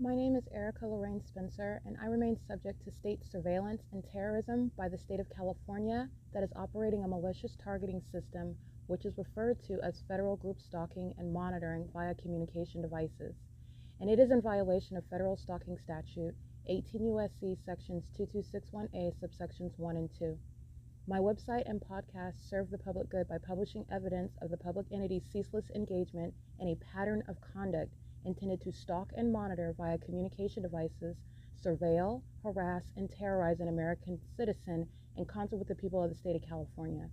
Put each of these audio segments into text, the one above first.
My name is Erica Lorraine Spencer, and I remain subject to state surveillance and terrorism by the state of California that is operating a malicious targeting system which is referred to as federal group stalking and monitoring via communication devices. And it is in violation of federal stalking statute 18 U.S.C. sections 2261A subsections 1 and 2. My website and podcast serve the public good by publishing evidence of the public entity's ceaseless engagement in a pattern of conduct intended to stalk and monitor via communication devices, surveil, harass, and terrorize an American citizen in concert with the people of the state of California.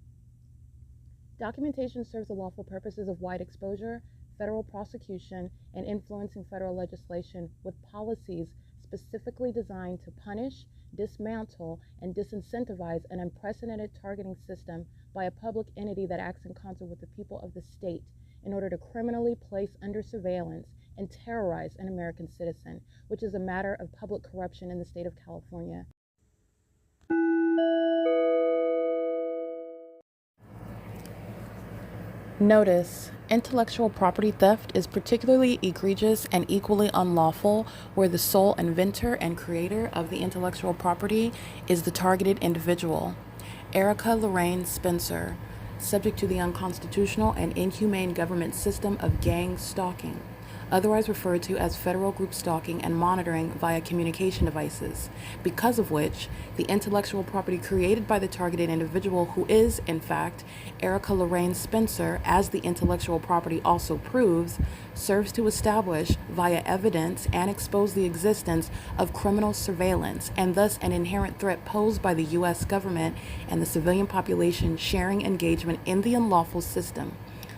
Documentation serves the lawful purposes of wide exposure, federal prosecution, and influencing federal legislation with policies specifically designed to punish, dismantle, and disincentivize an unprecedented targeting system by a public entity that acts in concert with the people of the state in order to criminally place under surveillance and terrorize an American citizen, which is a matter of public corruption in the state of California. Notice: intellectual property theft is particularly egregious and equally unlawful where the sole inventor and creator of the intellectual property is the targeted individual. Erica Lorraine Spencer, subject to the unconstitutional and inhumane government system of gang stalking, otherwise referred to as federal group stalking and monitoring via communication devices, because of which the intellectual property created by the targeted individual, who is, in fact, Erica Lorraine Spencer, as the intellectual property also proves, serves to establish via evidence and expose the existence of criminal surveillance and thus an inherent threat posed by the U.S. government and the civilian population sharing engagement in the unlawful system.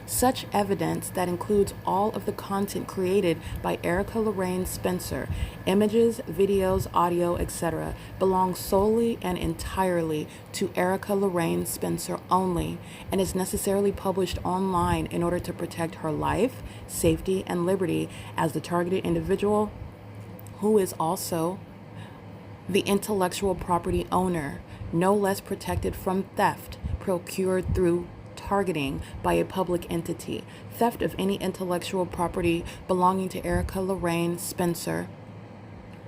Such evidence that includes all of the content created by Erica Lorraine Spencer, images, videos, audio, etc., belongs solely and entirely to Erica Lorraine Spencer only and is necessarily published online in order to protect her life, safety, and liberty as the targeted individual, who is also the intellectual property owner, no less protected from theft procured through targeting by a public entity. Theft of any intellectual property belonging to Erica Lorraine Spencer,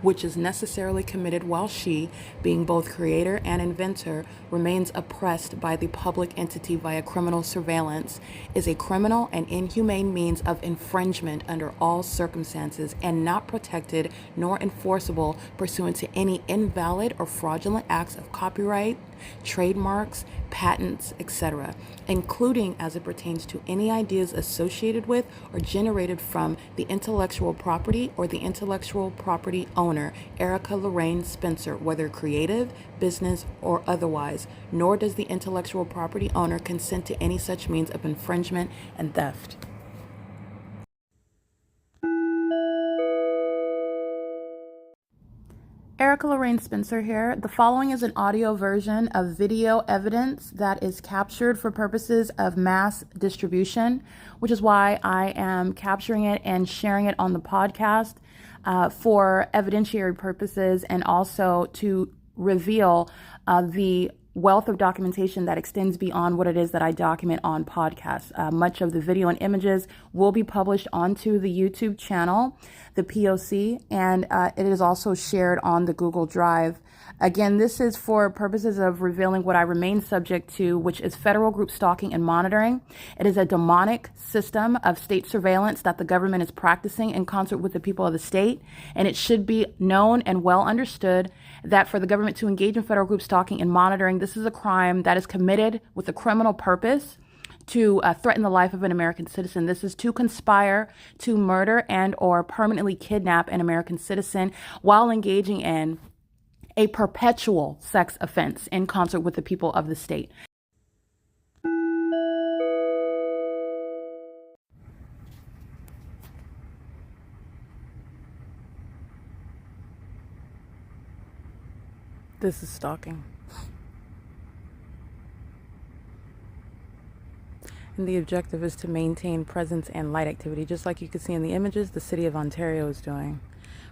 which is necessarily committed while she, being both creator and inventor, remains oppressed by the public entity via criminal surveillance, is a criminal and inhumane means of infringement under all circumstances and not protected nor enforceable pursuant to any invalid or fraudulent acts of copyright, trademarks, patents, etc., including as it pertains to any ideas associated with or generated from the intellectual property or the intellectual property owner, Erica Lorraine Spencer, whether creative, business, or otherwise, nor does the intellectual property owner consent to any such means of infringement and theft. Erica Lorraine Spencer here. The following is an audio version of video evidence that is captured for purposes of mass distribution, which is why I am capturing it and sharing it on the podcast for evidentiary purposes and also to reveal the wealth of documentation that extends beyond what it is that I document on podcasts. Much of the video and images will be published onto the YouTube channel, the P.O.C, and it is also shared on the Google Drive. Again, this is for purposes of revealing what I remain subject to, which is federal group stalking and monitoring. It is a demonic system of state surveillance that the government is practicing in concert with the people of the state, and it should be known and well understood that for the government to engage in federal group stalking and monitoring, this is a crime that is committed with a criminal purpose to threaten the life of an American citizen. This is to conspire to murder and or permanently kidnap an American citizen while engaging in a perpetual sex offense in concert with the people of the state. This is stalking. And the objective is to maintain presence and light activity, just like you can see in the images the city of Ontario is doing,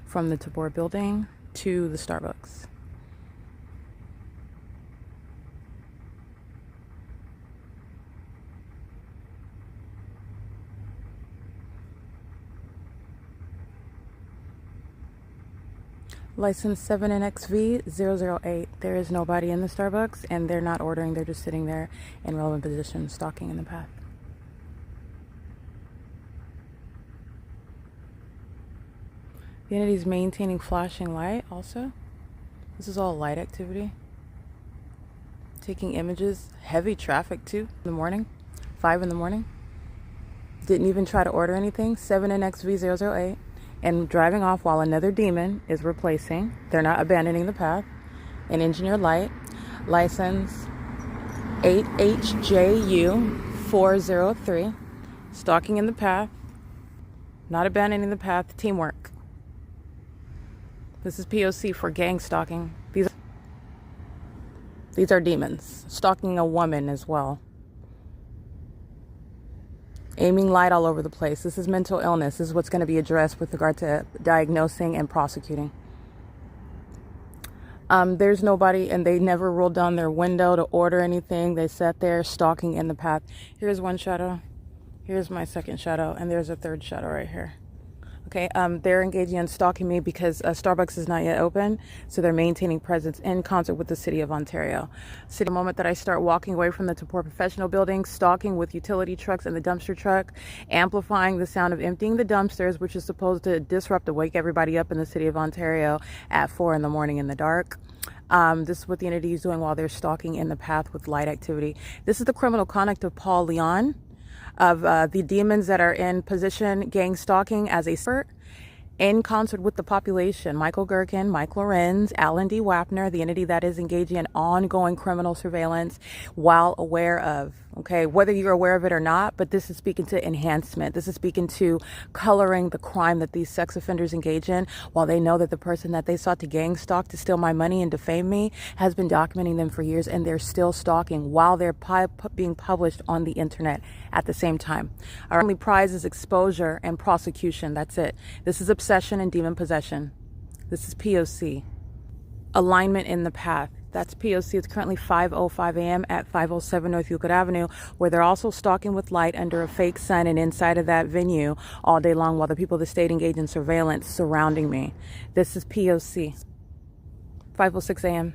from the TABOR building to the Starbucks. License 7NXV008. There is nobody in the Starbucks, and they're not ordering. They're just sitting there in relevant position, stalking in the path. The entity is maintaining flashing light also. This is all light activity. Taking images. Heavy traffic too in the morning. 5 in the morning. Didn't even try to order anything. 7NXV008. And driving off while another demon is replacing. They're not abandoning the path. An engineered light. License 8HJU403. Stalking in the path. Not abandoning the path. Teamwork. This is P.O.C. for gang stalking. These are demons. Stalking a woman as well. Aiming light all over the place. This is mental illness. This is what's going to be addressed with regard to diagnosing and prosecuting. There's nobody, and they never rolled down their window to order anything. They sat there stalking in the path. Here's one shadow. Here's my second shadow, and there's a third shadow right here. Okay, they're engaging in stalking me because Starbucks is not yet open, so they're maintaining presence in concert with the City of Ontario. So the moment that I start walking away from the TABOR professional building, stalking with utility trucks and the dumpster truck, amplifying the sound of emptying the dumpsters, which is supposed to disrupt to wake everybody up in the City of Ontario at 4 in the morning in the dark. This is what the entity is doing while they're stalking in the path with light activity. This is the criminal conduct of Paul Leon, of the demons that are in position gang stalking as a spurt in concert with the population. Michael Gherkin, Mike Lorenz, Alan D. Wapner, the entity that is engaging in ongoing criminal surveillance while aware of, okay, whether you're aware of it or not, but this is speaking to enhancement. This is speaking to coloring the crime that these sex offenders engage in while they know that the person that they sought to gang stalk to steal my money and defame me has been documenting them for years, and they're still stalking while they're being published on the internet at the same time. Our only prize is exposure and prosecution. That's it. This is obsession and demon possession. This is P.O.C. Alignment in the path. That's P.O.C. It's currently 5:05 a.m. at 507 North Euclid Avenue, where they're also stalking with light under a fake sun and inside of that venue all day long while the people of the state engage in surveillance surrounding me. This is P.O.C. 5:06 a.m.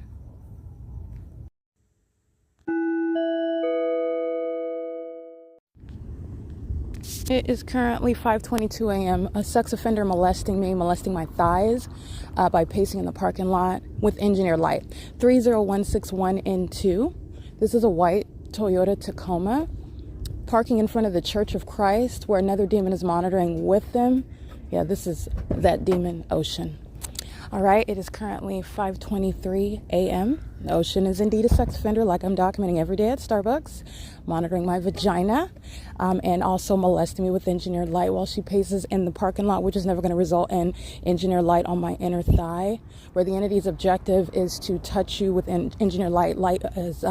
It is currently 5:22 a.m. A sex offender molesting me, molesting my thighs by pacing in the parking lot with engineered light. 30161N2. This is a white Toyota Tacoma parking in front of the Church of Christ where another demon is monitoring with them. Yeah, this is that demon, Ocean. All right, it is currently 5:23 a.m. Ocean is indeed a sex offender, like I'm documenting every day at Starbucks, monitoring my vagina, and also molesting me with engineered light while she paces in the parking lot, which is never going to result in engineered light on my inner thigh, where the entity's objective is to touch you with engineered light. Light is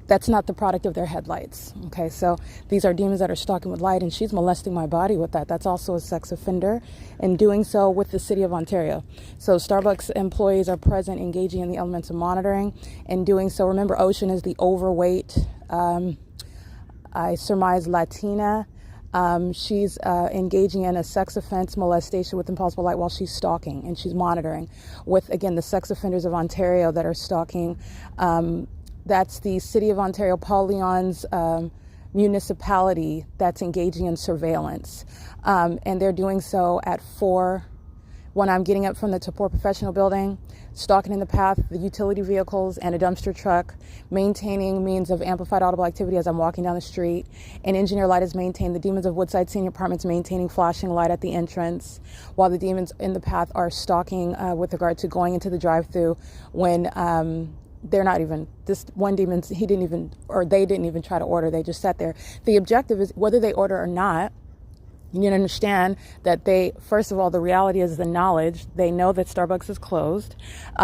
that's not the product of their headlights. Okay, so these are demons that are stalking with light, and she's molesting my body with that. That's also a sex offender, and doing so with the City of Ontario. So Starbucks employees are present, engaging in the elements of monitoring, and doing so. Remember, Ocean is the overweight, I surmise Latina. She's engaging in a sex offense, molestation with impossible light while she's stalking, and she's monitoring with, again, the sex offenders of Ontario that are stalking. That's the City of Ontario, Paul Leon's municipality that's engaging in surveillance. And they're doing so at 4 when I'm getting up from the TABOR professional building, stalking in the path, the utility vehicles and a dumpster truck, maintaining means of amplified audible activity as I'm walking down the street. And engineer light is maintained. The demons of Woodside Senior Apartments maintaining flashing light at the entrance, while the demons in the path are stalking with regard to going into the drive-thru when they're not even, this one demon, they didn't even try to order. They just sat there. The objective is whether they order or not. You need to understand that first of all, the reality is the knowledge. They know that Starbucks is closed.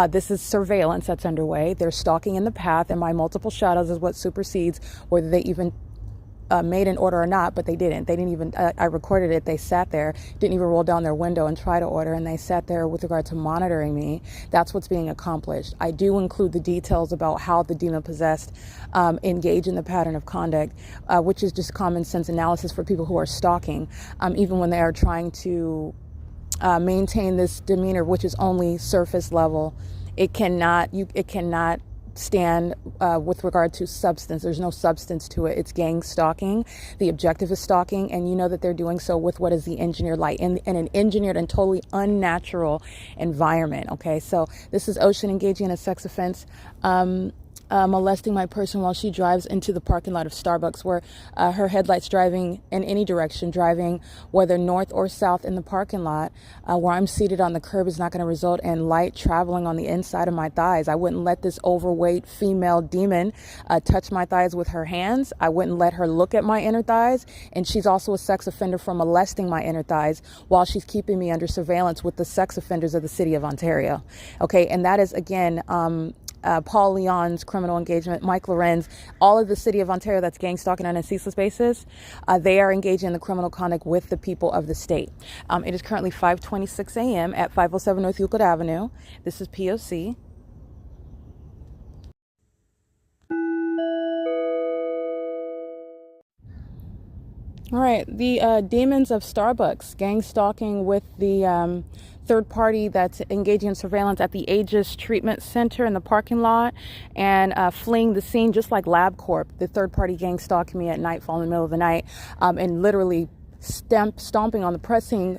This is surveillance that's underway. They're stalking in the path, and my multiple shadows is what supersedes whether they even made an order or not, but they didn't. They didn't even, I recorded it. They sat there, didn't even roll down their window and try to order, and they sat there with regard to monitoring me. That's what's being accomplished. I do include the details about how the demon-possessed engage in the pattern of conduct, which is just common sense analysis for people who are stalking, even when they are trying to maintain this demeanor, which is only surface level. It cannot stand with regard to substance. There's no substance to it. It's gang stalking. The objective is stalking, and you know that they're doing so with what is the engineered light in an engineered and totally unnatural environment. Okay, so this is Ocean engaging in a sex offense. Molesting my person while she drives into the parking lot of Starbucks, where her headlights driving in any direction, driving whether north or south in the parking lot, where I'm seated on the curb, is not going to result in light traveling on the inside of my thighs. I wouldn't let this overweight female demon touch my thighs with her hands. I wouldn't let her look at my inner thighs. And she's also a sex offender for molesting my inner thighs while she's keeping me under surveillance with the sex offenders of the city of Ontario. Okay, and that is, again, Paul Leon's criminal engagement, Mike Lorenz, all of the city of Ontario that's gang stalking on a ceaseless basis, they are engaging in the criminal conduct with the people of the state. It is currently 5:26 a.m. at 507 North Euclid Avenue. This is P.O.C. All right, the demons of Starbucks gang stalking with the third party that's engaging in surveillance at the Aegis Treatment Center in the parking lot and fleeing the scene, just like LabCorp. The third party gang stalking me at nightfall in the middle of the night and literally stomping on the pressing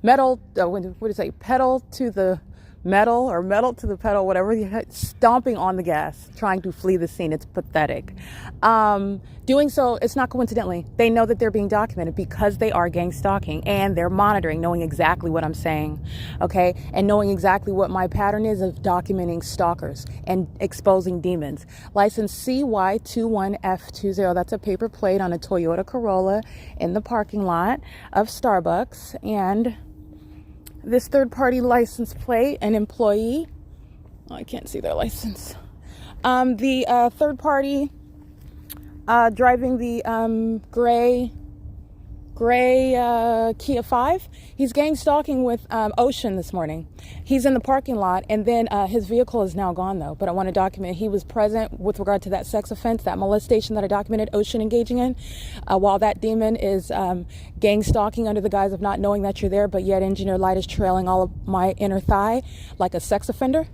metal, what do you say, pedal to the metal or metal to the pedal, whatever, stomping on the gas, trying to flee the scene. It's pathetic. Doing so, it's not coincidentally. They know that they're being documented because they are gang stalking, and they're monitoring, knowing exactly what I'm saying, okay, and knowing exactly what my pattern is of documenting stalkers and exposing demons. License CY21F20. That's a paper plate on a Toyota Corolla in the parking lot of Starbucks. And this third-party license plate, an employee, I can't see their license. The third party driving the gray Kia 5, he's gang stalking with Ocean this morning. He's in the parking lot, and then his vehicle is now gone, though. But I want to document he was present with regard to that sex offense, that molestation that I documented Ocean engaging in, while that demon is gang stalking under the guise of not knowing that you're there, but yet engineer light is trailing all of my inner thigh like a sex offender.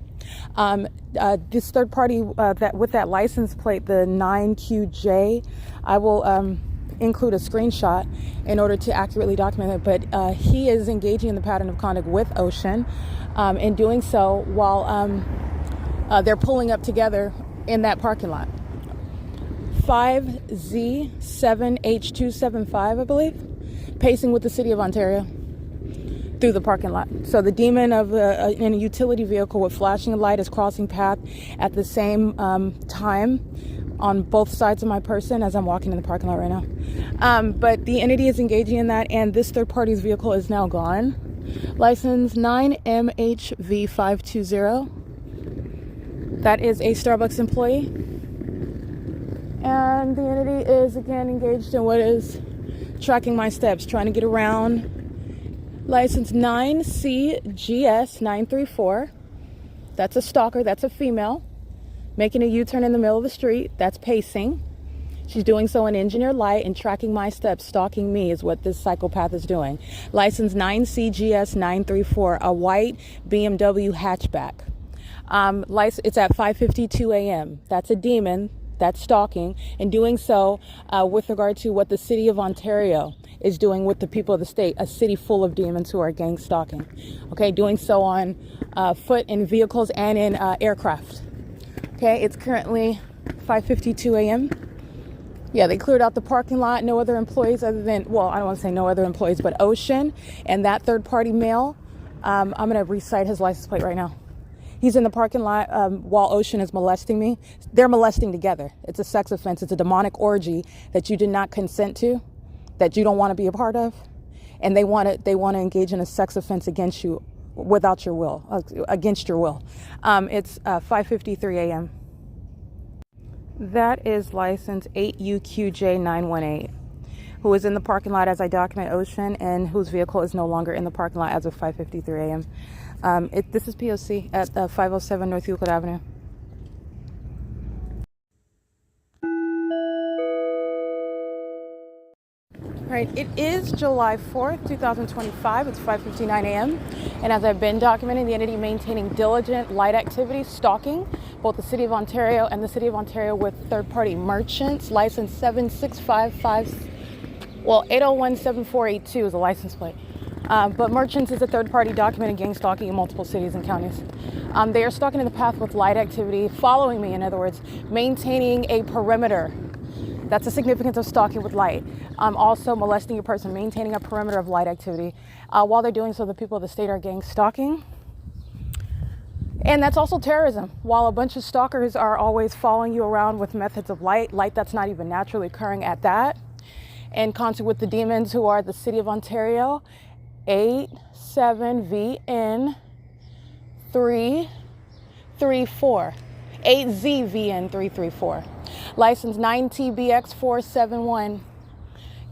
This third party that with that license plate, the 9QJ, I will include a screenshot in order to accurately document it, but he is engaging in the pattern of conduct with Ocean, and doing so while they're pulling up together in that parking lot. 5Z7H275, I believe, pacing with the city of Ontario through the parking lot. So the demon of in a utility vehicle with flashing light is crossing path at the same time on both sides of my person as I'm walking in the parking lot right now. But the entity is engaging in that, and this third party's vehicle is now gone. License 9MHV520. That is a Starbucks employee. And the entity is again engaged in what is tracking my steps, trying to get around. License 9CGS934. That's a stalker, that's a female. Making a U-turn in the middle of the street, that's pacing. She's doing so in engineered light and tracking my steps, stalking me is what this psychopath is doing. License 9CGS934, a white BMW hatchback. It's at 5:52 a.m. That's a demon, that's stalking, and doing so with regard to what the city of Ontario is doing with the people of the state, a city full of demons who are gang stalking. Okay, doing so on foot, in vehicles, and in aircraft. Okay, it's currently 5:52 a.m. Yeah, they cleared out the parking lot. No other employees other than, well, I don't want to say no other employees, but Ocean and that third-party male. I'm going to recite his license plate right now. He's in the parking lot while Ocean is molesting me. They're molesting together. It's a sex offense. It's a demonic orgy that you did not consent to, that you don't want to be a part of, and they want to engage in a sex offense against you without your will, against your will. It's 5:53 a.m. That is license 8UQJ918, who is in the parking lot as I document Ocean, and whose vehicle is no longer in the parking lot as of 5:53 a.m. This is P.O.C. at 507 North Euclid Avenue. Right, it is July 4th, 2025. It's 5:59 a.m. And as I've been documenting, the entity maintaining diligent light activity, stalking both the City of Ontario and the City of Ontario with third-party merchants, license 7655, 8017482 is a license plate. But merchants is a third-party documented gang stalking in multiple cities and counties. They are stalking in the path with light activity, following me, in other words, maintaining a perimeter. That's the significance of stalking with light. Also molesting a person, maintaining a perimeter of light activity. While they're doing so, the people of the state are gang stalking. And that's also terrorism. While a bunch of stalkers are always following you around with methods of light that's not even naturally occurring at that. In concert with the demons who are the City of Ontario, 87VN 334. 8ZVN 334. License 9TBX 471.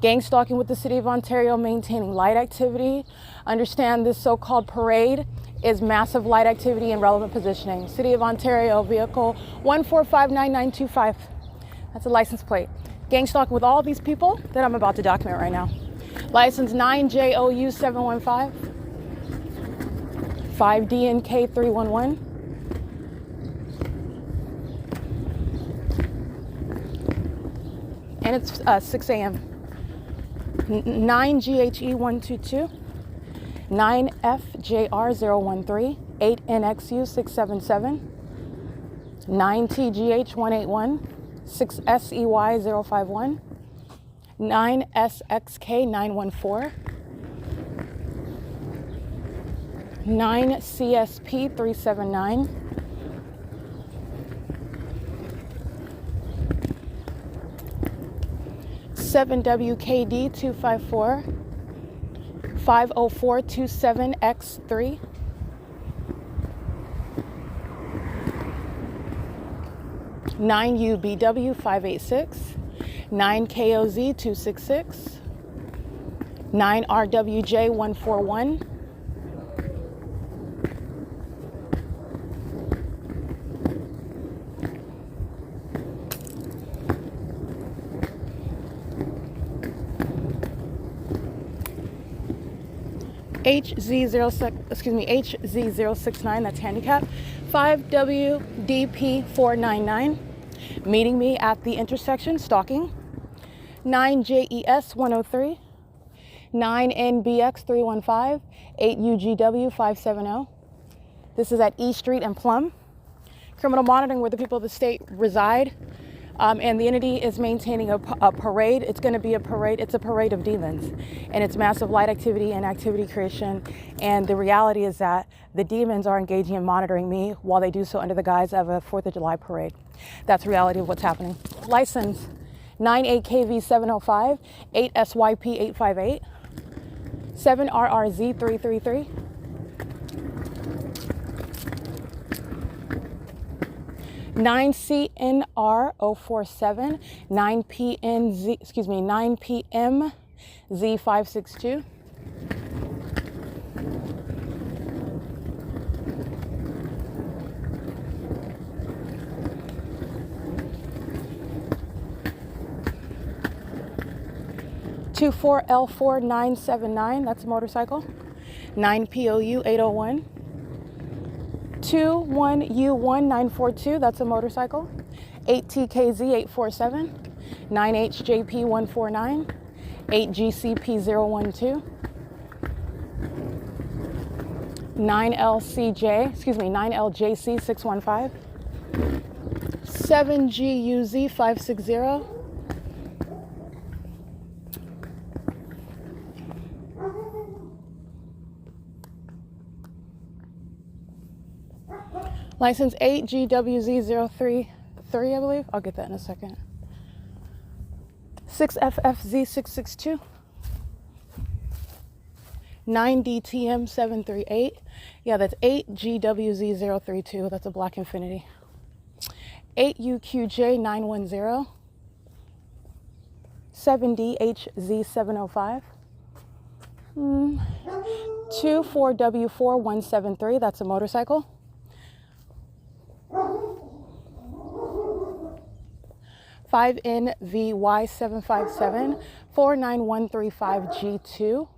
Gang stalking with the City of Ontario, maintaining light activity. Understand this so-called parade is massive light activity and relevant positioning. City of Ontario, vehicle 1459925. That's a license plate. Gang stalking with all these people that I'm about to document right now. License 9JOU 715. 5DNK 311. And it's 6 a.m. 9GHE 122, 9FJR 013, 8NXU 677, 9TGH 181, 6SEY 051, 9SXK 914, 9CSP 379, 7WKD 254, 50427X3, 9UBW 586, 9KOZ 266, 9RWJ 141, HZ069, that's handicap, 5WDP499, meeting me at the intersection, stalking, 9JES 103, 9NBX 315, 8UGW 570. This is at E Street and Plum. Criminal monitoring where the people of the state reside. And the entity is maintaining a parade. It's going to be a parade. It's a parade of demons. And it's massive light activity and activity creation. And the reality is that the demons are engaging in monitoring me while they do so under the guise of a 4th of July parade. That's the reality of what's happening. License 98KV 705, 8SYP 858, 7RRZ 333. 9CNR 047, 9PM Z562. L4 979, that's a motorcycle. 9POU 801. 21U1942, that's a motorcycle. 8TKZ 847, 9HJP 149, 8GCP 012, 9LJC 615, 7GUZ 560, license 8GWZ033, I believe. I'll get that in a second. 6FFZ662. 9DTM738. Yeah, that's 8GWZ032. That's a Black Infinity. 8UQJ910. 7DHZ705. 24W4173. That's a motorcycle. 5NVY757, 49135G2.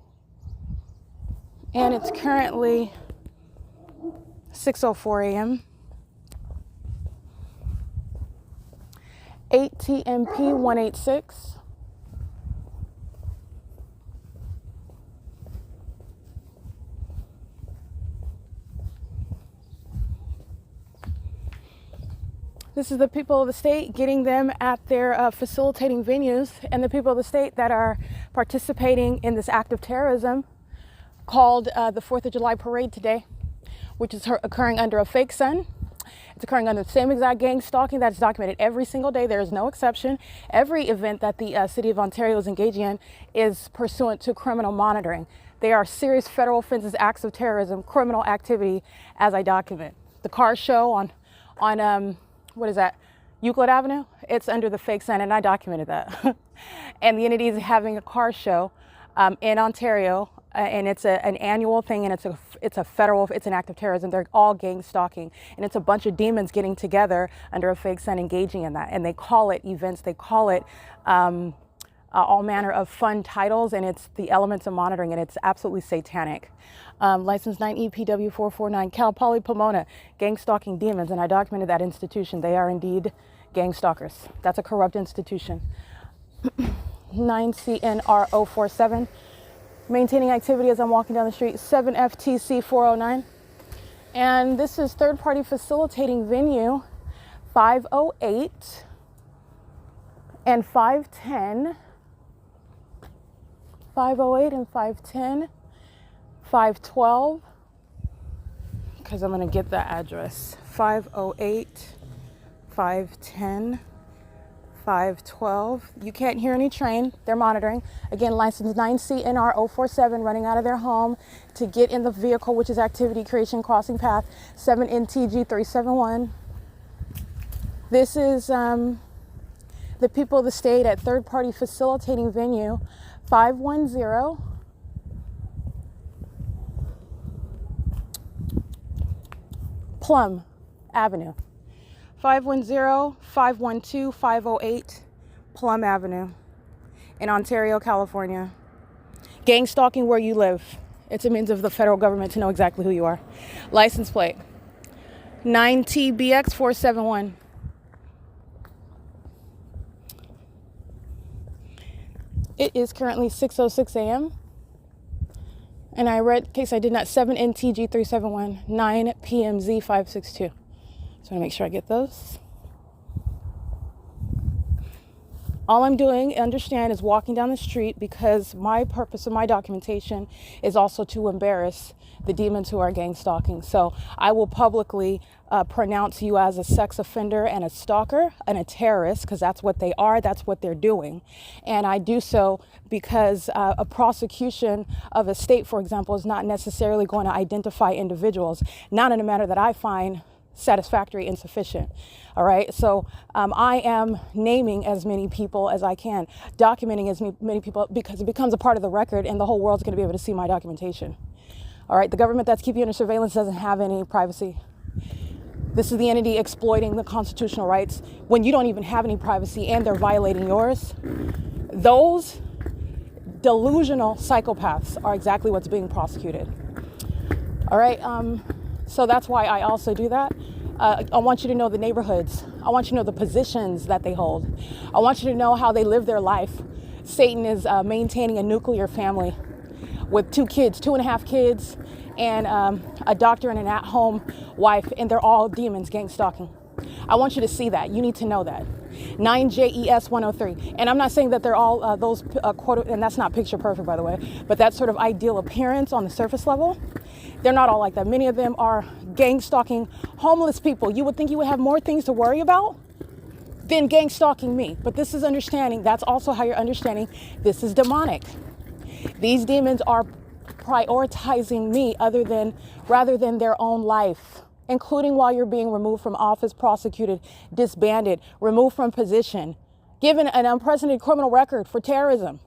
And it's currently 6:04 a.m. 8 TMP 186. This is the people of the state getting them at their facilitating venues, and the people of the state that are participating in this act of terrorism called the 4th of July parade today, which is occurring under a fake sun. It's occurring under the same exact gang stalking that's documented every single day. There is no exception. Every event that the city of Ontario is engaging in is pursuant to criminal monitoring. They are serious federal offenses, acts of terrorism, criminal activity, as I document. The car show on what is that, Euclid Avenue? It's under the fake sun, and I documented that. And the entity is having a car show in Ontario, and it's an annual thing, and it's an act of terrorism. They're all gang stalking, and it's a bunch of demons getting together under a fake sun, engaging in that, and they call it events. They call it all manner of fun titles, and it's the elements of monitoring, and it's absolutely satanic. License 9 EPW 449, Cal Poly Pomona, gang stalking demons, and I documented that institution. They are indeed gang stalkers. That's a corrupt institution. 9 CNR 047, maintaining activity as I'm walking down the street. 7 FTC 409, and this is third party facilitating venue 508 and 510. 508 and 510, 512, because I'm going to get that address. 508, 510, 512. You can't hear any train. They're monitoring. Again, license 9CNR 047, running out of their home to get in the vehicle, which is activity creation crossing path 7NTG 371. This is the people of the state at third party facilitating venue 510 Plum Avenue. 510, 512, 508 Plum Avenue in Ontario, California. Gang stalking where you live. It's a means of the federal government to know exactly who you are. License plate 9TBX 471. It is currently 6:06 a.m. And I read, in case I did not, 7NTG 371, 9 PMZ 562. Just want to make sure I get those. All I'm doing, understand, is walking down the street because my purpose of my documentation is also to embarrass the demons who are gang stalking. So I will publicly pronounce you as a sex offender and a stalker and a terrorist, because that's what they are, that's what they're doing. And I do so because a prosecution of a state, for example, is not necessarily going to identify individuals, not in a manner that I find satisfactory and sufficient. All right. So I am naming as many people as I can, documenting as many people, because it becomes a part of the record and the whole world's going to be able to see my documentation. All right. The government that's keeping you under surveillance doesn't have any privacy. This is the entity exploiting the constitutional rights when you don't even have any privacy and they're violating yours. Those delusional psychopaths are exactly what's being prosecuted. All right. So that's why I also do that. I want you to know the neighborhoods. I want you to know the positions that they hold. I want you to know how they live their life. Satan is maintaining a nuclear family with 2 kids, 2.5 kids, and a doctor and an at-home wife, and they're all demons gang stalking. I want you to see that. You need to know that. 9JES 103. And I'm not saying that they're all those quote, and that's not picture perfect, by the way, but that sort of ideal appearance on the surface level. They're not all like that. Many of them are gang stalking homeless people. You would think you would have more things to worry about than gang stalking me. But this is understanding. That's also how you're understanding this is demonic. These demons are prioritizing me rather than their own life, including while you're being removed from office, prosecuted, disbanded, removed from position, given an unprecedented criminal record for terrorism,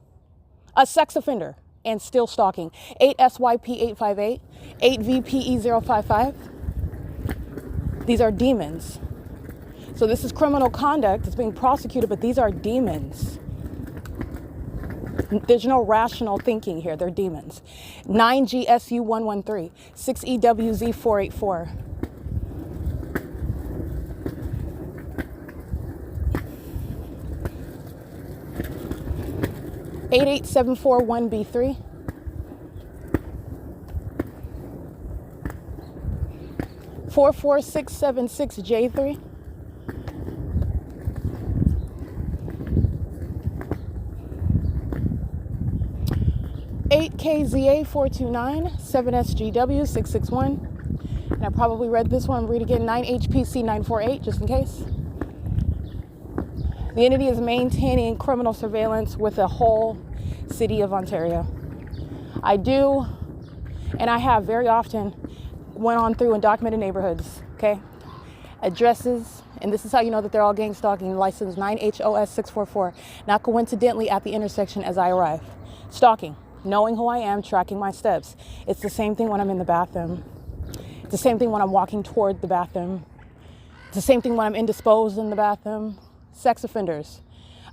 a sex offender, and still stalking. 8SYP858, 8VPE055. These are demons. So this is criminal conduct that's being prosecuted, but these are demons. There's no rational thinking here. They're demons. 9GSU113, 6EWZ484. 88741B3. 44676J3. 8KZA429, 7SGW661. And I probably read this one. Read again. 9HPC948, just in case. The entity is maintaining criminal surveillance with the whole city of Ontario. I do, and I have very often went on through and documented neighborhoods, okay? Addresses, and this is how you know that they're all gang stalking. License 9HOS644. Not coincidentally at the intersection as I arrive. Stalking, knowing who I am, tracking my steps. It's the same thing when I'm in the bathroom. It's the same thing when I'm walking toward the bathroom. It's the same thing when I'm indisposed in the bathroom. Sex offenders.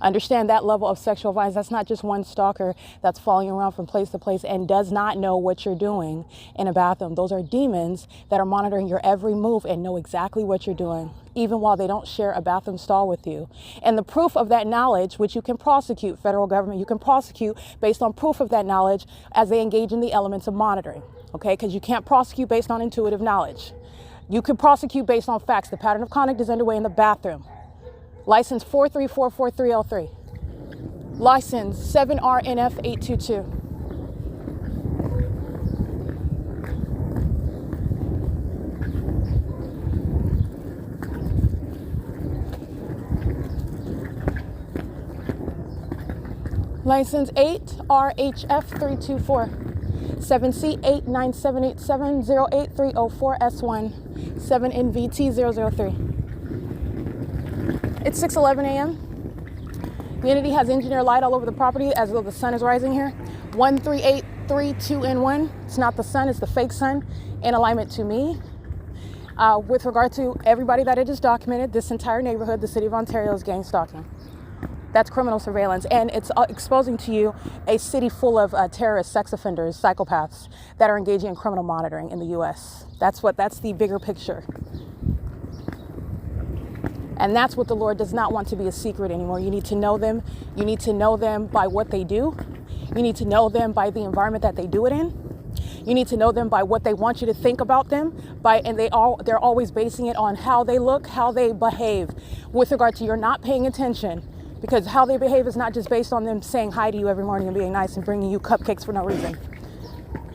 Understand that level of sexual violence. That's not just one stalker that's following around from place to place and does not know what you're doing in a bathroom. Those are demons that are monitoring your every move and know exactly what you're doing, even while they don't share a bathroom stall with you. And the proof of that knowledge, which you can prosecute, federal government, you can prosecute based on proof of that knowledge as they engage in the elements of monitoring, okay? Because you can't prosecute based on intuitive knowledge. You can prosecute based on facts. The pattern of conduct is underway in the bathroom. License 43443L3. License 7RNF822. License 8RHF324. 7C89787083004S1. 7NVT003. It's 6:11 a.m. The entity has engineered light all over the property as though the sun is rising here. 13832N1. It's not the sun, it's the fake sun in alignment to me. With regard to everybody that it is documented, this entire neighborhood, the city of Ontario, is gang stalking. That's criminal surveillance, and it's exposing to you a city full of terrorists, sex offenders, psychopaths that are engaging in criminal monitoring in the U.S. That's the bigger picture. And that's what the Lord does not want to be a secret anymore. You need to know them. You need to know them by what they do. You need to know them by the environment that they do it in. You need to know them by what they want you to think about them. They're always basing it on how they look, how they behave. With regard to you're not paying attention, because how they behave is not just based on them saying hi to you every morning and being nice and bringing you cupcakes for no reason.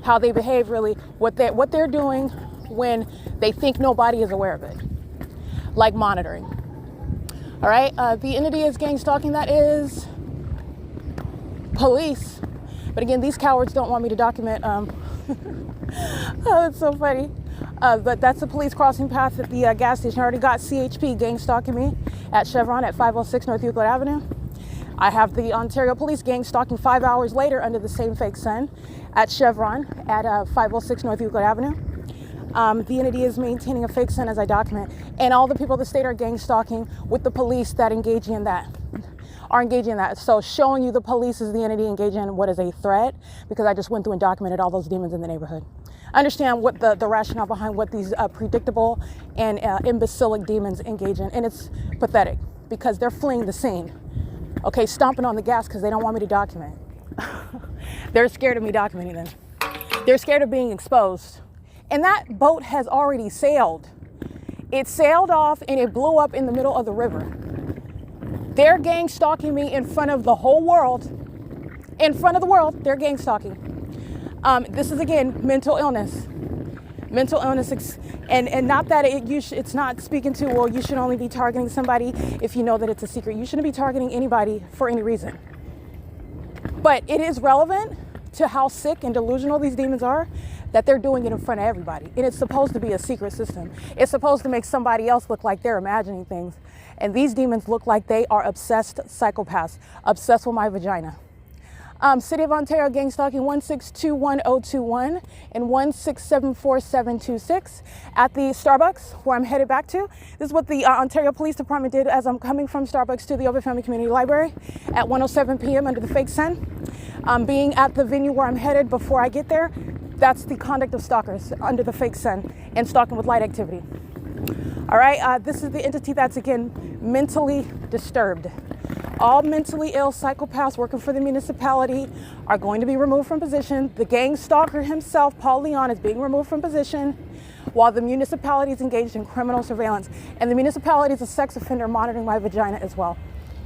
How they behave, really, what they're doing when they think nobody is aware of it, like monitoring. All right, the entity is gang stalking. That is police. But again, these cowards don't want me to document. Oh, it's so funny. But that's the police crossing path at the gas station. I already got CHP gang stalking me at Chevron at 506 North Euclid Avenue. I have the Ontario Police gang stalking 5 hours later under the same fake sun at Chevron at 506 North Euclid Avenue. The entity is maintaining a fake sun as I document, and all the people of the state are gang stalking with the police that engage in that, are engaging in that. So showing you the police is the entity engaging in what is a threat, because I just went through and documented all those demons in the neighborhood. Understand what the rationale behind what these predictable and imbecilic demons engage in, and it's pathetic because they're fleeing the scene. Okay, stomping on the gas because they don't want me to document. They're scared of me documenting them. They're scared of being exposed. And that boat has already sailed. It sailed off and it blew up in the middle of the river. They're gang stalking me in front of the whole world. In front of the world, they're gang stalking. This is, again, mental illness. Mental illness, and not that it's not speaking to, well, you should only be targeting somebody if you know that it's a secret. You shouldn't be targeting anybody for any reason. But it is relevant to how sick and delusional these demons are, that they're doing it in front of everybody. And it's supposed to be a secret system. It's supposed to make somebody else look like they're imagining things. And these demons look like they are obsessed psychopaths, obsessed with my vagina. City of Ontario gang stalking 1621021 and 1674726 at the Starbucks where I'm headed back to. This is what the Ontario Police Department did as I'm coming from Starbucks to the Open Family Community Library at 1:07 p.m. under the fake sun. Being at the venue where I'm headed before I get there, that's the conduct of stalkers under the fake sun and stalking with light activity. All right, this is the entity that's, again, mentally disturbed. All mentally ill psychopaths working for the municipality are going to be removed from position. The gang stalker himself, Paul Leon, is being removed from position while the municipality is engaged in criminal surveillance. And the municipality is a sex offender monitoring my vagina as well.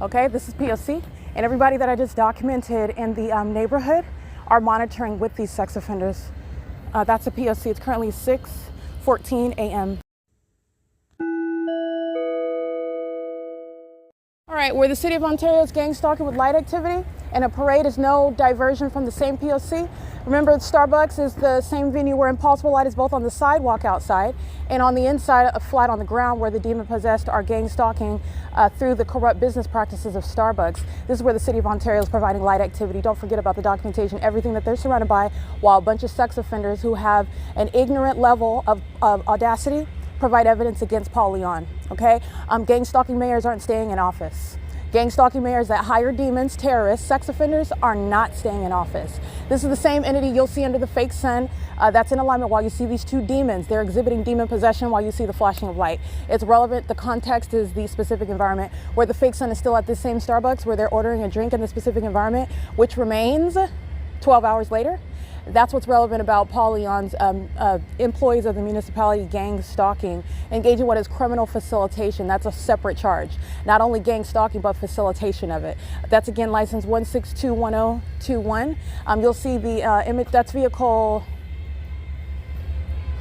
Okay, this is P.O.C. And everybody that I just documented in the neighborhood are monitoring with these sex offenders. That's a P.O.C. It's currently 6:14 a.m. All right, where the City of Ontario is gang stalking with light activity and a parade is no diversion from the same P.O.C. Remember, Starbucks is the same venue where Impossible Light is both on the sidewalk outside and on the inside, flat on the ground, where the demon-possessed are gang stalking through the corrupt business practices of Starbucks. This is where the City of Ontario is providing light activity. Don't forget about the documentation, everything that they're surrounded by, while a bunch of sex offenders who have an ignorant level of audacity provide evidence against Paul Leon, okay? Gang stalking mayors aren't staying in office. Gang stalking mayors that hire demons, terrorists, sex offenders are not staying in office. This is the same entity you'll see under the fake sun that's in alignment while you see these two demons. They're exhibiting demon possession while you see the flashing of light. It's relevant. The context is the specific environment where the fake sun is still at this same Starbucks where they're ordering a drink in the specific environment, which remains 12 hours later. That's what's relevant about Paul Leon's employees of the municipality gang stalking, engaging what is criminal facilitation. That's a separate charge. Not only gang stalking, but facilitation of it. That's again license 1621021. You'll see the image, that's vehicle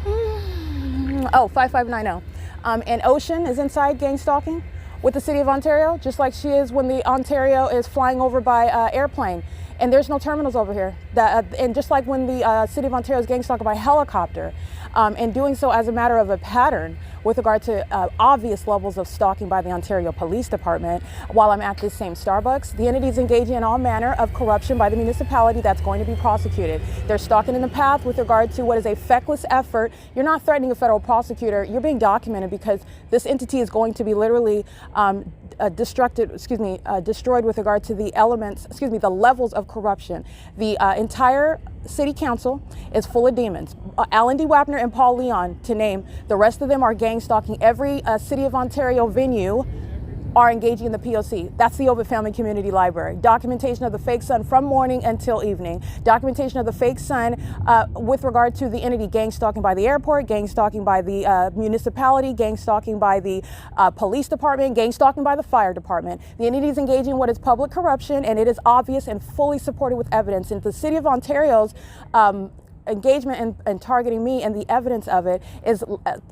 5590. And Ocean is inside gang stalking with the City of Ontario, just like she is when the Ontario is flying over by airplane. And there's no terminals over here. And just like when the City of Ontario is gang stalked by helicopter, and doing so as a matter of a pattern with regard to obvious levels of stalking by the Ontario Police Department while I'm at this same Starbucks, the entity is engaging in all manner of corruption by the municipality that's going to be prosecuted. They're stalking in the path with regard to what is a feckless effort. You're not threatening a federal prosecutor. You're being documented because this entity is going to be literally destroyed with regard to the elements, the levels of corruption. The entire city council is full of demons. Alan D. Wapner and Paul Leon, to name. The rest of them are gang stalking. Every City of Ontario venue are engaging in the P.O.C. That's the Ovid Family Community Library. Documentation of the fake sun from morning until evening. Documentation of the fake sun with regard to the entity gang stalking by the airport, gang stalking by the municipality, gang stalking by the police department, gang stalking by the fire department. The entity is engaging in what is public corruption, and it is obvious and fully supported with evidence. And the City of Ontario's engagement and targeting me and the evidence of it is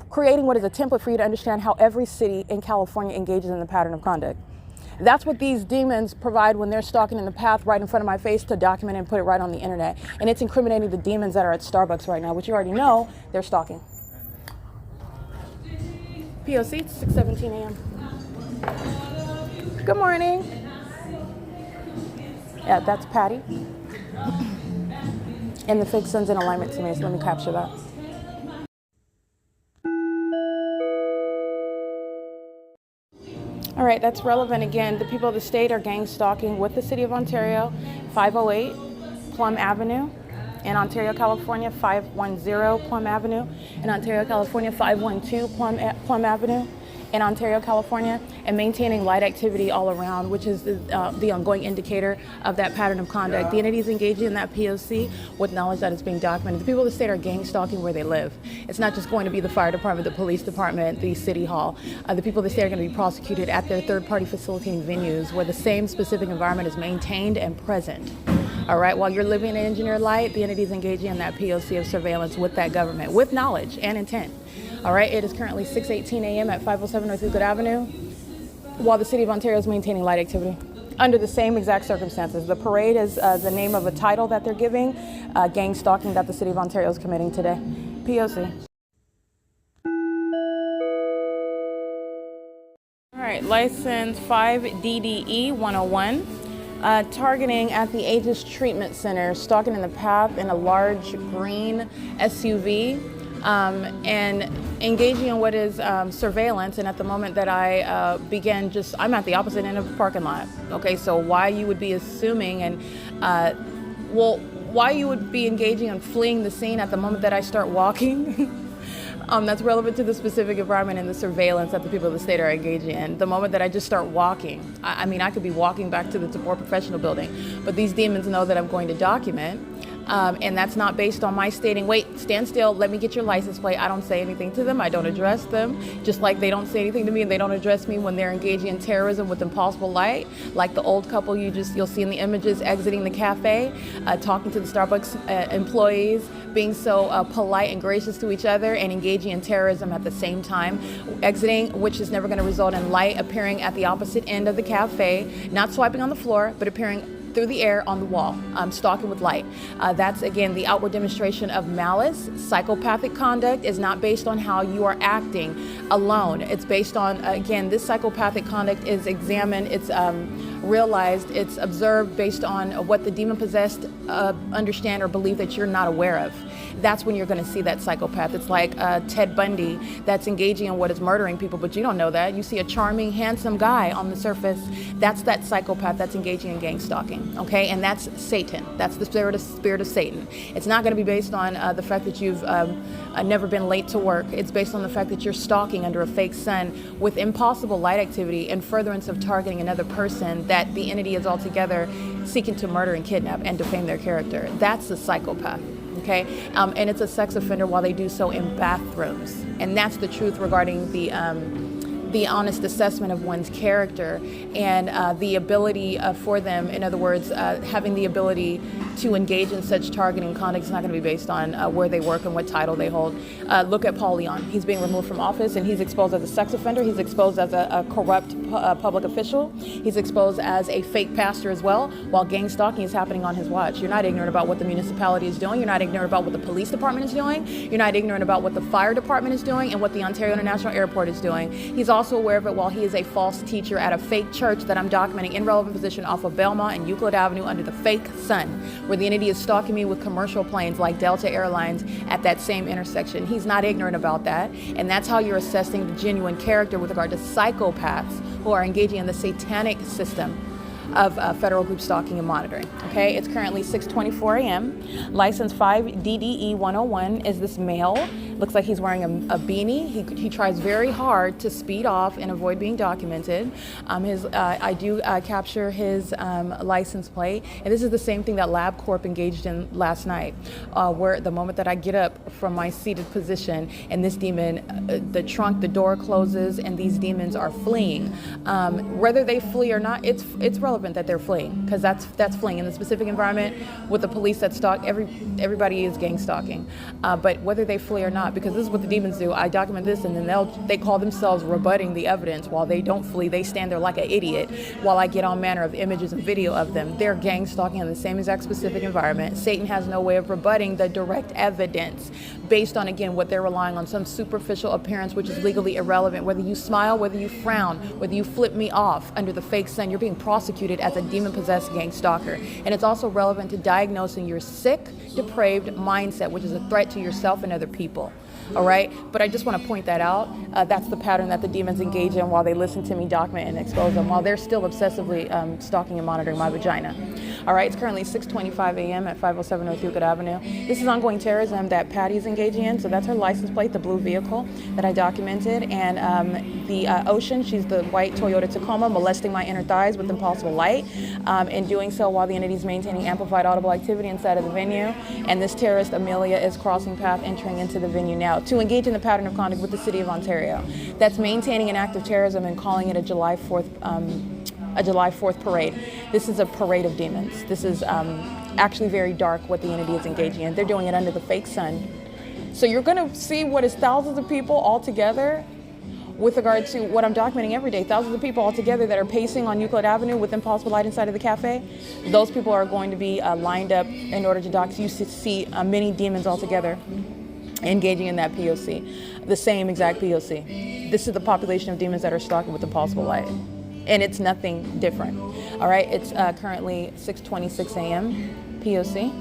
creating what is a template for you to understand how every city in California engages in the pattern of conduct. That's what these demons provide when they're stalking in the path right in front of my face to document and put it right on the internet. And it's incriminating the demons that are at Starbucks right now, which you already know they're stalking. P.O.C. It's 6:17 a.m. Good morning. Yeah, that's Patty. And the fake sun's in alignment to me, so let me capture that. All right, that's relevant again. The people of the state are gang stalking with the City of Ontario, 508 Plum Avenue. In Ontario, California, 510 Plum Avenue. In Ontario, California, 512 Plum Avenue. In Ontario, California, and maintaining light activity all around, which is the ongoing indicator of that pattern of conduct. The entity is engaging in that P.O.C. with knowledge that it's being documented. The people of the state are gang stalking where they live. It's not just going to be the fire department, the police department, the city hall. The people of the state are going to be prosecuted at their third-party facilitating venues where the same specific environment is maintained and present. All right, while you're living in engineered light, the entity is engaging in that P.O.C. of surveillance with that government, with knowledge and intent. All right, it is currently 6:18 a.m. at 507 North Euclid Avenue, while the City of Ontario is maintaining light activity under the same exact circumstances. The parade is the name of a title that they're giving, gang stalking that the City of Ontario is committing today. P.O.C. All right, license 5DDE 101. Targeting at the Aegis Treatment Center, stalking in the path in a large green SUV, and engaging in what is surveillance. And at the moment that I I'm at the opposite end of the parking lot. Okay, so why you would be assuming and Well, why you would be engaging in fleeing the scene at the moment that I start walking, that's relevant to the specific environment and the surveillance that the people of the state are engaging in. The moment that I just start walking, I mean, I could be walking back to the TABOR Professional Building, but these demons know that I'm going to document. And that's not based on my stating, wait, stand still, let me get your license plate. I don't say anything to them. I don't address them, just like they don't say anything to me and they don't address me when they're engaging in terrorism with impossible light, like the old couple you'll see in the images exiting the cafe, talking to the Starbucks employees, being so polite and gracious to each other and engaging in terrorism at the same time, exiting, which is never going to result in light appearing at the opposite end of the cafe, not swiping on the floor, but appearing through the air on the wall, stalking with light. That's, again, the outward demonstration of malice. Psychopathic conduct is not based on how you are acting alone. It's based on, again, this psychopathic conduct is examined, it's realized, it's observed based on what the demon-possessed understand or believe that you're not aware of. That's when you're going to see that psychopath. It's like Ted Bundy that's engaging in what is murdering people, but you don't know that. You see a charming, handsome guy on the surface. That's that psychopath that's engaging in gang stalking, okay? And that's Satan. That's the spirit of Satan. It's not going to be based on the fact that you've never been late to work. It's based on the fact that you're stalking under a fake sun with impossible light activity and furtherance of targeting another person that the entity is altogether seeking to murder and kidnap and defame their character. That's a psychopath. Okay, and it's a sex offender while they do so in bathrooms, and that's the truth regarding the honest assessment of one's character and the ability for them, in other words, having the ability to engage in such targeting conduct is not going to be based on where they work and what title they hold. Look at Paul Leon. He's being removed from office and he's exposed as a sex offender. He's exposed as a corrupt public official. He's exposed as a fake pastor as well, while gang stalking is happening on his watch. You're not ignorant about what the municipality is doing. You're not ignorant about what the police department is doing. You're not ignorant about what the fire department is doing and what the Ontario International Airport is doing. He's also aware of it while he is a false teacher at a fake church that I'm documenting in relevant position off of Belmont and Euclid Avenue under the fake sun, where the entity is stalking me with commercial planes like Delta Airlines at that same intersection. He's not ignorant about that, and that's how you're assessing the genuine character with regard to psychopaths who are engaging in the satanic system of federal group stalking and monitoring. Okay, it's currently 6:24 a.m. License 5 DDE 101 is this male. Looks like he's wearing a beanie. He tries very hard to speed off and avoid being documented. I do capture his license plate, and this is the same thing that LabCorp engaged in last night, where the moment that I get up from my seated position and this demon, the trunk, the door closes, and these demons are fleeing. Whether they flee or not, it's relevant that they're fleeing, because that's fleeing in the specific environment with the police that stalk. Everybody is gang stalking, but whether they flee or not, because this is what the demons do. I document this, and then they call themselves rebutting the evidence. While they don't flee, they stand there like an idiot while I get all manner of images and video of them. They're gang stalking in the same exact specific environment. Satan has no way of rebutting the direct evidence based on, again, what they're relying on, some superficial appearance which is legally irrelevant. Whether you smile, whether you frown, whether you flip me off under the fake sun, you're being prosecuted as a demon-possessed gang stalker. And it's also relevant to diagnosing your sick, depraved mindset, which is a threat to yourself and other people. All right, but I just want to point that out. That's the pattern that the demons engage in while they listen to me document and expose them, while they're still obsessively stalking and monitoring my vagina. All right, it's currently 6:25 a.m. at 507 North Euclid Avenue. This is ongoing terrorism that Patty's engaging in. So that's her license plate, the blue vehicle that I documented. And the Ocean, she's the white Toyota Tacoma, molesting my inner thighs with impossible light. And doing so while the entity's maintaining amplified audible activity inside of the venue. And this terrorist, Amelia, is crossing path, entering into the venue now to engage in the pattern of conduct with the City of Ontario. That's maintaining an act of terrorism and calling it a July 4th parade. This is a parade of demons. This is actually very dark what the entity is engaging in. They're doing it under the fake sun. So you're going to see what is thousands of people all together with regard to what I'm documenting every day. Thousands of people all together that are pacing on Euclid Avenue with impossible light inside of the cafe. Those people are going to be lined up in order to document. You see many demons all together engaging in that P.O.C. The same exact P.O.C. This is the population of demons that are stalking with impossible light. And it's nothing different. All right, it's currently 6:26 a.m. P.O.C.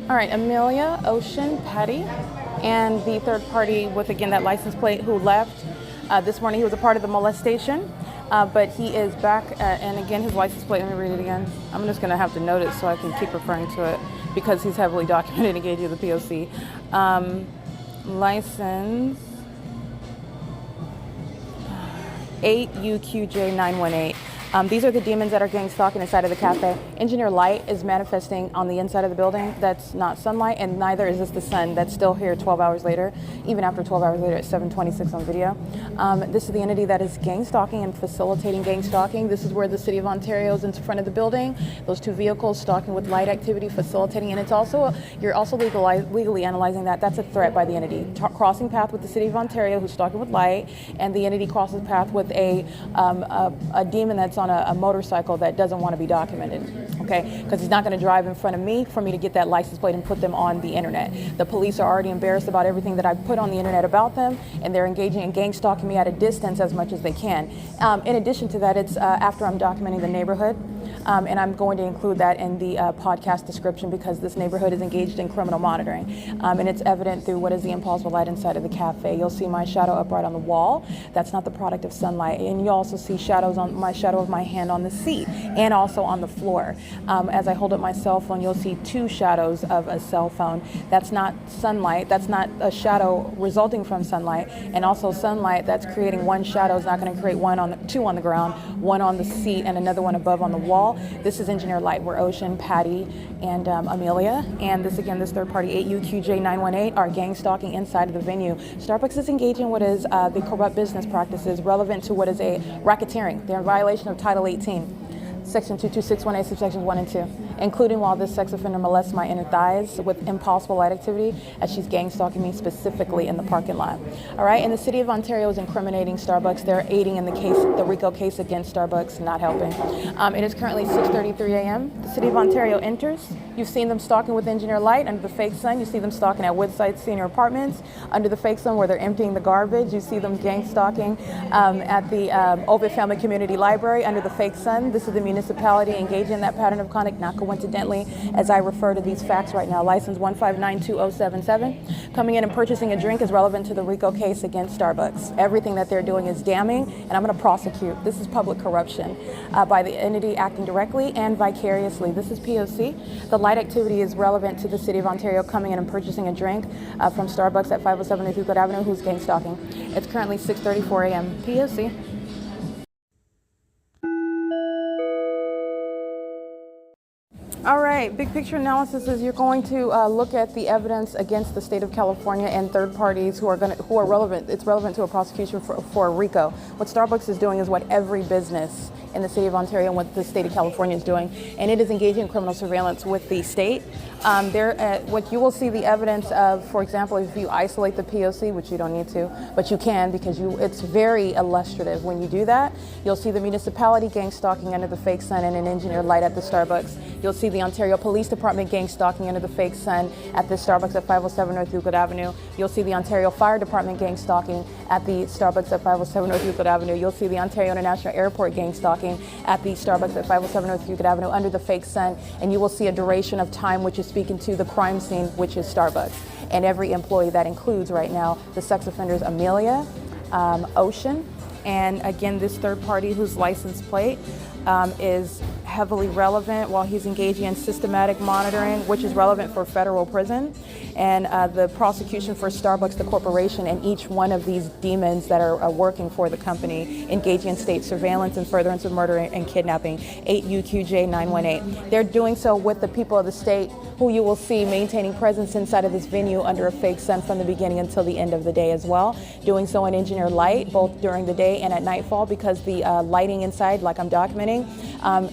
All right, Amelia, Ocean, Patty, and the third party with, again, that license plate who left. This morning he was a part of the molestation, but he is back, and again, his license plate, let me read it again. I'm just gonna have to note it so I can keep referring to it because he's heavily documented and gave you the P.O.C. License 8UQJ918. These are the demons that are gang stalking inside of the cafe. Engineer light is manifesting on the inside of the building. That's not sunlight, and neither is this the sun that's still here 12 hours later, even after 12 hours later at 7:26 on video. This is the entity that is gang stalking and facilitating gang stalking. This is where the city of Ontario is in front of the building. Those two vehicles stalking with light activity, facilitating, and it's also, you're also legally analyzing that. That's a threat by the entity. Crossing path with the city of Ontario who's stalking with light, and the entity crosses path with a demon that's on a motorcycle that doesn't want to be documented, okay? Because he's not going to drive in front of me for me to get that license plate and put them on the internet. The police are already embarrassed about everything that I put on the internet about them, and they're engaging in gang stalking me at a distance as much as they can. In addition to that, it's after I'm documenting the neighborhood, and I'm going to include that in the podcast description because this neighborhood is engaged in criminal monitoring, and it's evident through what is the impossible light inside of the cafe. You'll see my shadow upright on the wall. That's not the product of sunlight, and you also see shadows on my shadow of my hand on the seat and also on the floor. As I hold up my cell phone, you'll see two shadows of a cell phone. That's not sunlight. That's not a shadow resulting from sunlight, and also sunlight that's creating one shadow is not going to create two on the ground, one on the seat, and another one above on the wall. This is engineer light, where Ocean, Patty, and Amelia, and this third party 8UQJ918 are gang stalking inside of the venue. Starbucks is engaging in what is the corrupt business practices relevant to what is a racketeering. They're in violation of Title 18. Section 22618, subsections 1 and 2, including while this sex offender molests my inner thighs with impossible light activity as she's gang stalking me specifically in the parking lot. All right, and the city of Ontario is incriminating Starbucks. They're aiding in the case, the RICO case against Starbucks, not helping. It is currently 6:33 a.m. The city of Ontario enters. You've seen them stalking with engineer light under the fake sun. You see them stalking at Woodside Senior Apartments under the fake sun where they're emptying the garbage. You see them gang stalking at the Ovid Family Community Library under the fake sun. This is the municipality engaging in that pattern of conduct, not coincidentally, as I refer to these facts right now. License 1592077. Coming in and purchasing a drink is relevant to the RICO case against Starbucks. Everything that they're doing is damning, and I'm going to prosecute. This is public corruption by the entity acting directly and vicariously. This is P.O.C. The light activity is relevant to the city of Ontario coming in and purchasing a drink from Starbucks at 507 North Euclid Avenue, who's gang stalking. It's currently 6:34 a.m. P.O.C. All right, big picture analysis is you're going to look at the evidence against the state of California and third parties who are relevant. It's relevant to a prosecution for RICO. What Starbucks is doing is what every business in the city of Ontario and what the state of California is doing, and it is engaging in criminal surveillance with the state. What you will see the evidence of, for example, if you isolate the P.O.C., which you don't need to, but you can because it's very illustrative when you do that. You'll see the municipality gang stalking under the fake sun and an engineered light at the Starbucks. You'll see the Ontario Police Department gang stalking under the fake sun at the Starbucks at 507 North Euclid Avenue. You'll see the Ontario Fire Department gang stalking at the Starbucks at 507 North Euclid Avenue. You'll see the Ontario International Airport gang stalking at the Starbucks at 507 North Euclid Avenue under the fake sun, and you will see a duration of time which is speaking to the crime scene, which is Starbucks. And every employee that includes right now the sex offenders Amelia, Ocean, and again this third party whose license plate is heavily relevant while he's engaging in systematic monitoring, which is relevant for federal prison, and the prosecution for Starbucks, the corporation, and each one of these demons that are working for the company, engaging in state surveillance and furtherance of murder and kidnapping, 8UQJ918. They're doing so with the people of the state, who you will see maintaining presence inside of this venue under a fake sun from the beginning until the end of the day as well. Doing so in engineered light, both during the day and at nightfall, because the lighting inside, like I'm documenting,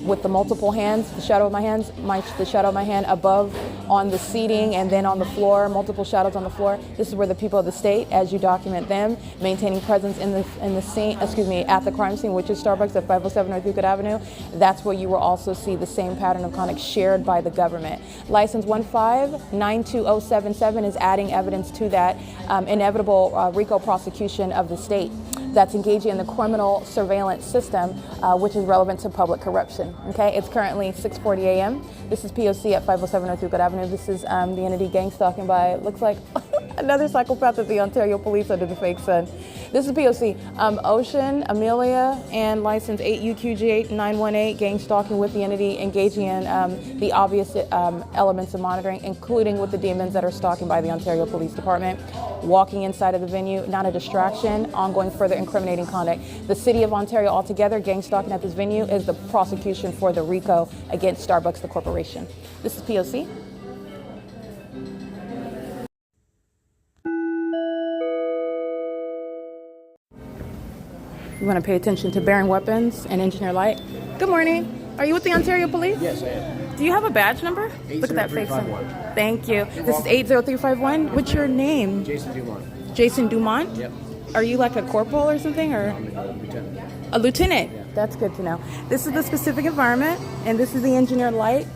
with the multiple hands, the shadow of my hands, the shadow of my hand above on the seating and then on the floor, multiple shadows on the floor. This is where the people of the state, as you document them, maintaining presence in the scene, at the crime scene, which is Starbucks at 507 North Euclid Avenue. That's where you will also see the same pattern of conduct shared by the government. License 1592077 is adding evidence to that inevitable RICO prosecution of the state that's engaging in the criminal surveillance system, which is relevant to public corruption. Okay, it's currently 6:40 a.m. This is P.O.C. at 507 North Euclid Avenue. This is the entity gang stalking by, looks like, Another psychopath of the Ontario Police under the fake sun. This is P.O.C. Ocean, Amelia, and license 8UQG918, gang stalking with the entity, engaging in the obvious elements of monitoring, including with the demons that are stalking by the Ontario Police Department, walking inside of the venue, not a distraction, ongoing further incriminating conduct. The City of Ontario altogether, gang stalking at this venue is the prosecution for the RICO against Starbucks, the corporation. This is P.O.C. You want to pay attention to bearing weapons and engineer light. Good morning. Are you with the Ontario Police? Yes, I am. Do you have a badge number? Look at that face. 80351. Thank you. This is 80351. What's your name? Jason Dumont. Jason Dumont? Yep. Are you like a corporal or something, or I'm a lieutenant. a lieutenant? Yeah. That's good to know. This is the specific environment, and this is the engineer light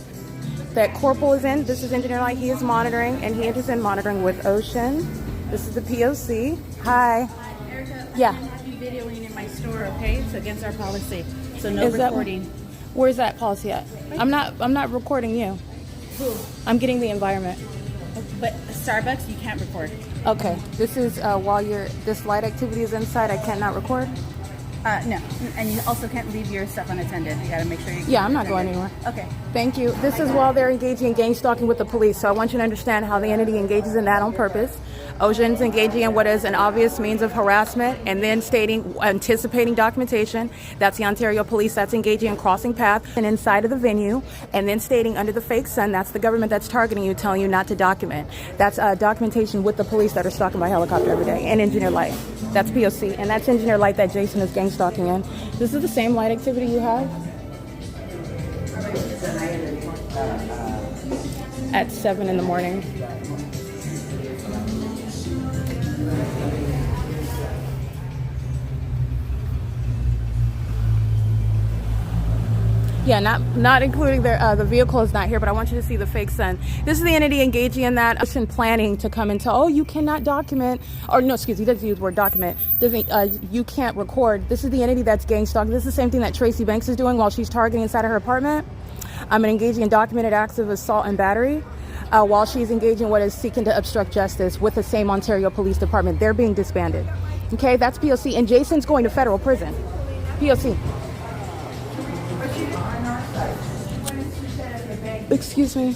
that corporal is in. This is engineer light. He is monitoring, and he enters in monitoring with Ocean. This is the POC. Hi. Erica, Yeah. I'm not videoing in my store, okay? It's against our policy. So no Is that- recording. Where's that policy at? I'm not recording you. Who? I'm getting the environment. But Starbucks, you can't record. Okay. This is while this light activity is inside, I cannot record. No. And you also can't leave your stuff unattended. You gotta make sure you Yeah, I'm not going anywhere. Okay. Thank you. This is while they're engaging in gang stalking with the police. So I want you to understand how the entity engages in that on purpose. Ocean's engaging in what is an obvious means of harassment and then anticipating documentation. That's the Ontario Police. That's engaging in crossing paths and inside of the venue. And then stating under the fake sun, that's the government that's targeting you, telling you not to document. That's documentation with the police that are stalking by helicopter every day. And engineer light. That's POC. And that's engineer light that Jason is gang stalking in. This is the same light activity you have? At 7 in the morning. Yeah, not including the vehicle is not here, but I want you to see the fake sun. This is the entity engaging in that Ocean planning to come and tell, oh, you cannot document, or no, excuse me, he doesn't use the word document, you can't record. This is the entity that's gang stalking. This is the same thing that Tracy Banks is doing while she's targeting inside of her apartment. I'm engaging in documented acts of assault and battery while she's engaging in what is seeking to obstruct justice with the same Ontario Police Department. They're being disbanded. Okay, that's POC, and Jason's going to federal prison. POC. Excuse me.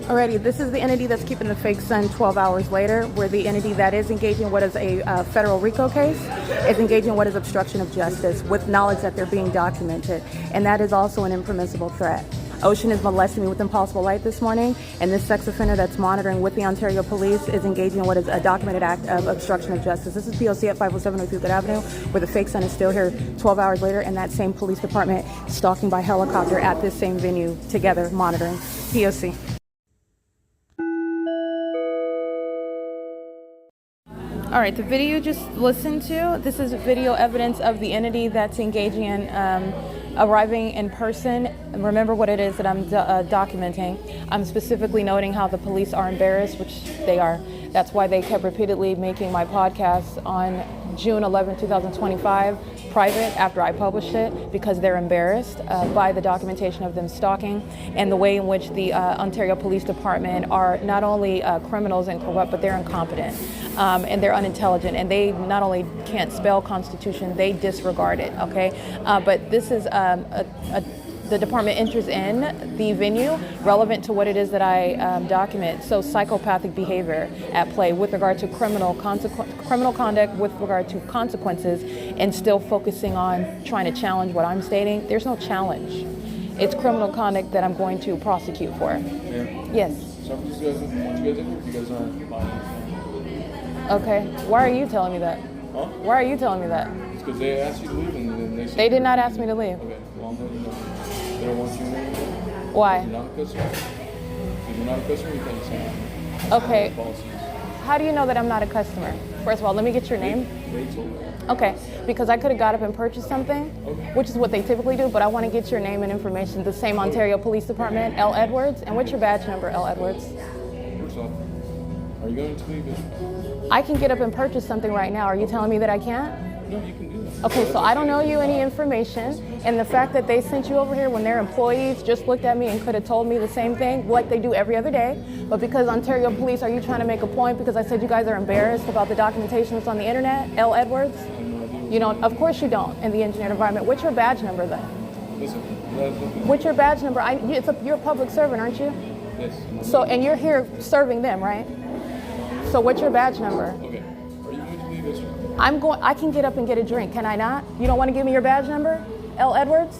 Alrighty, this is the entity that's keeping the fake sun 12 hours later, where the entity that is engaging in what is a federal RICO case is engaging in what is obstruction of justice with knowledge that they're being documented. And that is also an impermissible threat. Ocean is molesting me with impossible light this morning, and this sex offender that's monitoring with the Ontario Police is engaging in what is a documented act of obstruction of justice. This is POC at 507 Euclid Avenue, where the fake sun is still here 12 hours later, and that same police department stalking by helicopter at this same venue together monitoring. POC. All right, the video you just listened to, this is video evidence of the entity that's engaging in arriving in person. Remember what it is that I'm documenting. I'm specifically noting how the police are embarrassed, which they are. That's why they kept repeatedly making my podcast on June 11, 2025 private after I published it, because they're embarrassed by the documentation of them stalking and the way in which the Ontario Police Department are not only criminals and corrupt, but they're incompetent and they're unintelligent, and they not only can't spell Constitution, they disregard it, okay? But this is the department enters in the venue relevant to what it is that I document. So psychopathic behavior at play with regard to criminal conduct, with regard to consequences, and still focusing on trying to challenge what I'm stating. There's no challenge. It's criminal conduct that I'm going to prosecute for. Yeah. Yes. So I'm just guys, once you guys in here, if you guys aren't lying. Okay. Why are you telling me that? Huh? Why are you telling me that? It's because they asked you to leave and then they said... They did not ask me to leave. Okay, well, I'm letting you know. They don't want you in there anymore. Why? You're not a customer. If you're not a customer, you can't sign. Okay. Policies. How do you know that I'm not a customer? First of all, let me get your name. They told me. Okay, because I could have got up and purchased something, which is what they typically do, but I want to get your name and information. The same Ontario Police Department, L. Edwards. And what's your badge number, L. Edwards? First off, are you going to leave it? I can get up and purchase something right now. Are you telling me that I can't? No, you can do that. Okay, so I don't know you any information. And the fact that they sent you over here when their employees just looked at me and could have told me the same thing, like they do every other day. But because Ontario Police, are you trying to make a point because I said you guys are embarrassed about the documentation that's on the internet? L. Edwards? You don't, of course you don't in the engineered environment. What's your badge number then? Listen, What's your badge number? You're a public servant, aren't you? yes. So, and you're here serving them, right? So what's your badge number? Okay. Are you going to leave this one? I can get up and get a drink, can I not? You don't want to give me your badge number? L. Edwards?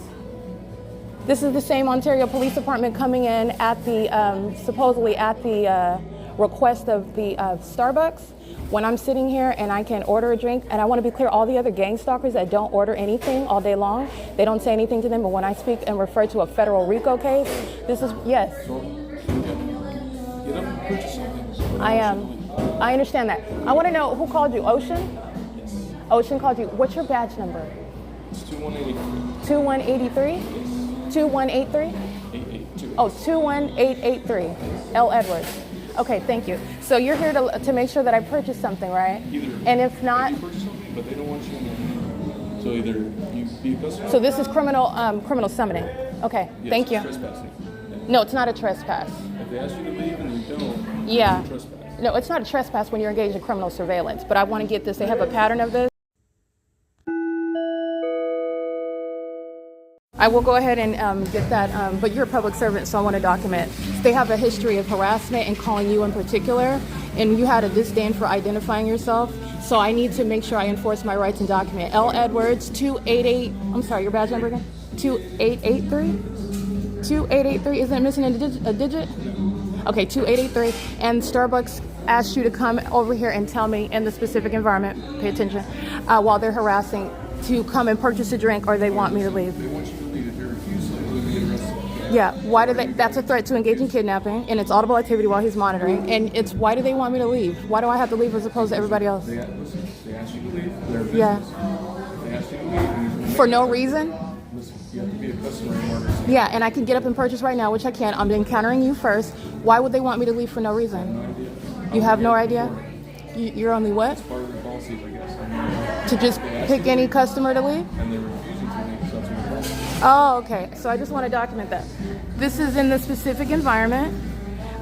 This is the same Ontario Police Department coming in at the, supposedly at the request of the Starbucks. When I'm sitting here and I can order a drink, and I want to be clear, all the other gang stalkers that don't order anything all day long, they don't say anything to them, but when I speak and refer to a federal RICO case, this is, yes. So, get up and purchase something. I am. I understand that. I want to know who called you. Ocean? Ocean called you. What's your badge number? It's 2183. 2183? 2183? 882. Oh, 21883. L. Edwards. Okay, thank you. So you're here to make sure that I purchase something, right? Either. And if not, You purchase something, but they don't want you in there. So either you be a customer. so this is criminal summoning. Okay, Yes, thank you. Trespassing. No, it's not a trespass. If they ask you to leave and you don't, Yeah. you trespass. No, it's not a trespass when you're engaged in criminal surveillance, but I want to get this. They have a pattern of this. I will go ahead and get that, but you're a public servant, so I want to document. They have a history of harassment and calling you in particular, and you had a disdain for identifying yourself, so I need to make sure I enforce my rights and document. L. Edwards, 288, I'm sorry, your badge number again? 2883? 2883, isn't it missing a digit? Okay, 2883, and Starbucks asked you to come over here and tell me in the specific environment, pay attention, while they're harassing, to come and purchase a drink or they want me to leave. They want you to leave. If you refuse to leave, you'll get arrested. Yeah, why do they, that's a threat to engage in kidnapping, and it's audible activity while he's monitoring, and it's why do they want me to leave? Why do I have to leave as opposed to everybody else? They ask you to leave. Their business. Yeah. They ask you to leave. And you For no reason? listen, you have to be a customer in order to Yeah, and I can get up and purchase right now, which I can. I'm encountering you first. Why would they want me to leave for no reason? You have no idea? You're only what? part of their policies, I guess. I mean, To just pick any customer to leave? and they're refusing to leave, so that's what they're doing. Oh, okay. So I just want to document that. This is in the specific environment,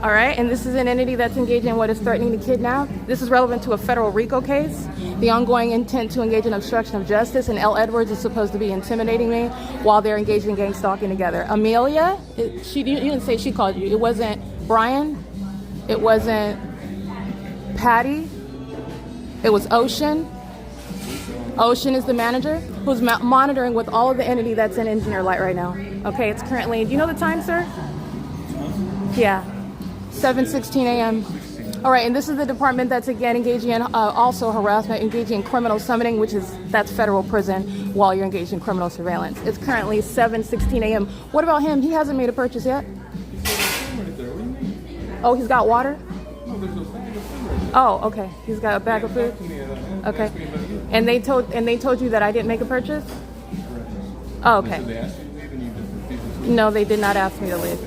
all right? And this is an entity that's engaged in what is threatening to kidnap. This is relevant to a federal RICO case. The ongoing intent to engage in obstruction of justice, and L. Edwards is supposed to be intimidating me while they're engaged in gang stalking together. Amelia, you didn't say she called you. It wasn't Brian. It wasn't Patty. It was Ocean. Ocean is the manager who's monitoring with all of the entity that's in Engineer Light right now. Okay, it's currently, do you know the time, sir? Yeah, 7:16 a.m. All right, and this is the department that's again engaging in also harassment, engaging in criminal summoning, that's federal prison while you're engaged in criminal surveillance. It's currently 7:16 a.m. What about him? He hasn't made a purchase yet. Right there. What do you mean? Oh, he's got water? No, there's a thing of food right there. Oh, okay. He's got a bag of food. Okay. And they told you that I didn't make a purchase? Oh, okay. They asked you to leave and you just refused to leave. No, they did not ask me to leave.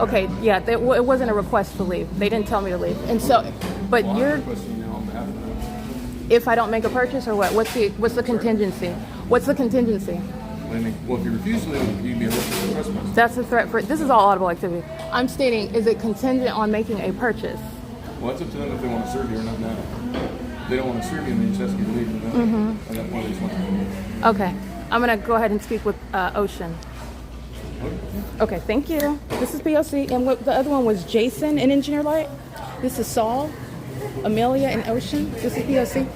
Okay, yeah, it wasn't a request to leave. They didn't tell me to leave. And so, but Well, you're, I'm requesting you now on behalf of them. if I don't make a purchase or what? What's the contingency? What's the contingency? Well, if you refuse to leave, you'd be arrested for trespass. That's a threat for, this is all audible activity. I'm stating, is it contingent on making a purchase? Well, it's up to them if they want to serve you or not now. If they don't want to serve you, and they just ask you to leave. And at that point, they just want you to leave. Okay, I'm gonna go ahead and speak with Ocean. Okay, thank you. This is P.O.C. and the other one was Jason in Engineer Light. This is Saul, Amelia, and Ocean. This is P.O.C.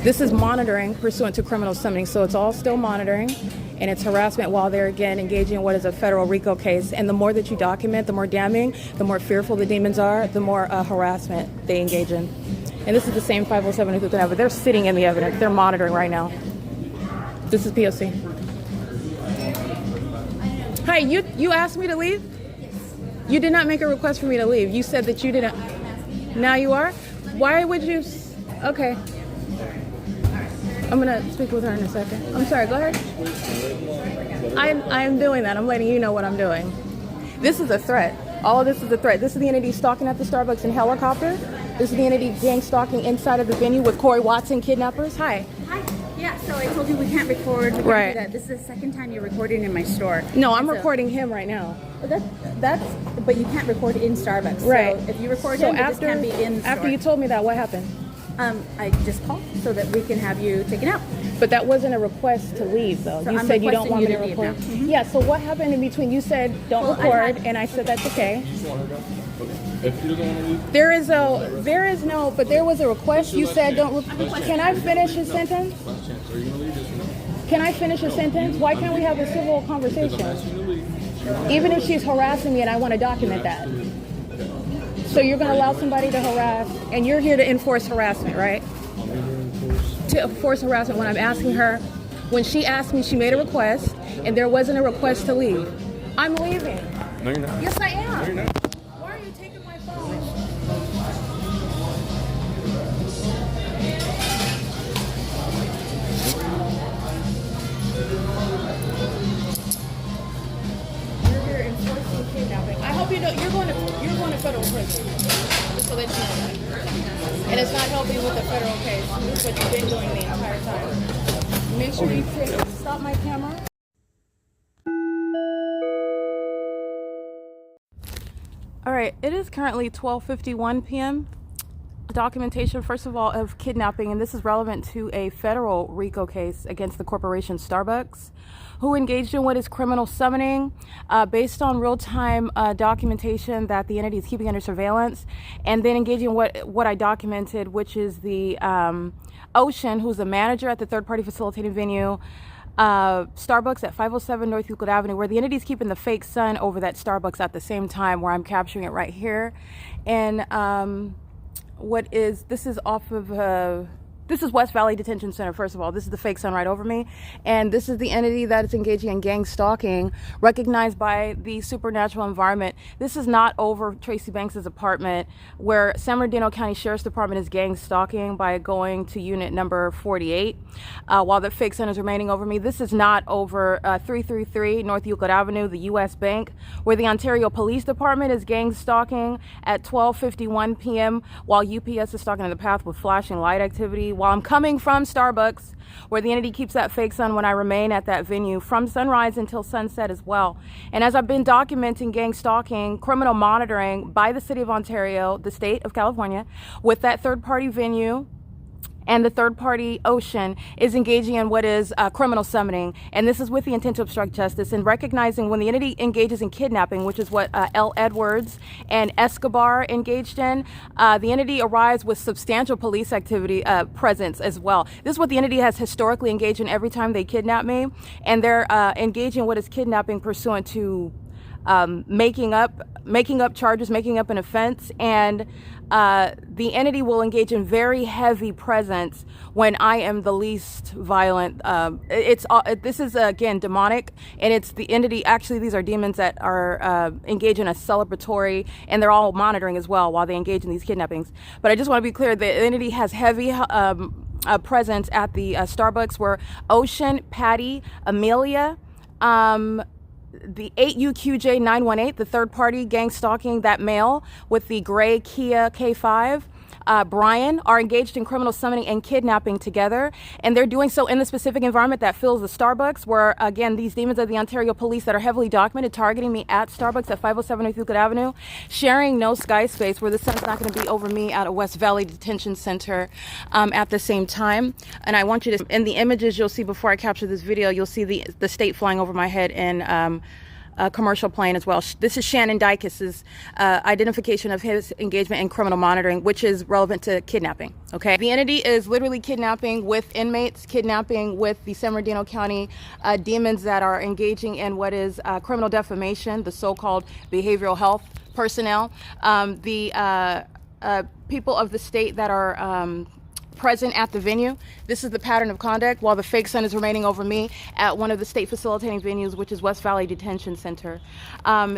This is monitoring pursuant to criminal summoning, so it's all still monitoring, and it's harassment while they're again engaging in what is a federal RICO case. And the more that you document, the more damning, the more fearful the demons are, the more harassment they engage in. And this is the same 507 who but they're sitting in the evidence. They're monitoring right now. This is P.O.C. Hi, you asked me to leave? You did not make a request for me to leave. You said that you didn't. Now you are? Why would you? Okay. I'm going to speak with her in a second. I'm sorry, go ahead. I am doing that. I'm letting you know what I'm doing. This is a threat. All of this is a threat. This is the entity stalking at the Starbucks in helicopter. This is the entity gang stalking inside of the venue with Corey Watson kidnappers. Hi. Hi. So I told you we can't record. We can't Right. do that. This is the second time you're recording in my store. No, I'm And so- recording him right now. But you can't record in Starbucks. Right. So if you record him, it just can't be in the store. after you told me that, what happened? I just called so that we can have you taken out. But that wasn't a request to leave, though. So You I'm said you don't requesting want you me to to leave record. now. Mhm. Yeah. So what happened in between? You said don't Well, I record, had- and I said that's okay. You just want her to go? Okay. If she doesn't want to leave, But there was a request. You said don't. Can I finish his sentence? last chance. Are you going to leave? Yes or no? Can I finish a sentence? Why can't we have a civil I'm conversation? asking you to leave. Even if she's harassing me and I want to document that. So you're going to allow somebody to harass, and you're here to enforce harassment, right? I'm here to enforce. To enforce harassment when I'm asking her, when she asked me, she made a request, and there wasn't a request to leave. I'm leaving. No, you're not. Yes, I am. No, you're not. Why are you taking my phone? You're here enforcing kidnapping. I hope you know you're going to federal prison. Just to let you know that. And it's not helping with the federal case. This is what you've been doing the entire time. Make sure you stop my camera. All right, it is currently 12:51 p.m. Documentation, first of all, of kidnapping, and this is relevant to a federal RICO case against the corporation Starbucks, who engaged in what is criminal summoning based on real-time documentation that the entity is keeping under surveillance, and then engaging what I documented, which is the Ocean, who's a manager at the third-party facilitating venue, Starbucks at 507 North Euclid Avenue, where the entity is keeping the fake sun over that Starbucks at the same time, where I'm capturing it right here. And this is West Valley Detention Center. First of all, this is the fake sun right over me, and this is the entity that is engaging in gang stalking, recognized by the supernatural environment. This is not over Tracy Banks's apartment, where San Bernardino County Sheriff's Department is gang stalking by going to unit number 48, while the fake sun is remaining over me. This is not over 333 North Euclid Avenue, the U.S. Bank, where the Ontario Police Department is gang stalking at 12:51 p.m. while UPS is stalking in the path with flashing light activity. While I'm coming from Starbucks, where the entity keeps that fake sun when I remain at that venue from sunrise until sunset as well. And as I've been documenting gang stalking, criminal monitoring by the City of Ontario, the State of California, with that third-party venue, and the third-party Ocean is engaging in what is criminal summoning. And this is with the intent to obstruct justice, and recognizing when the entity engages in kidnapping, which is what L. Edwards and Escobar engaged in, the entity arrives with substantial police activity presence as well. This is what the entity has historically engaged in every time they kidnap me, and they're engaging in what is kidnapping pursuant to making up charges, making up an offense, and the entity will engage in very heavy presence when I am the least violent. This is again demonic, and it's the entity. Actually, these are demons that are engaged in a celebratory, and they're all monitoring as well while they engage in these kidnappings. But I just want to be clear: the entity has heavy presence at the Starbucks, where Ocean, Patty, Amelia, the 8UQJ918, the third party gang stalking that male with the gray Kia K5, Brian, are engaged in criminal summoning and kidnapping together. And they're doing so in the specific environment that fills the Starbucks, where, again, these demons of the Ontario Police that are heavily documented targeting me at Starbucks at 507 North Euclid Avenue, sharing no sky space, where the sun's not going to be over me at a West Valley Detention Center at the same time. And I want you to, in the images you'll see before I capture this video, you'll see the state flying over my head in a commercial plane as well. This is Shannon Dykes' identification of his engagement in criminal monitoring, which is relevant to kidnapping. Okay, the entity is literally kidnapping with inmates, kidnapping with the San Bernardino County demons that are engaging in what is criminal defamation, the so-called behavioral health personnel, the people of the state that are present at the venue. This is the pattern of conduct while the fake sun is remaining over me at one of the state facilitating venues, which is West Valley Detention Center.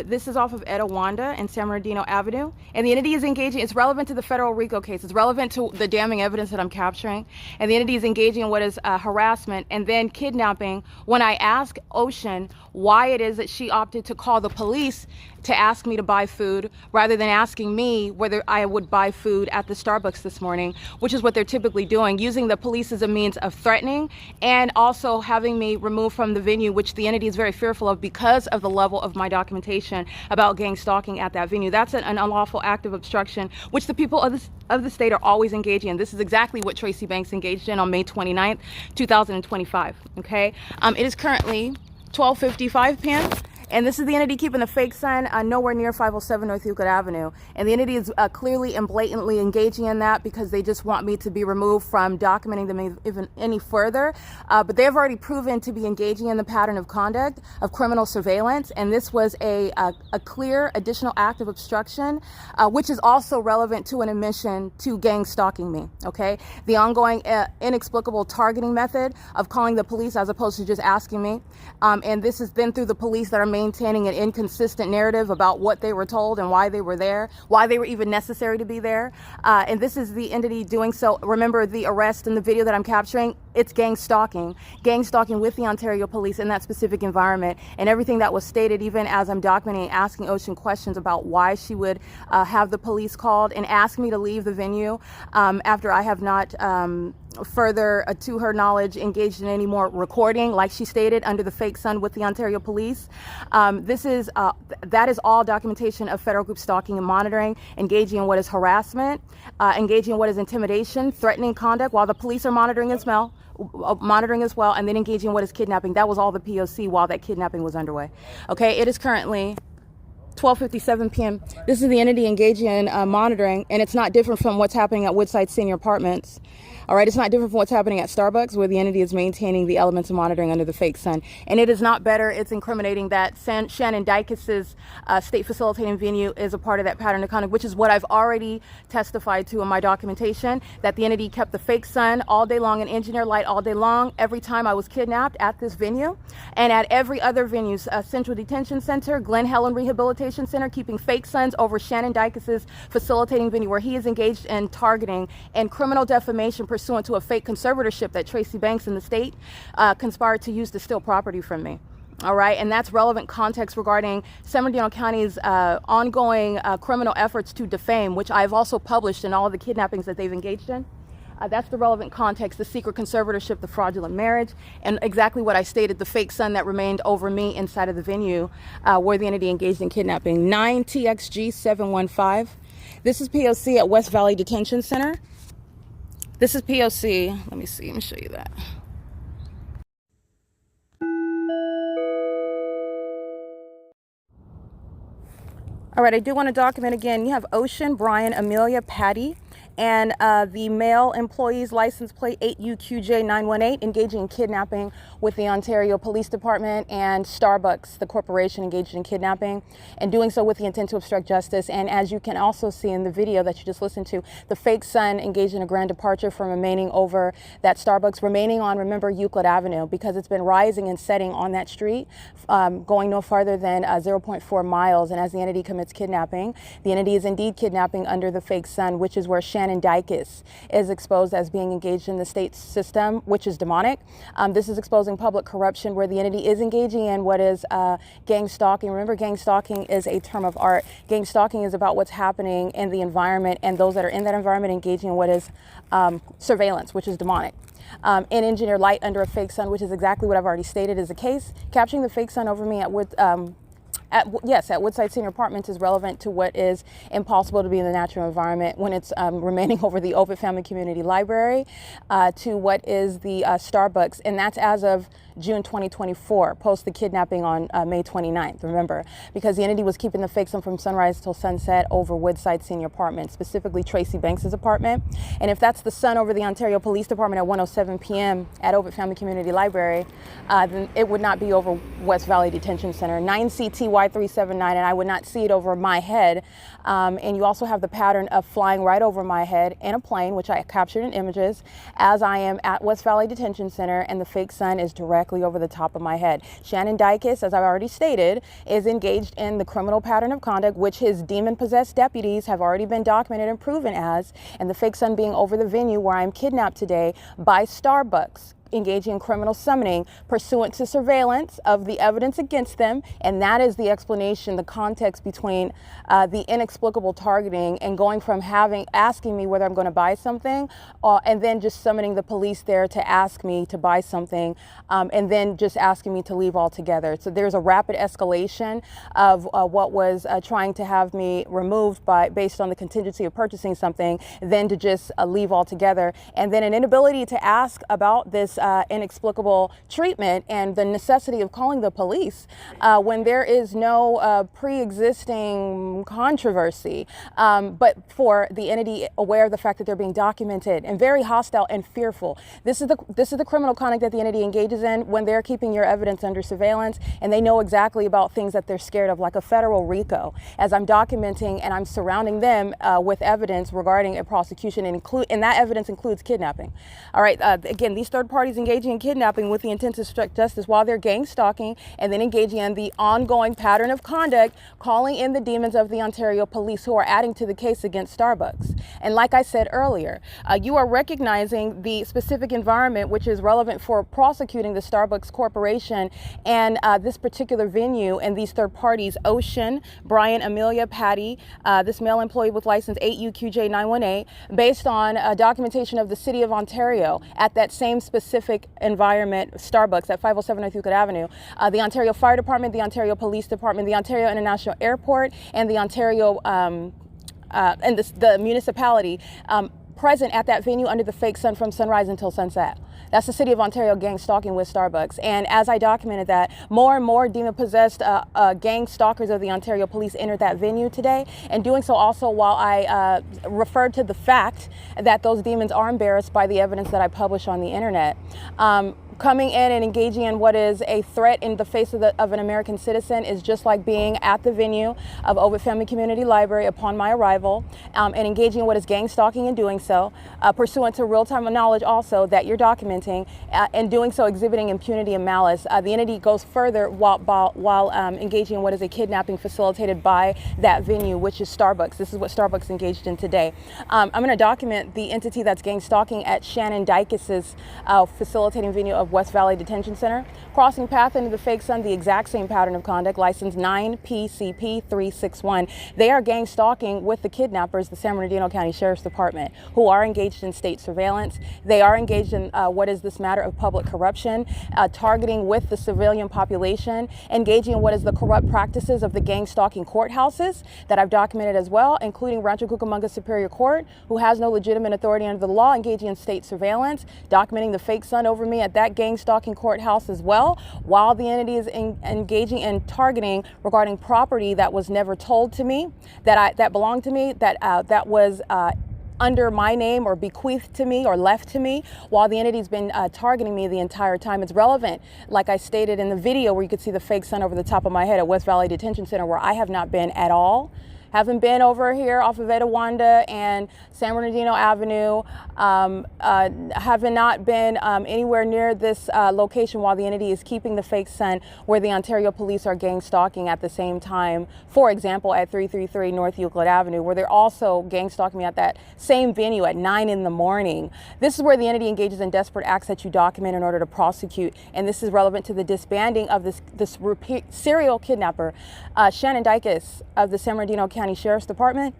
This is off of Etiwanda and San Bernardino Avenue, and the entity is engaging. It's relevant to the federal RICO case. It's relevant to the damning evidence that I'm capturing, and the entity is engaging in what is harassment and then kidnapping. When I ask Ocean why it is that she opted to call the police to ask me to buy food rather than asking me whether I would buy food at the Starbucks this morning, which is what they're typically specifically doing, using the police as a means of threatening and also having me removed from the venue, which the entity is very fearful of because of the level of my documentation about gang stalking at that venue. That's an unlawful act of obstruction, which the people of the state are always engaging in. This is exactly what Tracy Banks engaged in on May 29th, 2025, okay? It is currently 12:55 p.m. And this is the entity keeping the fake sign nowhere near 507 North Euclid Avenue. And the entity is clearly and blatantly engaging in that because they just want me to be removed from documenting them even any further. But they have already proven to be engaging in the pattern of conduct of criminal surveillance. And this was a clear additional act of obstruction, which is also relevant to an admission to gang stalking me, okay? The ongoing inexplicable targeting method of calling the police as opposed to just asking me. And this is then through the police that are maintaining an inconsistent narrative about what they were told and why they were there, why they were even necessary to be there. And this is the entity doing so. Remember the arrest in the video that I'm capturing, it's gang stalking with the Ontario police in that specific environment. And everything that was stated, even as I'm documenting, asking Ocean questions about why she would have the police called and ask me to leave the venue after I have not further, to her knowledge, engaged in any more recording, like she stated, under the fake sun with the Ontario police. That is all documentation of federal group stalking and monitoring, engaging in what is harassment, engaging in what is intimidation, threatening conduct while the police are monitoring as well, and then engaging in what is kidnapping. That was all the P.O.C. while that kidnapping was underway. Okay, it is currently 12:57 p.m. This is the entity engaging in monitoring, and it's not different from what's happening at Woodside Senior Apartments. All right, it's not different from what's happening at Starbucks, where the entity is maintaining the elements of monitoring under the fake sun. And it is not better. It's incriminating that Shannon Dykes' state facilitating venue is a part of that pattern of conduct, which is what I've already testified to in my documentation, that the entity kept the fake sun all day long and engineer light all day long every time I was kidnapped at this venue and at every other venue, Central Detention Center, Glen Helen Rehabilitation Center, keeping fake suns over Shannon Dykes' facilitating venue, where he is engaged in targeting and criminal defamation pursuant to a fake conservatorship that Tracy Banks and the state conspired to use to steal property from me. All right, and that's relevant context regarding San Bernardino County's ongoing criminal efforts to defame, which I've also published in all of the kidnappings that they've engaged in. That's the relevant context, the secret conservatorship, the fraudulent marriage, and exactly what I stated, the fake sun that remained over me inside of the venue where the entity engaged in kidnapping. 9TXG715. This is P.O.C. at West Valley Detention Center. This is P.O.C. Let me show you that. All right, I do want to document again. You have Ocean, Brian, Amelia, Patty, and the male employee's license plate 8UQJ918 engaging in kidnapping with the Ontario Police Department, and Starbucks, the corporation, engaged in kidnapping and doing so with the intent to obstruct justice. And as you can also see in the video that you just listened to, the fake sun engaged in a grand departure from remaining over that Starbucks, remaining on, remember, Euclid Avenue, because it's been rising and setting on that street, going no farther than 0.4 miles. And as the entity commits kidnapping, the entity is indeed kidnapping under the fake sun, which is where Shannon Dykes is exposed as being engaged in the state system, which is demonic. This is exposing public corruption, where the entity is engaging in what is gang stalking. Remember, gang stalking is a term of art. Gang stalking is about what's happening in the environment and those that are in that environment engaging in what is surveillance, which is demonic. And engineer light under a fake sun, which is exactly what I've already stated is the case. Capturing the fake sun over me at Woodside Senior Apartments is relevant to what is impossible to be in the natural environment when it's remaining over the Open Family Community Library, to what is the Starbucks, and that's as of June 2024, post the kidnapping on May 29th, remember, because the entity was keeping the fake sun from sunrise till sunset over Woodside Senior Apartment, specifically Tracy Banks' apartment. And if that's the sun over the Ontario Police Department at 1:07 p.m. at Open Family Community Library, then it would not be over West Valley Detention Center, 9CTY379, and I would not see it over my head. And you also have the pattern of flying right over my head in a plane, which I captured in images, as I am at West Valley Detention Center, and the fake sun is directly over the top of my head. Shannon Dykes, as I've already stated, is engaged in the criminal pattern of conduct, which his demon-possessed deputies have already been documented and proven as, and the fake sun being over the venue where I'm kidnapped today by Starbucks. engaging in criminal summoning pursuant to surveillance of the evidence against them, and that is the explanation, the context between the inexplicable targeting and going from asking me whether I'm going to buy something, and then just summoning the police there to ask me to buy something, and then just asking me to leave altogether. So there's a rapid escalation of what was trying to have me removed based on the contingency of purchasing something, then to just leave altogether, and then an inability to ask about this inexplicable treatment and the necessity of calling the police when there is no pre-existing controversy, but for the entity aware of the fact that they're being documented and very hostile and fearful. This is the criminal conduct that the entity engages in when they're keeping your evidence under surveillance, and they know exactly about things that they're scared of, like a federal RICO, as I'm documenting and I'm surrounding them with evidence regarding a prosecution, and that evidence includes kidnapping. All right, again, these third parties engaging in kidnapping with the intent to obstruct justice while they're gang stalking and then engaging in the ongoing pattern of conduct, calling in the demons of the Ontario police who are adding to the case against Starbucks. And like I said earlier, you are recognizing the specific environment which is relevant for prosecuting the Starbucks Corporation and this particular venue and these third parties, Ocean, Brian, Amelia, Patty, this male employee with license 8UQJ918, based on documentation of the City of Ontario at that same specific environment, Starbucks at 507 North Euclid Avenue, the Ontario Fire Department, the Ontario Police Department, the Ontario International Airport, and the Ontario and the municipality present at that venue under the fake sun from sunrise until sunset. That's the City of Ontario gang stalking with Starbucks. And as I documented that, more and more demon-possessed gang stalkers of the Ontario Police entered that venue today, and doing so also while I referred to the fact that those demons are embarrassed by the evidence that I publish on the internet. Coming in and engaging in what is a threat in the face of an American citizen is just like being at the venue of Ovid Family Community Library upon my arrival, and engaging in what is gang stalking and doing so, pursuant to real-time knowledge also that you're documenting, and doing so exhibiting impunity and malice. The entity goes further while engaging in what is a kidnapping facilitated by that venue, which is Starbucks. This is what Starbucks engaged in today. I'm going to document the entity that's gang stalking at Shannon Dykes' facilitating venue of West Valley Detention Center, crossing path into the fake sun, the exact same pattern of conduct, license 9PCP361. They are gang stalking with the kidnappers, the San Bernardino County Sheriff's Department, who are engaged in state surveillance. They are engaged in what is this matter of public corruption, targeting with the civilian population, engaging in what is the corrupt practices of the gang stalking courthouses that I've documented as well, including Rancho Cucamonga Superior Court, who has no legitimate authority under the law, engaging in state surveillance, documenting the fake sun over me at that gang stalking courthouse as well, while the entity is engaging in targeting regarding property that was never told to me, that belonged to me, that was under my name or bequeathed to me or left to me, while the entity's been targeting me the entire time. It's relevant, like I stated in the video where you could see the fake sun over the top of my head at West Valley Detention Center, where I have not been at all. Haven't been over here off of Etowanda and San Bernardino Avenue. Have not been anywhere near this location while the entity is keeping the fake sun, where the Ontario Police are gang stalking at the same time. For example, at 333 North Euclid Avenue, where they're also gang stalking me at that same venue at 9 in the morning. This is where the entity engages in desperate acts that you document in order to prosecute. And this is relevant to the disbanding of this serial kidnapper, Shannon Dykes of the San Bernardino County Sheriff's Department.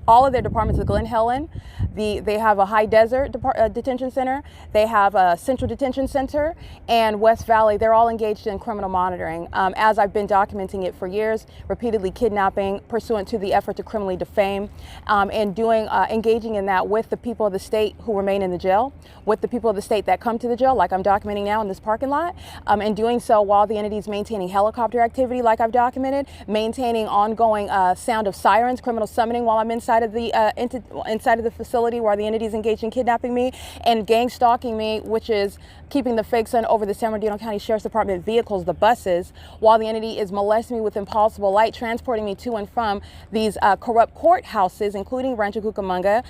All of their departments of Glen Helen, they have a High Desert Detention Center, they have a Central Detention Center, and West Valley. They're all engaged in criminal monitoring. As I've been documenting it for years, repeatedly kidnapping pursuant to the effort to criminally defame, and engaging in that with the people of the state who remain in the jail, with the people of the state that come to the jail, like I'm documenting now in this parking lot, and doing so while the entity is maintaining helicopter activity, like I've documented, maintaining ongoing sound of sirens, criminal summoning while I'm inside of the facility where the entity is engaged in kidnapping me, and gang stalking me, which is keeping the fake sun over the San Bernardino County Sheriff's Department vehicles, the buses, while the entity is molesting me with impossible light, transporting me to and from these corrupt courthouses, including Rancho Cucamonga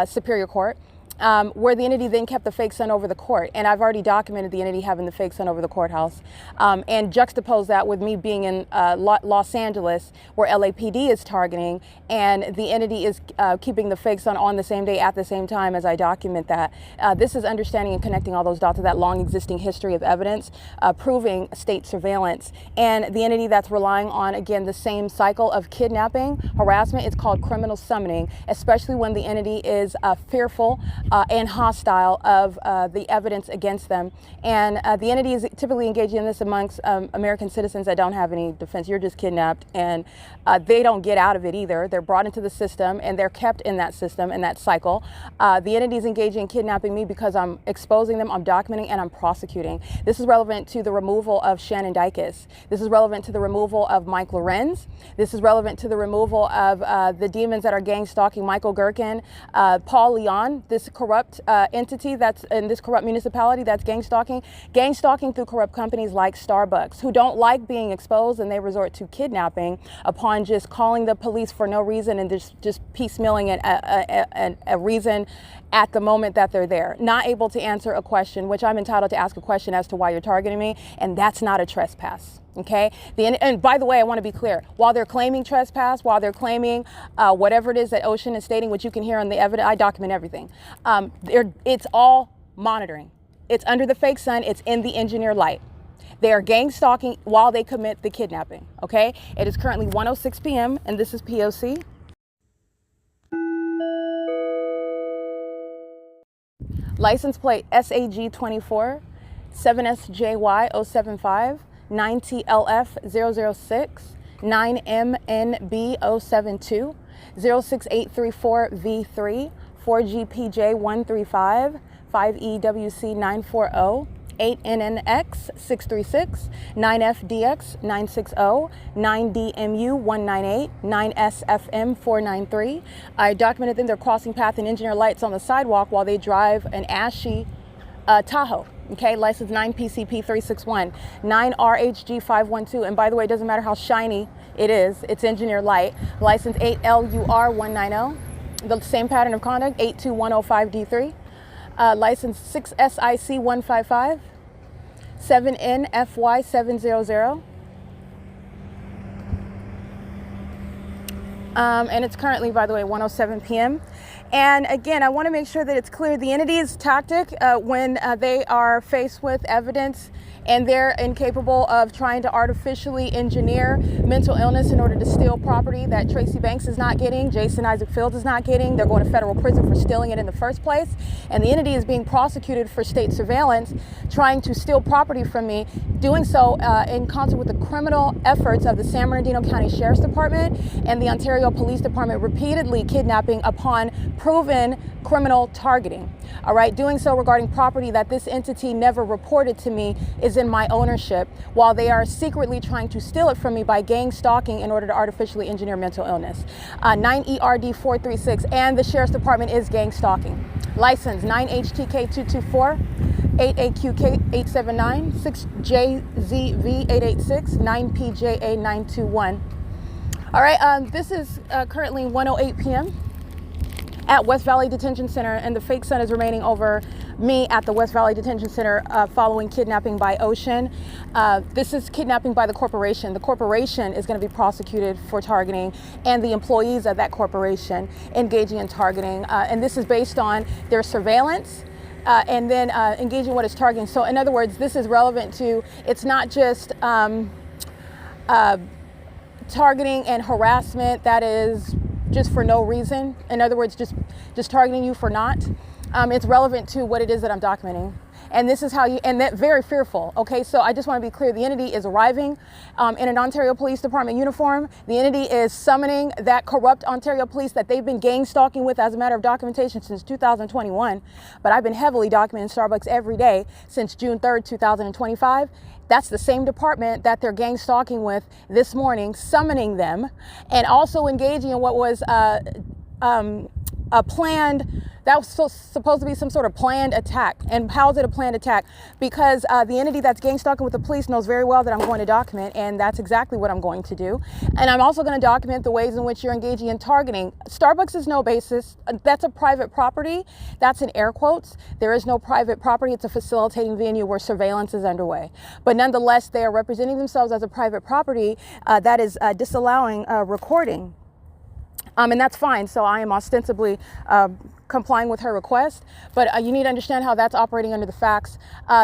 Superior Court, where the entity then kept the fake son over the court. And I've already documented the entity having the fake son over the courthouse, and juxtapose that with me being in Los Angeles, where LAPD is targeting, and the entity is keeping the fake son on the same day at the same time as I document that. This is understanding and connecting all those dots to that long existing history of evidence, proving state surveillance. And the entity that's relying on, again, the same cycle of kidnapping, harassment, it's called criminal summoning, especially when the entity is fearful and hostile of the evidence against them. And the entity is typically engaging in this amongst American citizens that don't have any defense. You're just kidnapped, and they don't get out of it either. They're brought into the system, and they're kept in that system, in that cycle. The entity is engaging in kidnapping me because I'm exposing them, I'm documenting, and I'm prosecuting. This is relevant to the removal of Shannon Dykes. This is relevant to the removal of Mike Lorenz. This is relevant to the removal of the demons that are gang stalking Michael Gherkin, Paul Leon, this corrupt entity that's in this corrupt municipality that's gang stalking through corrupt companies like Starbucks, who don't like being exposed, and they resort to kidnapping upon just calling the police for no reason and just piecemealing a reason at the moment that they're there, not able to answer a question, which I'm entitled to ask a question as to why you're targeting me, and that's not a trespass. Okay. And by the way, I want to be clear. While they're claiming trespass, while they're claiming whatever it is that Ocean is stating, which you can hear on the evidence, I document everything. It's all monitoring. It's under the fake sun. It's in the engineer light. They are gang stalking while they commit the kidnapping. Okay. It is currently 1:06 p.m. and this is P.O.C. License plate SAG 24 7SJY 075 9TLF 006 9MNB 072 06834V3 4GPJ 135 5EWC 940 8NNX 636 9FDX 960 9DMU 198 9SFM 493. I documented them. They're crossing path and engineer lights on the sidewalk while they drive an ashy Tahoe. Okay, license 9PCP 361 9RHG 512. And by the way, it doesn't matter how shiny it is, it's engineer light. License 8LUR 190. The same pattern of conduct, 82105D3. License 6SIC 155 7NFY 700. And it's currently, by the way, 1:07 p.m. And again, I want to make sure that it's clear the entity's tactic when they are faced with evidence and they're incapable of trying to artificially engineer mental illness in order to steal property that Tracy Banks is not getting, Jason Isaac Fields is not getting. They're going to federal prison for stealing it in the first place. And the entity is being prosecuted for state surveillance, trying to steal property from me, doing so in concert with the criminal efforts of the San Bernardino County Sheriff's Department and the Ontario Police Department, repeatedly kidnapping upon proven criminal targeting. All right, doing so regarding property that this entity never reported to me is in my ownership, while they are secretly trying to steal it from me by gang stalking in order to artificially engineer mental illness. 9ERD 436, and the Sheriff's Department is gang stalking. License 9HTK 224, 8AQK 879, 6JZV 886, 9PJA 921. All right, this is currently 1:08 p.m. at West Valley Detention Center, and the fake son is remaining over me at the West Valley Detention Center following kidnapping by Ocean. This is kidnapping by the corporation. The corporation is going to be prosecuted for targeting, and the employees of that corporation engaging in targeting. And this is based on their surveillance and then engaging what is targeting. So in other words, this is relevant to, it's not just targeting and harassment that is just for no reason. In other words, just targeting you for not. It's relevant to what it is that I'm documenting. And this is how you, and that very fearful. Okay, so I just want to be clear. The entity is arriving in an Ontario Police Department uniform. The entity is summoning that corrupt Ontario Police that they've been gang stalking with as a matter of documentation since 2021. But I've been heavily documenting Starbucks every day since June 3rd, 2025. That's the same department that they're gang stalking with this morning, summoning them, and also engaging in what was that was supposed to be some sort of planned attack. And how is it a planned attack? Because the entity that's gang stalking with the police knows very well that I'm going to document, and that's exactly what I'm going to do. And I'm also going to document the ways in which you're engaging in targeting. Starbucks is no basis. That's a private property. That's in air quotes. There is no private property. It's a facilitating venue where surveillance is underway. But nonetheless, they are representing themselves as a private property that is disallowing recording. And that's fine. So I am ostensibly complying with her request, but you need to understand how that's operating under the facts.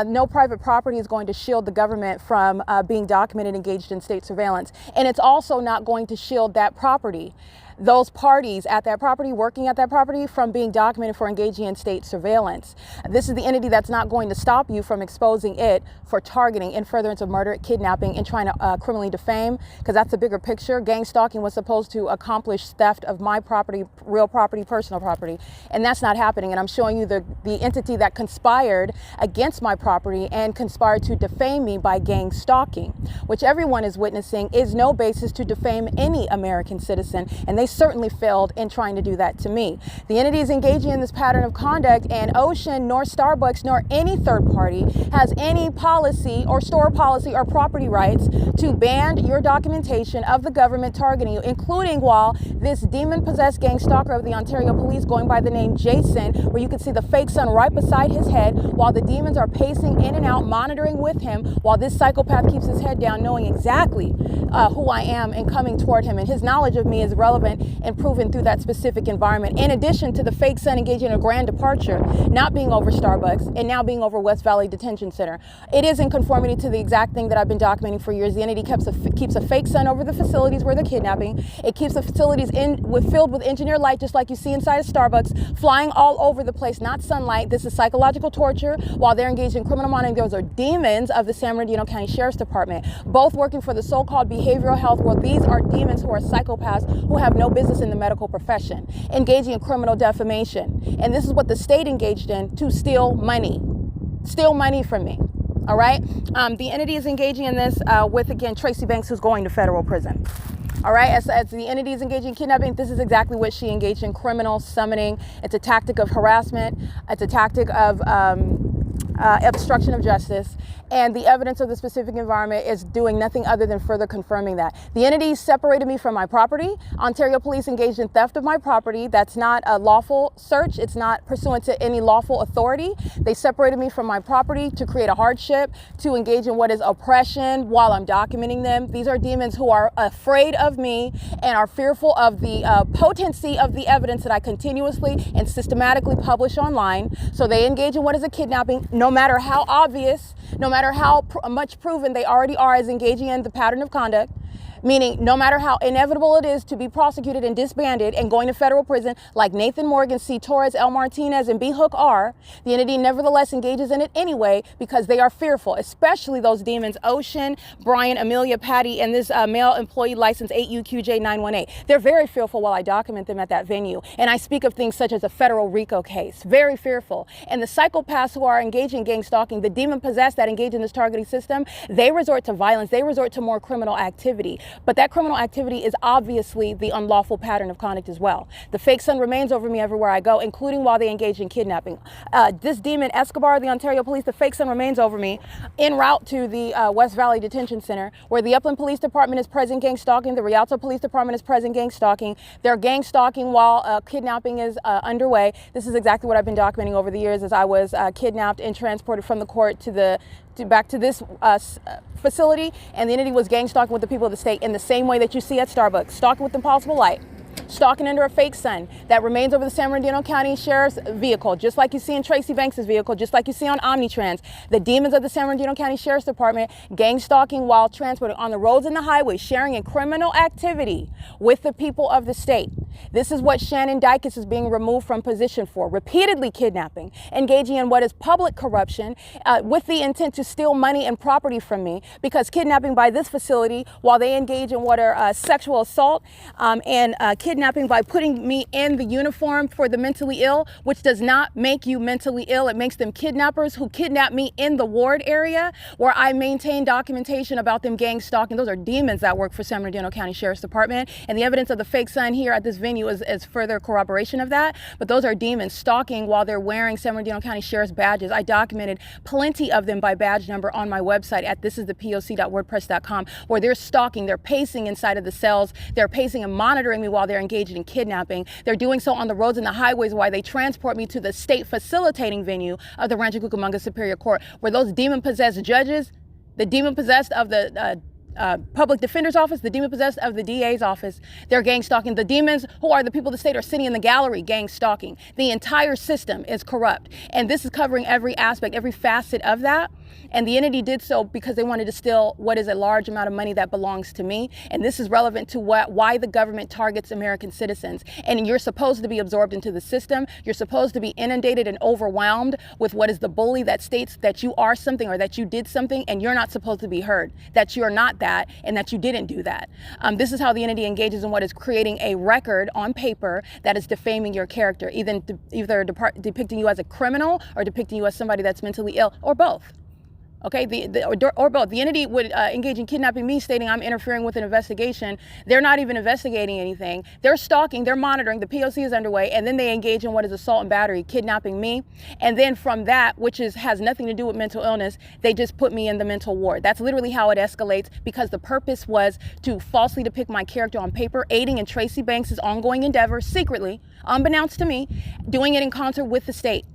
No private property is going to shield the government from being documented, engaged in state surveillance. And it's also not going to shield that property, those parties at that property, working at that property, from being documented for engaging in state surveillance. This is the entity that's not going to stop you from exposing it for targeting in furtherance of murder, kidnapping, and trying to criminally defame, because that's the bigger picture. Gang stalking was supposed to accomplish theft of my property, real property, personal property, and that's not happening. And I'm showing you the entity that conspired against my property and conspired to defame me by gang stalking, which everyone is witnessing is no basis to defame any American citizen, and they certainly failed in trying to do that to me. The entity is engaging in this pattern of conduct, and Ocean, nor Starbucks, nor any third party has any policy or store policy or property rights to ban your documentation of the government targeting you, including while this demon-possessed gang stalker of the Ontario Police, going by the name Jason, where you can see the fake sun right beside his head, while the demons are pacing in and out, monitoring with him, while this psychopath keeps his head down, knowing exactly who I am and coming toward him. And his knowledge of me is relevant and proven through that specific environment. In addition to the fake son engaging in a grand departure, not being over Starbucks and now being over West Valley Detention Center. It is in conformity to the exact thing that I've been documenting for years. The entity keeps a fake sun over the facilities where they're kidnapping. It keeps the facilities filled with engineered light, just like you see inside of Starbucks, flying all over the place, not sunlight. This is psychological torture while they're engaged in criminal monitoring. Those are demons of the San Bernardino County Sheriff's Department, both working for the so-called behavioral health, where these are demons who are psychopaths who have no business in the medical profession, engaging in criminal defamation. And this is what the state engaged in to steal money from me. All right. The entity is engaging in this with, again, Tracy Banks, who's going to federal prison. All right, as the entity is engaging in kidnapping, this is exactly what she engaged in: criminal summoning. It's a tactic of harassment. It's a tactic of obstruction of justice. And the evidence of the specific environment is doing nothing other than further confirming that. The entity separated me from my property. Ontario Police engaged in theft of my property. That's not a lawful search. It's not pursuant to any lawful authority. They separated me from my property to create a hardship, to engage in what is oppression while I'm documenting them. These are demons who are afraid of me and are fearful of the potency of the evidence that I continuously and systematically publish online. So they engage in what is a kidnapping, no matter how obvious, no matter how much proven they already are as engaging in the pattern of conduct. Meaning, no matter how inevitable it is to be prosecuted and disbanded and going to federal prison, like Nathan Morgan, C. Torres, L. Martinez, and B. Hook are, the entity nevertheless engages in it anyway because they are fearful, especially those demons, Ocean, Brian, Amelia, Patty, and this male employee license 8UQJ918. They're very fearful while I document them at that venue. And I speak of things such as a federal RICO case. Very fearful. And the psychopaths who are engaging in gang stalking, the demon-possessed that engage in this targeting system, they resort to violence. They resort to more criminal activity. But that criminal activity is obviously the unlawful pattern of conduct as well. The fake sun remains over me everywhere I go, including while they engage in kidnapping. This demon, ESCOBAR, the Ontario Police, the fake sun remains over me en route to the West Valley Detention Center, where the Upland Police Department is present gang stalking, the Rialto Police Department is present gang stalking. They're gang stalking while kidnapping is underway. This is exactly what I've been documenting over the years as I was kidnapped and transported from the court to back to this facility, and the entity was gang stalking with the people of the state in the same way that you see at Starbucks, stalking with impossible light, stalking under a fake sun that remains over the San Bernardino County Sheriff's vehicle, just like you see in Tracy Banks' vehicle, just like you see on Omnitrans. The demons of the San Bernardino County Sheriff's Department gang stalking while transporting on the roads and the highways, sharing in criminal activity with the people of the state. This is what Shannon Dykes is being removed from position for, repeatedly kidnapping, engaging in what is public corruption with the intent to steal money and property from me, because kidnapping by this facility while they engage in what are sexual assault and kidnapping by putting me in the uniform for the mentally ill, which does not make you mentally ill. It makes them kidnappers who kidnap me in the ward area where I maintain documentation about them gang stalking. Those are demons that work for San Bernardino County Sheriff's Department. And the evidence of the fake sun here at this venue as further corroboration of that. But those are demons stalking while they're wearing San Bernardino County Sheriff's badges. I documented plenty of them by badge number on my website at thisisthepoc.wordpress.com, where they're stalking, they're pacing inside of the cells, they're pacing and monitoring me while they're engaged in kidnapping. They're doing so on the roads and the highways while they transport me to the state facilitating venue of the Rancho Cucamonga Superior Court, where those demon-possessed judges, the demon-possessed of the public defender's office, the demon-possessed of the DA's office, they're gang stalking. The demons who are the people of the state are sitting in the gallery gang stalking. The entire system is corrupt. And this is covering every aspect, every facet of that. And the entity did so because they wanted to steal what is a large amount of money that belongs to me. And this is relevant to why the government targets American citizens. And you're supposed to be absorbed into the system. You're supposed to be inundated and overwhelmed with what is the bully that states that you are something or that you did something, and you're not supposed to be heard, that you are not that and that you didn't do that. This is how the entity engages in what is creating a record on paper that is defaming your character, either depicting you as a criminal or depicting you as somebody that's mentally ill, or both. Okay, or both. The entity would engage in kidnapping me, stating I'm interfering with an investigation. They're not even investigating anything. They're stalking, they're monitoring, the P.O.C. is underway, and then they engage in what is assault and battery, kidnapping me. And then from that, which has nothing to do with mental illness, they just put me in the mental ward. That's literally how it escalates, because the purpose was to falsely depict my character on paper, aiding in Tracy Banks' ongoing endeavor, secretly, unbeknownst to me, doing it in concert with the state.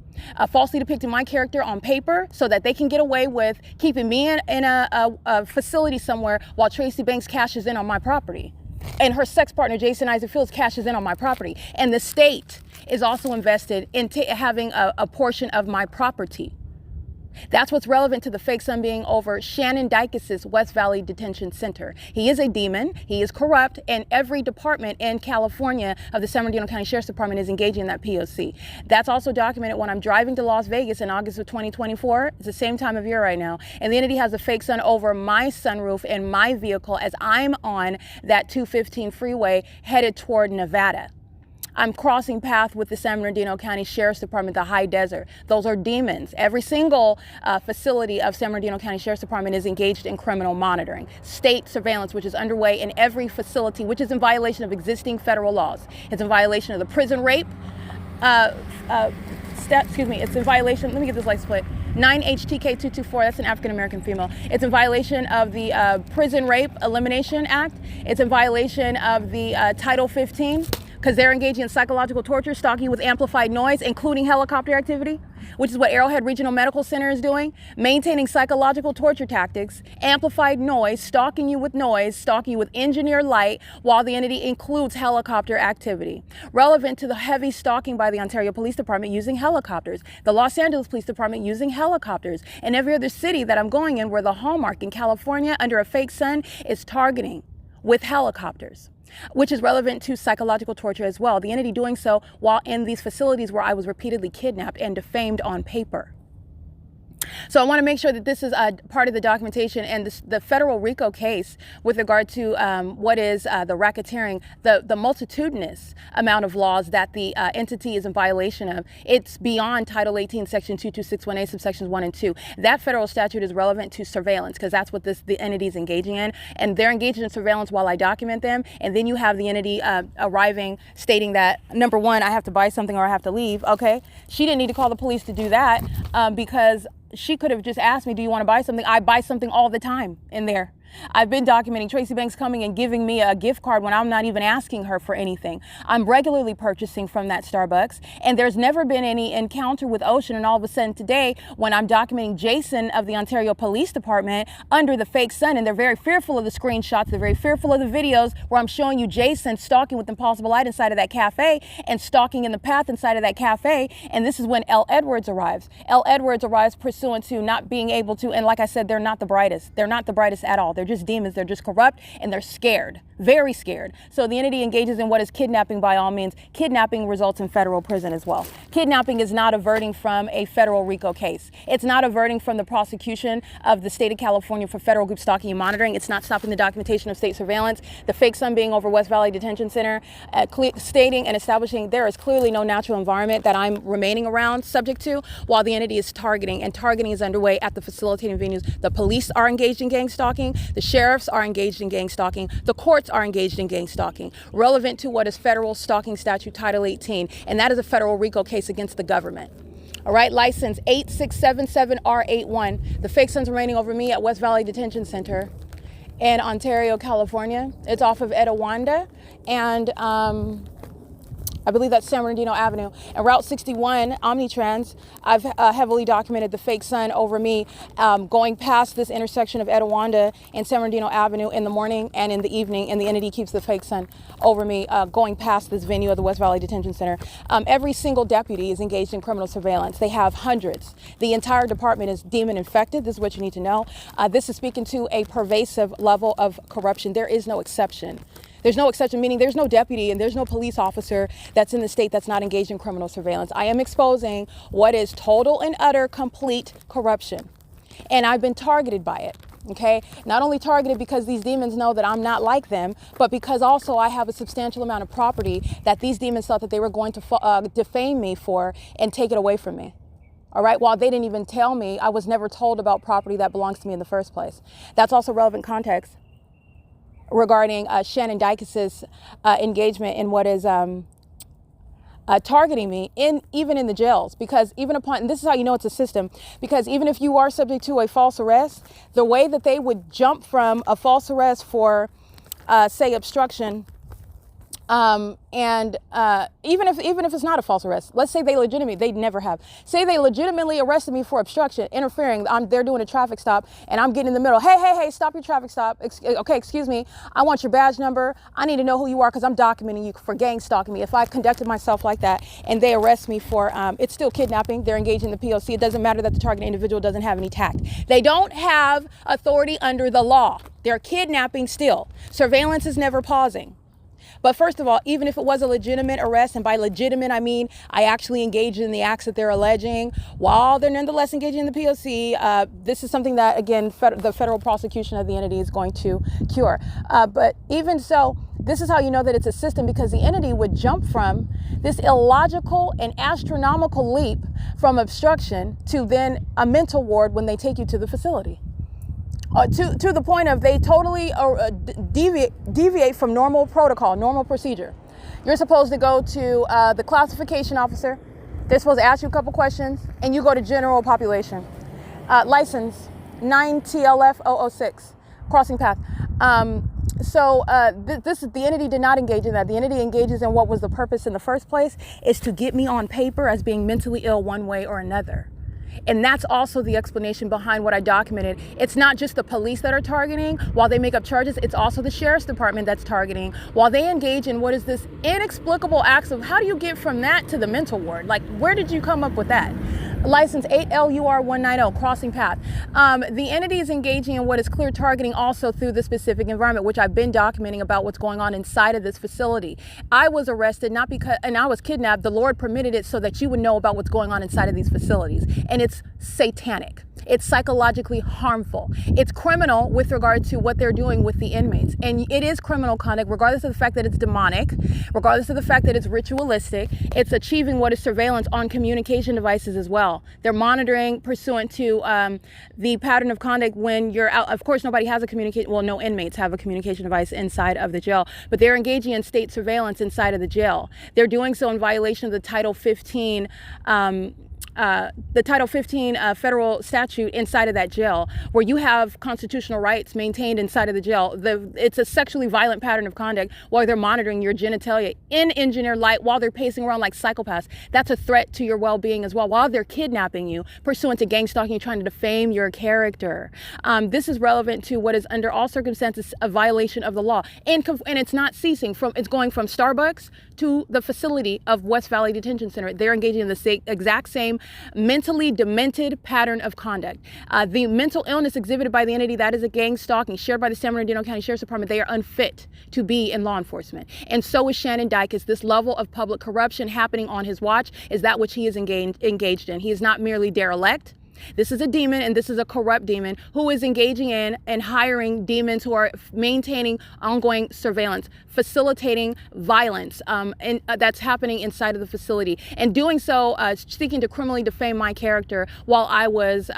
Falsely depicting my character on paper so that they can get away with keeping me in a facility somewhere while Tracy Banks cashes in on my property. And her sex partner, Jason Isaac Fields, cashes in on my property. And the state is also invested in having a portion of my property. That's what's relevant to the fake son being over Shannon Dykes' West Valley Detention Center. He is a demon, he is corrupt, and every department in California of the San Bernardino County Sheriff's Department is engaging in that P.O.C. That's also documented when I'm driving to Las Vegas in August of 2024. It's the same time of year right now. And the entity has a fake son over my sunroof in my vehicle as I'm on that 215 freeway headed toward Nevada. I'm crossing path with the San Bernardino County Sheriff's Department, the high desert. Those are demons. Every single facility of San Bernardino County Sheriff's Department is engaged in criminal monitoring. State surveillance, which is underway in every facility, which is in violation of existing federal laws. It's in violation of the prison rape. It's in violation, let me get this license plate. 9HTK224, that's an African-American female. It's in violation of the Prison Rape Elimination Act. It's in violation of the Title 15. Because they're engaging in psychological torture, stalking with amplified noise, including helicopter activity, which is what Arrowhead Regional Medical Center is doing, maintaining psychological torture tactics, amplified noise, stalking you with engineered light, while the entity includes helicopter activity. Relevant to the heavy stalking by the Ontario Police Department using helicopters, the Los Angeles Police Department using helicopters, and every other city that I'm going in where the hallmark in California under a fake sun is targeting with helicopters, which is relevant to psychological torture as well. The entity doing so while in these facilities where I was repeatedly kidnapped and defamed on paper. So I want to make sure that this is part of the documentation, and the federal RICO case with regard to what is the racketeering, the multitudinous amount of laws that the entity is in violation of. It's beyond Title 18, Section 22618, subsections 1 and 2. That federal statute is relevant to surveillance because that's what the entity is engaging in, and they're engaged in surveillance while I document them. And then you have the entity arriving, stating that, number one, I have to buy something or I have to leave. Okay, she didn't need to call the police to do that because she could have just asked me, do you want to buy something? I buy something all the time in there. I've been documenting Tracy Banks coming and giving me a gift card when I'm not even asking her for anything. I'm regularly purchasing from that Starbucks, and there's never been any encounter with Ocean, and all of a sudden today, when I'm documenting Jason of the Ontario Police Department under the fake sun, and they're very fearful of the screenshots, they're very fearful of the videos where I'm showing you Jason stalking with Impossible Light inside of that cafe and stalking in the path inside of that cafe, and this is when L. Edwards arrives. L. Edwards arrives pursuant to not being able to, and like I said, they're not the brightest. They're not the brightest at all. They're just demons. They're just corrupt, and they're scared, very scared. So the entity engages in what is kidnapping by all means. Kidnapping results in federal prison as well. Kidnapping is not averting from a federal RICO case. It's not averting from the prosecution of the state of California for federal group stalking and monitoring. It's not stopping the documentation of state surveillance. The fake sun being over West Valley Detention Center, stating and establishing there is clearly no natural environment that I'm remaining around subject to, while the entity is targeting, and targeting is underway at the facilitating venues. The police are engaged in gang stalking. The sheriffs are engaged in gang stalking. The courts are engaged in gang stalking, relevant to what is federal stalking statute Title 18, and that is a federal RICO case against the government. All right, license 8677R81. The fake son's remaining over me at West Valley Detention Center in Ontario, California. It's off of Etowanda and I believe that's San Bernardino Avenue. And Route 61, Omnitrans, I've heavily documented the fake son over me going past this intersection of Etowanda and San Bernardino Avenue in the morning and in the evening, and the entity keeps the fake son over me going past this venue of the West Valley Detention Center. Every single deputy is engaged in criminal surveillance. They have hundreds. The entire department is demon infected. This is what you need to know. This is speaking to a pervasive level of corruption. There is no exception. There's no exception, meaning there's no deputy and there's no police officer that's in the state that's not engaged in criminal surveillance. I am exposing what is total and utter complete corruption. And I've been targeted by it, okay? Not only targeted because these demons know that I'm not like them, but because also I have a substantial amount of property that these demons thought that they were going to defame me for and take it away from me. All right, while they didn't even tell me, I was never told about property that belongs to me in the first place. That's also relevant context regarding Shannon Dykes' engagement in what is targeting me even in the jails, because even upon, and this is how you know it's a system, because even if you are subject to a false arrest, the way that they would jump from a false arrest for say obstruction even if it's not a false arrest, let's say they never have. Say they legitimately arrested me for obstruction, interfering. They're doing a traffic stop, and I'm getting in the middle. Hey, stop your traffic stop. Okay, excuse me. I want your badge number. I need to know who you are because I'm documenting you for gang stalking me. If I conducted myself like that and they arrest me for, it's still kidnapping. They're engaged in the P.O.C. It doesn't matter that the target individual doesn't have any tact. They don't have authority under the law. They're kidnapping still. Surveillance is never pausing. But first of all, even if it was a legitimate arrest, and by legitimate, I mean I actually engaged in the acts that they're alleging, while they're nonetheless engaging in the P.O.C., this is something that, again, the federal prosecution of the entity is going to cure. But even so, this is how you know that it's a system, because the entity would jump from this illogical and astronomical leap from obstruction to then a mental ward when they take you to the facility. To the point of they totally deviate from normal protocol, normal procedure. You're supposed to go to the classification officer. They're supposed to ask you a couple questions, and you go to general population. License 9TLF006, crossing path. The entity did not engage in that. The entity engages in what was the purpose in the first place, is to get me on paper as being mentally ill one way or another. And that's also the explanation behind what I documented. It's not just the police that are targeting while they make up charges. It's also the sheriff's department that's targeting while they engage in what is this inexplicable acts of how do you get from that to the mental ward? Like, where did you come up with that? License 8LUR190, crossing path. The entity is engaging in what is clear targeting also through the specific environment, which I've been documenting about what's going on inside of this facility. I was arrested not because, and I was kidnapped. The Lord permitted it so that you would know about what's going on inside of these facilities. And it's satanic. It's psychologically harmful. It's criminal with regard to what they're doing with the inmates. And it is criminal conduct, regardless of the fact that it's demonic, regardless of the fact that it's ritualistic. It's achieving what is surveillance on communication devices as well. They're monitoring pursuant to the pattern of conduct when you're out. Of course, nobody has a communication. Well, no inmates have a communication device inside of the jail, but they're engaging in state surveillance inside of the jail. They're doing so in violation of the Title 15 federal statute inside of that jail, where you have constitutional rights maintained inside of the jail. It's a sexually violent pattern of conduct while they're monitoring your genitalia in engineered light while they're pacing around like psychopaths. That's a threat to your well-being as well, while they're kidnapping you pursuant to gang stalking, trying to defame your character. This is relevant to what is under all circumstances a violation of the law. And it's not ceasing it's going from Starbucks to the facility of West Valley Detention Center. They're engaging in the exact same mentally demented pattern of conduct. The mental illness exhibited by the entity that is a gang stalking shared by the San Bernardino County Sheriff's Department, they are unfit to be in law enforcement. And so is Shannon Dykes. This level of public corruption happening on his watch is that which he is engaged in. He is not merely derelict. This is a demon, and this is a corrupt demon who is engaging in and hiring demons who are maintaining ongoing surveillance, facilitating violence, and that's happening inside of the facility, and doing so seeking to criminally defame my character while I was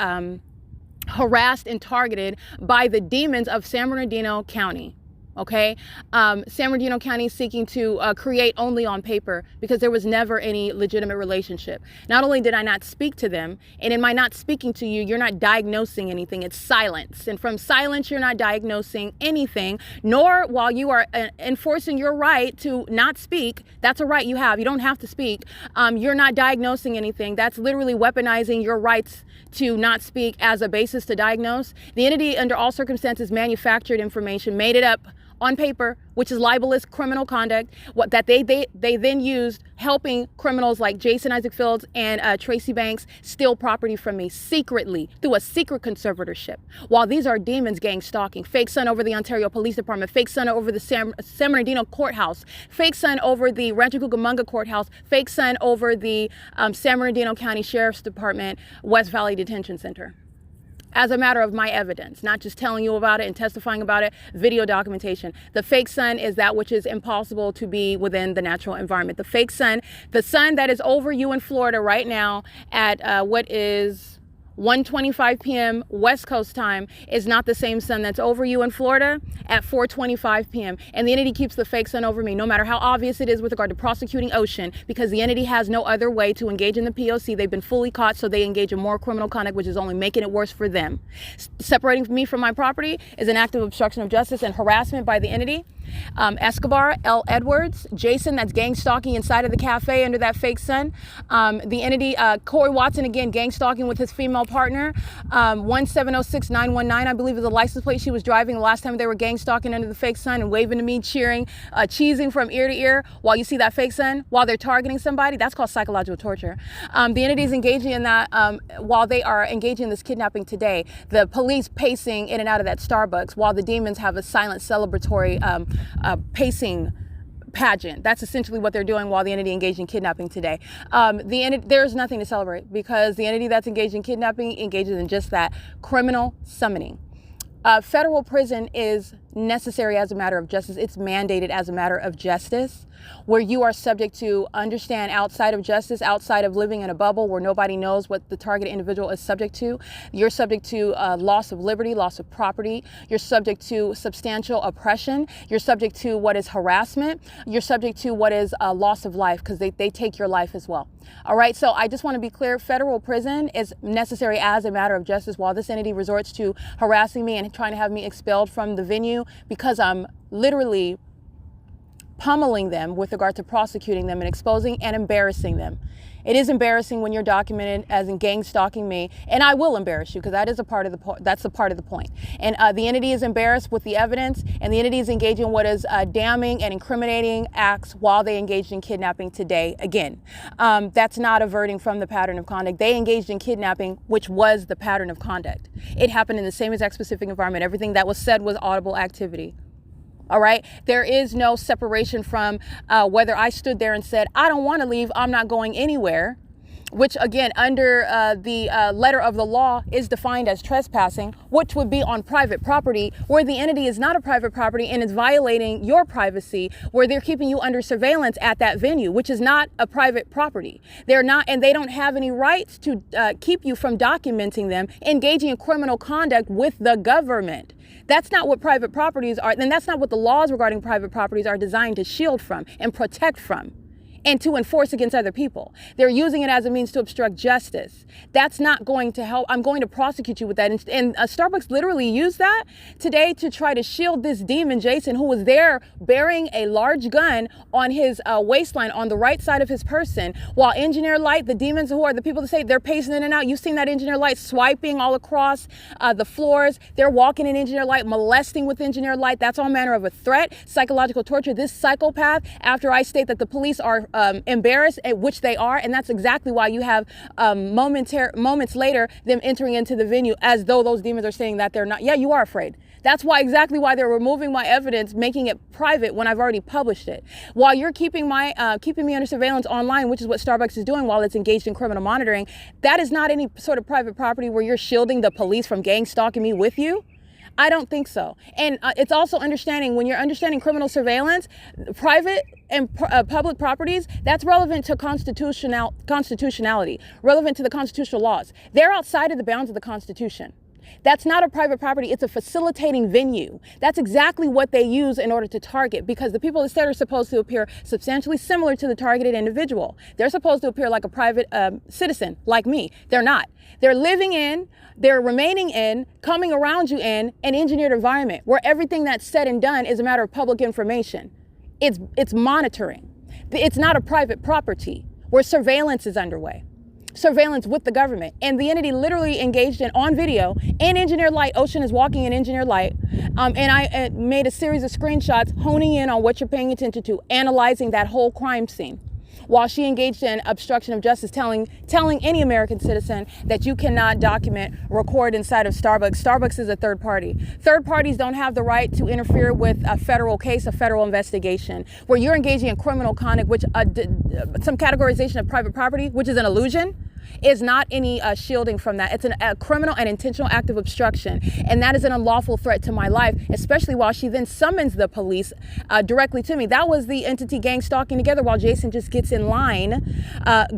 harassed and targeted by the demons of San Bernardino County. Okay, San Bernardino County is seeking to create only on paper because there was never any legitimate relationship. Not only did I not speak to them, and in my not speaking to you, you're not diagnosing anything. It's silence. And from silence, you're not diagnosing anything, nor while you are enforcing your right to not speak. That's a right you have. You don't have to speak. You're not diagnosing anything. That's literally weaponizing your rights to not speak as a basis to diagnose. The entity, under all circumstances, manufactured information, made it up on paper, which is libelous criminal conduct, what that they then used helping criminals like Jason Isaac Fields and Tracy Banks steal property from me secretly through a secret conservatorship. While these are demons gang stalking, fake son over the Ontario Police Department, fake son over the San Bernardino Courthouse, fake son over the Rancho Cucamonga Courthouse, fake son over the San Bernardino County Sheriff's Department, West Valley Detention Center. As a matter of my evidence, not just telling you about it and testifying about it, video documentation. The fake sun is that which is impossible to be within the natural environment. The fake sun, the sun that is over you in Florida right now at what is 1:25 p.m. West Coast time is not the same sun that's over you in Florida at 4:25 p.m. And the entity keeps the fake sun over me, no matter how obvious it is with regard to prosecuting Ocean, because the entity has no other way to engage in the P.O.C. They've been fully caught, so they engage in more criminal conduct, which is only making it worse for them. Separating me from my property is an act of obstruction of justice and harassment by the entity. ESCOBAR, L. Edwards, Jason, that's gang stalking inside of the cafe under that fake sun. The entity, Corey Watson, again, gang stalking with his female partner. 1706919, I believe, is the license plate she was driving the last time they were gang stalking under the fake sun and waving to me, cheering, cheesing from ear to ear while you see that fake sun, while they're targeting somebody. That's called psychological torture. The entity is engaging in that while they are engaging in this kidnapping today. The police pacing in and out of that Starbucks while the demons have a silent celebratory pacing pageant. That's essentially what they're doing while the entity engaged in kidnapping today. There's nothing to celebrate because the entity that's engaged in kidnapping engages in just that, criminal summoning. Federal prison is necessary as a matter of justice. It's mandated as a matter of justice, where you are subject to understand outside of justice, outside of living in a bubble where nobody knows what the target individual is subject to. You're subject to loss of liberty, loss of property. You're subject to substantial oppression. You're subject to what is harassment. You're subject to what is loss of life, because they take your life as well. All right, so I just want to be clear, federal prison is necessary as a matter of justice while this entity resorts to harassing me and trying to have me expelled from the venue because I'm literally pummeling them with regard to prosecuting them and exposing and embarrassing them. It is embarrassing when you're documented as in gang stalking me, and I will embarrass you because that is a part of that's a part of the point. And the entity is embarrassed with the evidence, and the entity is engaging in what is damning and incriminating acts while they engaged in kidnapping today. Again, that's not averting from the pattern of conduct. They engaged in kidnapping, which was the pattern of conduct. It happened in the same exact specific environment. Everything that was said was audible activity. All right. There is no separation from whether I stood there and said, I don't want to leave, I'm not going anywhere, which again, under the letter of the law is defined as trespassing, which would be on private property where the entity is not a private property and is violating your privacy, where they're keeping you under surveillance at that venue, which is not a private property. They're not, and they don't have any rights to keep you from documenting them, engaging in criminal conduct with the government. That's not what private properties are, and that's not what the laws regarding private properties are designed to shield from and protect from and to enforce against other people. They're using it as a means to obstruct justice. That's not going to help. I'm going to prosecute you with that. And Starbucks literally used that today to try to shield this demon, Jason, who was there bearing a large gun on his waistline on the right side of his person, while Engineer Light, the demons who are the people that say they're pacing in and out. You've seen that Engineer Light swiping all across the floors. They're walking in Engineer Light, molesting with Engineer Light. That's all manner of a threat, psychological torture. This psychopath, after I state that the police are embarrassed, which they are, and that's exactly why you have moments later them entering into the venue as though those demons are saying that they're not. Yeah, you are afraid. That's exactly why they're removing my evidence, making it private when I've already published it. While you're keeping me under surveillance online, which is what Starbucks is doing while it's engaged in criminal monitoring, that is not any sort of private property where you're shielding the police from gang stalking me with you. I don't think so. And it's also understanding, when you're understanding criminal surveillance, private and public properties, that's relevant to constitutionality, relevant to the constitutional laws. They're outside of the bounds of the Constitution. That's not a private property. It's a facilitating venue. That's exactly what they use in order to target, because the people instead are supposed to appear substantially similar to the targeted individual. They're supposed to appear like a private citizen, like me. They're not. They're living in, they're remaining in, coming around you in an engineered environment where everything that's said and done is a matter of public information. It's monitoring. It's not a private property where surveillance is underway. Surveillance with the government, and the entity literally engaged in on video in engineered light. Ocean is walking in engineered light, and I made a series of screenshots honing in on what you're paying attention to, analyzing that whole crime scene, while she engaged in obstruction of justice, telling any American citizen that you cannot document, record inside of Starbucks. Starbucks is a third party. Third parties don't have the right to interfere with a federal case, a federal investigation, where you're engaging in criminal conduct, which some categorization of private property, which is an illusion, is not any shielding from that. It's a criminal and intentional act of obstruction, and that is an unlawful threat to my life, especially while she then summons the police directly to me. That was the entity gang stalking together while Jason just gets in line,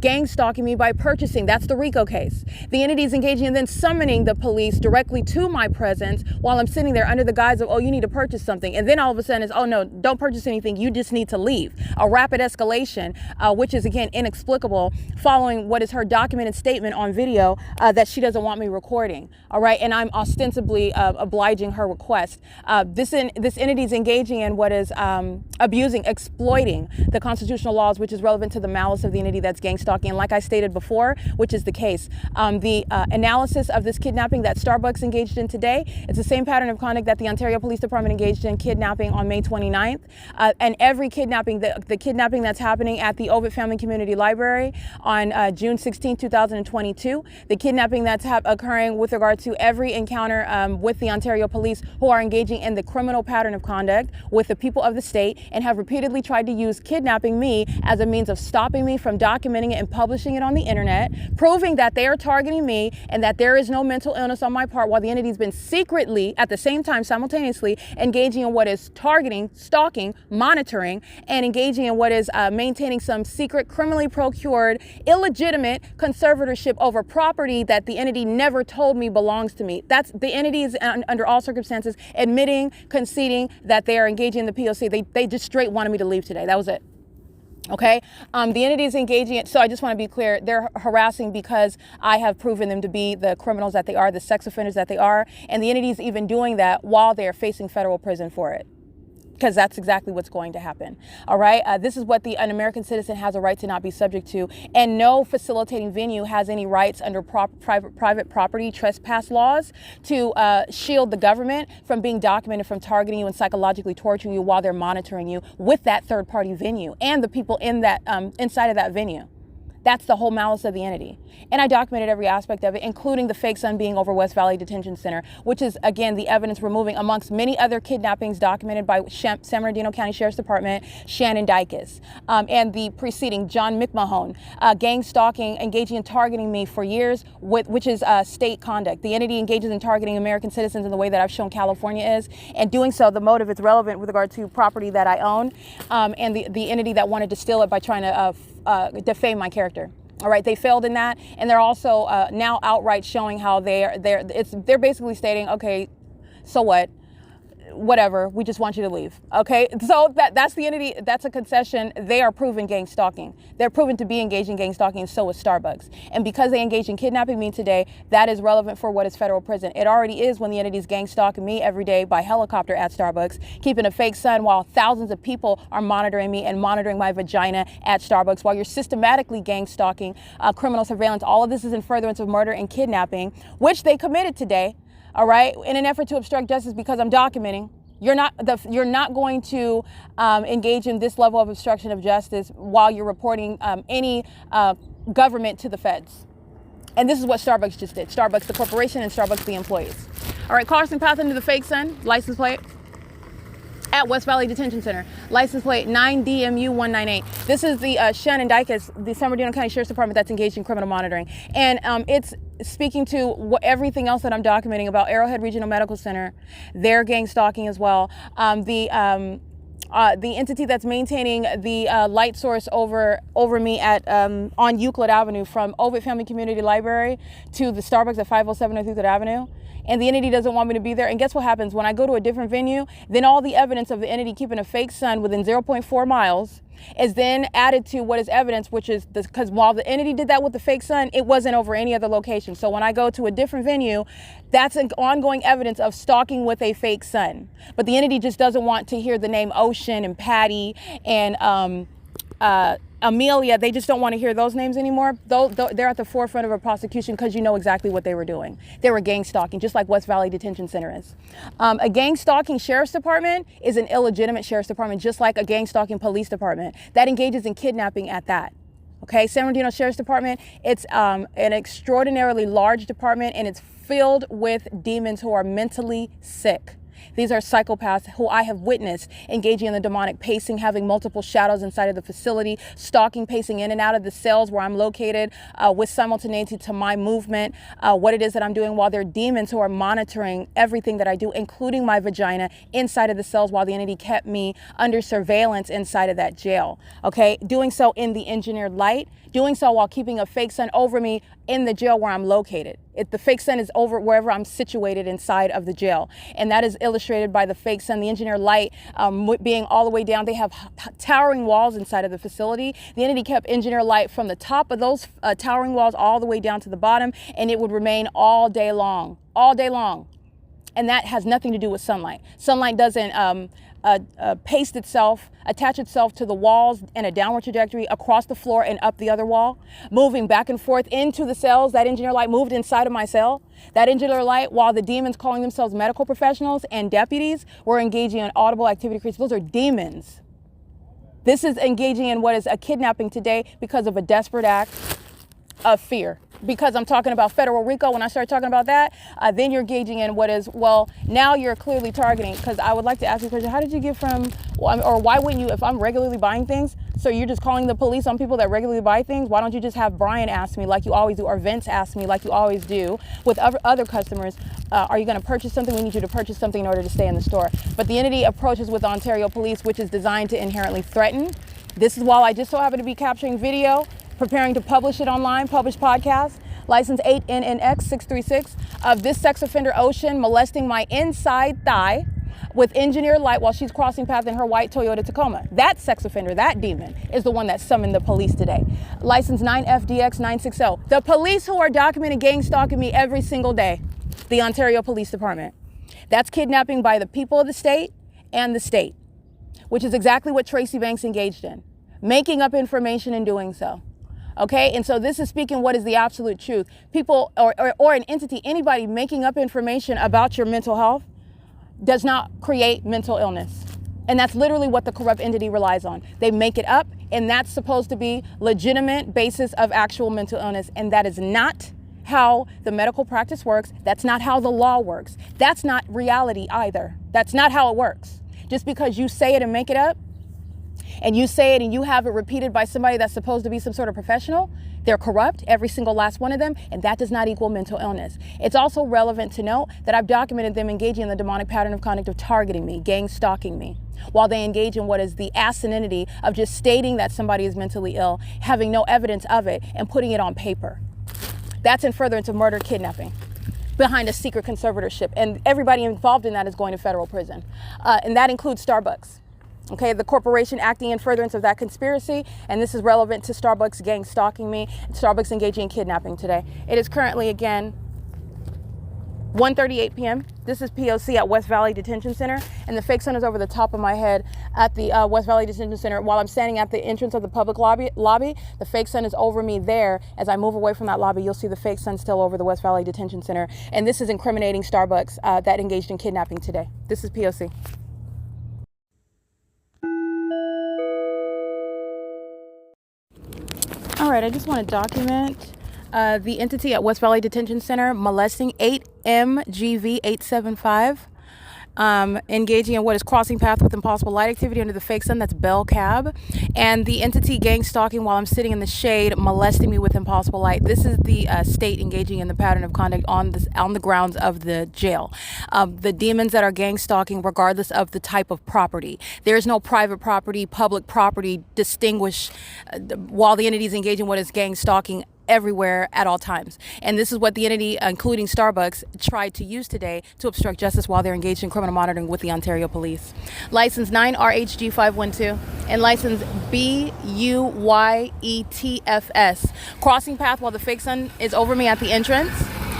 gang stalking me by purchasing. That's the RICO case. The entity is engaging and then summoning the police directly to my presence while I'm sitting there under the guise of, oh, you need to purchase something. And then all of a sudden it's, oh no, don't purchase anything. You just need to leave. A rapid escalation, which is again inexplicable, following what is her documented statement on video that she doesn't want me recording. All right, and I'm ostensibly obliging her request. This entity is engaging in what is abusing, exploiting the constitutional laws, which is relevant to the malice of the entity that's gang stalking. And like I stated before, which is the case, the analysis of this kidnapping that Starbucks engaged in today, it's the same pattern of conduct that the Ontario Police Department engaged in kidnapping on May 29th. And every kidnapping, the kidnapping that's happening at the Ovid Family Community Library on June 16, 2022, the kidnapping that's occurring with regard to every encounter with the Ontario Police, who are engaging in the criminal pattern of conduct with the people of the state and have repeatedly tried to use kidnapping me as a means of stopping me from documenting it and publishing it on the internet, proving that they are targeting me and that there is no mental illness on my part, while the entity's been secretly, at the same time, simultaneously engaging in what is targeting, stalking, monitoring, and engaging in what is maintaining some secret, criminally procured, illegitimate conservatorship over property that the entity never told me belongs to me. That's the entity is under all circumstances admitting, conceding that they are engaging in the P.O.C. They just straight wanted me to leave today. That was it. Okay, the entity is engaging it. So I just want to be clear, they're harassing because I have proven them to be the criminals that they are, the sex offenders that they are. And the entity is even doing that while they're facing federal prison for it, because that's exactly what's going to happen. All right. This is what an American citizen has a right to not be subject to. And no facilitating venue has any rights under private property trespass laws to shield the government from being documented, from targeting you and psychologically torturing you while they're monitoring you with that third party venue and the people in that inside of that venue. That's the whole malice of the entity. And I documented every aspect of it, including the fake son being over West Valley Detention Center, which is, again, the evidence we're moving amongst many other kidnappings documented by San Bernardino County Sheriff's Department, Shannon Dykes, and the preceding John McMahon, gang stalking, engaging in targeting me for years, which is state conduct. The entity engages in targeting American citizens in the way that I've shown California is, and doing so, the motive is relevant with regard to property that I own, and the entity that wanted to steal it by trying to defame my character. All right, they failed in that, and they're also now outright showing how they're basically stating, okay, so what? Whatever, we just want you to leave. Okay, so that's the entity. That's a concession. They are proven gang stalking. They're proven to be engaged in gang stalking, and so is Starbucks. And because they engage in kidnapping me today, that is relevant for what is federal prison. It already is when the entity's gang stalking me every day by helicopter at Starbucks, keeping a fake sun while thousands of people are monitoring me and monitoring my vagina at Starbucks, while you're systematically gang stalking, criminal surveillance. All of this is in furtherance of murder and kidnapping, which they committed today. All right, in an effort to obstruct justice, because I'm documenting. You're not going to engage in this level of obstruction of justice while you're reporting any government to the feds. And this is what Starbucks just did. Starbucks, the corporation, and Starbucks, the employees. All right, Carson path into the fake sun, license plate. At West Valley Detention Center, license plate 9DMU198. This is the Shannon Dykes, the San Bernardino County Sheriff's Department that's engaged in criminal monitoring. And it's speaking to everything else that I'm documenting about Arrowhead Regional Medical Center, their gang stalking as well. The entity that's maintaining the light source over me at on Euclid Avenue, from Ovid Family Community Library to the Starbucks at 507 North Euclid Avenue. and the entity doesn't want me to be there. And guess what happens when I go to a different venue? Then all the evidence of the entity keeping a fake son within 0.4 miles is then added to what is evidence, which is because while the entity did that with the fake son, it wasn't over any other location. So when I go to a different venue, that's an ongoing evidence of stalking with a fake son. But the entity just doesn't want to hear the name Ocean and Patty and Amelia. They just don't want to hear those names anymore. They're at the forefront of a prosecution because you know exactly what they were doing. They were gang stalking, just like West Valley Detention Center is. A gang stalking sheriff's department is an illegitimate sheriff's department, just like a gang stalking police department that engages in kidnapping at that. Okay, San Bernardino Sheriff's Department, it's an extraordinarily large department, and it's filled with demons who are mentally sick. These are psychopaths who I have witnessed engaging in the demonic, pacing, having multiple shadows inside of the facility, stalking, pacing in and out of the cells where I'm located with simultaneity to my movement, what it is that I'm doing, while they're demons who are monitoring everything that I do, including my vagina, inside of the cells while the entity kept me under surveillance inside of that jail. Okay, doing so in the engineered light, doing so while keeping a fake son over me in the jail where I'm located. The fake sun is over wherever I'm situated inside of the jail. And that is illustrated by the fake sun, the engineer light being all the way down. They have towering walls inside of the facility. The entity kept engineer light from the top of those towering walls all the way down to the bottom, and it would remain all day long, all day long. And that has nothing to do with sunlight. Sunlight doesn't paste itself, attach itself to the walls in a downward trajectory across the floor and up the other wall, moving back and forth into the cells. That engineer light moved inside of my cell. That engineer light, while the demons calling themselves medical professionals and deputies were engaging in audible activity creates, those are demons. This is engaging in what is a kidnapping today because of a desperate act of fear. Because I'm talking about federal RICO, when I start talking about that, then you're engaging in what is, well, now you're clearly targeting, because I would like to ask you a question. How did you get from, or why wouldn't you, if I'm regularly buying things, so you're just calling the police on people that regularly buy things? Why don't you just have Brian ask me like you always do, or Vince ask me like you always do with other customers, are you going to purchase something? We need you to purchase something in order to stay in the store. But the entity approaches with Ontario Police, which is designed to inherently threaten. This is while I just so happen to be capturing video, preparing to publish it online, publish podcast, license 8NNX636, of this sex offender Ocean molesting my inside thigh with engineered light while she's crossing path in her white Toyota Tacoma. That sex offender, that demon, is the one that summoned the police today. License 9FDX960. The police who are documented gang stalking me every single day, the Ontario Police Department. That's kidnapping by the people of the state and the state, which is exactly what Tracy Banks engaged in, making up information and doing so. Okay, and so this is speaking what is the absolute truth. People or an entity, anybody making up information about your mental health does not create mental illness. And that's literally what the corrupt entity relies on. They make it up, and that's supposed to be legitimate basis of actual mental illness. And that is not how the medical practice works. That's not how the law works. That's not reality either. That's not how it works. Just because you say it and make it up, and you say it and you have it repeated by somebody that's supposed to be some sort of professional, they're corrupt, every single last one of them, and that does not equal mental illness. It's also relevant to note that I've documented them engaging in the demonic pattern of conduct of targeting me, gang stalking me, while they engage in what is the asininity of just stating that somebody is mentally ill, having no evidence of it, and putting it on paper. That's in furtherance of murder, kidnapping, behind a secret conservatorship, and everybody involved in that is going to federal prison. And that includes Starbucks. Okay, the corporation acting in furtherance of that conspiracy, and this is relevant to Starbucks gang stalking me, Starbucks engaging in kidnapping today. It is currently, again, 1:38 p.m. This is P.O.C. at West Valley Detention Center, and the fake sun is over the top of my head at the West Valley Detention Center. While I'm standing at the entrance of the public lobby, the fake sun is over me there. As I move away from that lobby, you'll see the fake sun still over the West Valley Detention Center, and this is incriminating Starbucks that engaged in kidnapping today. This is P.O.C. All right, I just want to document the entity at West Valley Detention Center molesting 8MGV875, engaging in what is crossing path with impossible light activity under the fake sun. That's Bell Cab. And the entity gang stalking while I'm sitting in the shade, molesting me with impossible light. This is the state engaging in the pattern of conduct on the grounds of the jail. The demons that are gang stalking, regardless of the type of property. There's no private property, public property distinguish while the entity is engaging in what is gang stalking everywhere at all times. And this is what the entity, including Starbucks, tried to use today to obstruct justice while they're engaged in criminal monitoring with the Ontario Police. License 9RHG512 and license BUYETFS. Crossing path while the fake sun is over me at the entrance,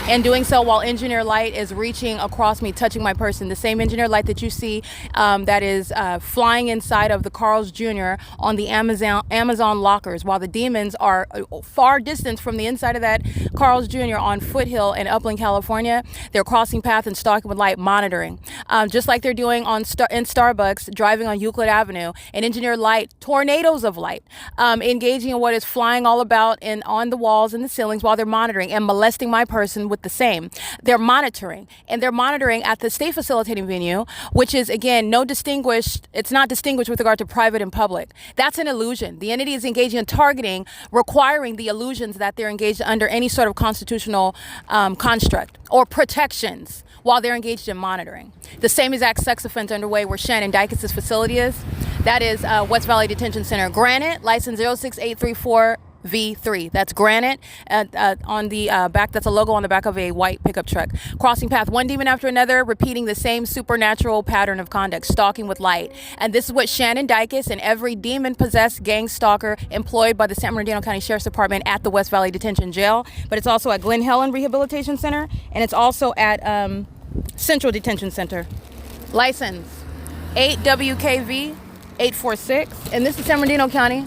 and doing so while engineer light is reaching across me, touching my person. The same engineer light that you see that is flying inside of the Carl's Jr. on the Amazon lockers, while the demons are far distance from the inside of that Carl's Jr. on Foothill in Upland, California. They're crossing path and stalking with light, monitoring. Just like they're doing in Starbucks, driving on Euclid Avenue, and engineer light, tornadoes of light, engaging in what is flying all about and on the walls and the ceilings while they're monitoring and molesting my person with the same. They're monitoring, and they're monitoring at the state facilitating venue, which is, again, it's not distinguished with regard to private and public. That's an illusion. The entity is engaging in targeting, requiring the illusions that they're engaged under any sort of constitutional construct or protections while they're engaged in monitoring. The same exact sex offense underway where Shannon Dykes' facility is. That is West Valley Detention Center. Granite, license 06834 V3. That's Granite on the back. That's a logo on the back of a white pickup truck. Crossing path, one demon after another, repeating the same supernatural pattern of conduct, stalking with light. And this is what Shannon Dykes and every demon-possessed gang stalker employed by the San Bernardino County Sheriff's Department at the West Valley Detention Jail. But it's also at Glen Helen Rehabilitation Center, and it's also at Central Detention Center. License 8WKV 846, and this is San Bernardino County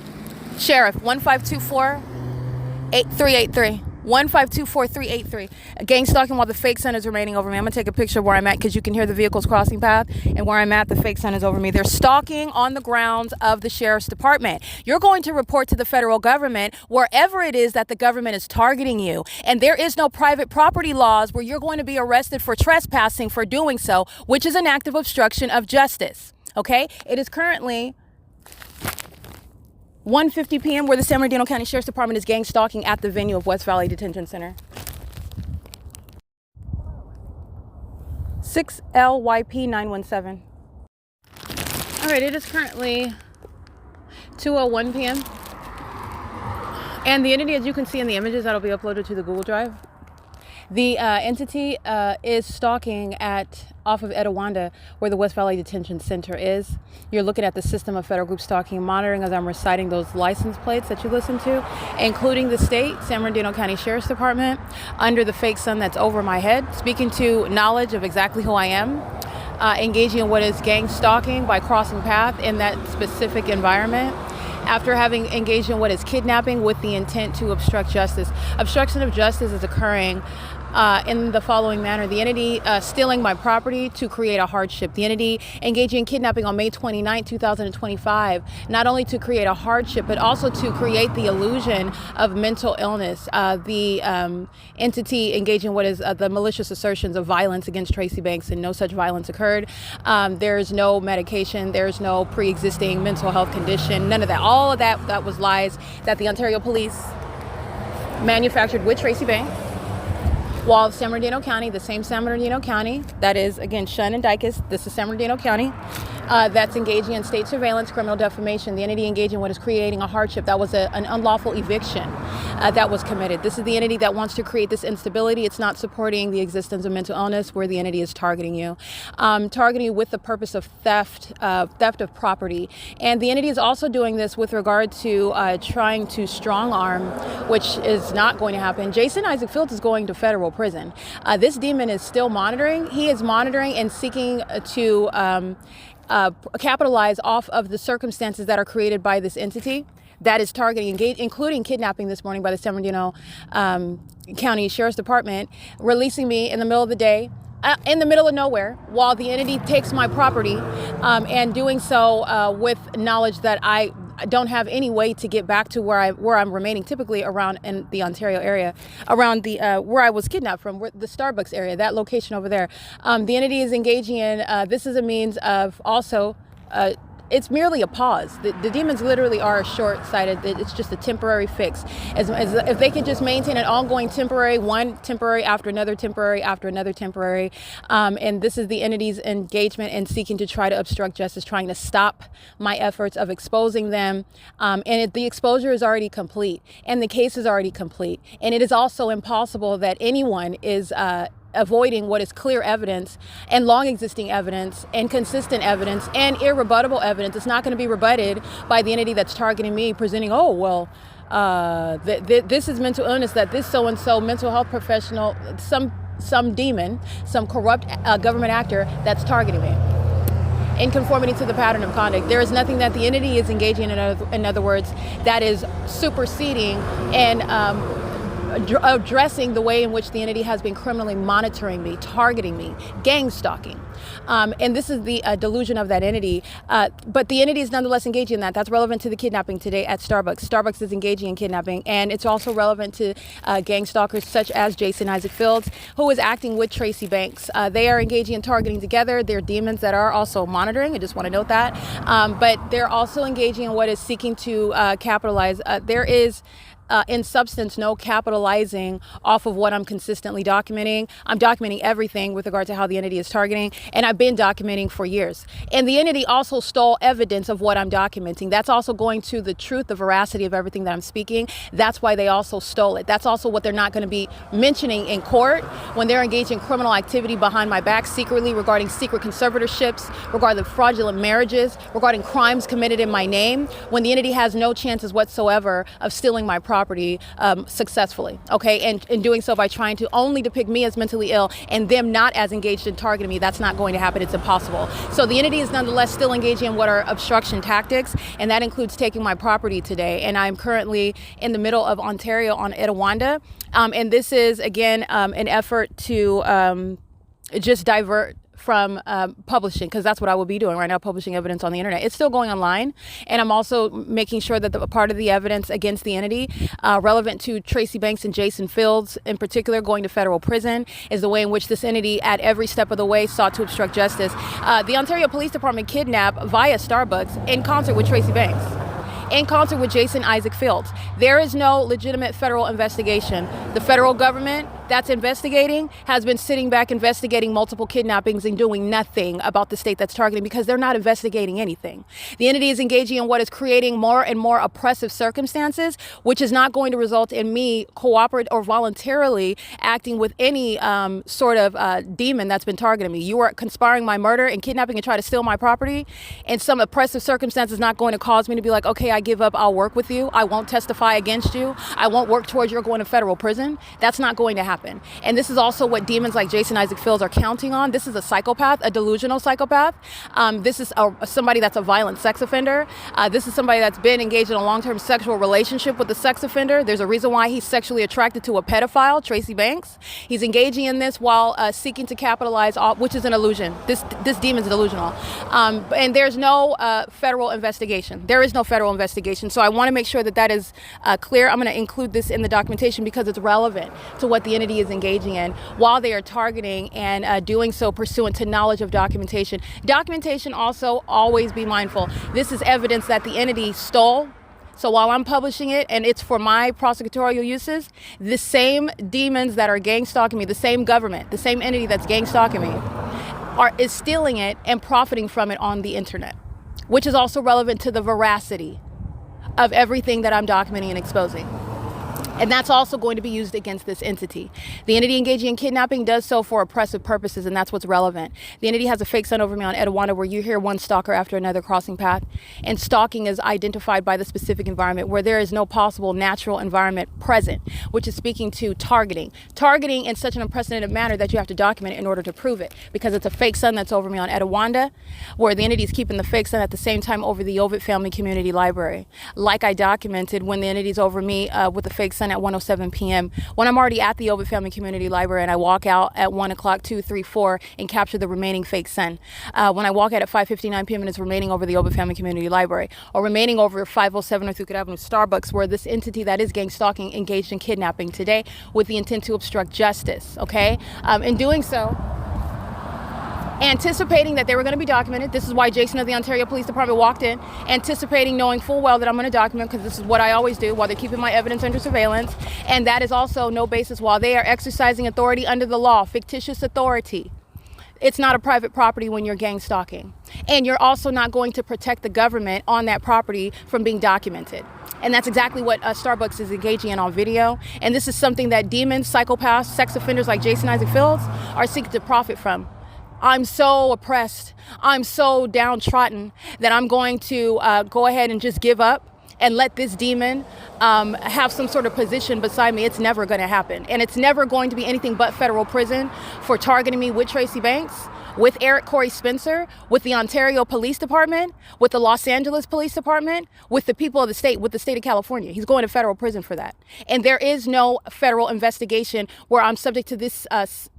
Sheriff 1524-8383. 1524-383. Gang stalking while the fake sun is remaining over me. I'm gonna take a picture of where I'm at because you can hear the vehicles crossing path, and where I'm at, the fake sun is over me. They're stalking on the grounds of the Sheriff's Department. You're going to report to the federal government wherever it is that the government is targeting you. And there is no private property laws where you're going to be arrested for trespassing for doing so, which is an act of obstruction of justice. Okay? It is currently 1:50 p.m. where the San Bernardino County Sheriff's Department is gang stalking at the venue of West Valley Detention Center. 6LYP917. All right, it is currently 2:01 p.m. And the entity, as you can see in the images that'll be uploaded to the Google Drive, the entity is stalking off of Etowanda, where the West Valley Detention Center is. You're looking at the system of federal group stalking and monitoring as I'm reciting those license plates that you listen to, including the state, San Bernardino County Sheriff's Department, under the fake sun that's over my head, speaking to knowledge of exactly who I am, engaging in what is gang stalking by crossing path in that specific environment, after having engaged in what is kidnapping with the intent to obstruct justice. Obstruction of justice is occurring in the following manner. The entity stealing my property to create a hardship. The entity engaging in kidnapping on May 29, 2025, not only to create a hardship, but also to create the illusion of mental illness. The entity engaging in what is the malicious assertions of violence against Tracy Banks, and no such violence occurred. There's no medication, there's no pre-existing mental health condition, none of that. All of that was lies that the Ontario Police manufactured with Tracy Banks. While San Bernardino County, the same San Bernardino County, that is, again, Shannon Dykes, this is San Bernardino County, that's engaging in state surveillance, criminal defamation, the entity engaging in what is creating a hardship. That was an unlawful eviction that was committed. This is the entity that wants to create this instability. It's not supporting the existence of mental illness, where the entity is targeting you with the purpose of theft of property. And the entity is also doing this with regard to trying to strong arm, which is not going to happen. Jason Isaac Fields is going to federal prison. This demon is still monitoring. He is monitoring and seeking to capitalize off of the circumstances that are created by this entity that is targeting, including kidnapping this morning by the San Bernardino County Sheriff's Department, releasing me in the middle of the day, in the middle of nowhere, while the entity takes my property, and doing so with knowledge that I don't have any way to get back to where I'm remaining, typically around in the Ontario area, around the where I was kidnapped from, the Starbucks area, that location over there. The entity is engaging in this is a means of also it's merely a pause. The demons literally are short-sighted. It's just a temporary fix. As if they could just maintain an ongoing temporary, one temporary after another temporary after another temporary. And this is the entity's engagement in seeking to try to obstruct justice, trying to stop my efforts of exposing them. The exposure is already complete, and the case is already complete. And it is also impossible that anyone is avoiding what is clear evidence and long existing evidence and consistent evidence and irrebuttable evidence. It's not going to be rebutted by the entity that's targeting me, presenting, this is mental illness, that this so-and-so mental health professional, some demon, some corrupt government actor that's targeting me. In conformity to the pattern of conduct. There is nothing that the entity is engaging in other words, that is superseding and addressing the way in which the entity has been criminally monitoring me, targeting me, gang stalking. And this is the delusion of that entity. But the entity is nonetheless engaging in that. That's relevant to the kidnapping today at Starbucks. Starbucks is engaging in kidnapping, and it's also relevant to gang stalkers such as Jason Isaac Fields, who is acting with Tracy Banks. They are engaging in targeting together. They're demons that are also monitoring. I just want to note that. But they're also engaging in what is seeking to capitalize. There is in substance, no capitalizing off of what I'm consistently documenting. I'm documenting everything with regard to how the entity is targeting, and I've been documenting for years. And the entity also stole evidence of what I'm documenting. That's also going to the truth, the veracity of everything that I'm speaking. That's why they also stole it. That's also what they're not going to be mentioning in court when they're engaged in criminal activity behind my back secretly regarding secret conservatorships, regarding fraudulent marriages, regarding crimes committed in my name, when the entity has no chances whatsoever of stealing my property successfully, okay? And in doing so by trying to only depict me as mentally ill and them not as engaged in targeting me, that's not going to happen. It's impossible. So the entity is nonetheless still engaging in what are obstruction tactics, and that includes taking my property today. And I'm currently in the middle of Ontario on Etiwanda. And this is, again, an effort to just divert from publishing, because that's what I will be doing right now, publishing evidence on the internet. It's still going online, and I'm also making sure that the part of the evidence against the entity relevant to Tracy Banks and Jason Fields in particular going to federal prison is the way in which this entity at every step of the way sought to obstruct justice. The Ontario Police Department kidnapped via Starbucks in concert with Tracy Banks, in concert with Jason Isaac Fields. There is no legitimate federal investigation. The federal government that's investigating has been sitting back investigating multiple kidnappings and doing nothing about the state that's targeting because they're not investigating anything. The entity is engaging in what is creating more and more oppressive circumstances, which is not going to result in me cooperate or voluntarily acting with any sort of demon that's been targeting me. You are conspiring my murder and kidnapping and try to steal my property, and some oppressive circumstance is not going to cause me to be like, okay, I give up, I'll work with you, I won't testify against you, I won't work towards your going to federal prison. That's not going to happen. And this is also what demons like Jason Isaac Fields are counting on. This is a psychopath, a delusional psychopath. This is somebody that's a violent sex offender. This is somebody that's been engaged in a long-term sexual relationship with a sex offender. There's a reason why he's sexually attracted to a pedophile, Tracy Banks. He's engaging in this while seeking to capitalize off, which is an illusion. This demon's delusional. And there's no federal investigation. There is no federal investigation. So I want to make sure that that is clear. I'm going to include this in the documentation because it's relevant to what the entity is engaging in while they are targeting and doing so pursuant to knowledge of documentation. Documentation also, always be mindful. This is evidence that the entity stole. So while I'm publishing it and it's for my prosecutorial uses, the same demons that are gang stalking me, the same government, the same entity that's gang stalking me is stealing it and profiting from it on the internet, which is also relevant to the veracity of everything that I'm documenting and exposing. And that's also going to be used against this entity. The entity engaging in kidnapping does so for oppressive purposes, and that's what's relevant. The entity has a fake sun over me on Etiwanda where you hear one stalker after another crossing path, and stalking is identified by the specific environment where there is no possible natural environment present, which is speaking to targeting. Targeting in such an unprecedented manner that you have to document it in order to prove it, because it's a fake sun that's over me on Etiwanda, where the entity is keeping the fake sun at the same time over the Ovid Family Community Library. Like I documented when the entity's over me with the fake sun at 1:07 p.m. when I'm already at the Ovid Family Community Library and I walk out at 1 o'clock, 2, 3, 4 and capture the remaining fake sun. When I walk out at 5:59 p.m. and it's remaining over the Ovid Family Community Library, or remaining over 507 North Euclid Avenue Starbucks, where this entity that is gang stalking engaged in kidnapping today with the intent to obstruct justice, okay? In doing so, anticipating that they were going to be documented. This is why Jason of the Ontario Police Department walked in, anticipating, knowing full well that I'm going to document, because this is what I always do while they're keeping my evidence under surveillance. And that is also no basis while they are exercising authority under the law, fictitious authority. It's not a private property when you're gang stalking. And you're also not going to protect the government on that property from being documented. And that's exactly what Starbucks is engaging in on video. And this is something that demons, psychopaths, sex offenders like Jason Isaac Fields are seeking to profit from. I'm so oppressed, I'm so downtrodden that I'm going to go ahead and just give up and let this demon have some sort of position beside me. It's never going to happen. And it's never going to be anything but federal prison for targeting me with Tracy Banks, with Eric Corey Spencer, with the Ontario Police Department, with the Los Angeles Police Department, with the people of the state, with the state of California. He's going to federal prison for that. And there is no federal investigation where I'm subject to this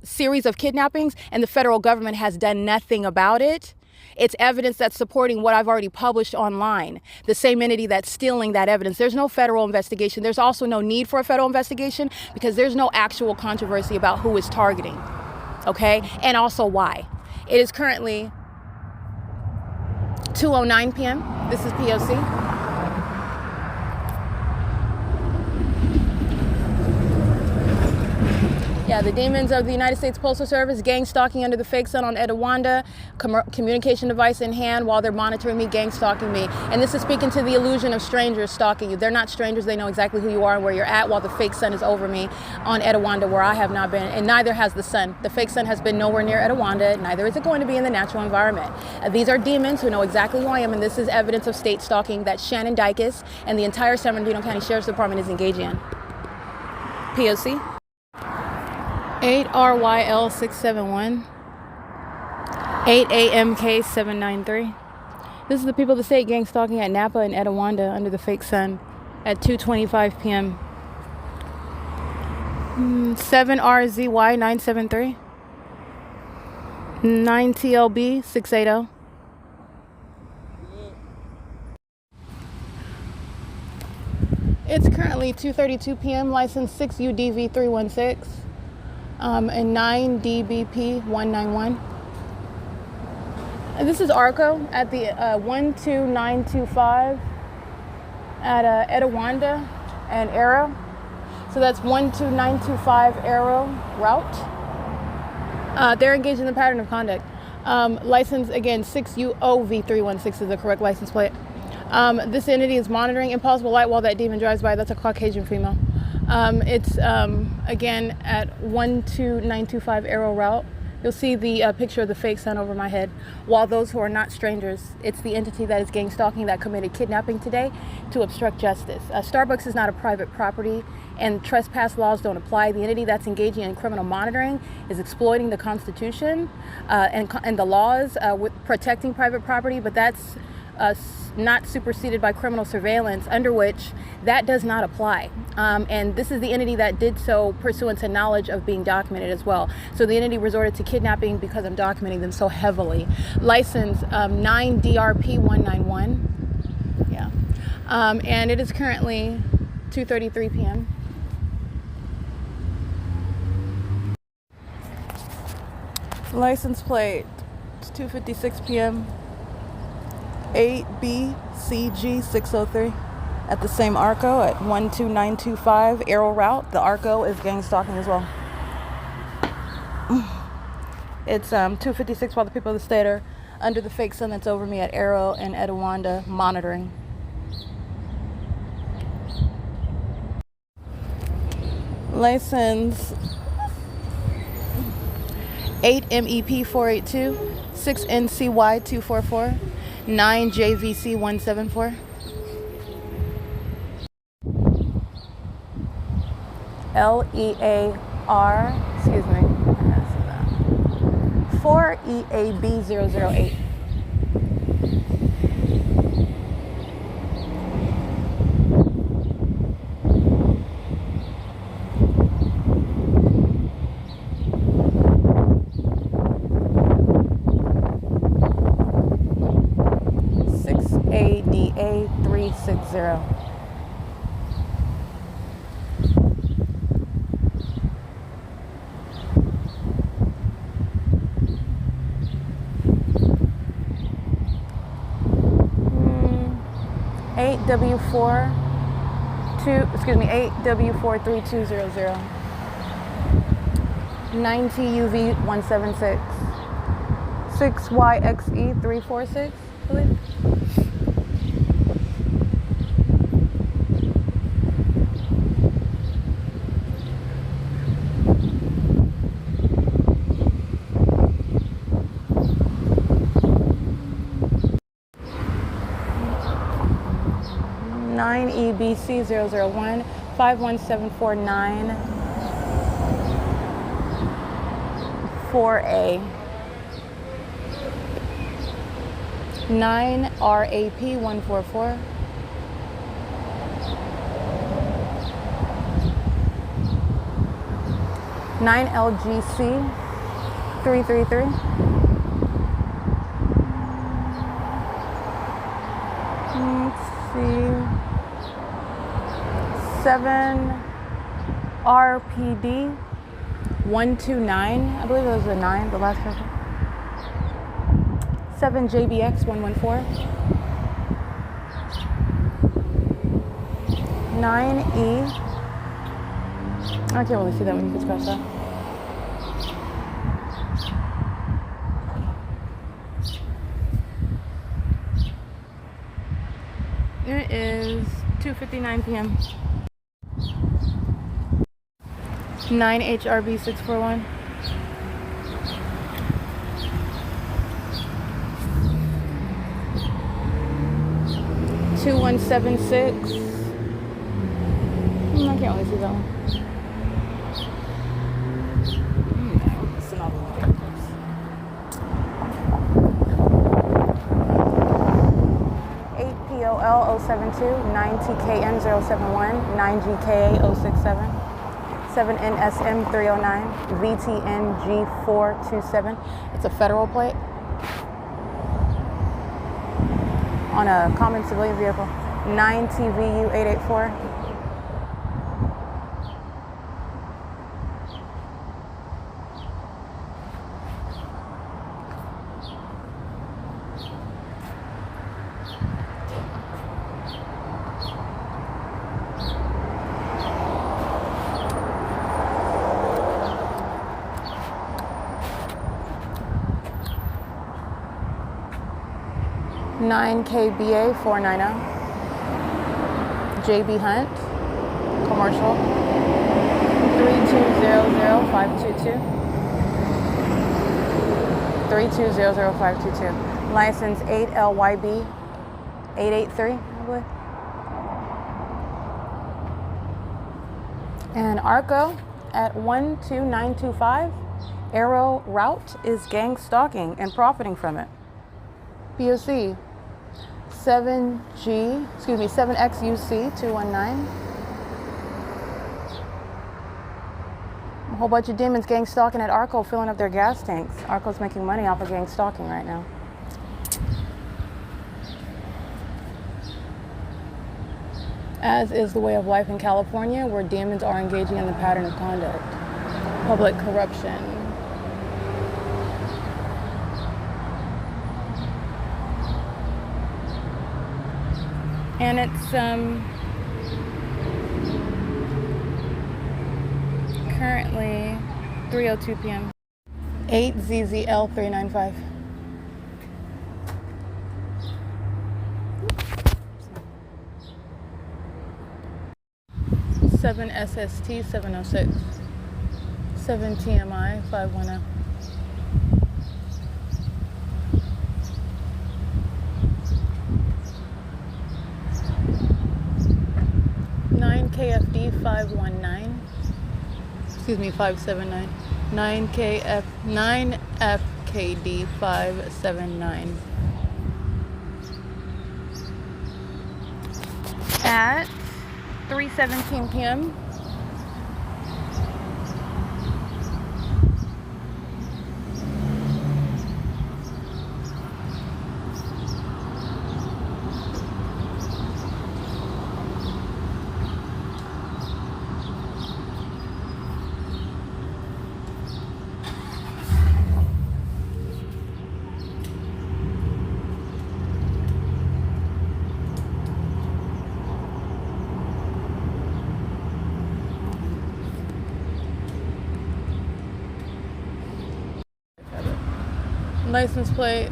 series of kidnappings, and the federal government has done nothing about it. It's evidence that's supporting what I've already published online. The same entity that's stealing that evidence. There's no federal investigation. There's also no need for a federal investigation because there's no actual controversy about who is targeting, okay? And also why. It is currently 2:09 p.m. This is P.O.C. Yeah, the demons of the United States Postal Service, gang stalking under the fake sun on Etowanda, communication device in hand while they're monitoring me, gang stalking me. And this is speaking to the illusion of strangers stalking you. They're not strangers, they know exactly who you are and where you're at while the fake sun is over me on Etowanda, where I have not been, and neither has the sun. The fake sun has been nowhere near Etowanda, neither is it going to be in the natural environment. These are demons who know exactly who I am, and this is evidence of state stalking that Shannon Dykes and the entire San Bernardino County Sheriff's Department is engaging in. P.O.C. 8RYL671, 8AMK793. This is the people of the state gang stalking at Napa and Etowanda under the fake sun at 2:25 p.m. 7RZY973, 9TLB680. It's currently 2:32 p.m. License 6UDV316. And 9DBP191. And this is ARCO at the 12925 at Etowanda and Arrow. So that's 12925 Arrow route. They're engaged in the pattern of conduct. License again 6UOV316 is the correct license plate. This entity is monitoring impossible light while that demon drives by. That's a Caucasian female. It's again at 12925 Arrow route. You'll see the picture of the fake sun over my head. While those who are not strangers, it's the entity that is gang stalking that committed kidnapping today to obstruct justice. Starbucks is not a private property, and trespass laws don't apply. The entity that's engaging in criminal monitoring is exploiting the Constitution and the laws with protecting private property, but that's not superseded by criminal surveillance, under which that does not apply. And this is the entity that did so pursuant to knowledge of being documented as well. So the entity resorted to kidnapping because I'm documenting them so heavily. License 9DRP191. Yeah. And it is currently 2:33 p.m. License plate, it's 2:56 p.m. 8BCG603 at the same ARCO at 12925 Arrow route. The ARCO is gang stalking as well. It's 2:56 while the people of the state are under the fake sun that's over me at Arrow and Etowanda monitoring. License 8MEP482, 6NCY244, 9JVC174. LEAR, excuse me, 4EAB008. ADA360. 8W4 8W43200. 9TUV176. 6YXE346, I believe. EBC001 51749 4A 9 RAP 144 9 LGC 333 let's see 7 RPD 129, I believe it was the 9, the last person. 7 JBX 114. 9E. I can't really see that when you can scratch that. It is 2:59 p.m. 9 HRB 641. Two 176. I can't really see that one. It's another one. 8 POL 072, 9 TKN 071, 9 GKA 067. 7 NSM 309, VTN G427. It's a federal plate on a common civilian vehicle. 9 TVU 884. Nine KBA 490, JB Hunt, commercial, 3200522, 3200522, license 8LYB 883, I believe. And ARCO at 12925, Arrow route is gang stalking and profiting from it. P.O.C. 7XUC 219. A whole bunch of demons gang stalking at ARCO, filling up their gas tanks. ARCO's making money off of gang stalking right now. As is the way of life in California, where demons are engaging in the pattern of conduct. Public corruption. And it's currently 3:02 p.m. 8 ZZL 395. Seven SST 706. 7 TMI 510. 9 KFD 519. Excuse me, 579. 9 FKD 579. At 3:17 p.m. License plate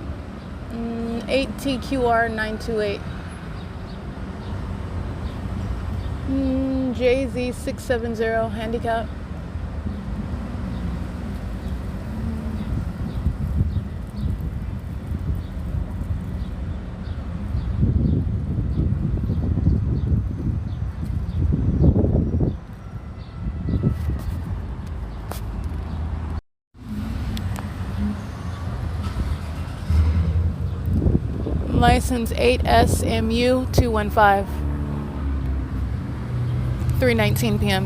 8TQR928. JZ670 handicap. License 8SMU215. 3:19 p.m.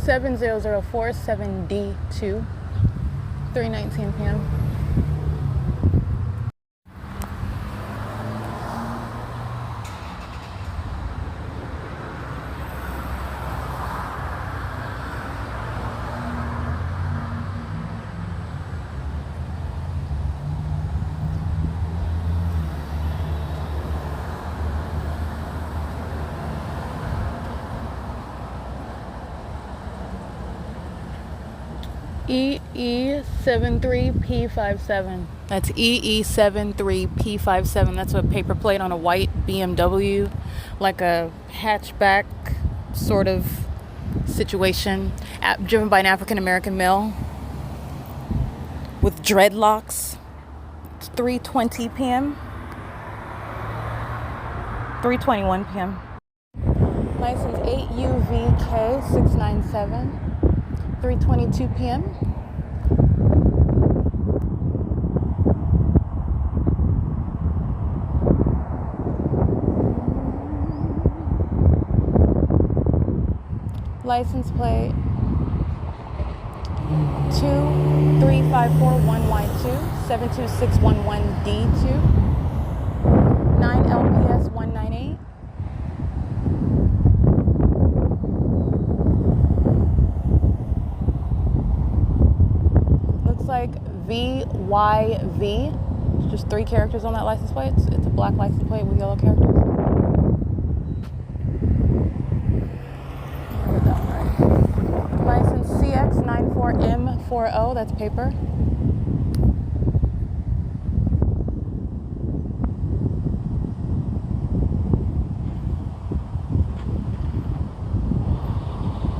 Seven zero zero four 7D2. 3:19 p.m. EE73P57. That's EE73P57. That's a paper plate on a white BMW, like a hatchback sort of situation, driven by an African American male with dreadlocks. It's 3:20 p.m. 3:21 p.m. License 8UVK697. 3:22 p.m. License plate 23541Y2 72611D2 9LPS198. Like VYV. It's just 3 characters on that license plate. It's a black license plate with yellow characters. Get that one right. License CX94M40. That's paper.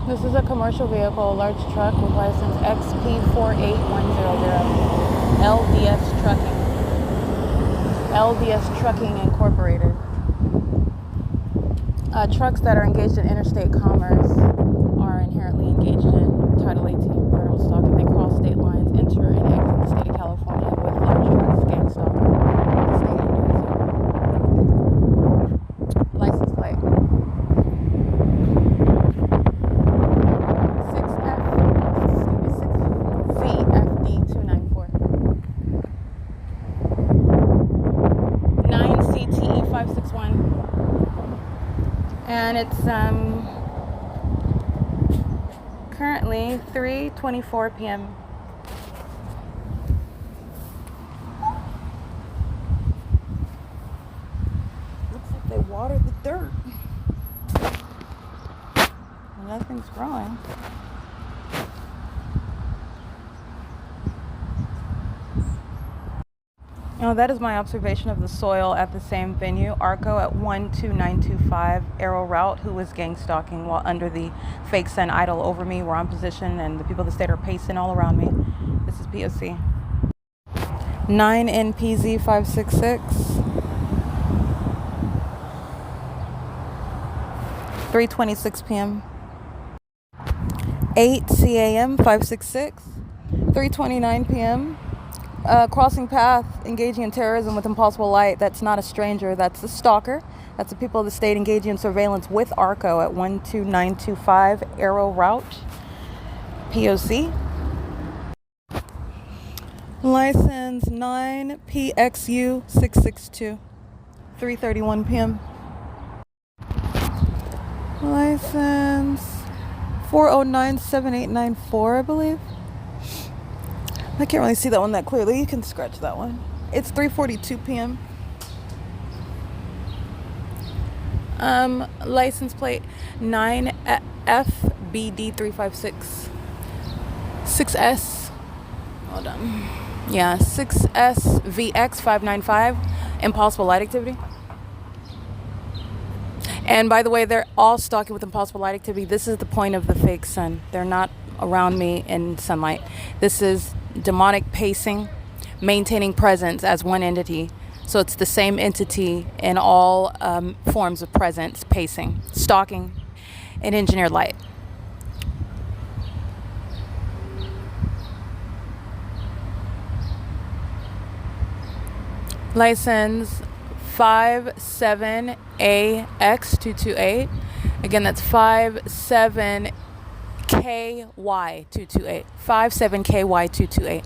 This is a commercial vehicle, a large truck with license XP48100. LDS Trucking. LDS Trucking Incorporated. Trucks that are engaged in interstate commerce are inherently engaged in Title 18 federal stalking. They cross state lines, enter and exit the state of California with large trucks, gang stalking the state of New Jersey. License plate. 6VFD294. 9CTE561. And it's currently 3:24 p.m. Looks like they watered the dirt. And nothing's growing. Now that is my observation of the soil at the same venue. Arco at 12925 Arrow Route, who was gang stalking while under the fake sun idol over me. We're on position and the people of the state are pacing all around me. This is P.O.C. 9NPZ 566. 3:26 p.m. 8 CAM 566. 3:29 p.m. Crossing path, engaging in terrorism with impossible light. That's not a stranger. That's the stalker. That's the people of the state engaging in surveillance with ARCO at 12925 Arrow Route. P.O.C. License 9PXU662. 3:31 p.m. License 4097894, I believe. I can't really see that one that clearly. You can scratch that one. It's 3:42 p.m. License plate 9FMU BD356. 6S. Hold on. Yeah, 6SVX595. Impossible light activity. And by the way, they're all stalking with impossible light activity. This is the point of the fake sun. They're not around me in sunlight. This is demonic pacing, maintaining presence as one entity. So it's the same entity in all forms of presence, pacing, stalking, and engineered light. License 57AX228. Again, that's 57KY228. 57KY228.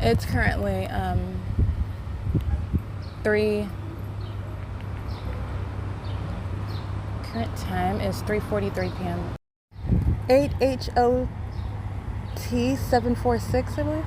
It's currently current time is 3:43 p.m. 8HOT746, I believe.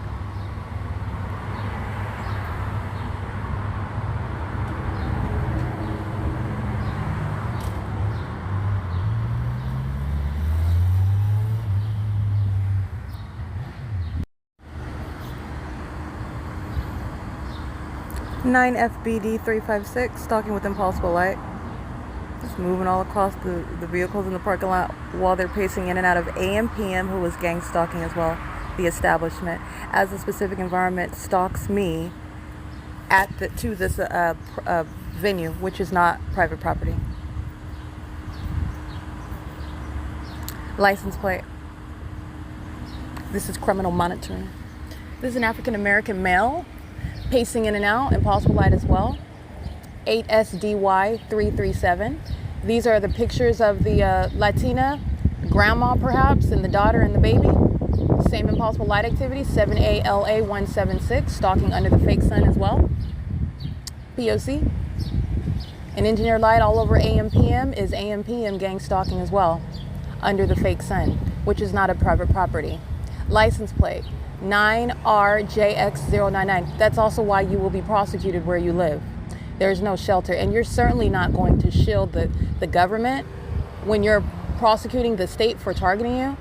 Nine FBD 356, stalking with impossible light. Just moving all across the vehicles in the parking lot while they're pacing in and out of AM PM, who was gang stalking as well, the establishment, as the specific environment stalks me to this venue, which is not private property. License plate. This is criminal monitoring. This is an African American male pacing in and out, impossible light as well. 8SDY 337. These are the pictures of the Latina grandma, perhaps, and the daughter and the baby. Same impossible light activity. 7ALA 176, stalking under the fake sun as well. P.O.C. And engineered light all over AM/PM is AM/PM gang stalking as well, under the fake sun, which is not a private property. License plate 9RJX099. That's also why you will be prosecuted where you live. There's no shelter, and you're certainly not going to shield the government when you're prosecuting the state for targeting you,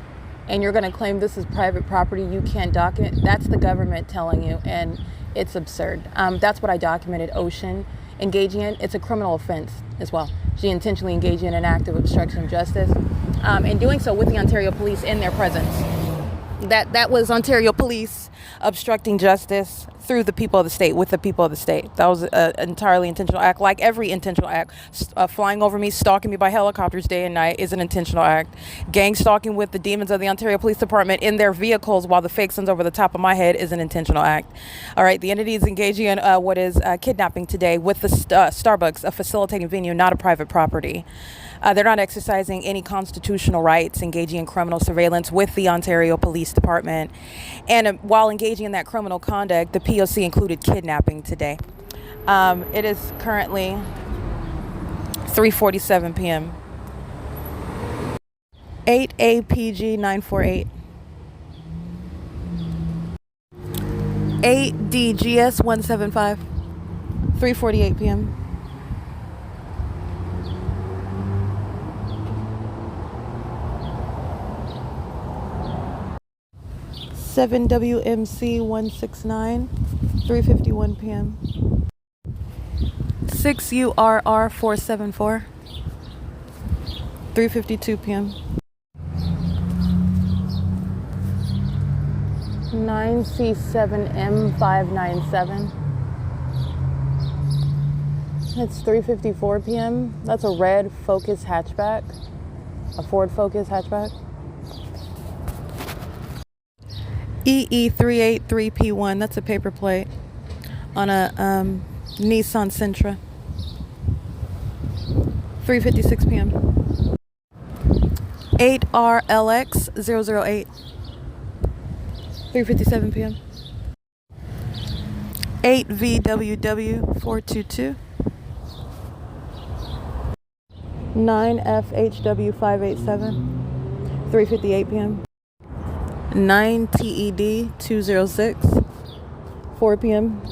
and you're going to claim this is private property you can't document. That's the government telling you, and it's absurd. That's what I documented Ocean engaging in. It's a criminal offense as well. She intentionally engaged in an act of obstruction of justice, and doing so with the Ontario police in their presence. That was Ontario police obstructing justice through the people of the state, with the people of the state. That was an entirely intentional act, like every intentional act. Flying over me, stalking me by helicopters day and night is an intentional act. Gang stalking with the demons of the Ontario Police Department in their vehicles while the fake sun's over the top of my head is an intentional act. All right, the entity is engaging in what is kidnapping today with the Starbucks, a facilitating venue, not a private property. They're not exercising any constitutional rights, engaging in criminal surveillance with the Ontario Police Department. And while engaging in that criminal conduct, the P.O.C. included kidnapping today. It is currently 3:47 p.m. 8APG948. 8DGS175. 3:48 p.m. 7WMC169, 3:51 p.m. 6URR474, 3:52 p.m. 9C7M597. It's 3:54 p.m. That's a red Focus hatchback, a Ford Focus hatchback. EE383P1, that's a paper plate on a Nissan Sentra. 3:56 p.m. 8RLX008. 3:57 p.m. 8VWW422. 9FHW587. 3:58 p.m. 9TED206, 4 p.m.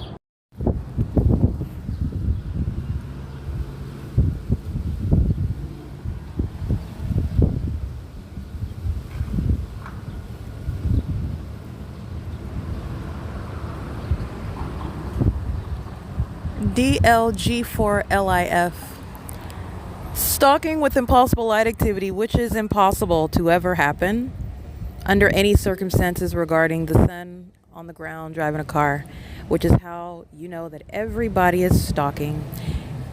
DLG4LIF. Stalking with impossible light activity, which is impossible to ever happen under any circumstances regarding the sun on the ground driving a car, which is how you know that everybody is stalking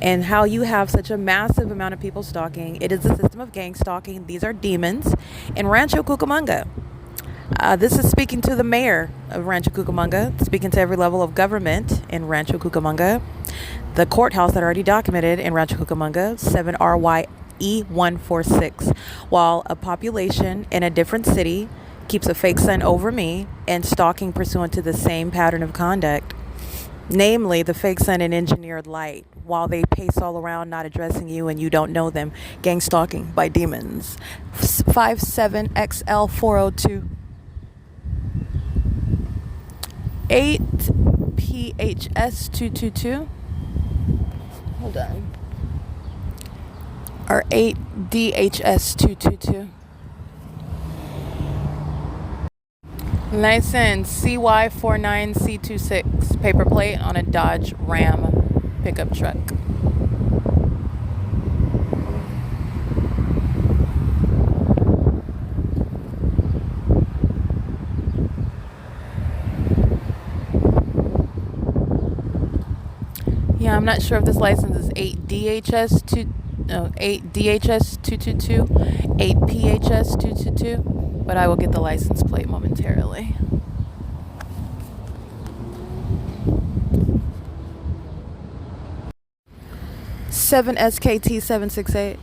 and how you have such a massive amount of people stalking. It is a system of gang stalking. These are demons in Rancho Cucamonga. This is speaking to the mayor of Rancho Cucamonga, speaking to every level of government in Rancho Cucamonga, the courthouse that already documented in Rancho Cucamonga, 7RYE146, while a population in a different city keeps a fake sun over me and stalking pursuant to the same pattern of conduct, namely the fake sun and engineered light, while they pace all around not addressing you and you don't know them. Gang stalking by demons. 57XL402. 8PHS222. Hold on. Or 8DHS222. License CY49C26. Paper plate on a Dodge Ram pickup truck. Yeah, I'm not sure if this license is 8DHS222, 8PHS222, but I will get the license plate momentarily. Seven SKT 768.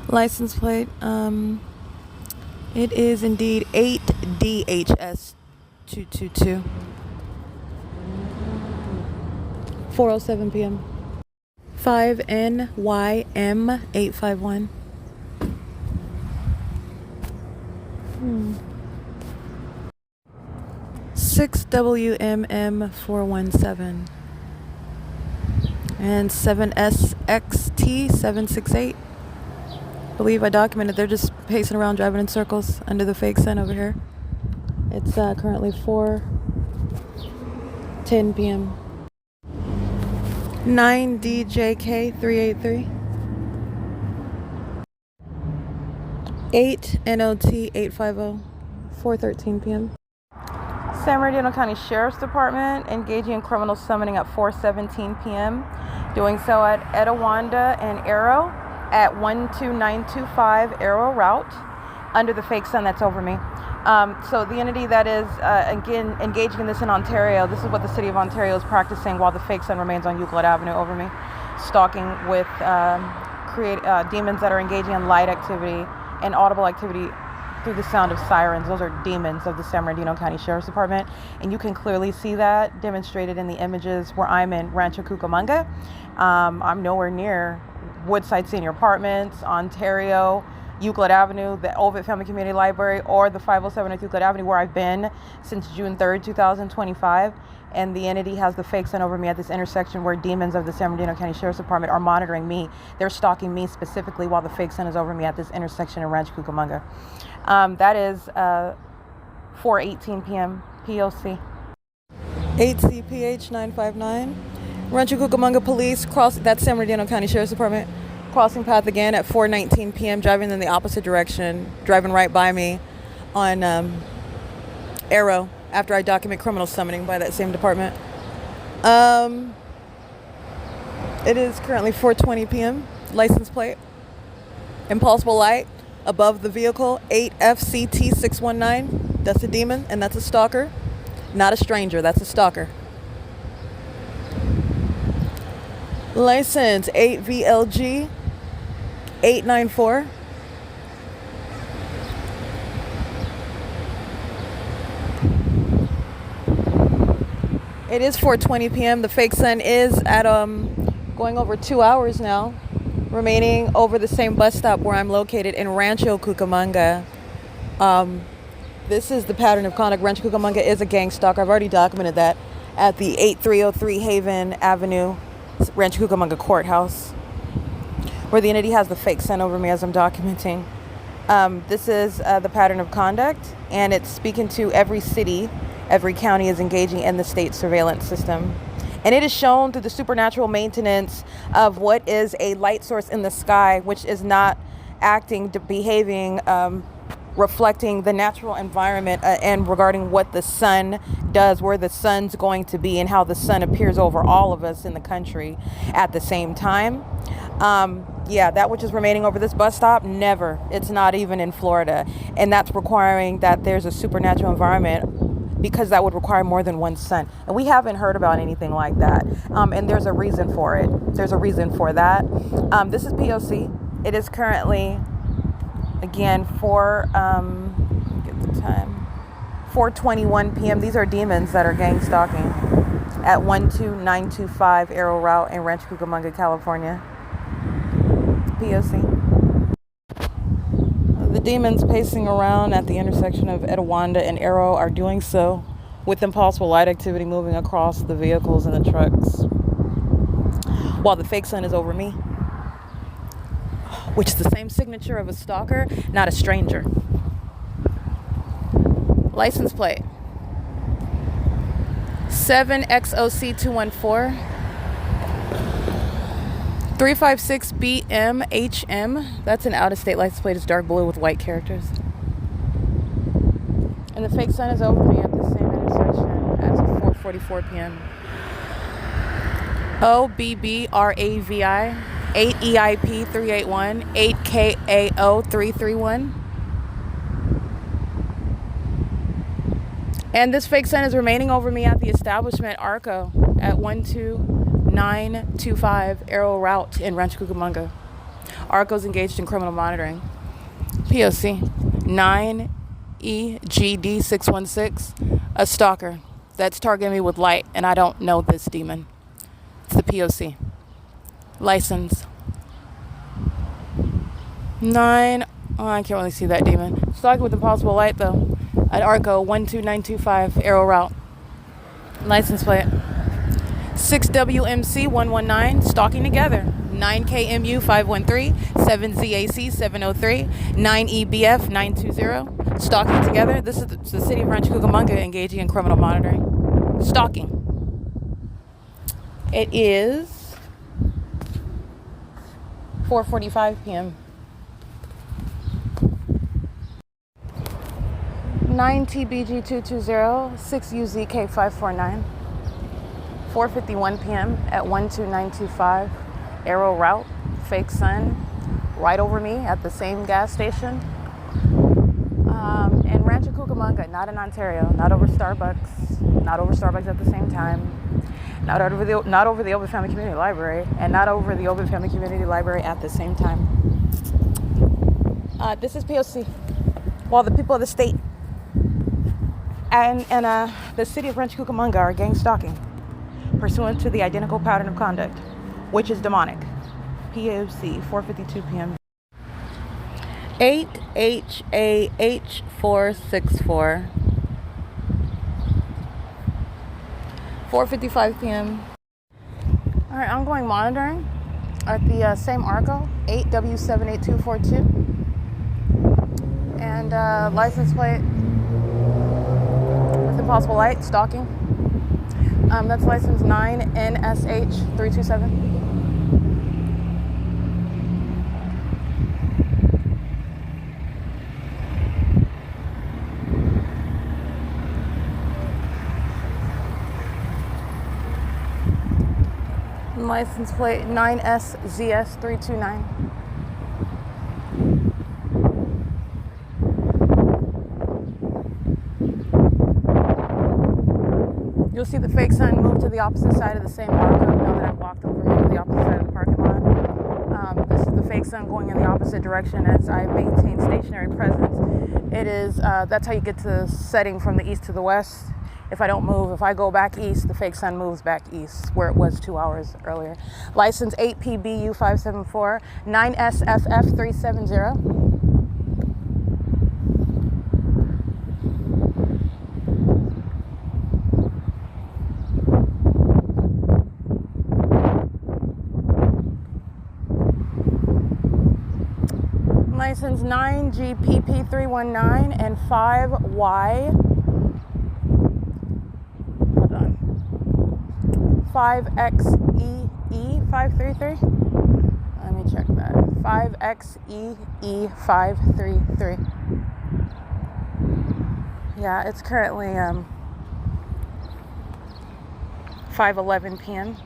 License plate, it is indeed 8DHS222. 4:07 p.m. 5NYM851. 6WMM417. And 7SXT768. I believe I documented they're just pacing around driving in circles under the fake sun over here. It's currently 4:10 p.m. 9DJK383. 8NOT850. 4:13 p.m. San Bernardino County Sheriff's Department engaging in criminal summoning at 4:17 p.m. Doing so at Etowanda and Arrow at 12925 Arrow Route under the fake sun that's over me. So the entity that is again engaging in this in Ontario, this is what the city of Ontario is practicing while the fake sun remains on Euclid Avenue over me, stalking with demons that are engaging in light activity and audible activity through the sound of sirens. Those are demons of the San Bernardino County Sheriff's Department, and you can clearly see that demonstrated in the images where I'm in Rancho Cucamonga. I'm nowhere near Woodside Senior Apartments, Ontario, Euclid Avenue, the Ovid Family Community Library, or the 507 North Euclid Avenue, where I've been since June 3rd, 2025. And the entity has the fake sun over me at this intersection where demons of the San Bernardino County Sheriff's Department are monitoring me. They're stalking me specifically while the fake sun is over me at this intersection in Rancho Cucamonga. That is 4:18 p.m. P.O.C. 8CPH959. Rancho Cucamonga Police that's San Bernardino County Sheriff's Department, crossing path again at 4:19 p.m. driving in the opposite direction, driving right by me on Arrow after I document criminal summoning by that same department. It is currently 4:20 p.m. License plate, impossible light above the vehicle, 8FCT619. That's a demon and that's a stalker, not a stranger. That's a stalker. License 8VLG 894. It is 4:20 p.m. The fake sun is at going over 2 hours now, remaining over the same bus stop where I'm located in Rancho Cucamonga. This is the pattern of conduct. Rancho Cucamonga is a gang stalker. I've already documented that at the 8303 Haven Avenue, Rancho Cucamonga Courthouse, where the entity has the fake sent over me as I'm documenting. This is the pattern of conduct, and it's speaking to every city, every county is engaging in the state surveillance system. And it is shown through the supernatural maintenance of what is a light source in the sky, which is not acting, behaving, reflecting the natural environment and regarding what the sun does, where the sun's going to be, and how the sun appears over all of us in the country at the same time. Yeah, that which is remaining over this bus stop, never. It's not even in Florida. And that's requiring that there's a supernatural environment, because that would require more than one sun. And we haven't heard about anything like that. And there's a reason for it. There's a reason for that. This is P.O.C. It is currently, again, get the time, 4:21 p.m. These are demons that are gang stalking at 12925 Arrow Route in Rancho Cucamonga, California. P.O.C. The demons pacing around at the intersection of Etowanda and Arrow are doing so with impossible light activity moving across the vehicles and the trucks, while the fake sun is over me, which is the same signature of a stalker, not a stranger. License plate 7XOC214 356BMHM. That's an out-of-state license plate. It's dark blue with white characters. And the fake sun is over me at the same intersection as of 4:44 p.m. OBBRAVI 8EIP 381 8KAO 331. And this fake sun is remaining over me at the establishment Arco at 12925 Arrow Route in Rancho Cucamonga. Arco's engaged in criminal monitoring. P.O.C. 9EGD616. A stalker that's targeting me with light, and I don't know this demon. It's the P.O.C. License 9. Oh, I can't really see that demon. Stalking with impossible light though. At Arco 12925 Arrow Route. License plate 6WMC 119. Stalking together. 9KMU 513 7ZAC 703 9EBF 920. Stalking together. This is the city of Rancho Cucamonga engaging in criminal monitoring. Stalking. It is 4:45 p.m. 9TBG220 6UZK549. 4:51 p.m. at 12925 Arrow Route. Fake sun right over me at the same gas station. In Rancho Cucamonga, not in Ontario, not over Starbucks, not over Starbucks at the same time. Not over the Open Family Community Library, and not over the Open Family Community Library at the same time. This is P.O.C. While the people of the state and the city of Rancho Cucamonga are gang stalking, pursuant to the identical pattern of conduct, which is demonic. P.O.C. 4:52 p.m. 8HAH464. 4:55 p.m. All right, ongoing monitoring at the same Arco, 8W78242. And license plate with impossible light, stalking. That's license 9NSH327. License plate 9SZS329. You'll see the fake sun move to the opposite side of the same Arco now that I've walked over here to the opposite side of the parking lot. This is the fake sun going in the opposite direction as I maintain stationary presence. It is, that's how you get to setting from the east to the west. If I don't move, if I go back east, the fake sun moves back east where it was 2 hours earlier. License 8PBU574 9SFF370. License 9GPP319 and 5Y. Hold on. 5XEE533. Let me check that. 5XEE533. Yeah, it's currently 5:11 p.m.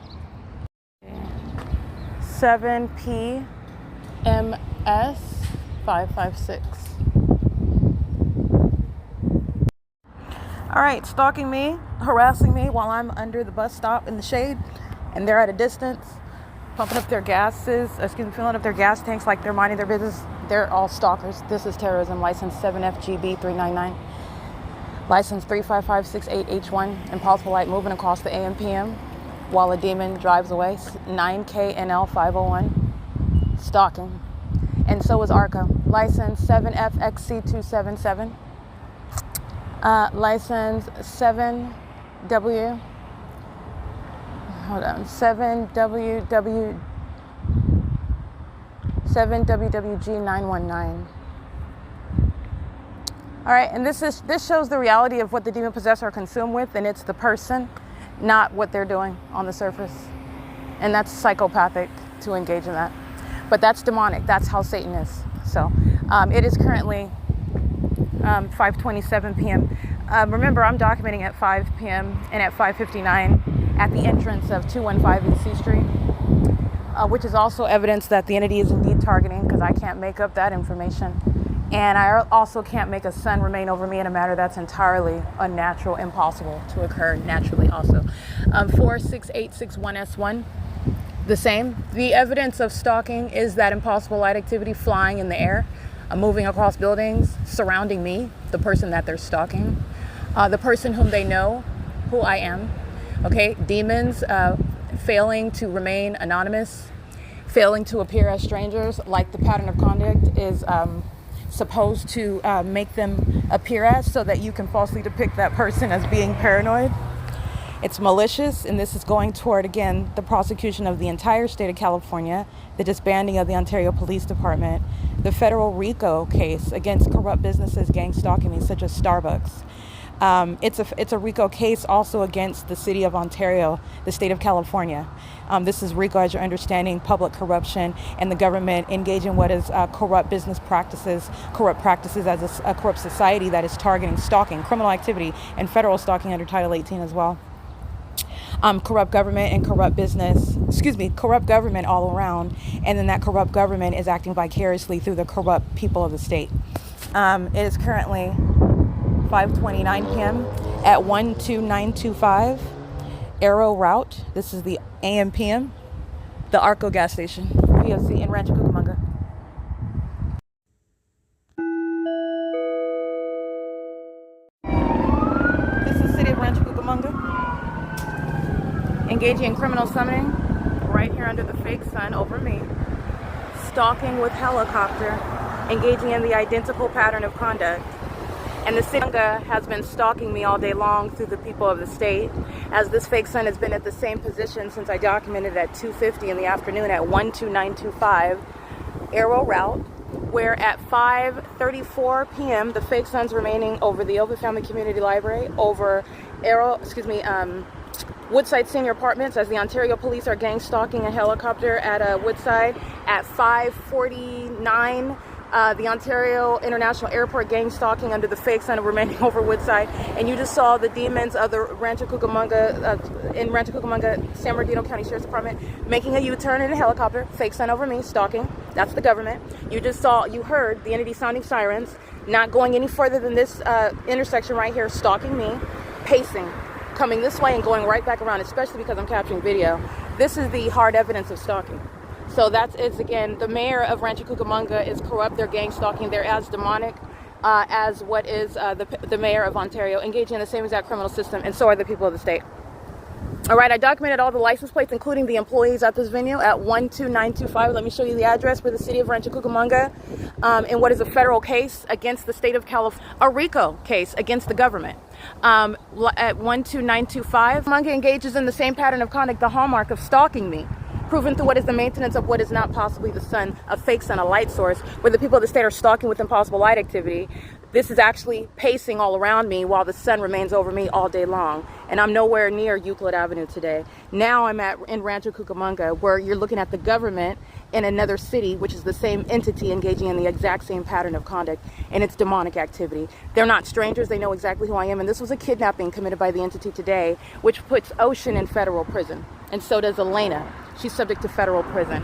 7PMS556. All right, stalking me, harassing me while I'm under the bus stop in the shade, and they're at a distance, pumping up their filling up their gas tanks like they're minding their business. They're all stalkers. This is terrorism. License 7FGB399. License 35568H1. Impulsive light moving across the AM PM while a demon drives away. 9KNL501. Stalking. And so is ARCA. License 7FXC277. License 7W. Hold on. 7WWG919. All right, and this shows the reality of what the demon possessed are consumed with, and it's the person, not what they're doing on the surface. And that's psychopathic to engage in that. But that's demonic. That's how Satan is. So it is currently 5:27 p.m. Remember, I'm documenting at 5 p.m. and at 5:59 at the entrance of 215 East C Street, which is also evidence that the entity is indeed targeting, because I can't make up that information. And I also can't make a sun remain over me in a manner that's entirely unnatural, impossible to occur naturally also. 46861S1, the same. The evidence of stalking is that impossible light activity flying in the air, moving across buildings, surrounding me, the person that they're stalking, the person whom they know who I am. Okay, demons failing to remain anonymous, failing to appear as strangers, like the pattern of conduct is supposed to make them appear as, so that you can falsely depict that person as being paranoid. It's malicious, and this is going toward, again, the prosecution of the entire state of California, the disbanding of the Ontario Police Department, the federal RICO case against corrupt businesses gang stalking me, such as Starbucks. It's a RICO case also against the city of Ontario, the state of California. This is RICO, as you're understanding, public corruption and the government engaging in what is corrupt business practices, corrupt practices as a corrupt society that is targeting stalking, criminal activity, and federal stalking under Title 18 as well. Corrupt government and corrupt government all around, and then that corrupt government is acting vicariously through the corrupt people of the state. It is currently 5:29 p.m. at 12925 Arrow Route. This is the AM PM, the Arco gas station, P.O.C. in Rancho Cucamonga. This is the city of Rancho Cucamonga. Engaging in criminal summoning right here under the fake sun over me. Stalking with helicopter, engaging in the identical pattern of conduct. And the city has been stalking me all day long through the people of the state, as this fake sun has been at the same position since I documented at 2:50 in the afternoon at 12925 Arrow Route, where at 5:34 p.m. the fake sun's remaining over the Ovid Family Community Library, over Woodside Senior Apartments, as the Ontario Police are gang stalking a helicopter at Woodside. At 5:49 the Ontario International Airport gang stalking under the fake sun of remaining over Woodside. And you just saw the demons of the Rancho Cucamonga, in Rancho Cucamonga, San Bernardino County Sheriff's Department, making a U-turn in a helicopter, fake sun over me, stalking. That's the government. You heard the entity sounding sirens, not going any further than this intersection right here, stalking me, pacing, coming this way and going right back around, especially because I'm capturing video. This is the hard evidence of stalking. So it's again, the mayor of Rancho Cucamonga is corrupt. They're gang stalking. They're as demonic as what is the mayor of Ontario, engaging in the same exact criminal system, and so are the people of the state. All right, I documented all the license plates, including the employees at this venue at 12925. Let me show you the address for the city of Rancho Cucamonga, in what is a federal case against the state of California, a RICO case against the government. At 12925, Cucamonga engages in the same pattern of conduct, the hallmark of stalking me, proven through what is the maintenance of what is not possibly the sun, a fake sun, a light source, where the people of the state are stalking with impossible light activity. This is actually pacing all around me while the sun remains over me all day long. And I'm nowhere near Euclid Avenue today. Now I'm in Rancho Cucamonga, where you're looking at the government in another city, which is the same entity engaging in the exact same pattern of conduct, and it's demonic activity. They're not strangers. They know exactly who I am. And this was a kidnapping committed by the entity today, which puts Ocean in federal prison. And so does Elena. She's subject to federal prison.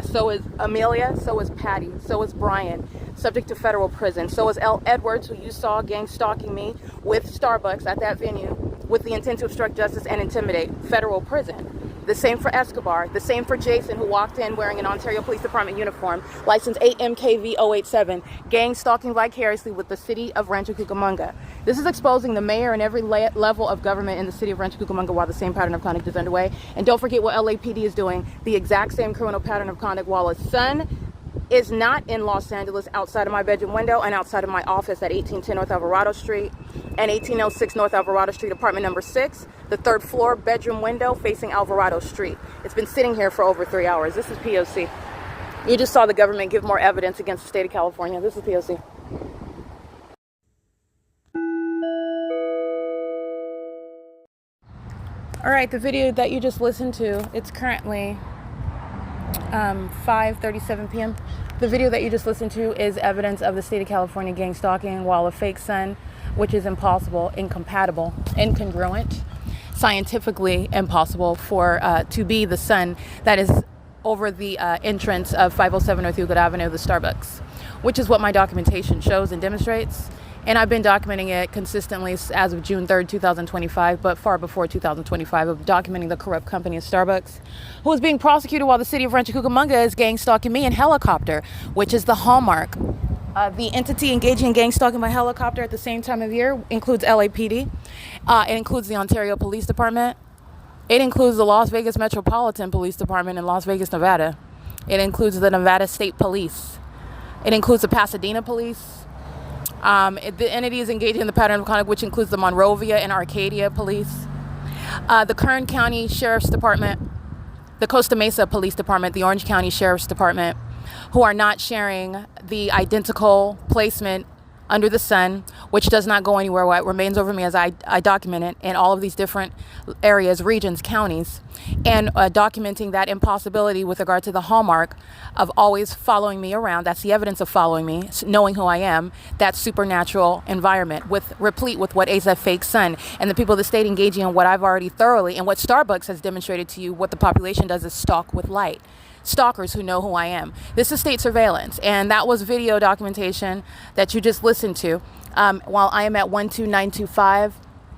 So is Amelia, so is Patty, so is Brian, subject to federal prison. So is L. Edwards, who you saw gang stalking me with Starbucks at that venue with the intent to obstruct justice and intimidate, federal prison. The same for Escobar, the same for Jason, who walked in wearing an Ontario Police Department uniform, license 8MKV087, gang stalking vicariously with the city of Rancho Cucamonga. This is exposing the mayor and every level of government in the city of Rancho Cucamonga while the same pattern of conduct is underway. And don't forget what LAPD is doing, the exact same criminal pattern of conduct while a son is not in Los Angeles, outside of my bedroom window and outside of my office at 1810 North Alvarado Street and 1806 North Alvarado Street, apartment number 6, the 3rd floor, bedroom window facing Alvarado Street. It's been sitting here for over 3 hours. This is P.O.C. You just saw the government give more evidence against the state of California. This is P.O.C. All right, the video that you just listened to, it's currently 5:37 p.m. The video that you just listened to is evidence of the state of California gang stalking while a fake sun, which is impossible, incompatible, incongruent, scientifically impossible for to be the sun that is over the entrance of 507 North Euclid Avenue, the Starbucks, which is what my documentation shows and demonstrates. And I've been documenting it consistently as of June 3rd, 2025, but far before 2025, of documenting the corrupt company of Starbucks, who is being prosecuted while the city of Rancho Cucamonga is gang stalking me in helicopter, which is the hallmark. The entity engaging in gang stalking by helicopter at the same time of year includes LAPD. It includes the Ontario Police Department. It includes the Las Vegas Metropolitan Police Department in Las Vegas, Nevada. It includes the Nevada State Police. It includes the Pasadena Police. The entity is engaging in the pattern of conduct, which includes the Monrovia and Arcadia Police, the Kern County Sheriff's Department, the Costa Mesa Police Department, the Orange County Sheriff's Department, who are not sharing the identical placement under the sun, which does not go anywhere, what remains over me as I document it in all of these different areas, regions, counties, and documenting that impossibility with regard to the hallmark of always following me around. That's the evidence of following me, knowing who I am, that supernatural environment replete with what is a fake sun, and the people of the state engaging in what I've already thoroughly, and what Starbucks has demonstrated to you, what the population does is stalk with light. Stalkers who know who I am. This is state surveillance, and that was video documentation that you just listened to while I am at 12925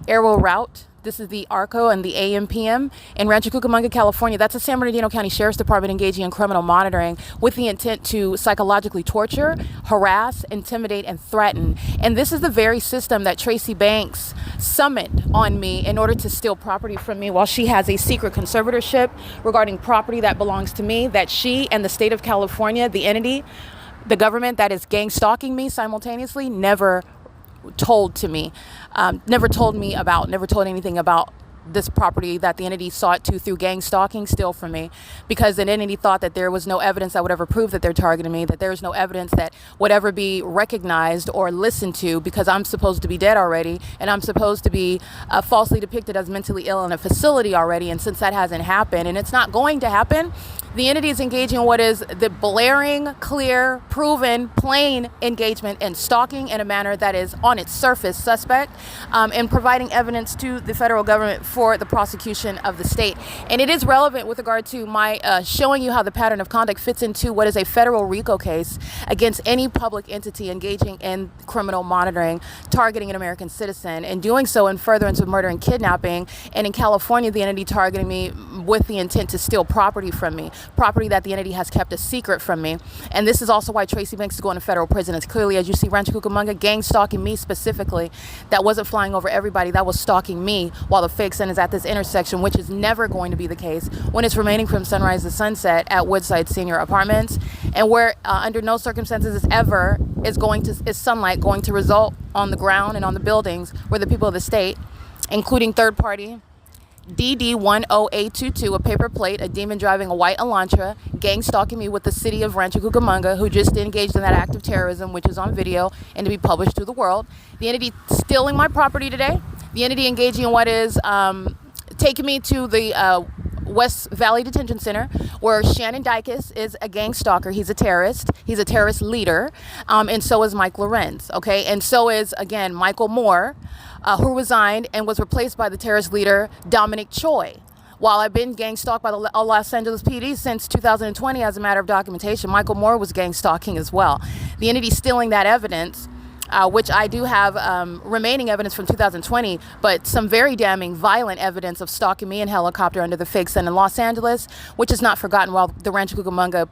Arrow Route. This is the ARCO and the AMPM in Rancho Cucamonga, California. That's the San Bernardino County Sheriff's Department engaging in criminal monitoring with the intent to psychologically torture, harass, intimidate, and threaten. And this is the very system that Tracy Banks summoned on me in order to steal property from me while she has a secret conservatorship regarding property that belongs to me, that she and the state of California, the entity, the government that is gang stalking me simultaneously, never told me anything about this property that the entity sought to, through gang stalking, steal from me, because an entity thought that there was no evidence that would ever prove that they're targeting me, that there is no evidence that would ever be recognized or listened to, because I'm supposed to be dead already, and I'm supposed to be falsely depicted as mentally ill in a facility already. And since that hasn't happened, and it's not going to happen, the entity is engaging in what is the blaring, clear, proven, plain engagement in stalking in a manner that is on its surface suspect, and providing evidence to the federal government for the prosecution of the state. And it is relevant with regard to my showing you how the pattern of conduct fits into what is a federal RICO case against any public entity engaging in criminal monitoring, targeting an American citizen, and doing so in furtherance of murder and kidnapping. And in California, the entity targeting me with the intent to steal property from me, property that the entity has kept a secret from me. And this is also why Tracy Banks is going to federal prison. It's clearly, as you see, Rancho Cucamonga gang stalking me specifically. That wasn't flying over everybody. That was stalking me while the fake sun is at this intersection, which is never going to be the case when it's remaining from sunrise to sunset at Woodside Senior Apartments, and where under no circumstances is sunlight going to result on the ground and on the buildings where the people of the state, including third party DD10A22, a paper plate, a demon driving a white Elantra, gang stalking me with the city of Rancho Cucamonga, who just engaged in that act of terrorism, which is on video and to be published to the world. The entity stealing my property today. The entity engaging in what is taking me to the West Valley Detention Center, where Shannon Dykes is a gang stalker. He's a terrorist. He's a terrorist leader. And so is Mike Lorenz. Okay. And so is, again, Michael Moore, who resigned and was replaced by the terrorist leader, Dominic Choi. While I've been gang stalked by the Los Angeles PD since 2020 as a matter of documentation, Michael Moore was gang stalking as well. The entity stealing that evidence, which I do have remaining evidence from 2020, but some very damning violent evidence of stalking me in helicopter under the fake sun in Los Angeles, which is not forgotten while the Rancho Cucamonga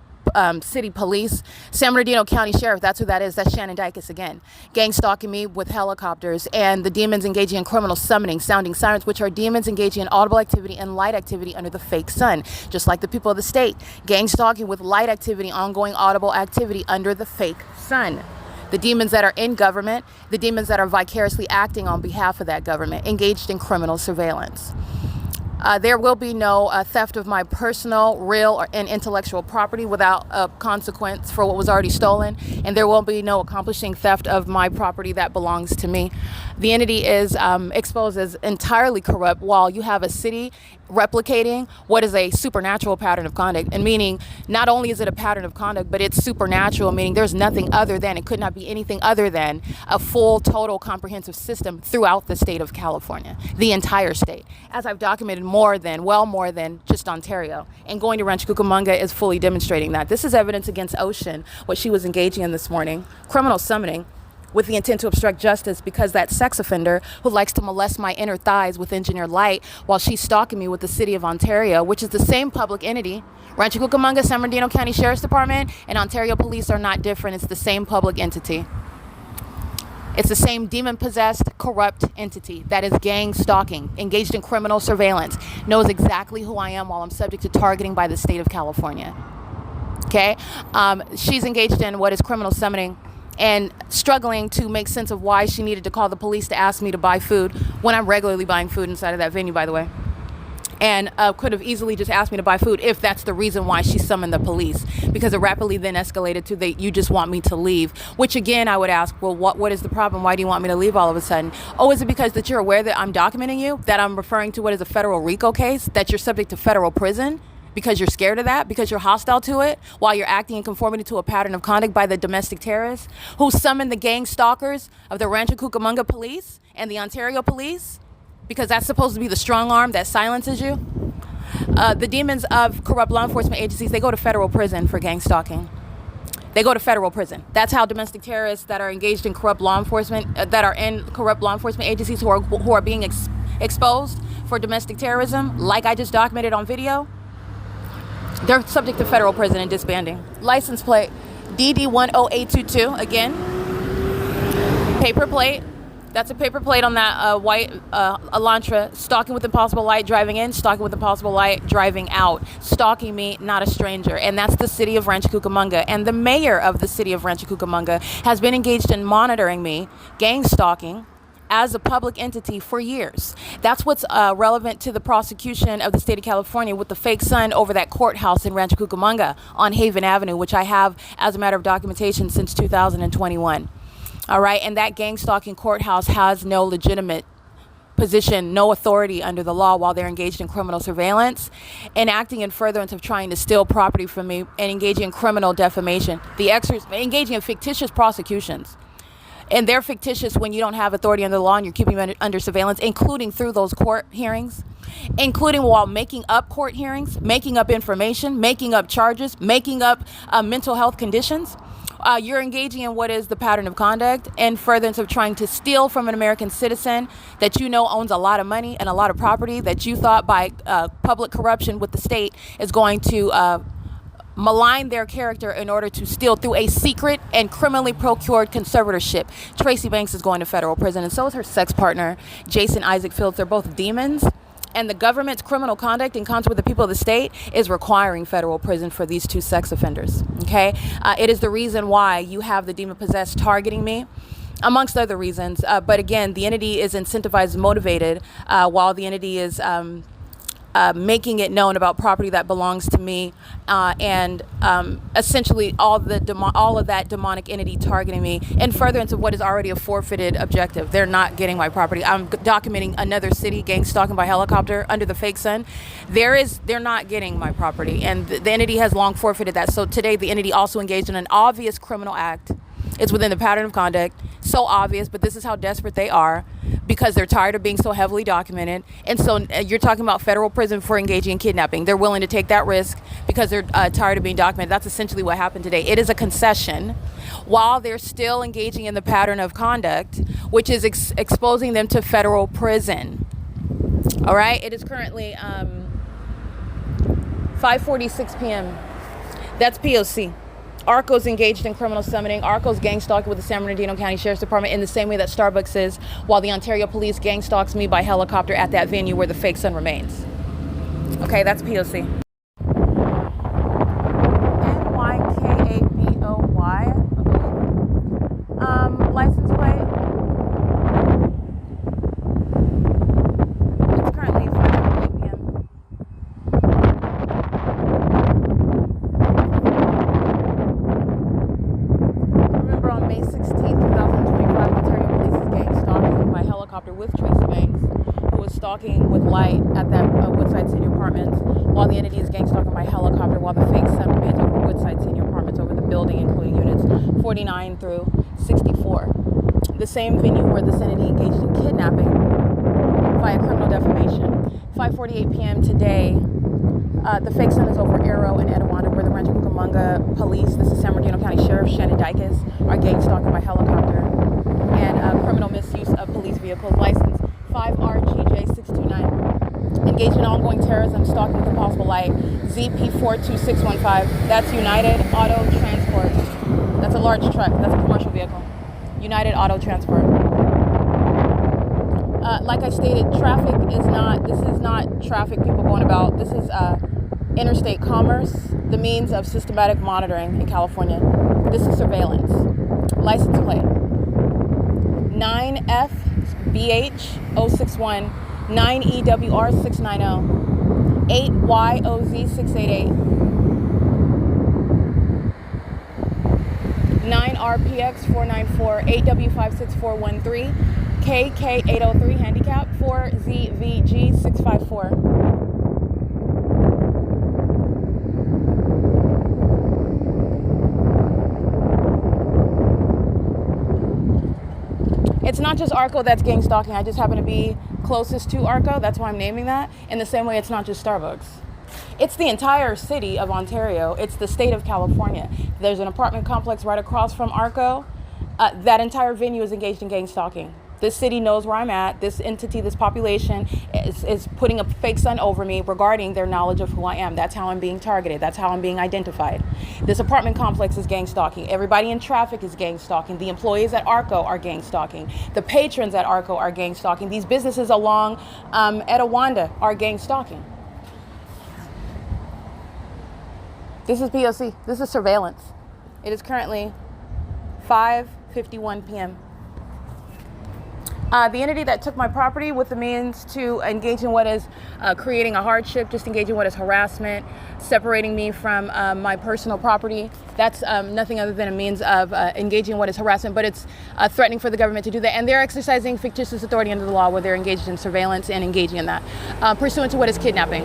City Police, San Bernardino County Sheriff, that's who that is, that's Shannon Dykes again, gang stalking me with helicopters, and the demons engaging in criminal summoning, sounding sirens, which are demons engaging in audible activity and light activity under the fake sun, just like the people of the state, gang stalking with light activity, ongoing audible activity under the fake sun. The demons that are in government, the demons that are vicariously acting on behalf of that government, engaged in criminal surveillance. There will be no theft of my personal, real, and intellectual property without a consequence for what was already stolen, and there will be no accomplishing theft of my property that belongs to me. The entity is exposed as entirely corrupt, while you have a city replicating what is a supernatural pattern of conduct, and meaning not only is it a pattern of conduct, but it's supernatural, meaning there's nothing other than, it could not be anything other than a full, total, comprehensive system throughout the state of California, the entire state, as I've documented more than just Ontario. And going to Rancho Cucamonga is fully demonstrating that. This is evidence against Ocean, what she was engaging in this morning, criminal summoning, with the intent to obstruct justice, because that sex offender who likes to molest my inner thighs with engineered light while she's stalking me with the city of Ontario, which is the same public entity. Rancho Cucamonga, San Bernardino County Sheriff's Department, and Ontario Police are not different. It's the same public entity. It's the same demon-possessed, corrupt entity that is gang stalking, engaged in criminal surveillance, knows exactly who I am while I'm subject to targeting by the state of California. Okay? She's engaged in what is criminal summoning and struggling to make sense of why she needed to call the police to ask me to buy food when I'm regularly buying food inside of that venue, by the way. And could have easily just asked me to buy food if that's the reason why she summoned the police, because it rapidly then escalated to you just want me to leave, which again I would ask, well, what is the problem? Why do you want me to leave all of a sudden? Oh, is it because that you're aware that I'm documenting you, that I'm referring to what is a federal RICO case, that you're subject to federal prison? Because you're scared of that, because you're hostile to it, while you're acting in conformity to a pattern of conduct by the domestic terrorists who summoned the gang stalkers of the Rancho Cucamonga Police and the Ontario Police, because that's supposed to be the strong arm that silences you. The demons of corrupt law enforcement agencies, they go to federal prison for gang stalking. They go to federal prison. That's how domestic terrorists that are engaged in corrupt law enforcement, that are in corrupt law enforcement agencies who are being exposed for domestic terrorism, like I just documented on video, they're subject to federal prison and disbanding. License plate DD10A22, again. Paper plate. That's a paper plate on that white Elantra. Stalking with impossible light, driving in. Stalking with impossible light, driving out. Stalking me, not a stranger. And that's the city of Rancho Cucamonga. And the mayor of the city of Rancho Cucamonga has been engaged in monitoring me, gang stalking, as a public entity for years. That's what's relevant to the prosecution of the state of California with the fake sun over that courthouse in Rancho Cucamonga on Haven Avenue, which I have as a matter of documentation since 2021. All right, and that gang stalking courthouse has no legitimate position, no authority under the law while they're engaged in criminal surveillance and acting in furtherance of trying to steal property from me and engaging in criminal defamation. Engaging in fictitious prosecutions. And they're fictitious when you don't have authority under the law and you're keeping them under surveillance, including through those court hearings, including while making up court hearings, making up information, making up charges, making up mental health conditions. You're engaging in what is the pattern of conduct and furtherance of trying to steal from an American citizen that you know owns a lot of money and a lot of property that you thought by public corruption with the state is going to malign their character in order to steal through a secret and criminally procured conservatorship. Tracy Banks is going to federal prison, and so is her sex partner, Jason Isaac Phillips. They're both demons, and the government's criminal conduct in concert with the people of the state is requiring federal prison for these two sex offenders. Okay, it is the reason why you have the demon-possessed targeting me, amongst other reasons. But again, the entity is incentivized, motivated, while the entity is making it known about property that belongs to me, and essentially all of that demonic entity targeting me, and furtherance of what is already a forfeited objective. They're not getting my property. I'm documenting another city gang stalking by helicopter under the fake sun. They're not getting my property, and the entity has long forfeited that. So today the entity also engaged in an obvious criminal act. It's within the pattern of conduct, so obvious, but this is how desperate they are, because they're tired of being so heavily documented. And so you're talking about federal prison for engaging in kidnapping. They're willing to take that risk because they're tired of being documented. That's essentially what happened today. It is a concession while they're still engaging in the pattern of conduct, which is exposing them to federal prison. All right, it is currently 5:46 p.m. That's P.O.C. ARCO's engaged in criminal summoning. ARCO's gang stalking with the San Bernardino County Sheriff's Department in the same way that Starbucks is, while the Ontario Police gang stalks me by helicopter at that venue where the fake sun remains. Okay, that's P.O.C. NYKABOY, license plate. It's currently 5:48 p.m. Remember, on May 16th, 2025, Ontario Police's gang stalking by helicopter with Tracy Banks, who was stalking with light at that Woodside Senior Apartments, while the entity is gang stalking by helicopter, while the fake sun remains over Woodside Senior Apartments, over the building, including units 49 through 64. The same venue where this entity engaged in kidnapping via criminal defamation. 5:48 p.m. today, the fake sun is over Arrow and Etiwanda, where the Rancho Cucamonga Police, this is San Bernardino County Sheriff Shannon Dykes, are gang stalking by helicopter, and criminal misuse of police vehicles. License 5RGJ629. Engaged in ongoing terrorism, stalking with a possible light. ZP42615. That's United Auto Transport. That's a large truck. That's a commercial vehicle. United Auto Transport. Like I stated, this is not traffic people going about. This is interstate commerce, the means of systematic monitoring in California. This is surveillance. License plate 9FBH061, 9EWR690, 8YOZ688, 9RPX494, 8W56413, KK803 handicap, 4ZVG654. It's not just ARCO that's gang stalking. I just happen to be closest to ARCO. That's why I'm naming that. In the same way, it's not just Starbucks. It's the entire city of Ontario. It's the state of California. There's an apartment complex right across from ARCO. That entire venue is engaged in gang stalking. This city knows where I'm at. This entity, this population is putting a fake sun over me regarding their knowledge of who I am. That's how I'm being targeted. That's how I'm being identified. This apartment complex is gang stalking. Everybody in traffic is gang stalking. The employees at ARCO are gang stalking. The patrons at ARCO are gang stalking. These businesses along Etiwanda are gang stalking. This is P.O.C. This is surveillance. It is currently 5:51 p.m. The entity that took my property with the means to engage in what is creating a hardship, just engaging in what is harassment, separating me from my personal property. That's nothing other than a means of engaging in what is harassment, but it's threatening for the government to do that. And they're exercising fictitious authority under the law where they're engaged in surveillance and engaging in that, pursuant to what is kidnapping,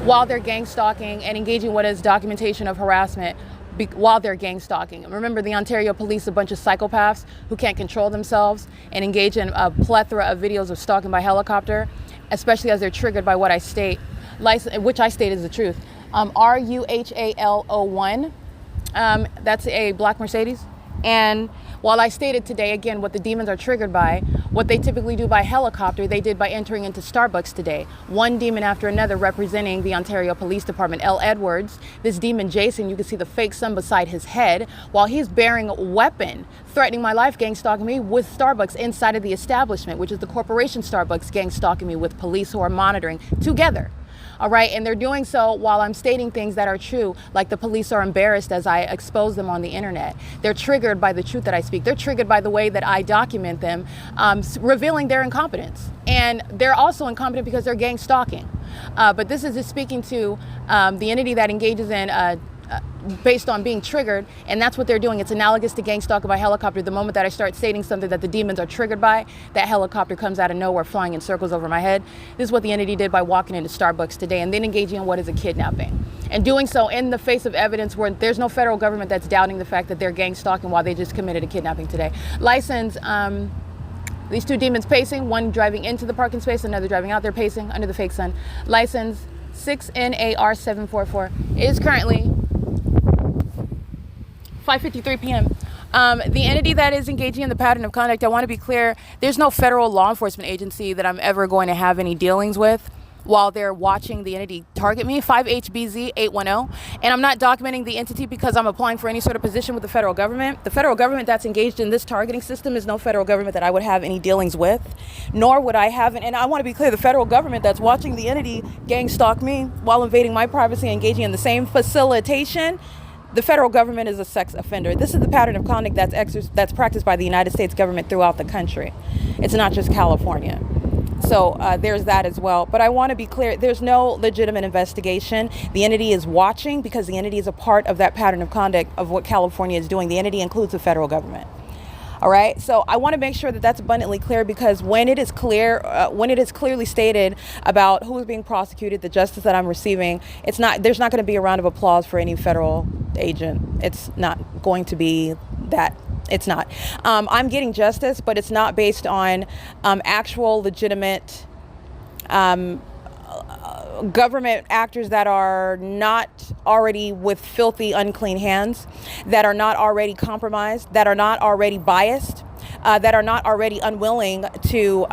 while they're gang stalking and engaging in what is documentation of harassment while they're gang stalking. Remember, the Ontario Police, a bunch of psychopaths who can't control themselves and engage in a plethora of videos of stalking by helicopter, especially as they're triggered by what I state, which I state is the truth. RUHAL01, that's a black Mercedes. And while I stated today, again, what the demons are triggered by, what they typically do by helicopter, they did by entering into Starbucks today. One demon after another representing the Ontario Police Department. L. Edwards, this demon Jason, you can see the fake sun beside his head while he's bearing a weapon, threatening my life, gang stalking me with Starbucks inside of the establishment, which is the corporation Starbucks, gang stalking me with police who are monitoring together. All right, and they're doing so while I'm stating things that are true, like the police are embarrassed as I expose them on the internet. They're triggered by the truth that I speak. They're triggered by the way that I document them, revealing their incompetence. And they're also incompetent because they're gang stalking. But this is just speaking to the entity that engages in based on being triggered, and that's what they're doing. It's analogous to gang stalking by helicopter. The moment that I start stating something that the demons are triggered by, that helicopter comes out of nowhere flying in circles over my head. This is what the entity did by walking into Starbucks today and then engaging in what is a kidnapping. And doing so in the face of evidence where there's no federal government that's doubting the fact that they're gang stalking while they just committed a kidnapping today. License, these two demons pacing, one driving into the parking space, another driving out there pacing under the fake sun. License 6NAR744. It is currently 5:53 p.m. The entity that is engaging in the pattern of conduct, I want to be clear, there's no federal law enforcement agency that I'm ever going to have any dealings with while they're watching the entity target me, 5HBZ810. And I'm not documenting the entity because I'm applying for any sort of position with the federal government. The federal government that's engaged in this targeting system is no federal government that I would have any dealings with, nor would I have, and I want to be clear, the federal government that's watching the entity gang stalk me while invading my privacy and engaging in the same facilitation, the federal government is a sex offender. This is the pattern of conduct that's practiced by the United States government throughout the country. It's not just California. So there's that as well. But I want to be clear, there's no legitimate investigation. The entity is watching because the entity is a part of that pattern of conduct of what California is doing. The entity includes the federal government. All right. So I want to make sure that that's abundantly clear, because when it is clear, when it is clearly stated about who is being prosecuted, the justice that I'm receiving, there's not going to be a round of applause for any federal agent. It's not going to be that. It's not. I'm getting justice, but it's not based on actual legitimate government actors that are not already with filthy, unclean hands, that are not already compromised, that are not already biased, that are not already unwilling to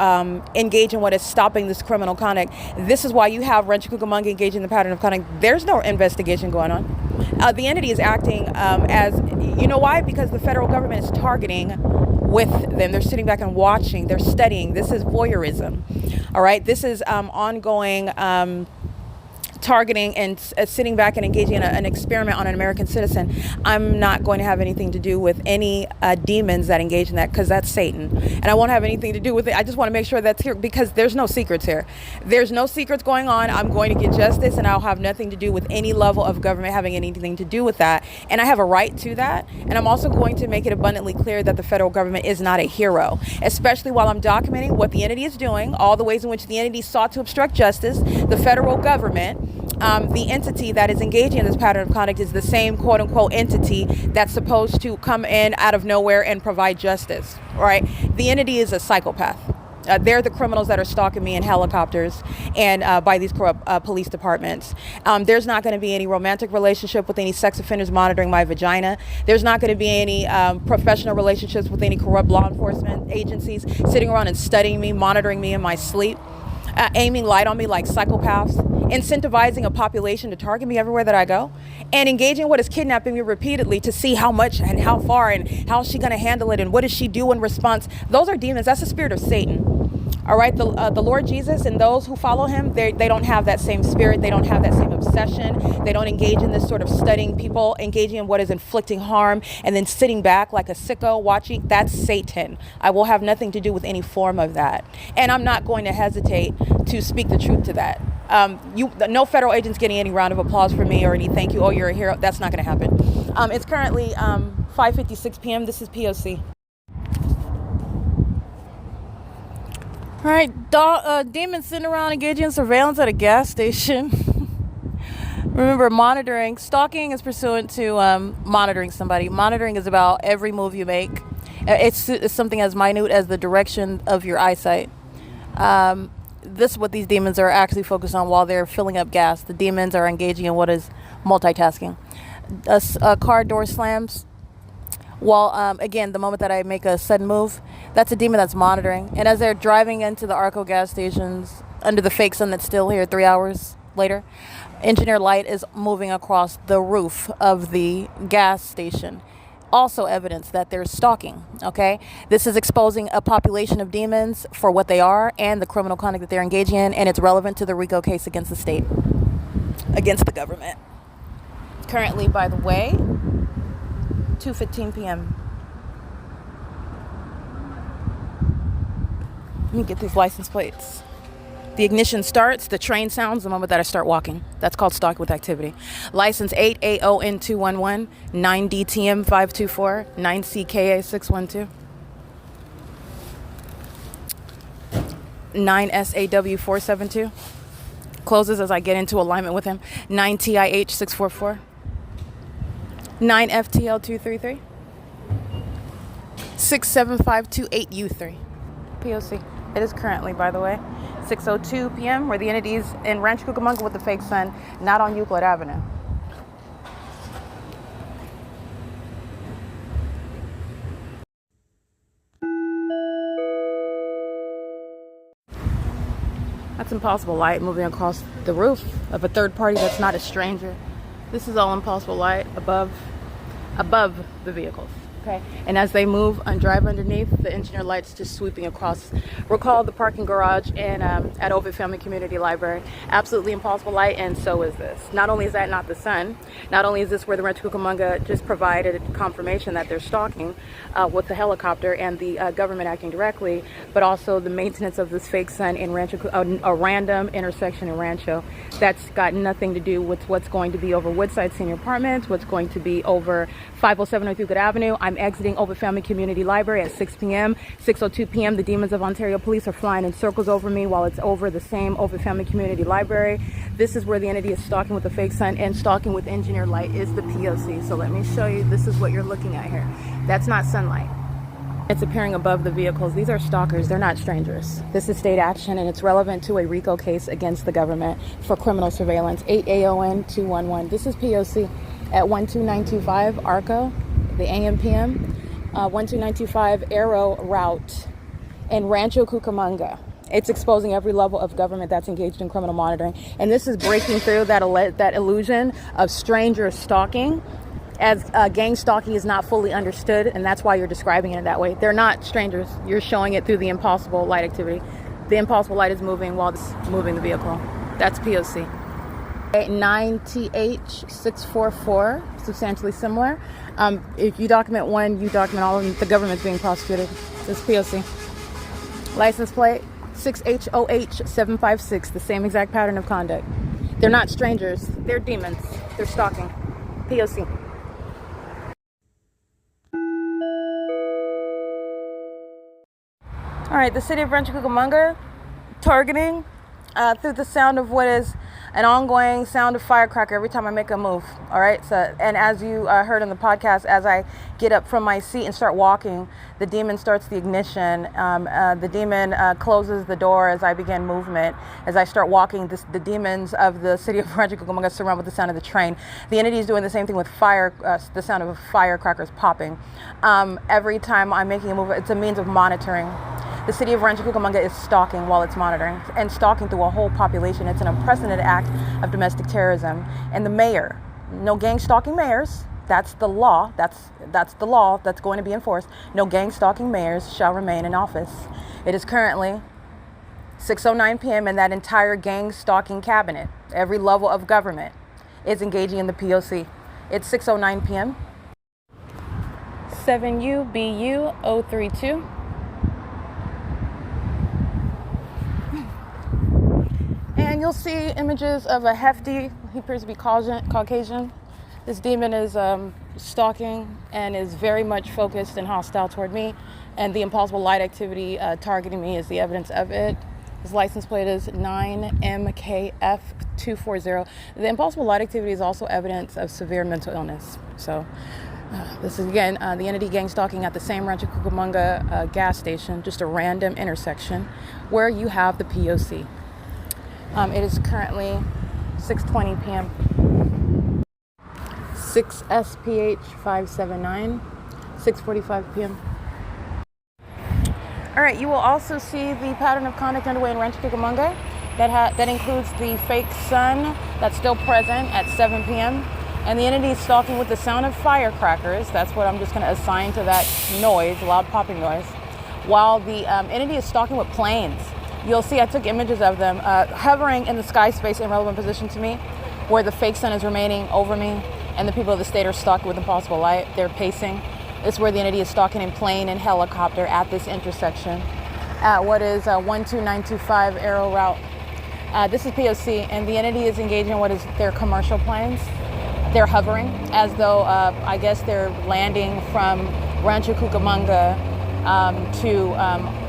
engage in what is stopping this criminal conduct. This is why you have Rancho Cucamonga engaging in the pattern of conduct. There's no investigation going on. The entity is acting as, you know why? Because the federal government is targeting with them. They're sitting back and watching. They're studying. This is voyeurism. All right. This is ongoing targeting and sitting back and engaging in an experiment on an American citizen. I'm not going to have anything to do with any demons that engage in that, because that's Satan. And I won't have anything to do with it. I just want to make sure that's here, because there's no secrets here. There's no secrets going on. I'm going to get justice, and I'll have nothing to do with any level of government having anything to do with that. And I have a right to that. And I'm also going to make it abundantly clear that the federal government is not a hero, especially while I'm documenting what the entity is doing, all the ways in which the entity sought to obstruct justice. The federal government, the entity that is engaging in this pattern of conduct, is the same quote unquote entity that's supposed to come in out of nowhere and provide justice, right? The entity is a psychopath. They're the criminals that are stalking me in helicopters and by these corrupt police departments. There's not going to be any romantic relationship with any sex offenders monitoring my vagina. There's not going to be any professional relationships with any corrupt law enforcement agencies sitting around and studying me, monitoring me in my sleep, aiming light on me like psychopaths, incentivizing a population to target me everywhere that I go, and engaging in what is kidnapping me repeatedly to see how much and how far and how is she going to handle it and what does she do in response. Those are demons. That's the spirit of Satan. All right, the Lord Jesus and those who follow him, they don't have that same spirit. They don't have that same obsession. They don't engage in this sort of studying people, engaging in what is inflicting harm and then sitting back like a sicko watching. That's Satan. I will have nothing to do with any form of that. And I'm not going to hesitate to speak the truth to that. No federal agent's getting any round of applause for me or any thank you. Oh, you're a hero. That's not going to happen. It's currently 5:56 p.m. This is P.O.C. All right, demons sitting around engaging in surveillance at a gas station. Remember, monitoring, stalking is pursuant to monitoring somebody. Monitoring is about every move you make. It's something as minute as the direction of your eyesight. This is what these demons are actually focused on while they're filling up gas. The demons are engaging in what is multitasking. A car door slams. Well, again, the moment that I make a sudden move, that's a demon that's monitoring. And as they're driving into the Arco gas stations under the fake sun that's still here 3 hours later, engineer light is moving across the roof of the gas station. Also evidence that they're stalking, okay? This is exposing a population of demons for what they are and the criminal conduct that they're engaging in, and it's relevant to the RICO case against the state. against the government. Currently, by the way, 2:15 p.m. Let me get these license plates. The ignition starts, the train sounds the moment that I start walking. That's called stalking with activity. License 8AON211, 9DTM524, 9CKA612, 9SAW472. Closes as I get into alignment with him. 9TIH644, 9FTL233, 67528U3. P.O.C. It is currently, by the way, 6:02 p.m. where the entity is in Rancho Cucamonga with the fake sun, not on Euclid Avenue. That's impossible light moving across the roof of a third party that's not a stranger. This is all impossible light above the vehicles. Okay. And as they move and drive underneath, the engineer lights just sweeping across. Recall the parking garage and at Ovid Family Community Library. Absolutely impossible light, and so is this. Not only is that not the sun, not only is this where the Rancho Cucamonga just provided confirmation that they're stalking with the helicopter and the government acting directly, but also the maintenance of this fake sun in Rancho, a random intersection in Rancho that's got nothing to do with what's going to be over Woodside Senior Apartments, what's going to be over 507 North Euclid Avenue. I'm exiting Ovid Family Community Library at 6 p.m. 6:02 p.m. The Demons of Ontario Police are flying in circles over me while it's over the same Ovid Family Community Library. This is where the entity is stalking with the fake sun, and stalking with engineer light is the P.O.C. So let me show you. This is what you're looking at here. That's not sunlight. It's appearing above the vehicles. These are stalkers. They're not strangers. This is state action, and it's relevant to a RICO case against the government for criminal surveillance. 8AON211. This is P.O.C. at 12925 ARCO, the AM/PM, 12925 Arrow route in Rancho Cucamonga. It's exposing every level of government that's engaged in criminal monitoring. And this is breaking through that illusion of stranger stalking, as gang stalking is not fully understood, and that's why you're describing it that way. They're not strangers. You're showing it through the impossible light activity. The impossible light is moving while it's moving the vehicle. That's P.O.C. 9TH644, substantially similar. If you document one, you document all of them. The government's being prosecuted. This is P.O.C. License plate 6HOH756, the same exact pattern of conduct. They're not strangers. They're demons. They're stalking. P.O.C. All right, the city of Rancho Cucamonga targeting through the sound of what is an ongoing sound of firecracker every time I make a move. All right. So, and as you heard in the podcast, as I get up from my seat and start walking, the demon starts the ignition. The demon closes the door as I begin movement. As I start walking, the demons of the city of Rancho Cucamonga surround with the sound of the train. The entity is doing the same thing with fire, the sound of firecrackers popping. Every time I'm making a move, it's a means of monitoring. The city of Rancho Cucamonga is stalking while it's monitoring, and stalking through a whole population. It's an unprecedented act of domestic terrorism. And the mayor, no gang stalking mayors. That's the law. That's the law that's going to be enforced. No gang stalking mayors shall remain in office. It is currently 6:09 p.m. and that entire gang stalking cabinet, every level of government, is engaging in the P.O.C. It's 6:09 p.m. 7UBU032. And you'll see images of a hefty, he appears to be Caucasian. This demon is stalking and is very much focused and hostile toward me. And the impossible light activity targeting me is the evidence of it. His license plate is 9MKF240. The impossible light activity is also evidence of severe mental illness. So this is, again, the entity gang stalking at the same Rancho Cucamonga gas station, just a random intersection where you have the P.O.C. It is currently 6:20 p.m. 6SPH579, 6:45 p.m. All right, you will also see the pattern of conduct underway in Rancho Cucamonga. That includes the fake sun that's still present at 7 p.m. And the entity is stalking with the sound of firecrackers. That's what I'm just going to assign to that noise, loud popping noise. While the entity is stalking with planes. You'll see I took images of them hovering in the sky space in relevant position to me where the fake sun is remaining over me and the people of the state are stalking with impossible light. They're pacing. It's where the entity is stalking in plane and helicopter at this intersection at what is 12925 Arrow Route. This is P.O.C. and the entity is engaging in what is their commercial planes. They're hovering as though I guess they're landing from Rancho Cucamonga to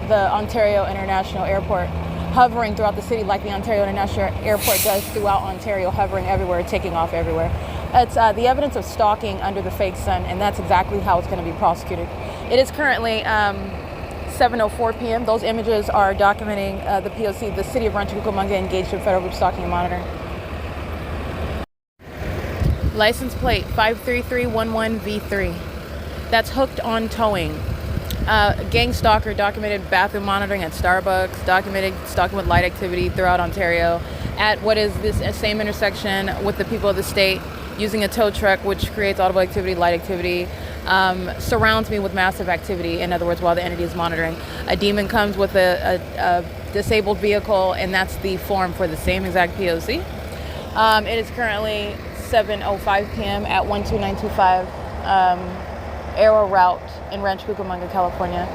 the Ontario International Airport, hovering throughout the city like the Ontario International Airport does throughout Ontario, hovering everywhere, taking off everywhere. It's the evidence of stalking under the fake sun, and that's exactly how it's going to be prosecuted. It is currently 7:04 p.m. Those images are documenting the P.O.C., the city of Rancho Cucamonga, engaged in federal group stalking and monitoring. License plate 53311V3. That's hooked on towing. Gang stalker documented bathroom monitoring at Starbucks, documented stalking with light activity throughout Ontario at what is this same intersection with the people of the state, using a tow truck, which creates audible activity, light activity, surrounds me with massive activity. In other words, while the entity is monitoring. A demon comes with a disabled vehicle, and that's the form for the same exact POC. It is currently 7:05 p.m. at 12925 Arrow Route in Rancho Cucamonga, California.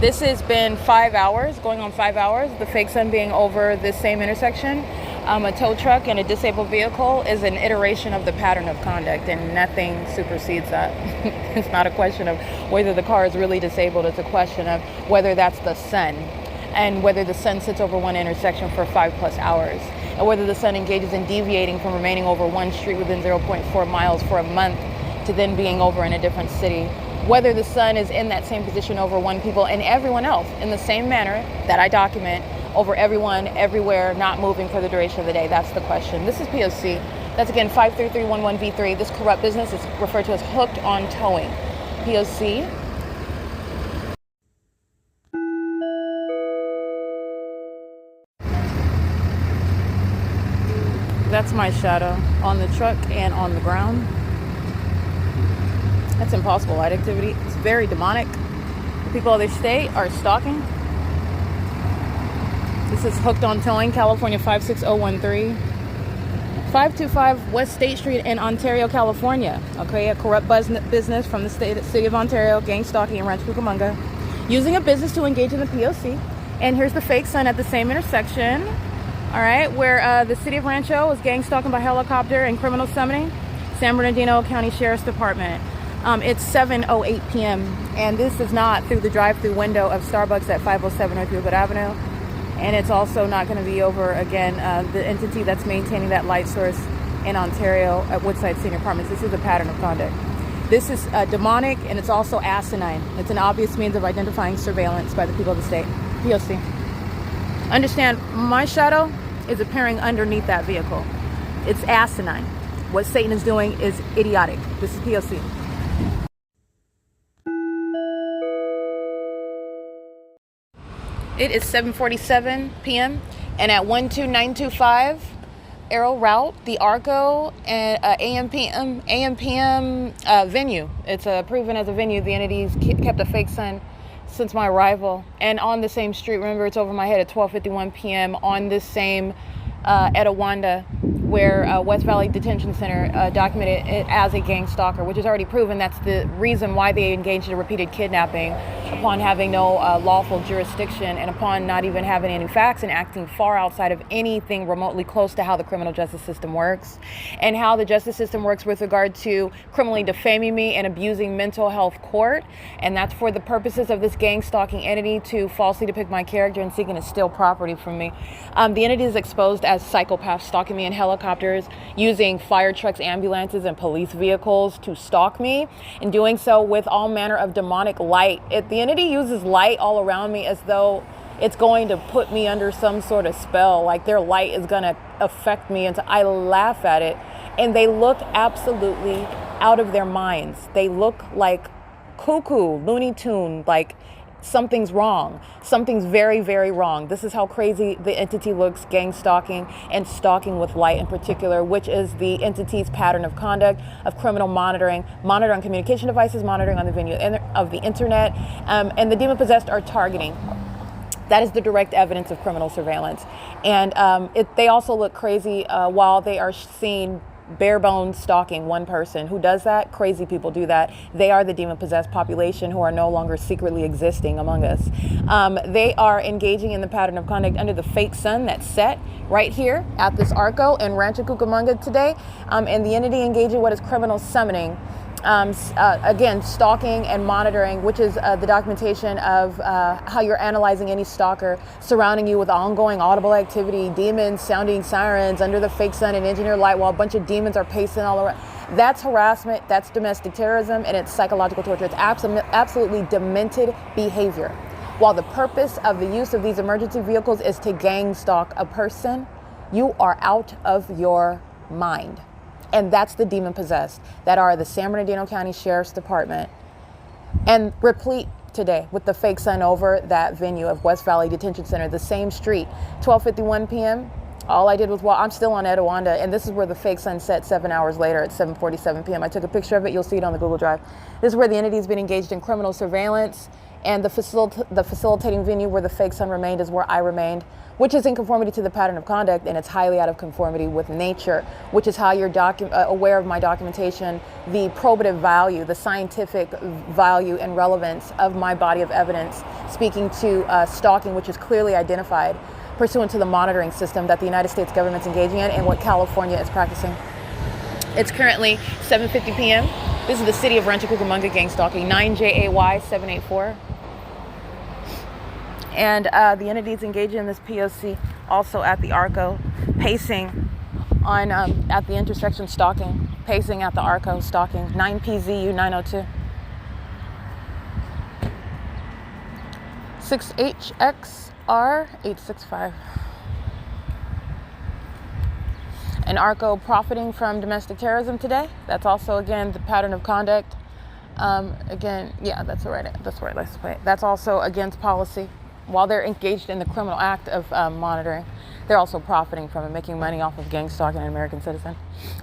This has been 5 hours, going on 5 hours. The fake sun being over this same intersection. A tow truck and a disabled vehicle is an iteration of the pattern of conduct, and nothing supersedes that. It's not a question of whether the car is really disabled. It's a question of whether that's the sun, and whether the sun sits over one intersection for 5+ hours, and whether the sun engages in deviating from remaining over one street within 0.4 miles for a month to then being over in a different city. Whether the sun is in that same position over one people and everyone else in the same manner that I document over everyone, everywhere, not moving for the duration of the day. That's the question. This is P.O.C. That's again 53311V3. This corrupt business is referred to as hooked on towing. P.O.C. That's my shadow on the truck and on the ground. That's impossible light activity. It's very demonic. The people of the state are stalking. This is hooked on towing, California 56013. 525 West State Street in Ontario, California. Okay, a corrupt business from the city of Ontario, gang stalking in Rancho Cucamonga, using a business to engage in the POC. And here's the fake sun at the same intersection. All right, where the city of Rancho was gang stalking by helicopter and criminal summoning. San Bernardino County Sheriff's Department. It's 7:08 p.m. and this is not through the drive-through window of Starbucks at 507 North Euclid Avenue. And it's also not going to be over, again, the entity that's maintaining that light source in Ontario at Woodside Senior Apartments. This is a pattern of conduct. This is demonic, and it's also asinine. It's an obvious means of identifying surveillance by the people of the state. P.O.C. Understand, my shadow is appearing underneath that vehicle. It's asinine. What Satan is doing is idiotic. This is P.O.C. It is 7:47 p.m. and at 12925 Arrow Route, the Arco and AM/PM venue. It's proven as a venue. The entities kept a fake sun since my arrival, and on the same street. Remember, it's over my head at 12:51 p.m. on this same Etowanda, where West Valley Detention Center documented it as a gang stalker, which is already proven. That's the reason why they engaged in repeated kidnapping upon having no lawful jurisdiction and upon not even having any facts and acting far outside of anything remotely close to how the criminal justice system works and how the justice system works with regard to criminally defaming me and abusing mental health court. And that's for the purposes of this gang stalking entity to falsely depict my character and seeking to steal property from me. The entity is exposed as psychopaths stalking me in helicopters, using fire trucks, ambulances, and police vehicles to stalk me, and doing so with all manner of demonic light. The entity uses light all around me as though it's going to put me under some sort of spell, like their light is going to affect me. And I laugh at it, and they look absolutely out of their minds. They look like cuckoo, Looney Tune, like something's wrong. Something's very, very wrong. This is how crazy the entity looks, gang stalking and stalking with light in particular, which is the entity's pattern of conduct of criminal monitoring on communication devices, monitoring on the venue of the internet, and the demon possessed are targeting That is the direct evidence of criminal surveillance. And they also look crazy while they are seen bare bones stalking one person. Who does that? Crazy people do that. They are the demon-possessed population who are no longer secretly existing among us. They are engaging in the pattern of conduct under the fake sun that's set right here at this Arco in Rancho Cucamonga today. And the entity engaging what is criminal summoning. Again, stalking and monitoring, which is the documentation of how you're analyzing any stalker, surrounding you with ongoing audible activity, demons sounding sirens under the fake sun and engineer light while a bunch of demons are pacing all around. That's harassment, that's domestic terrorism, and it's psychological torture. It's absolutely demented behavior. While the purpose of the use of these emergency vehicles is to gang stalk a person, you are out of your mind. And that's the demon possessed that are the San Bernardino County Sheriff's Department, and replete today with the fake sun over that venue of West Valley Detention Center, the same street, 12:51 p.m. All I did was walk. I'm still on Etiwanda, and this is where the fake sun set 7 hours later at 7:47 p.m. I took a picture of it. You'll see it on the Google Drive. This is where the entity's been engaged in criminal surveillance, and the facilitating venue where the fake sun remained is where I remained, which is in conformity to the pattern of conduct, and it's highly out of conformity with nature, which is how you're aware of my documentation, the probative value, the scientific value and relevance of my body of evidence, speaking to stalking, which is clearly identified pursuant to the monitoring system that the United States government's engaging in and what California is practicing. It's currently 7:50 p.m. This is the city of Rancho Cucamonga gang stalking, 9JAY 784. And the entities engaging in this P.O.C. also at the Arco, pacing on at the intersection stalking, pacing at the Arco stalking, 9PZU 902. 6HXR 865. And Arco profiting from domestic terrorism today. That's also, again, the pattern of conduct. Again, yeah, that's the right license plate. That's also against policy. While they're engaged in the criminal act of monitoring, they're also profiting from it, making money off of gang stalking an American citizen.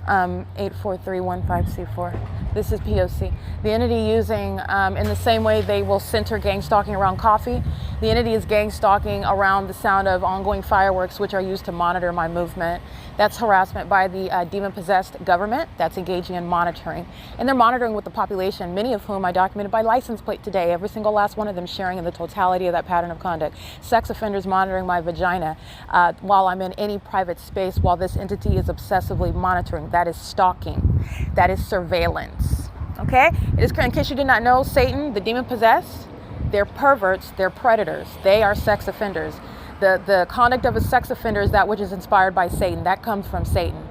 84315C4. This is P.O.C. The entity using, in the same way they will center gang stalking around coffee, the entity is gang stalking around the sound of ongoing fireworks, which are used to monitor my movement. That's harassment by the demon-possessed government that's engaging in monitoring. And they're monitoring with the population, many of whom I documented by license plate today, every single last one of them sharing in the totality of that pattern of conduct. Sex offenders monitoring my vagina while I'm in any private space while this entity is obsessively monitoring. That is stalking. That is surveillance. Okay? It is, in case you did not know, Satan, the demon-possessed, they're perverts, they're predators. They are sex offenders. The conduct of a sex offender is that which is inspired by Satan. That comes from Satan.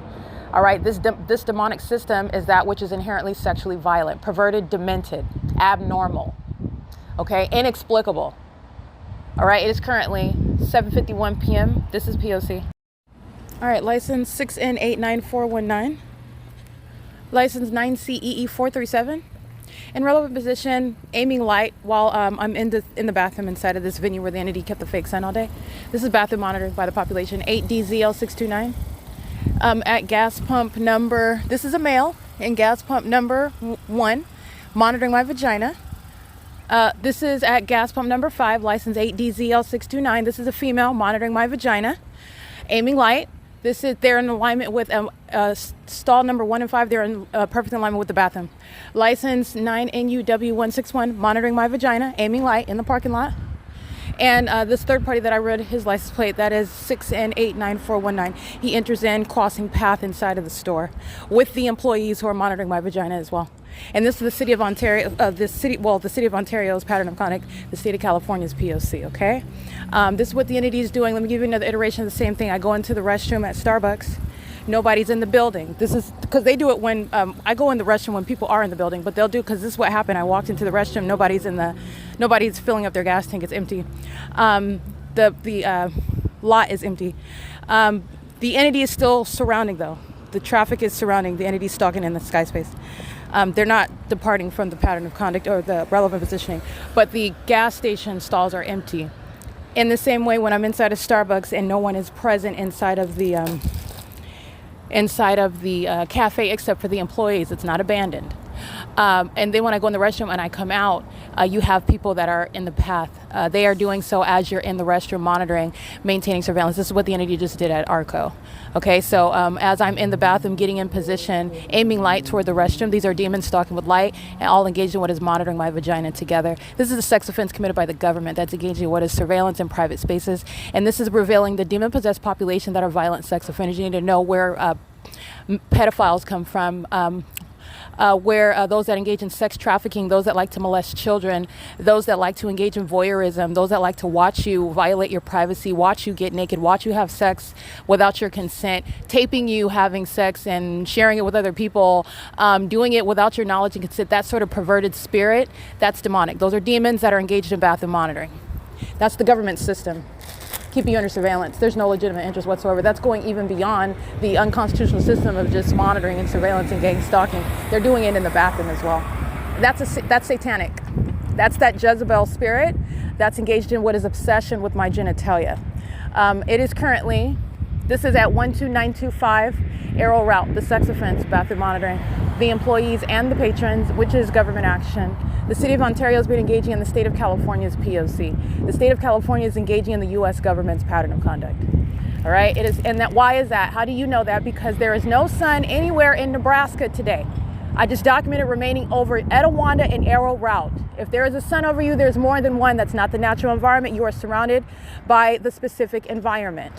All right, this demonic system is that which is inherently sexually violent, perverted, demented, abnormal, okay, inexplicable. All right, it is currently 7:51 p.m. This is P.O.C. All right, license 6N89419. License 9CEE437. In relevant position, aiming light while I'm in the bathroom inside of this venue where the entity kept the fake sun all day. This is bathroom monitored by the population, 8DZL629. At gas pump number, this is a male, in gas pump number 1, monitoring my vagina. This is at gas pump number 5, license 8DZL629. This is a female monitoring my vagina, aiming light. They're in alignment with stall number 1 and 5. They're in perfect alignment with the bathroom. License 9NUW161, monitoring my vagina, aiming light in the parking lot. And this third party that I read his license plate, that is 6N89419. He enters in, crossing path inside of the store with the employees who are monitoring my vagina as well. And this is the city of Ontario, the city of Ontario's pattern of conduct, the state of California's P.O.C., okay? This is what the entity is doing. Let me give you another iteration of the same thing. I go into the restroom at Starbucks. Nobody's in the building. This is because they do it when I go in the restroom when people are in the building, but they'll do, because this is what happened. I walked into the restroom. Nobody's filling up their gas tank. It's empty. The lot is empty. The entity is still surrounding, though. The traffic is surrounding. The entity stalking in the sky space. They're not departing from the pattern of conduct or the relevant positioning, but the gas station stalls are empty. In the same way, when I'm inside of Starbucks and no one is present inside of the cafe except for the employees, it's not abandoned. And then when I go in the restroom and I come out, you have people that are in the path. They are doing so as you're in the restroom, monitoring, maintaining surveillance. This is what the entity just did at ARCO. Okay, so as I'm in the bathroom, getting in position, aiming light toward the restroom, these are demons stalking with light, and all engaged in what is monitoring my vagina together. This is a sex offense committed by the government that's engaging in what is surveillance in private spaces. And this is revealing the demon-possessed population that are violent sex offenders. You need to know where pedophiles come from, where those that engage in sex trafficking, those that like to molest children, those that like to engage in voyeurism, those that like to watch you violate your privacy, watch you get naked, watch you have sex without your consent, taping you having sex and sharing it with other people, doing it without your knowledge and consent, that sort of perverted spirit, that's demonic. Those are demons that are engaged in bathroom monitoring. That's the government system, keeping you under surveillance. There's no legitimate interest whatsoever. That's going even beyond the unconstitutional system of just monitoring and surveillance and gang stalking. They're doing it in the bathroom as well. That's satanic. That's that Jezebel spirit that's engaged in what is obsession with my genitalia. It is currently, this is at 12925 Arrow Route, the sex offense, bathroom monitoring, the employees and the patrons, which is government action. The city of Ontario has been engaging in the state of California's P.O.C. The state of California is engaging in the U.S. government's pattern of conduct. All right, it is, and that, why is that? How do you know that? Because there is no sun anywhere in Nebraska today. I just documented remaining over Etowanda and Arrow Route. If there is a sun over you, there's more than one. That's not the natural environment. You are surrounded by the specific environment.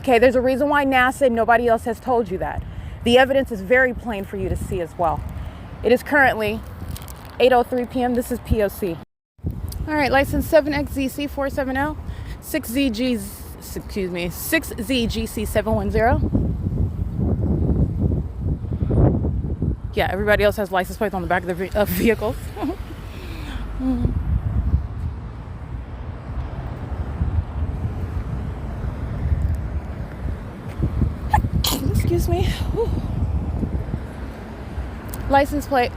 Okay, there's a reason why NASA and nobody else has told you that. The evidence is very plain for you to see as well. It is currently 8:03 p.m. This is P.O.C. All right, license 7XZC470, 6ZGC710. Yeah, everybody else has license plates on the back of their vehicles. Excuse me. Whew. License plate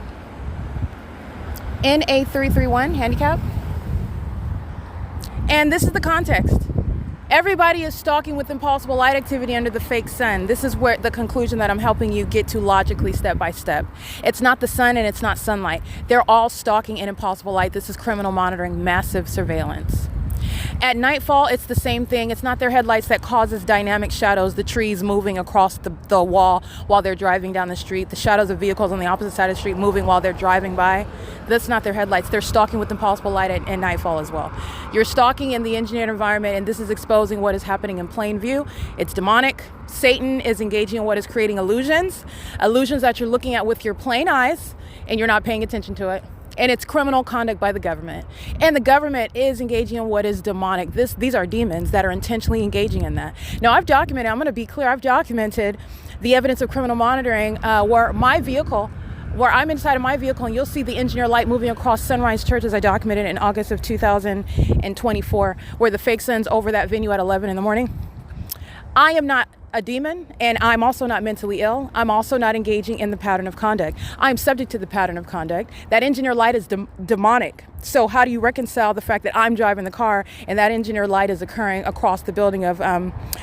NA331, handicap. And this is the context. Everybody is stalking with impossible light activity under the fake sun. This is where the conclusion that I'm helping you get to logically step by step. It's not the sun and it's not sunlight. They're all stalking in impossible light. This is criminal monitoring, massive surveillance. At nightfall, it's the same thing. It's not their headlights that causes dynamic shadows, the trees moving across the wall while they're driving down the street, the shadows of vehicles on the opposite side of the street moving while they're driving by. That's not their headlights. They're stalking with impossible light at nightfall as well. You're stalking in the engineered environment, and this is exposing what is happening in plain view. It's demonic. Satan is engaging in what is creating illusions that you're looking at with your plain eyes, and you're not paying attention to it. And it's criminal conduct by the government. And the government is engaging in what is demonic. These are demons that are intentionally engaging in that. Now, I'm going to be clear, I've documented the evidence of criminal monitoring where I'm inside of my vehicle, and you'll see the engineer light moving across Sunrise Church, as I documented in August of 2024, where the fake sun's over that venue at 11 in the morning. I am not a demon, and I'm also not mentally ill. I'm also not engaging in the pattern of conduct. I'm subject to the pattern of conduct. That engineer light is demonic. So how do you reconcile the fact that I'm driving the car and that engineer light is occurring across the building of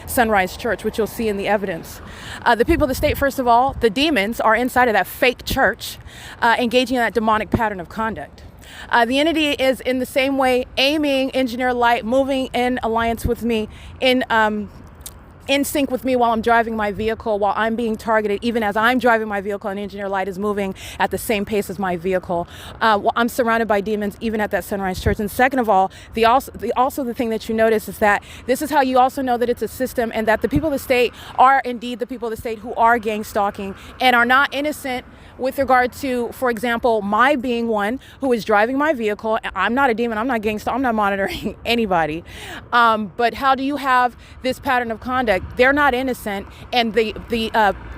Sunrise Church, which you'll see in the evidence? The people of the state, first of all, the demons are inside of that fake church, engaging in that demonic pattern of conduct. The entity is in the same way aiming engineer light, moving in alliance with me, in sync with me while I'm driving my vehicle, while I'm being targeted, even as I'm driving my vehicle and engineer light is moving at the same pace as my vehicle. I'm surrounded by demons even at that Sunrise Church. And second of all, the thing that you notice is that this is how you also know that it's a system, and that the people of the state are indeed the people of the state who are gang stalking and are not innocent with regard to, for example, my being one who is driving my vehicle. I'm not a demon, I'm not gangster, I'm not monitoring anybody. But how do you have this pattern of conduct? They're not innocent, and the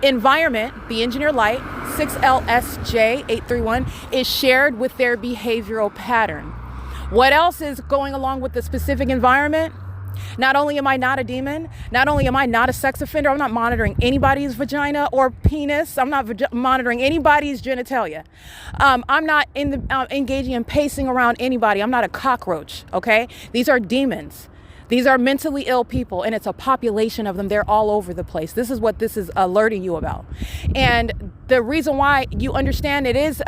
environment, the engineer light, 6LSJ831, is shared with their behavioral pattern. What else is going along with the specific environment? Not only am I not a demon, not only am I not a sex offender, I'm not monitoring anybody's vagina or penis. I'm not monitoring anybody's genitalia. I'm not engaging in pacing around anybody. I'm not a cockroach, okay? These are demons. These are mentally ill people, and it's a population of them. They're all over the place. This is what this is alerting you about. And the reason why you understand it is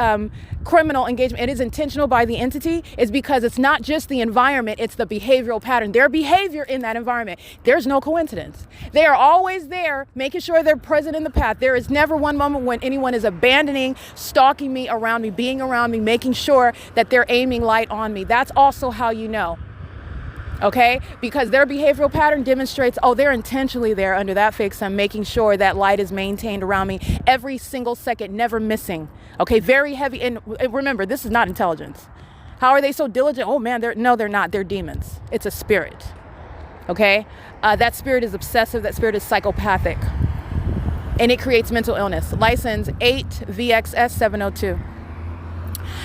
criminal engagement, it is intentional by the entity, is because it's not just the environment, it's the behavioral pattern. Their behavior in that environment. There's no coincidence. They are always there, making sure they're present in the path. There is never one moment when anyone is abandoning, stalking me, around me, being around me, making sure that they're aiming light on me. That's also how you know. Okay, because their behavioral pattern demonstrates, oh, they're intentionally there under that fake sun, making sure that light is maintained around me every single second, never missing. Okay, very heavy. And remember, this is not intelligence. How are they so diligent? Oh man, they're not. They're demons. It's a spirit. Okay, that spirit is obsessive. That spirit is psychopathic, and it creates mental illness. License 8VXS702.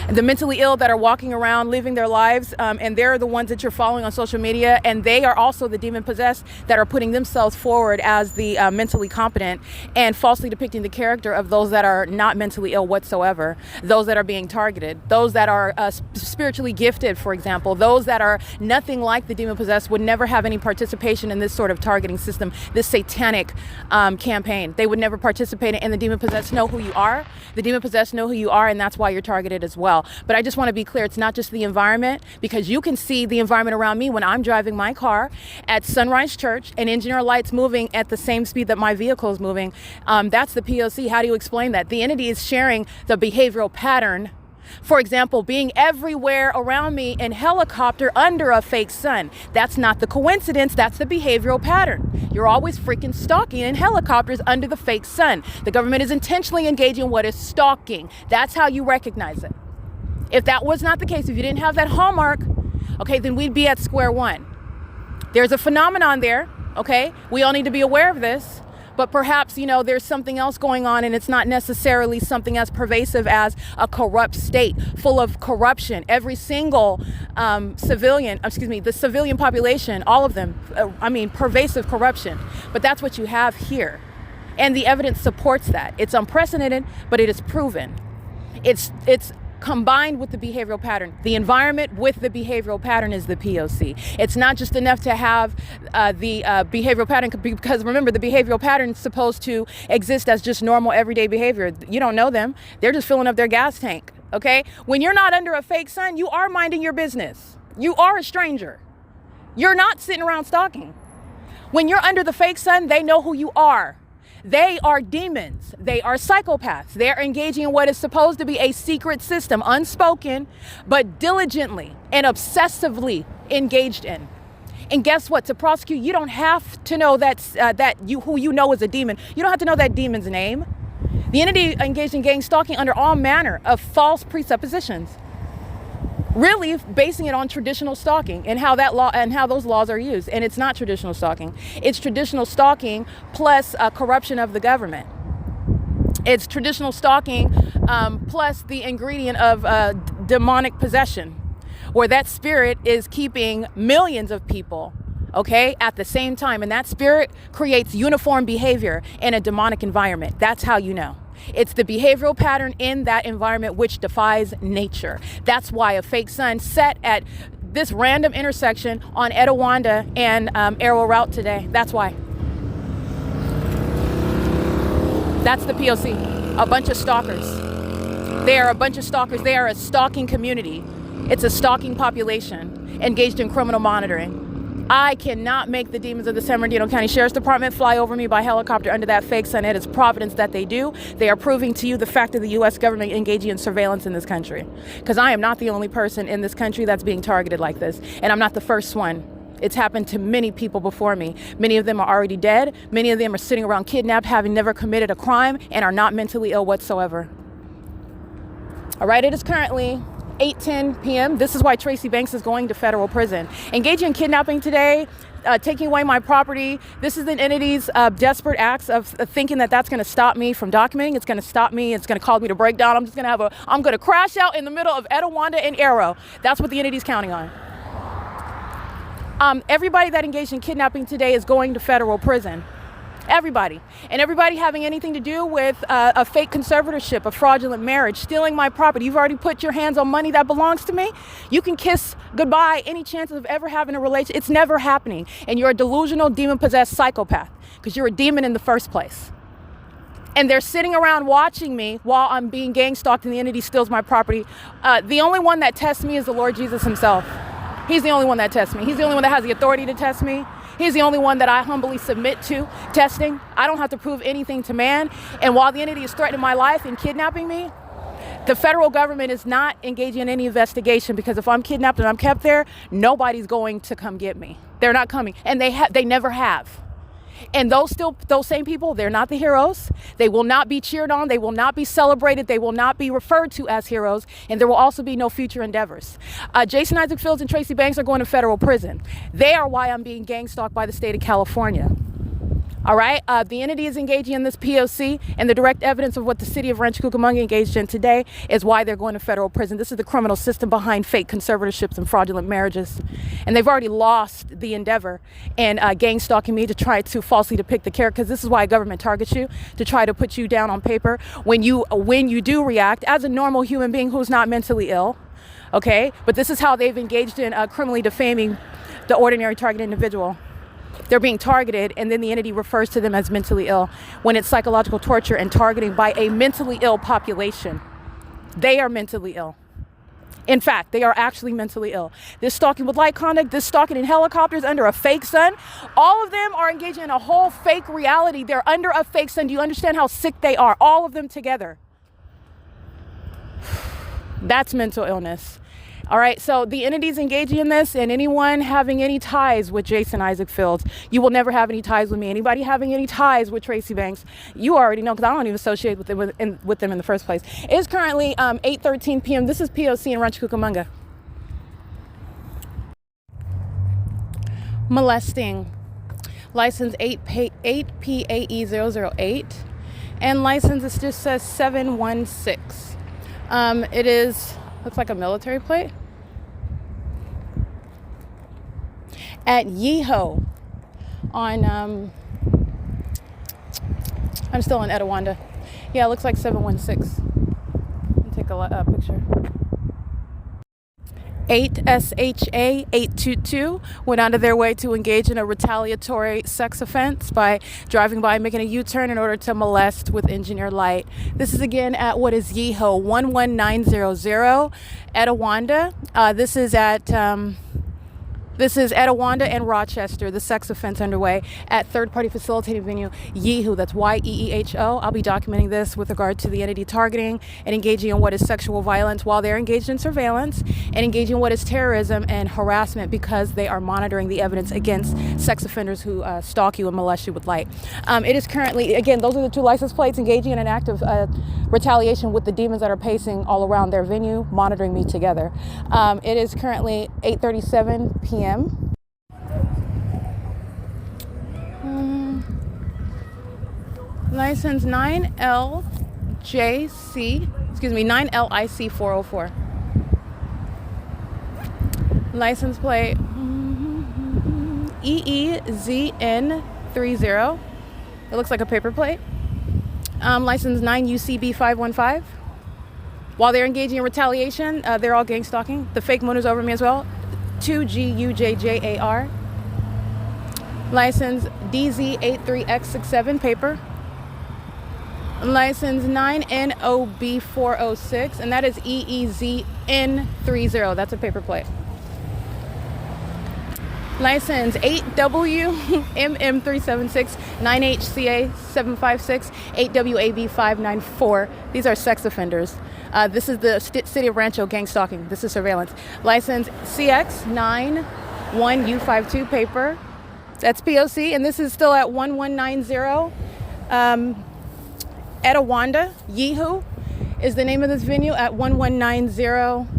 The mentally ill that are walking around living their lives, and they're the ones that you're following on social media, and they are also the demon possessed that are putting themselves forward as the mentally competent and falsely depicting the character of those that are not mentally ill whatsoever, those that are being targeted, those that are spiritually gifted, for example, those that are nothing like the demon possessed would never have any participation in this sort of targeting system, this satanic campaign. They would never participate in it, and the demon possessed know who you are. The demon possessed know who you are, and that's why you're targeted as well. But I just want to be clear, it's not just the environment, because you can see the environment around me when I'm driving my car at Sunrise Church and engine or lights moving at the same speed that my vehicle is moving. That's the P.O.C. How do you explain that? The entity is sharing the behavioral pattern. For example, being everywhere around me in helicopter under a fake sun. That's not the coincidence, that's the behavioral pattern. You're always freaking stalking in helicopters under the fake sun. The government is intentionally engaging what is stalking. That's how you recognize it. If that was not the case, if you didn't have that hallmark, okay, then we'd be at square one. There's a phenomenon there, okay? We all need to be aware of this, but perhaps, you know, there's something else going on, and it's not necessarily something as pervasive as a corrupt state full of corruption. Every single the civilian population, all of them, pervasive corruption. But that's what you have here. And the evidence supports that. It's unprecedented, but it is proven. It's combined with the behavioral pattern. The environment with the behavioral pattern is the P.O.C. It's not just enough to have the behavioral pattern, because remember, the behavioral pattern is supposed to exist as just normal everyday behavior. You don't know them. They're just filling up their gas tank, okay? When you're not under a fake sun, you are minding your business. You are a stranger. You're not sitting around stalking. When you're under the fake sun, they know who you are. They are demons. They are psychopaths. They're engaging in what is supposed to be a secret system, unspoken, but diligently and obsessively engaged in. And guess what? To prosecute, you don't have to know who you know is a demon. You don't have to know that demon's name. The entity engaged in gang stalking under all manner of false presuppositions, really basing it on traditional stalking and how that law and how those laws are used. And it's not traditional stalking. It's traditional stalking plus corruption of the government. It's traditional stalking plus the ingredient of demonic possession, where that spirit is keeping millions of people, okay, at the same time. And that spirit creates uniform behavior in a demonic environment. That's how you know. It's the behavioral pattern in that environment which defies nature. That's why a fake sun set at this random intersection on Etiwanda and Arrow Route today. That's why. That's the P.O.C. A bunch of stalkers. They are a bunch of stalkers. They are a stalking community. It's a stalking population engaged in criminal monitoring. I cannot make the demons of the San Bernardino County Sheriff's Department fly over me by helicopter under that fake sun. It is providence that they do. They are proving to you the fact of the U.S. government engaging in surveillance in this country. Because I am not the only person in this country that's being targeted like this. And I'm not the first one. It's happened to many people before me. Many of them are already dead. Many of them are sitting around kidnapped, having never committed a crime, and are not mentally ill whatsoever. All right, it is currently 8:10 p.m. This is why Tracy Banks is going to federal prison. Engaging in kidnapping today, taking away my property. This is an entity's desperate acts of thinking that that's going to stop me from documenting. It's going to stop me. It's going to cause me to break down. I'm going to crash out in the middle of Etiwanda and Arrow. That's what the entity's counting on. Everybody that engaged in kidnapping today is going to federal prison. Everybody. And everybody having anything to do with a fake conservatorship, a fraudulent marriage, stealing my property. You've already put your hands on money that belongs to me. You can kiss goodbye any chances of ever having a relationship. It's never happening. And you're a delusional, demon-possessed psychopath because you're a demon in the first place. And they're sitting around watching me while I'm being gang stalked and the entity steals my property. The only one that tests me is the Lord Jesus himself. He's the only one that tests me. He's the only one that has the authority to test me. He's the only one that I humbly submit to testing. I don't have to prove anything to man. And while the entity is threatening my life and kidnapping me, the federal government is not engaging in any investigation, because if I'm kidnapped and I'm kept there, nobody's going to come get me. They're not coming. And they never have. And those same people, they're not the heroes. They will not be cheered on. They will not be celebrated. They will not be referred to as heroes. And there will also be no future endeavors. Jason Isaac Fields and Tracy Banks are going to federal prison. They are why I'm being gang stalked by the state of California. All right. The entity is engaging in this P.O.C. and the direct evidence of what the city of Rancho Cucamonga engaged in today is why they're going to federal prison. This is the criminal system behind fake conservatorships and fraudulent marriages. And they've already lost the endeavor in gang stalking me to try to falsely depict the character, because this is why government targets you, to try to put you down on paper when you do react as a normal human being who's not mentally ill. OK, but this is how they've engaged in criminally defaming the ordinary targeted individual. They're being targeted, and then the entity refers to them as mentally ill when it's psychological torture and targeting by a mentally ill population. They are mentally ill. In fact, they are actually mentally ill. This stalking with light conduct, this stalking in helicopters under a fake sun, all of them are engaging in a whole fake reality. They're under a fake sun. Do you understand how sick they are? All of them together. That's mental illness. All right, so the entities engaging in this, and anyone having any ties with Jason Isaac Fields, you will never have any ties with me. Anybody having any ties with Tracy Banks, you already know, because I don't even associate with them in the first place. It is currently 8:13 p.m. This is P.O.C. in Rancho Cucamonga. Molesting. License 8PAE008. And license, it just says 716. It is... looks like a military plate. At Yeho on, I'm still in Etowanda. Yeah, it looks like 716. Let me take a picture. 8SHA 822 went out of their way to engage in a retaliatory sex offense by driving by, making a U-turn in order to molest with engineered light. This is again at what is Yeho 11900 Etowanda. This is Etowanda and Rochester, the sex offense underway at third-party facilitating venue Yeeho, that's YEEHO. I'll be documenting this with regard to the entity targeting and engaging in what is sexual violence while they're engaged in surveillance, and engaging in what is terrorism and harassment because they are monitoring the evidence against sex offenders who stalk you and molest you with light. It is currently, again, those are the two license plates, engaging in an act of retaliation with the demons that are pacing all around their venue, monitoring me together. It is currently 8:37 p.m. License 9LIC 404. License plate EEZN30. It looks like a paper plate. License 9UCB 515. While they're engaging in retaliation, they're all gang stalking. The fake moon is over me as well. 2GUJJAR. License DZ83X67 paper. License 9NOB406, and that is EEZN30. That's a paper plate. License 8WMM376, 9HCA 756, 8WAB 594. These are sex offenders. This is the City of Rancho gang stalking. This is surveillance. License CX91U52 paper. That's POC, and this is still at 1190 Etowanda. Yeeho is the name of this venue at 1190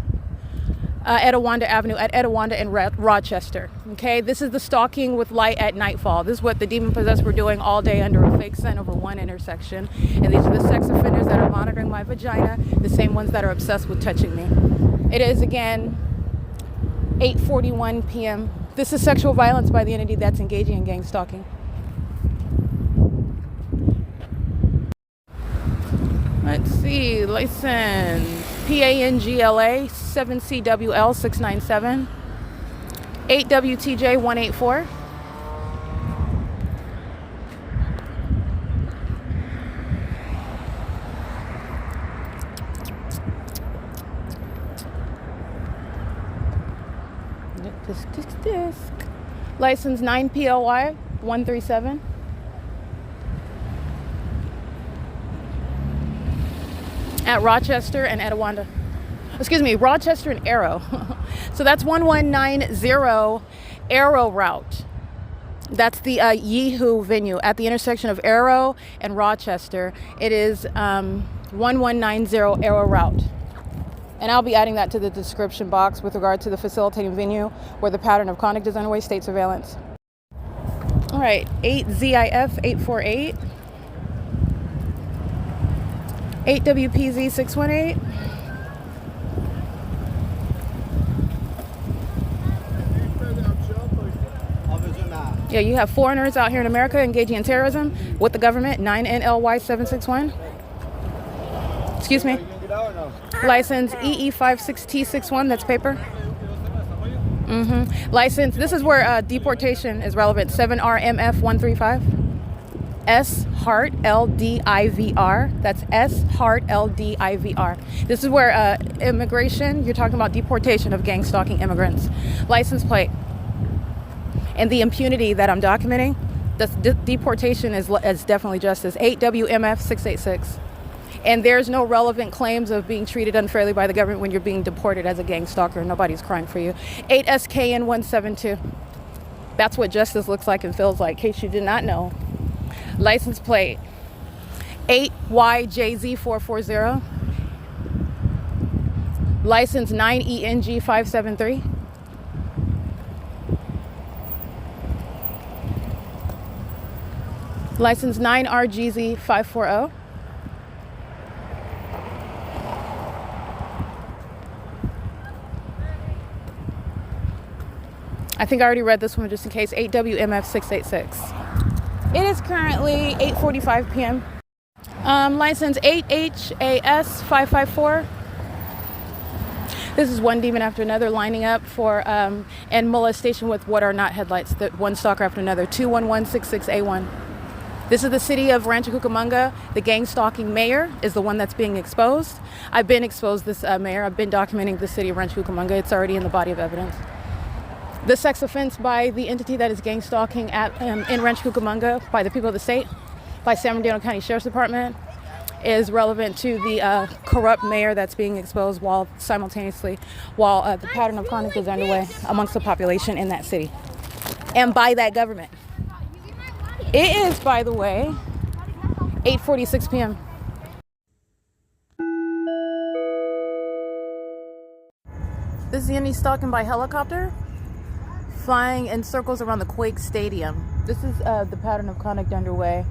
Etowanda Avenue at Etowanda and Rochester. Okay, this is the stalking with light at nightfall. This is what the demon possessed were doing all day under a fake sun over one intersection. And these are the sex offenders that are monitoring my vagina, the same ones that are obsessed with touching me. It is again 8:41 p.m. This is sexual violence by the entity that's engaging in gang stalking. Let's see, license PANGLA 7CWL 697 8WTJ 184. Disc. License 9PLY 137. At Rochester and Etowanda. Excuse me, Rochester and Arrow. So that's 1190 Arrow route. That's the Yeehoo venue at the intersection of Arrow and Rochester. It is 1190 Arrow route. And I'll be adding that to the description box with regard to the facilitating venue where the pattern of conduct is underway, state surveillance. All right, 8ZIF 848. 8WPZ 618. Yeah, you have foreigners out here in America engaging in terrorism with the government. 9NLY 761. Excuse me. License EE56T61. That's paper. License. This is where deportation is relevant. 7RMF 135. S Hart LDIVR. That's S Hart LDIVR. This is where immigration. You're talking about deportation of gang stalking immigrants. License plate. And the impunity that I'm documenting, deportation is definitely justice. 8WMF 686. And there's no relevant claims of being treated unfairly by the government when you're being deported as a gang stalker. Nobody's crying for you. 8SKN 172. That's what justice looks like and feels like, in case you did not know. License plate 8YJZ 440. License 9ENG 573. License 9RGZ 540. I think I already read this one just in case. 8WMF 686. It is currently 8:45 p.m. License 8HAS 554. This is one demon after another lining up for and molestation with what are not headlights. One stalker after another. 21166A1. This is the city of Rancho Cucamonga. The gang stalking mayor is the one that's being exposed. I've been exposed, this mayor. I've been documenting the city of Rancho Cucamonga. It's already in the body of evidence. The sex offense by the entity that is gang stalking in Rancho Cucamonga by the people of the state, by San Bernardino County Sheriff's Department, is relevant to the corrupt mayor that's being exposed while simultaneously the pattern of conduct is underway amongst the population in that city and by that government. It is, by the way, 8:46 p.m. This is the Indy stalking by helicopter, flying in circles around the Quake Stadium. This is the pattern of conduct underway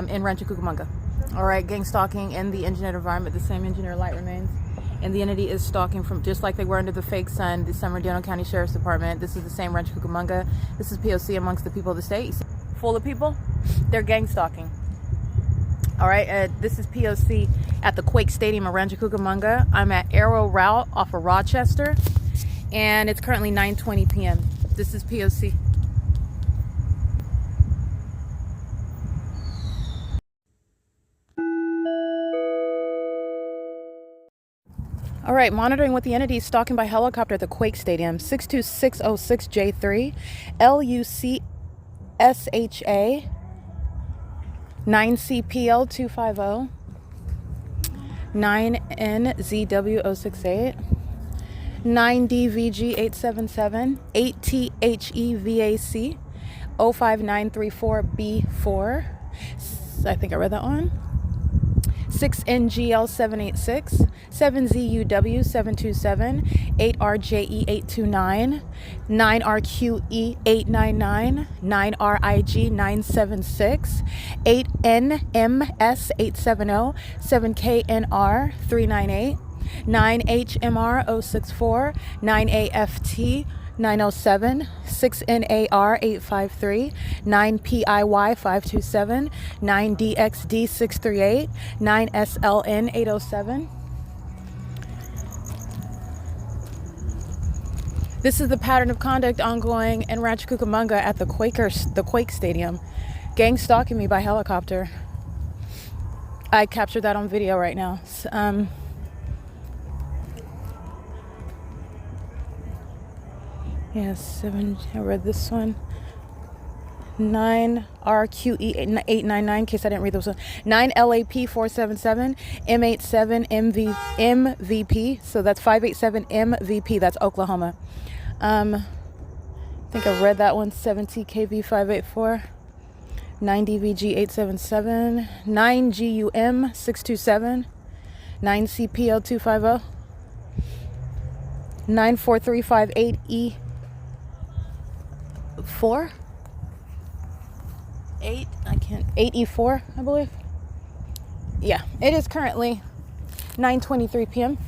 in Rancho Cucamonga. All right, gang stalking in the engineered environment. The same engineer light remains. And the entity is stalking from just like they were under the fake sun, the San Bernardino County Sheriff's Department. This is the same Rancho Cucamonga. This is P.O.C. amongst the people of the state. Full of people, they're gang stalking. All right, this is P.O.C. at the Quake Stadium in Rancho Cucamonga. I'm at Arrow Route off of Rochester, and it's currently 9:20 p.m. This is P.O.C. All right, monitoring with the entity stalking by helicopter at the Quake Stadium, 62606J3, LUCSHA, 9CPL250, 9NZW068, 9DVG877, 8THEVAC, 05934B4. I think I read that one. 6NGL786, 7ZUW727, 8RJE829, 9RQE899, 9RIG976, 8NMS870, 7KNR398, 9HMR064, 9AFT 907 6NAR 853, 9PIY 527, 9DXD 638, 9SLN 807. This is the pattern of conduct ongoing in Rancho Cucamonga at the Quake Stadium. Gang stalking me by helicopter. I captured that on video right now. Yes, 7, I read this one. 9RQE 899, in case I didn't read those one. 9LAP 477, M87 MVP, so that's 587 MVP, that's Oklahoma. I think I read that one. 7TKV 584, 9DVG 877, 9GUM 627, 9CPO 250, 94358E 4, 8E4, I believe. Yeah, it is currently 9:23 p.m.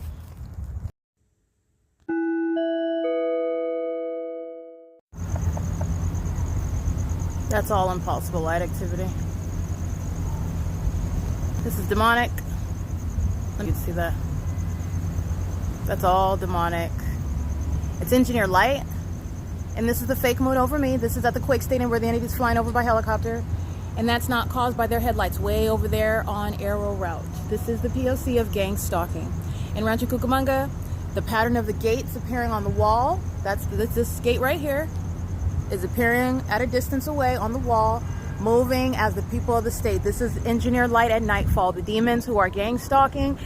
That's all impossible light activity. This is demonic. Let me see that. That's all demonic. It's engineer light. And this is the fake moon over me. This is at the Quake Stadium where the entity's flying over by helicopter. And that's not caused by their headlights way over there on Arrow Route. This is the P.O.C. of gang stalking. In Rancho Cucamonga, the pattern of the gates appearing on the wall, this gate right here, is appearing at a distance away on the wall, moving as the people of the state. This is engineer light at nightfall. The demons who are gang stalking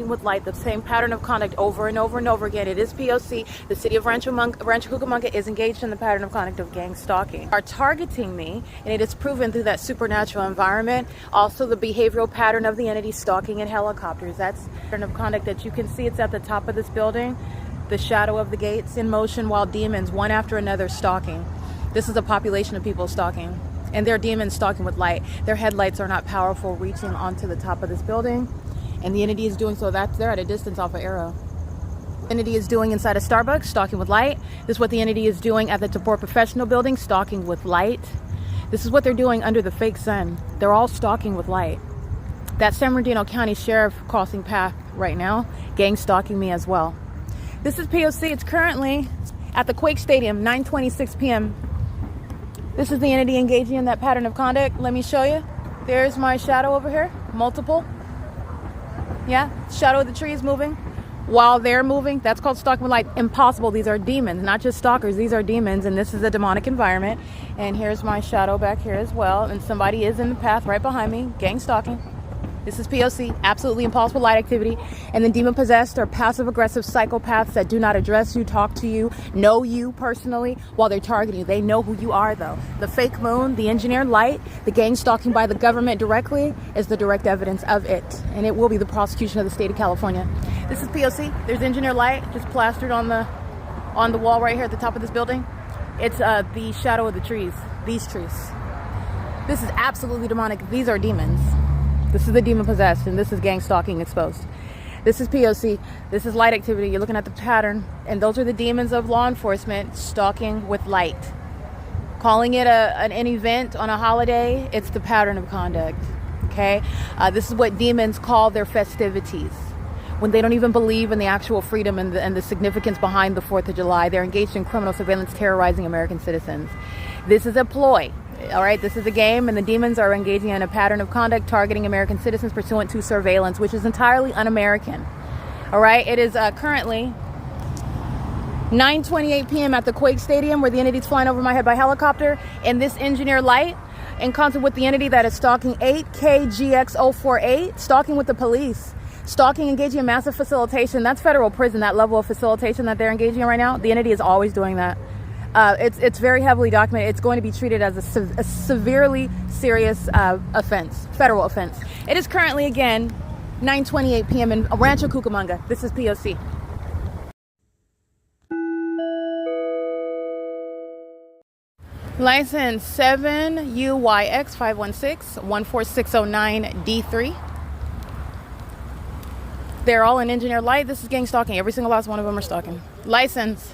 with light, the same pattern of conduct over and over and over again. It is P.O.C. The city of Rancho Cucamonga is engaged in the pattern of conduct of gang stalking. Are targeting me, and it is proven through that supernatural environment. Also the behavioral pattern of the entity stalking in helicopters. That's the pattern of conduct that you can see. It's at the top of this building. The shadow of the gates in motion while demons, one after another, stalking. This is a population of people stalking. And they're demons stalking with light. Their headlights are not powerful, reaching onto the top of this building. And the entity is doing so. They're at a distance off of Arrow. The entity is doing inside a Starbucks, stalking with light. This is what the entity is doing at the TABOR Professional Building, stalking with light. This is what they're doing under the fake sun. They're all stalking with light. That San Bernardino County Sheriff crossing path right now, gang stalking me as well. This is P.O.C. It's currently at the Quake Stadium, 9:26 p.m. This is the entity engaging in that pattern of conduct. Let me show you. There's my shadow over here. Multiple. Yeah, shadow of the trees moving. While they're moving, that's called stalking with light. Impossible. These are demons, not just stalkers. These are demons, and this is a demonic environment. And here's my shadow back here as well. And somebody is in the path right behind me, gang stalking. This is P.O.C. Absolutely impossible light activity. And then demon-possessed or passive-aggressive psychopaths that do not address you, talk to you, know you personally while they're targeting you. They know who you are, though. The fake moon, the engineered light, the gang stalking by the government directly is the direct evidence of it. And it will be the prosecution of the state of California. This is P.O.C. There's engineered light just plastered on the wall right here at the top of this building. It's the shadow of the trees, these trees. This is absolutely demonic. These are demons. This is the demon possessed, and this is gang stalking exposed. This is P.O.C. This is light activity. You're looking at the pattern, and those are the demons of law enforcement stalking with light. Calling it an event on a holiday, it's the pattern of conduct. Okay, this is what demons call their festivities. When they don't even believe in the actual freedom and the significance behind the 4th of July, they're engaged in criminal surveillance, terrorizing American citizens. This is a ploy. All right, this is a game, and the demons are engaging in a pattern of conduct targeting American citizens pursuant to surveillance, which is entirely un-American. All right, it is currently 9:28 p.m. at the Quake Stadium where the entity's flying over my head by helicopter, and this engineer light in concert with the entity that is stalking 8KGX048, stalking with the police, stalking, engaging in massive facilitation. That's federal prison, that level of facilitation that they're engaging in right now. The entity is always doing that. It's very heavily documented. It's going to be treated as a severely serious offense, federal offense. It is currently, again, 9:28 p.m. in Rancho Cucamonga. This is P.O.C. License 7 UYX 516-14609D3. They're all in engineer light. This is gang stalking. Every single last one of them are stalking. License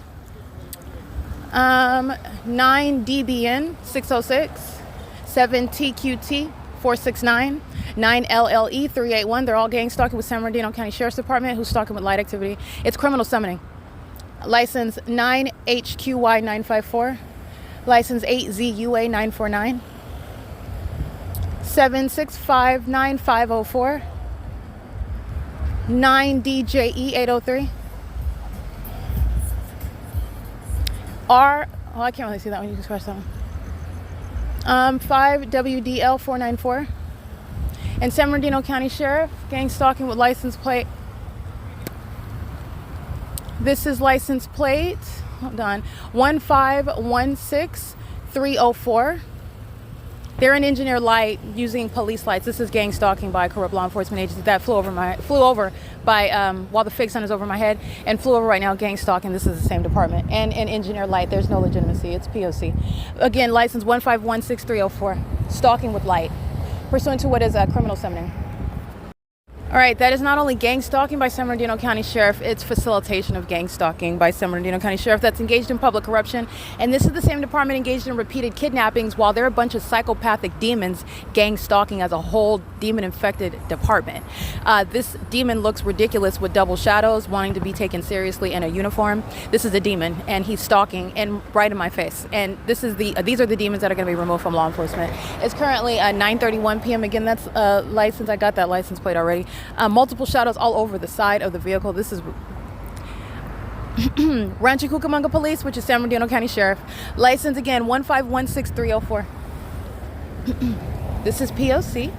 9 DBN 606, 7 TQT 469, 9 LLE 381. They're all gang stalking with San Bernardino County Sheriff's Department, who's stalking with light activity. It's criminal summoning. License 9 HQY 954, license 8 ZUA 949, 7659504, 9 DJE 803. I can't really see that one. You can scratch that one. 5 WDL 494. And San Bernardino County Sheriff, gang stalking with license plate. This is license plate, hold on, 1516304. They're in engineer light using police lights. This is gang stalking by a corrupt law enforcement agency that flew over by while the fake sun is over my head, and flew over right now, gang stalking. This is the same department. And in engineer light, there's no legitimacy. It's P.O.C. Again, license 1516304. Stalking with light, pursuant to what is criminal summoning. All right, that is not only gang stalking by San Bernardino County Sheriff, it's facilitation of gang stalking by San Bernardino County Sheriff that's engaged in public corruption. And this is the same department engaged in repeated kidnappings while they're a bunch of psychopathic demons gang stalking as a whole demon-infected department. This demon looks ridiculous with double shadows, wanting to be taken seriously in a uniform. This is a demon, and he's stalking and right in my face. And these are the demons that are going to be removed from law enforcement. It's currently 9:31 p.m. Again, that's license. I got that license plate already. Multiple shadows all over the side of the vehicle. This is Rancho Cucamonga Police, which is San Bernardino County Sheriff. License again 1516304. This is P.O.C.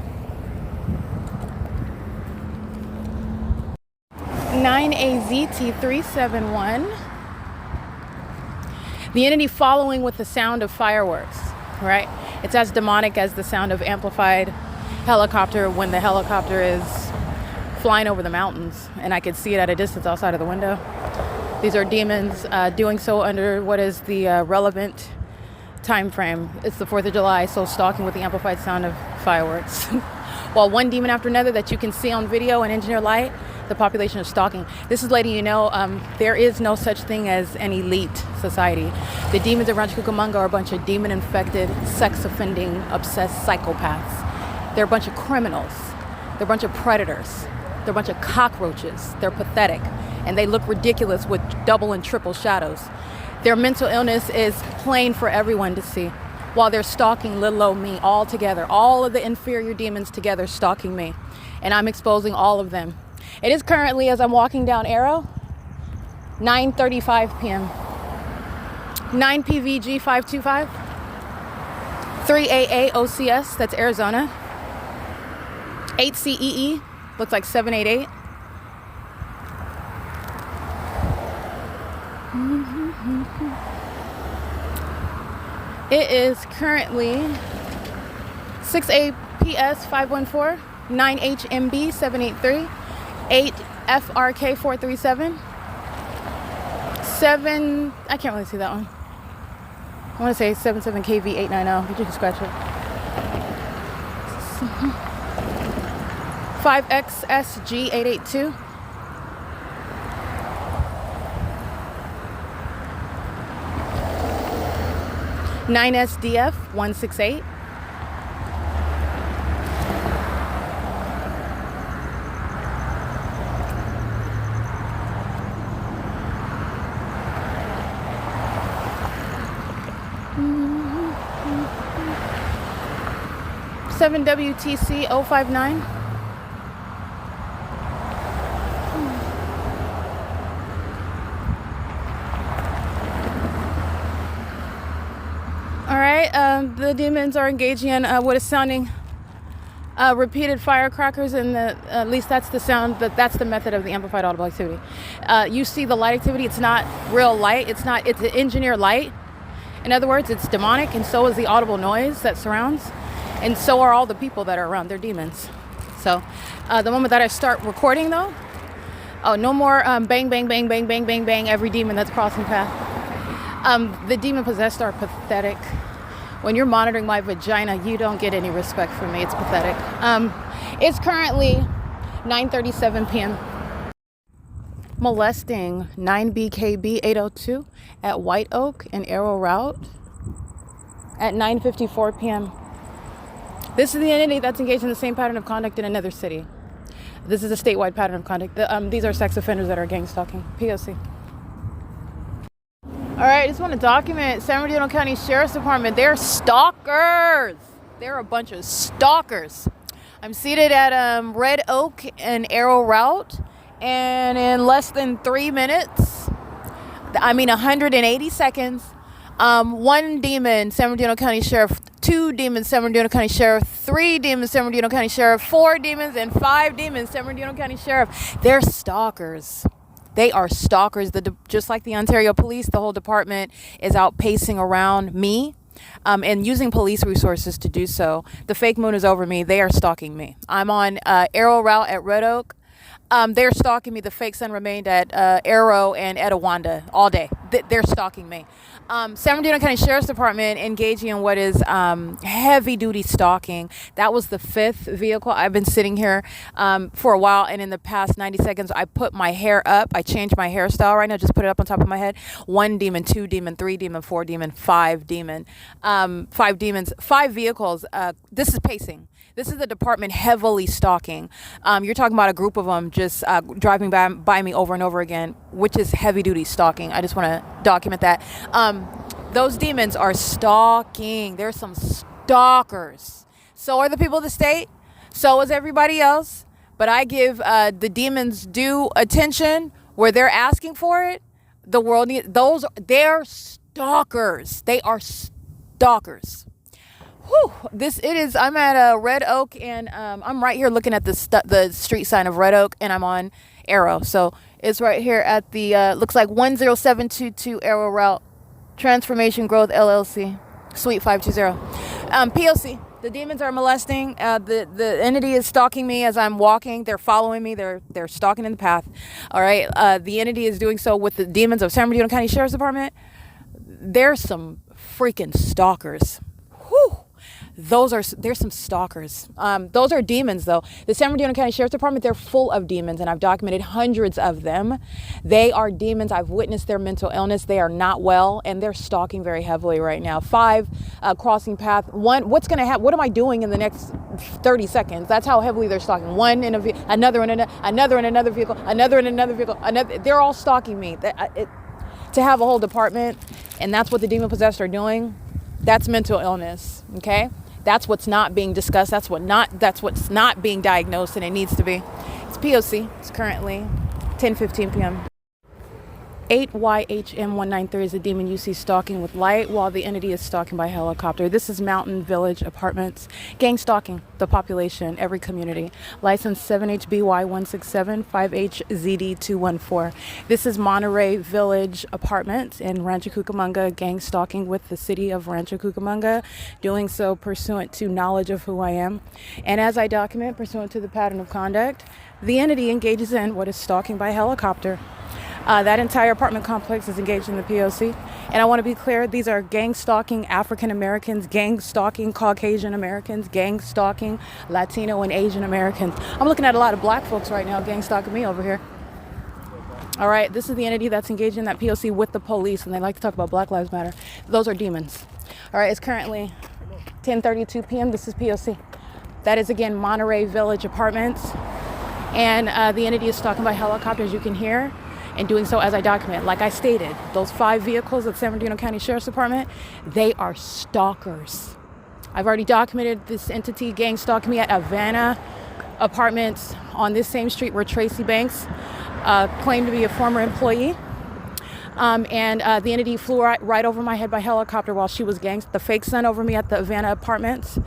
9AZT371. The entity following with the sound of fireworks, right? It's as demonic as the sound of amplified helicopter when the helicopter is flying over the mountains, and I could see it at a distance outside of the window. These are demons doing so under what is the relevant time frame. It's the 4th of July, so stalking with the amplified sound of fireworks. While one demon after another that you can see on video and engineer light, the population is stalking. This is letting you know there is no such thing as an elite society. The demons of Rancho Cucamonga are a bunch of demon-infected, sex-offending, obsessed psychopaths. They're a bunch of criminals. They're a bunch of predators. They're a bunch of cockroaches. They're pathetic. And they look ridiculous with double and triple shadows. Their mental illness is plain for everyone to see. While they're stalking little old me all together. All of the inferior demons together stalking me. And I'm exposing all of them. It is currently, as I'm walking down Arrow, 9:35 p.m. 9 PVG 525. 3AA OCS, that's Arizona. 8 CEE, looks like 788. It is currently 6 APS 514, 9 HMB 783, 8 FRK 437, 7, I can't really see that one. I want to say 77 KV 890, but you can scratch it. 5XSG 882. Nine SDF 168. Seven WTC 059. All right, the demons are engaging in what is sounding repeated firecrackers, and at least that's the sound, that's the method of the amplified audible activity. You see the light activity, it's not real light, it's engineered light. In other words, it's demonic, and so is the audible noise that surrounds, and so are all the people that are around, they're demons. So the moment that I start recording though, no more bang, bang, bang, bang, bang, bang, bang, every demon that's crossing path. The demon possessed are pathetic. When you're monitoring my vagina, you don't get any respect from me. It's pathetic. It's currently 9:37 p.m. molesting 9BKB 802 at White Oak and Arrow Route at 9:54 p.m. This is the entity that's engaged in the same pattern of conduct in another city. This is a statewide pattern of conduct. These are sex offenders that are gang stalking. P.O.C. All right, I just want to document San Bernardino County Sheriff's Department. They're stalkers. They're a bunch of stalkers. I'm seated at Red Oak and Arrow Route, and in less than 3 minutes, 180 seconds, one demon, San Bernardino County Sheriff, two demons, San Bernardino County Sheriff, three demons, San Bernardino County Sheriff, four demons, and five demons, San Bernardino County Sheriff. They're stalkers. They are stalkers. Just like the Ontario Police, the whole department is out pacing around me and using police resources to do so. The fake moon is over me. They are stalking me. I'm on Arrow Route at Red Oak. They're stalking me. The fake sun remained at Arrow and Etowanda all day. They're stalking me. San Bernardino County Sheriff's Department engaging in what is heavy duty stalking. That was the fifth vehicle. I've been sitting here for a while, and in the past 90 seconds, I put my hair up. I changed my hairstyle right now. Just put it up on top of my head. One demon, two demon, three demon, four demon, five demon. Five demons, five vehicles. This is pacing. This is the department heavily stalking. You're talking about a group of them just driving by me over and over again, which is heavy duty stalking. I just want to document that. Those demons are stalking. There's some stalkers. So are the people of the state. So is everybody else. But I give the demons due attention where they're asking for it. The world needs they're stalkers. They are stalkers. Whew, I'm at Red Oak, and I'm right here looking at the street sign of Red Oak, and I'm on Arrow. So it's right here at the, looks like 10722 Arrow Route, Transformation Growth LLC, Suite 520. P.O.C. The demons are molesting. The entity is stalking me as I'm walking. They're following me. They're stalking in the path. All right. The entity is doing so with the demons of San Bernardino County Sheriff's Department. There's some freaking stalkers. Whew. There's some stalkers. Those are demons, though. The San Bernardino County Sheriff's Department, they're full of demons, and I've documented hundreds of them. They are demons. I've witnessed their mental illness. They are not well, and they're stalking very heavily right now. Five, crossing path. One, what's going to happen? What am I doing in the next 30 seconds? That's how heavily they're stalking. One in another in another vehicle, another in another vehicle, another. They're all stalking me. To have a whole department, and that's what the demon possessed are doing. That's mental illness. Okay. That's what's not being discussed. That's what's not being diagnosed, and it needs to be. It's P.O.C. It's currently 10:15 p.m. 8YHM193 is a demon you see stalking with light while the entity is stalking by helicopter. This is Mountain Village Apartments. Gang stalking the population, every community. License 7HBY167, 5HZD214. This is Monterey Village Apartments in Rancho Cucamonga. Gang stalking with the city of Rancho Cucamonga. Doing so pursuant to knowledge of who I am. And as I document, pursuant to the pattern of conduct, the entity engages in what is stalking by helicopter. That entire apartment complex is engaged in the P.O.C. And I want to be clear, these are gang stalking African Americans, gang stalking Caucasian Americans, gang stalking Latino and Asian Americans. I'm looking at a lot of black folks right now gang stalking me over here. All right, this is the entity that's engaged in that P.O.C. with the police, and they like to talk about Black Lives Matter. Those are demons. All right, it's currently 10:32 p.m. This is P.O.C. That is, again, Monterey Village Apartments. And the entity is stalking by helicopter, as you can hear. And doing so as I document. Like I stated, those five vehicles of San Bernardino County Sheriff's Department, they are stalkers. I've already documented this entity gang stalking me at Havana Apartments on this same street where Tracy Banks claimed to be a former employee. And the entity flew right over my head by helicopter while she was ganged. The fake sun over me at the Havana Apartments.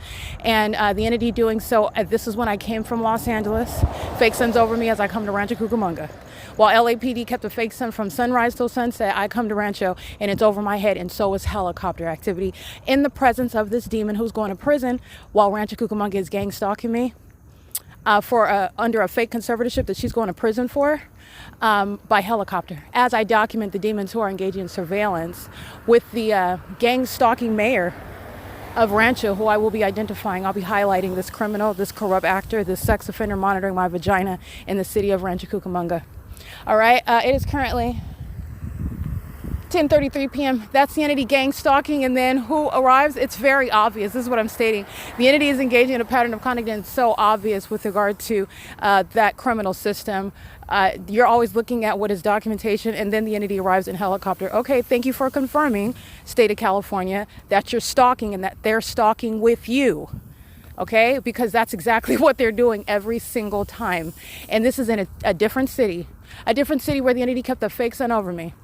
And the entity doing so, this is when I came from Los Angeles. Fake sun's over me as I come to Rancho Cucamonga. While LAPD kept a fake sun from sunrise till sunset, I come to Rancho and it's over my head, and so is helicopter activity in the presence of this demon who's going to prison while Rancho Cucamonga is gang stalking me for under a fake conservatorship that she's going to prison for by helicopter. As I document the demons who are engaging in surveillance with the gang stalking mayor of Rancho, who I will be identifying. I'll be highlighting this criminal, this corrupt actor, this sex offender monitoring my vagina in the city of Rancho Cucamonga. All right, it is currently 10:33 p.m. That's the entity gang stalking, and then who arrives? It's very obvious. This is what I'm stating. The entity is engaging in a pattern of conduct, and it's so obvious with regard to that criminal system. You're always looking at what is documentation, and then the entity arrives in helicopter. Okay, thank you for confirming, State of California, that you're stalking and that they're stalking with you. Okay, because that's exactly what they're doing every single time. And this is in a different city where the entity kept a fake sun over me.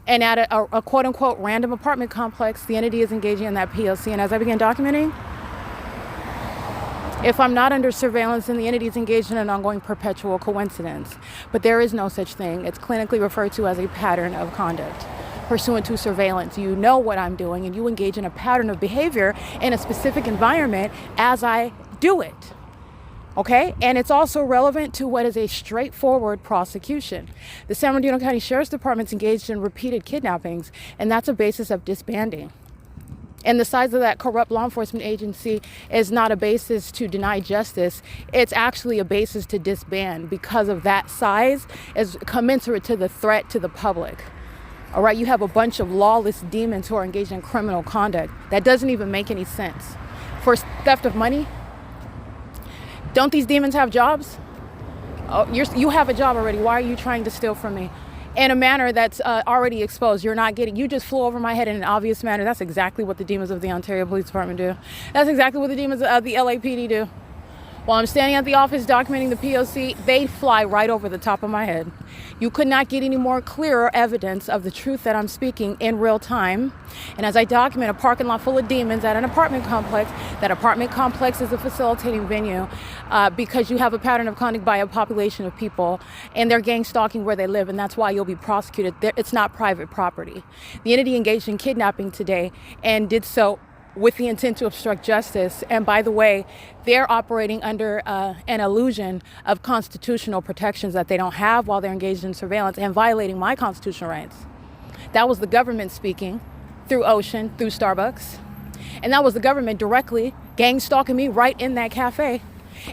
And at a quote unquote random apartment complex, the entity is engaging in that P.O.C. And as I began documenting, if I'm not under surveillance, then the entity is engaged in an ongoing perpetual coincidence. But there is no such thing. It's clinically referred to as a pattern of conduct pursuant to surveillance. You know what I'm doing, and you engage in a pattern of behavior in a specific environment as I do it. Okay, and it's also relevant to what is a straightforward prosecution. The San Bernardino County Sheriff's Department's engaged in repeated kidnappings, and that's a basis of disbanding. And the size of that corrupt law enforcement agency is not a basis to deny justice. It's actually a basis to disband because of that size is commensurate to the threat to the public. All right, you have a bunch of lawless demons who are engaged in criminal conduct. That doesn't even make any sense. For theft of money, don't these demons have jobs? Oh, you have a job already. Why are you trying to steal from me? In a manner that's already exposed. You just flew over my head in an obvious manner. That's exactly what the demons of the Ontario Police Department do. That's exactly what the demons of the LAPD do. While I'm standing at the office documenting the P.O.C., they fly right over the top of my head. You could not get any more clearer evidence of the truth that I'm speaking in real time. And as I document a parking lot full of demons at an apartment complex, that apartment complex is a facilitating venue because you have a pattern of conduct by a population of people, and they're gang stalking where they live, and that's why you'll be prosecuted. It's not private property. The entity engaged in kidnapping today and did so with the intent to obstruct justice. And by the way, they're operating under an illusion of constitutional protections that they don't have while they're engaged in surveillance and violating my constitutional rights. That was the government speaking through Ocean, through Starbucks. And that was the government directly gang stalking me right in that cafe.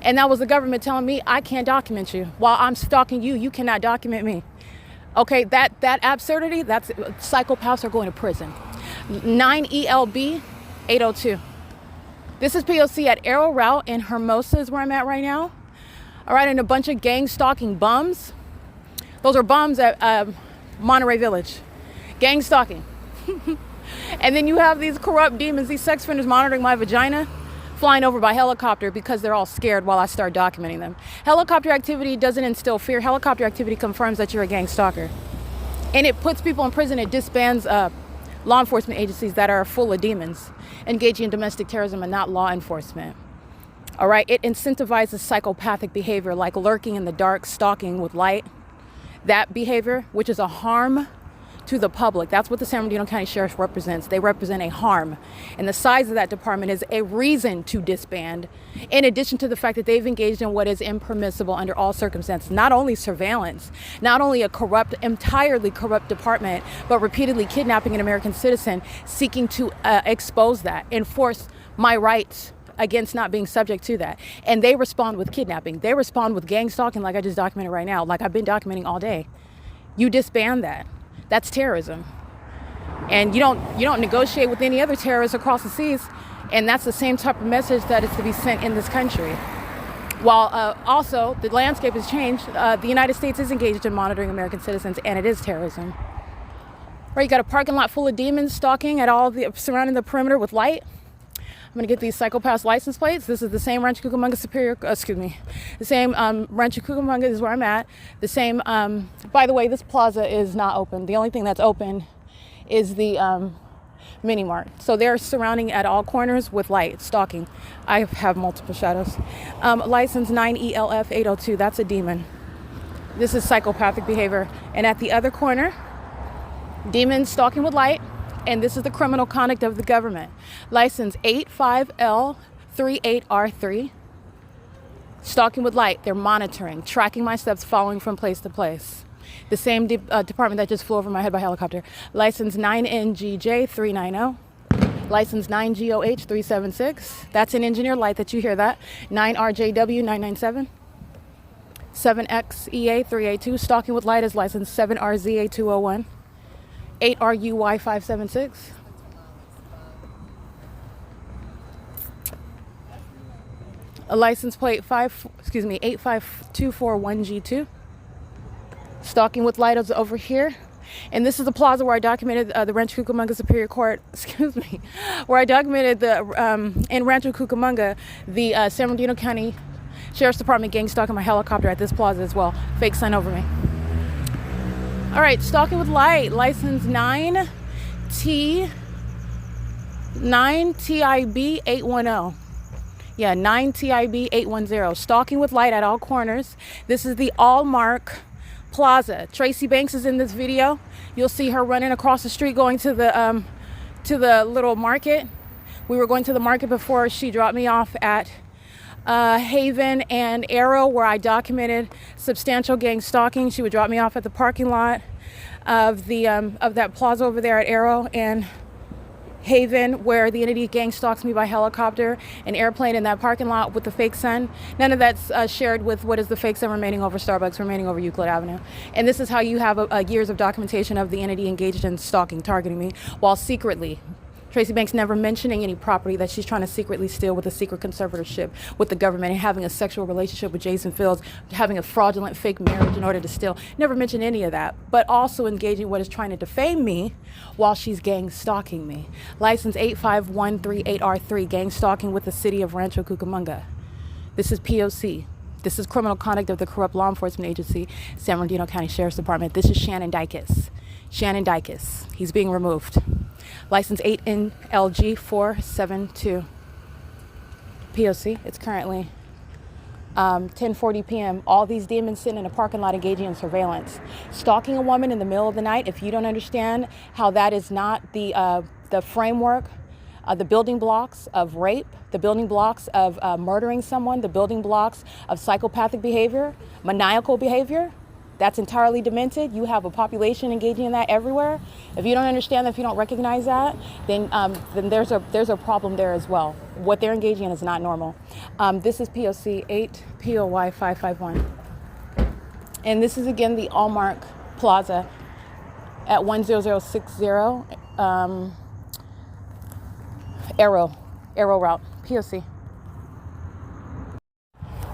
And that was the government telling me I can't document you. While I'm stalking you, you cannot document me. Okay, that absurdity, that's psychopaths are going to prison. 9 ELB 802. This is P.O.C. at Arrow Route in Hermosa is where I'm at right now. All right, and a bunch of gang stalking bums. Those are bums at Monterey Village. Gang stalking. And then you have these corrupt demons, these sex offenders monitoring my vagina, flying over by helicopter because they're all scared while I start documenting them. Helicopter activity doesn't instill fear. Helicopter activity confirms that you're a gang stalker. And it puts people in prison. It disbands law enforcement agencies that are full of demons engaging in domestic terrorism and not law enforcement. All right, it incentivizes psychopathic behavior like lurking in the dark, stalking with light. That behavior, which is a harm to the public. That's what the San Bernardino County Sheriff represents. They represent a harm. And the size of that department is a reason to disband, in addition to the fact that they've engaged in what is impermissible under all circumstances. Not only surveillance, not only a corrupt, entirely corrupt department, but repeatedly kidnapping an American citizen, seeking to expose that, enforce my rights against not being subject to that. And they respond with kidnapping. They respond with gang stalking like I just documented right now, like I've been documenting all day. You disband that. That's terrorism. And you don't negotiate with any other terrorists across the seas. And that's the same type of message that is to be sent in this country. While also the landscape has changed, the United States is engaged in monitoring American citizens, and it is terrorism. Right, you got a parking lot full of demons stalking at all the surrounding the perimeter with light. I'm gonna get these psychopaths license plates. This is the same Rancho Cucamonga the same Rancho Cucamonga is where I'm at. The same, by the way, this plaza is not open. The only thing that's open is the mini mart. So they're surrounding at all corners with light, stalking. I have multiple shadows. License 9ELF 802, that's a demon. This is psychopathic behavior. And at the other corner, demons stalking with light. And this is the criminal conduct of the government. License 85L38R3. Stalking with light. They're monitoring, tracking my steps, following from place to place. The same department that just flew over my head by helicopter. License 9NGJ390. License 9GOH376. That's an engineer light that you hear that. 9RJW997. 7XEA3A2. Stalking with light is license 7RZA201. 8RUY576. A license plate 85241G2. Stalking with light is over here. And this is the plaza where I documented the Rancho Cucamonga Superior Court, where I documented in Rancho Cucamonga, the San Bernardino County Sheriff's Department gang stalking my helicopter at this plaza as well. Fake sign over me. All right, stalking with light, license 9TIB810. Yeah, 9TIB810. Stalking with light at all corners. This is the Allmark Plaza. Tracy Banks is in this video. You'll see her running across the street going to the little market. We were going to the market before she dropped me off at Haven and Arrow, where I documented substantial gang stalking. She would drop me off at the parking lot of that plaza over there at Arrow and Haven, where the entity gang stalks me by helicopter, an airplane in that parking lot with the fake sun. None of that's shared with what is the fake sun remaining over Starbucks, remaining over Euclid Avenue. And this is how you have years of documentation of the entity engaged in stalking, targeting me, while secretly, Tracy Banks never mentioning any property that she's trying to secretly steal with a secret conservatorship with the government, and having a sexual relationship with Jason Fields, having a fraudulent fake marriage in order to steal. Never mentioned any of that, but also engaging what is trying to defame me while she's gang stalking me. License 85138R3, gang stalking with the city of Rancho Cucamonga. This is P.O.C. This is criminal conduct of the corrupt law enforcement agency, San Bernardino County Sheriff's Department. This is Shannon Dykes. Shannon Dykes. He's being removed. License 8NLG472. P.O.C. It's currently 10:40 p.m. All these demons sitting in a parking lot engaging in surveillance. Stalking a woman in the middle of the night. If you don't understand how that is not the framework, the building blocks of rape, the building blocks of murdering someone, the building blocks of psychopathic behavior, maniacal behavior, that's entirely demented. You have a population engaging in that everywhere. If you don't understand that, if you don't recognize that, then there's a problem there as well. What they're engaging in is not normal. This is POC 8POY551. And this is again the Allmark Plaza at 10060 Arrow route, POC.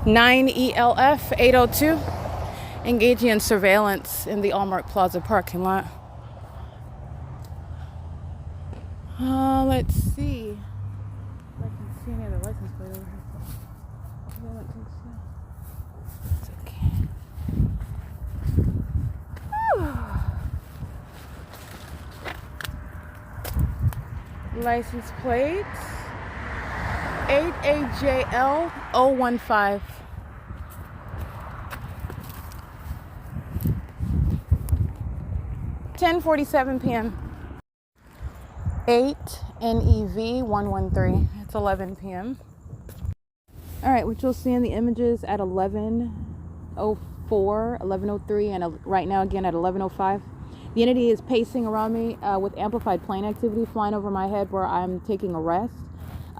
9ELF802. Engaging in surveillance in the Allmark Plaza parking lot. Let's see if I can see any other license plate over here. I don't think so. It's okay. License plate 8AJL015. 10:47 p.m. 8NEV113. It's 11 p.m. All right, which you'll see in the images at 11:04, 11:03, and right now again at 11:05. The entity is pacing around me with amplified plane activity flying over my head where I'm taking a rest.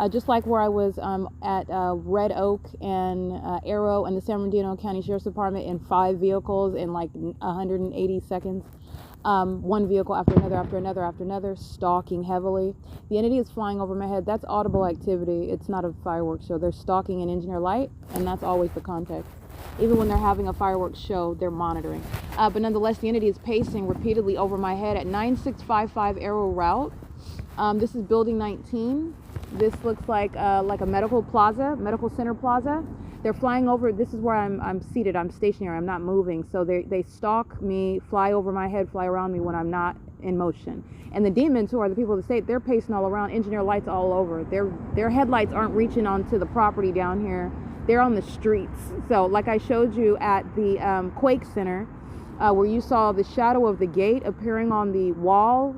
Just like where I was at Red Oak and Arrow and the San Bernardino County Sheriff's Department in 5 vehicles in like 180 seconds. One vehicle after another, stalking heavily. The entity is flying over my head. That's audible activity. It's not a fireworks show. They're stalking in engineer light, and that's always the context. Even when they're having a fireworks show, they're monitoring. But nonetheless, the entity is pacing repeatedly over my head at 9655 Arrow route. This is building 19. This looks like a medical center plaza. They're flying over. This is where I'm seated. I'm stationary. I'm not moving. So they stalk me, fly over my head, fly around me when I'm not in motion. And the demons, who are the people of the state, they're pacing all around. Engineer lights all over. Their headlights aren't reaching onto the property down here. They're on the streets. So like I showed you at the Quake Center, where you saw the shadow of the gate appearing on the wall,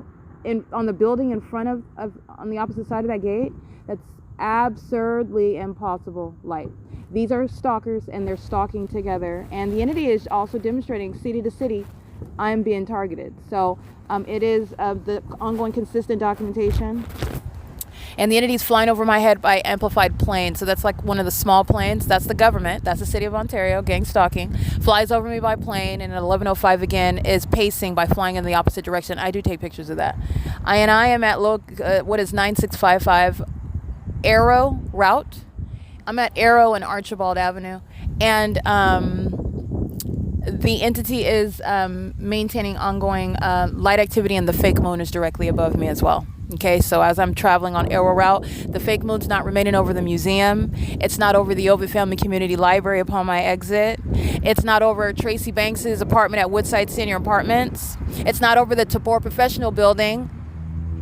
on the building in front of on the opposite side of that gate. That's absurdly impossible light. These are stalkers, and they're stalking together, and the entity is also demonstrating city to city I'm being targeted. So it is the ongoing consistent documentation. And the entity's flying over my head by amplified plane. So that's like one of the small planes. That's the government. That's the city of Ontario, gang stalking. Flies over me by plane, and at 11:05 again is pacing by flying in the opposite direction. I do take pictures of that. I am at what is 9655 Arrow route. I'm at Arrow and Archibald Avenue. And the entity is maintaining ongoing light activity, and the fake moon is directly above me as well. Okay, so as I'm traveling on Arrow route, the fake moon's not remaining over the museum. It's not over the Ovid Family Community Library upon my exit. It's not over Tracy Banks's apartment at Woodside Senior Apartments. It's not over the Tabor Professional Building.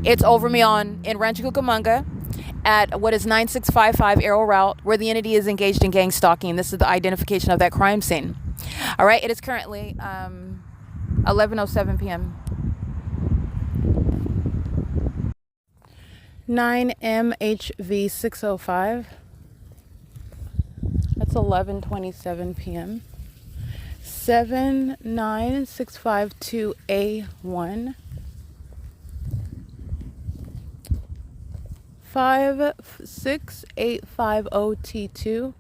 It's over me in Rancho Cucamonga at what is 9655 Arrow route, where the entity is engaged in gang stalking. This is the identification of that crime scene. All right, it is currently 11:07 p.m. 9 MHV 605. That's 11:27 p.m. 79652A1. 56850T2.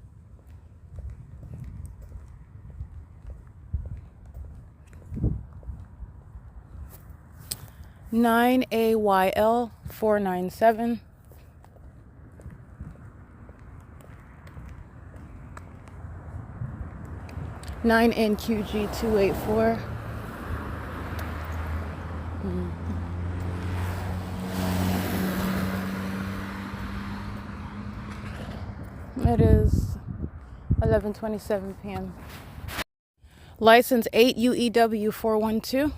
9AYL 497. 9NQG 284. It is 11:27 p.m. License 8 UEW 412.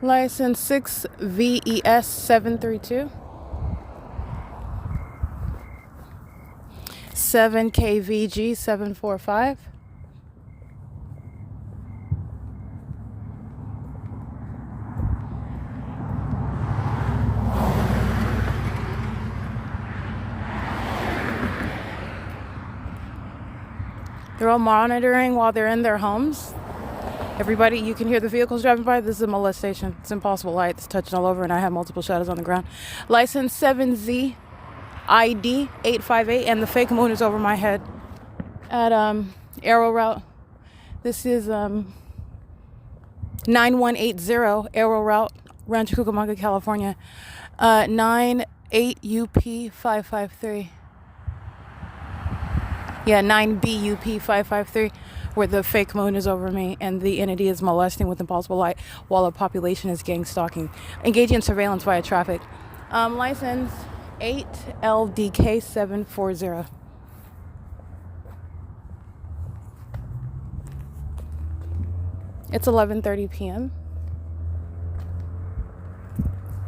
License 6 VES 732. 7 KVG 745. They're all monitoring while they're in their homes. Everybody, you can hear the vehicles driving by. This is a molestation. It's impossible light. It's touching all over, and I have multiple shadows on the ground. License 7Z ID 858, and the fake moon is over my head at Arrow route. This is 9180 Arrow route, Rancho Cucamonga, California. 98UP 553. Yeah, 9BUP 553, where the fake moon is over me and the entity is molesting with impossible light while a population is gang stalking, engaging in surveillance via traffic. License 8LDK 740. It's 11:30 p.m.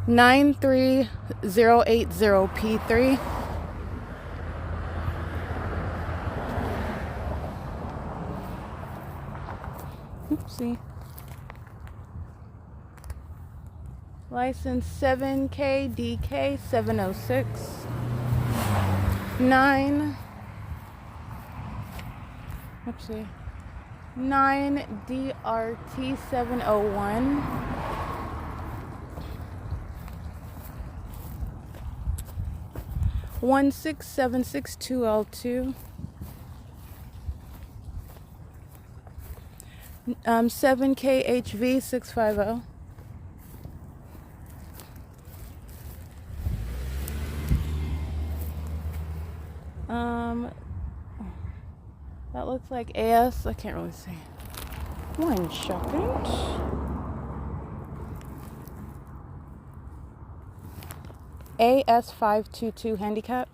93080P3. Oopsie. License 7KDK 706. 9DRT 701. 16762L2. 7KHV 650. That looks like I.I.S. I can't really see. 1 second. I.I.S 522 handicap.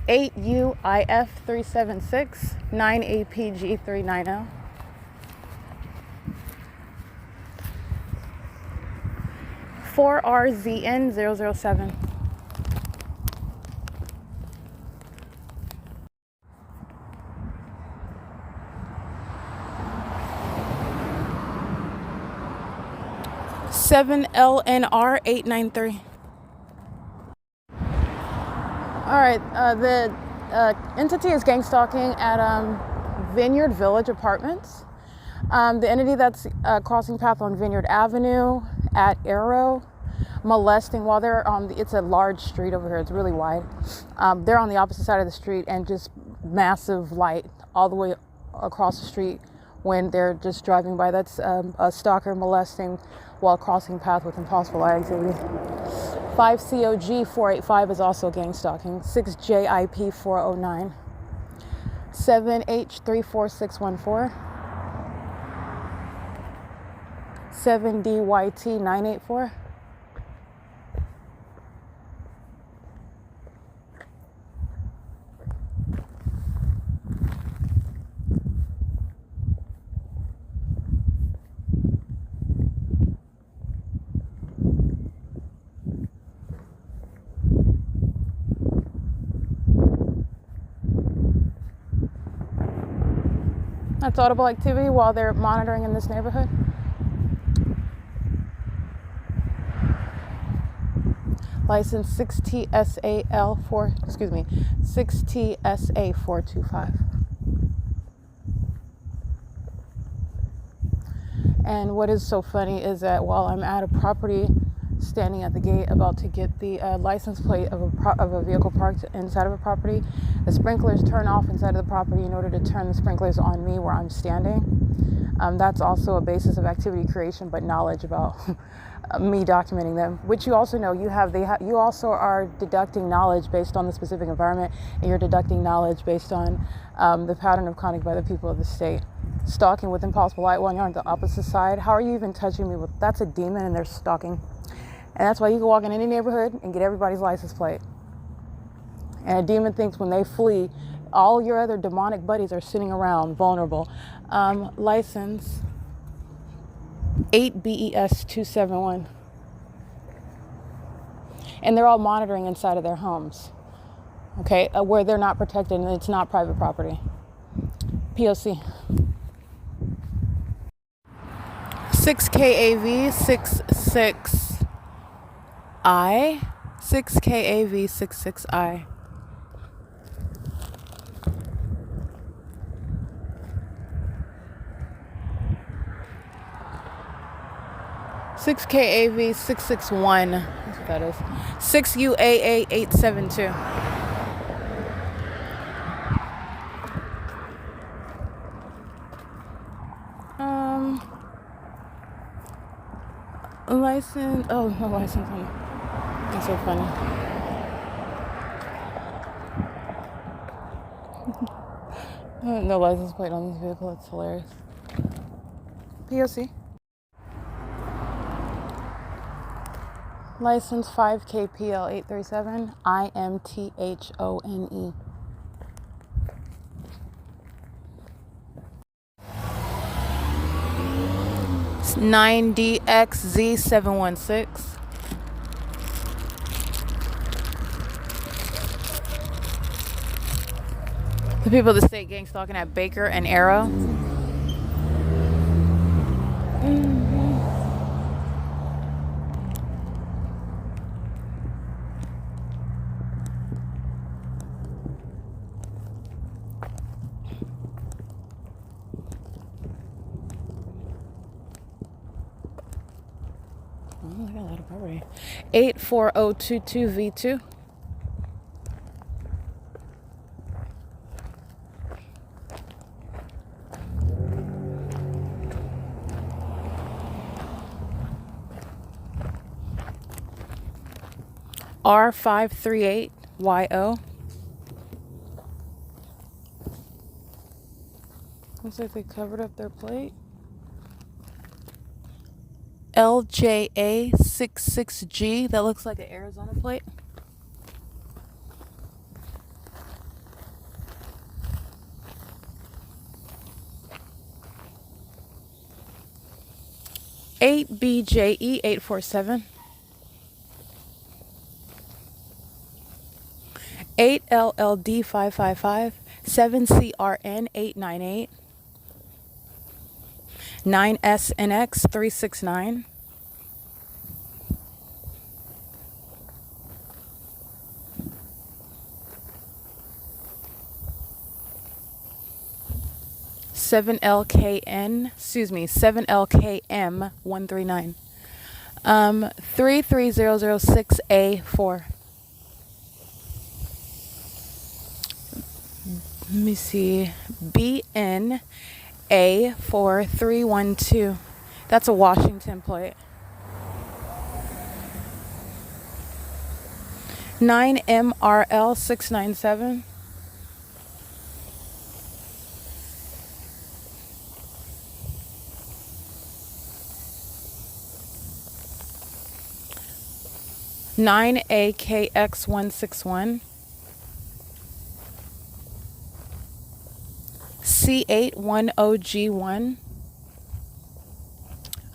8 U.I.F 376. 9 APG 390. 4 RZN 007. Seven LNR 893. All right, the entity is gang stalking at Vineyard Village Apartments. The entity that's crossing path on Vineyard Avenue at Arrow, molesting while they're on it's a large street over here, it's really wide. They're on the opposite side of the street and just massive light all the way across the street when they're just driving by. That's a stalker molesting while crossing path with impossible eye activity. 5COG 485 is also gang stalking. 6JIP 409. 7H34614. 7DYT 984. That's audible activity while they're monitoring in this neighborhood. License 6TSA 425. And what is so funny is that while I'm at a property, standing at the gate about to get the license plate of a vehicle parked inside of a property, the sprinklers turn off inside of the property in order to turn the sprinklers on me where I'm standing. That's also a basis of activity creation, but knowledge about me documenting them, which you also know you also are deducting knowledge based on the specific environment, and you're deducting knowledge based on the pattern of conduct by the people of the state. Stalking with impossible light while you're on the opposite side. How are you even touching me with? That's a demon, and they're stalking. And that's why you can walk in any neighborhood and get everybody's license plate. And a demon thinks when they flee, all your other demonic buddies are sitting around vulnerable. License 8BES 271. And they're all monitoring inside of their homes, okay, where they're not protected and it's not private property. P.O.C. 6KAV 66I. 6KAV 66I. Six KAV 661. That's what that is. 6UAA 872. License. Oh, no license on it. That's so funny. No license plate on this vehicle. It's hilarious. P.O.C. License 5KPL 837 IMTHONE. It's 9DXZ716. The people of the state gang stalking at Baker and Arrow. Oh, I got a lot of property. 84022V2. R538YO. Looks like they covered up their plate. LJA66G. That looks like an Arizona plate. (8BJE 847). 8LLD 555. 7CRN 898. 9SNX 369. 7LKM 139. 33006A4. Let me see. BNA4312. That's a Washington plate. 9MRL697. Nine AKX161. C810G1.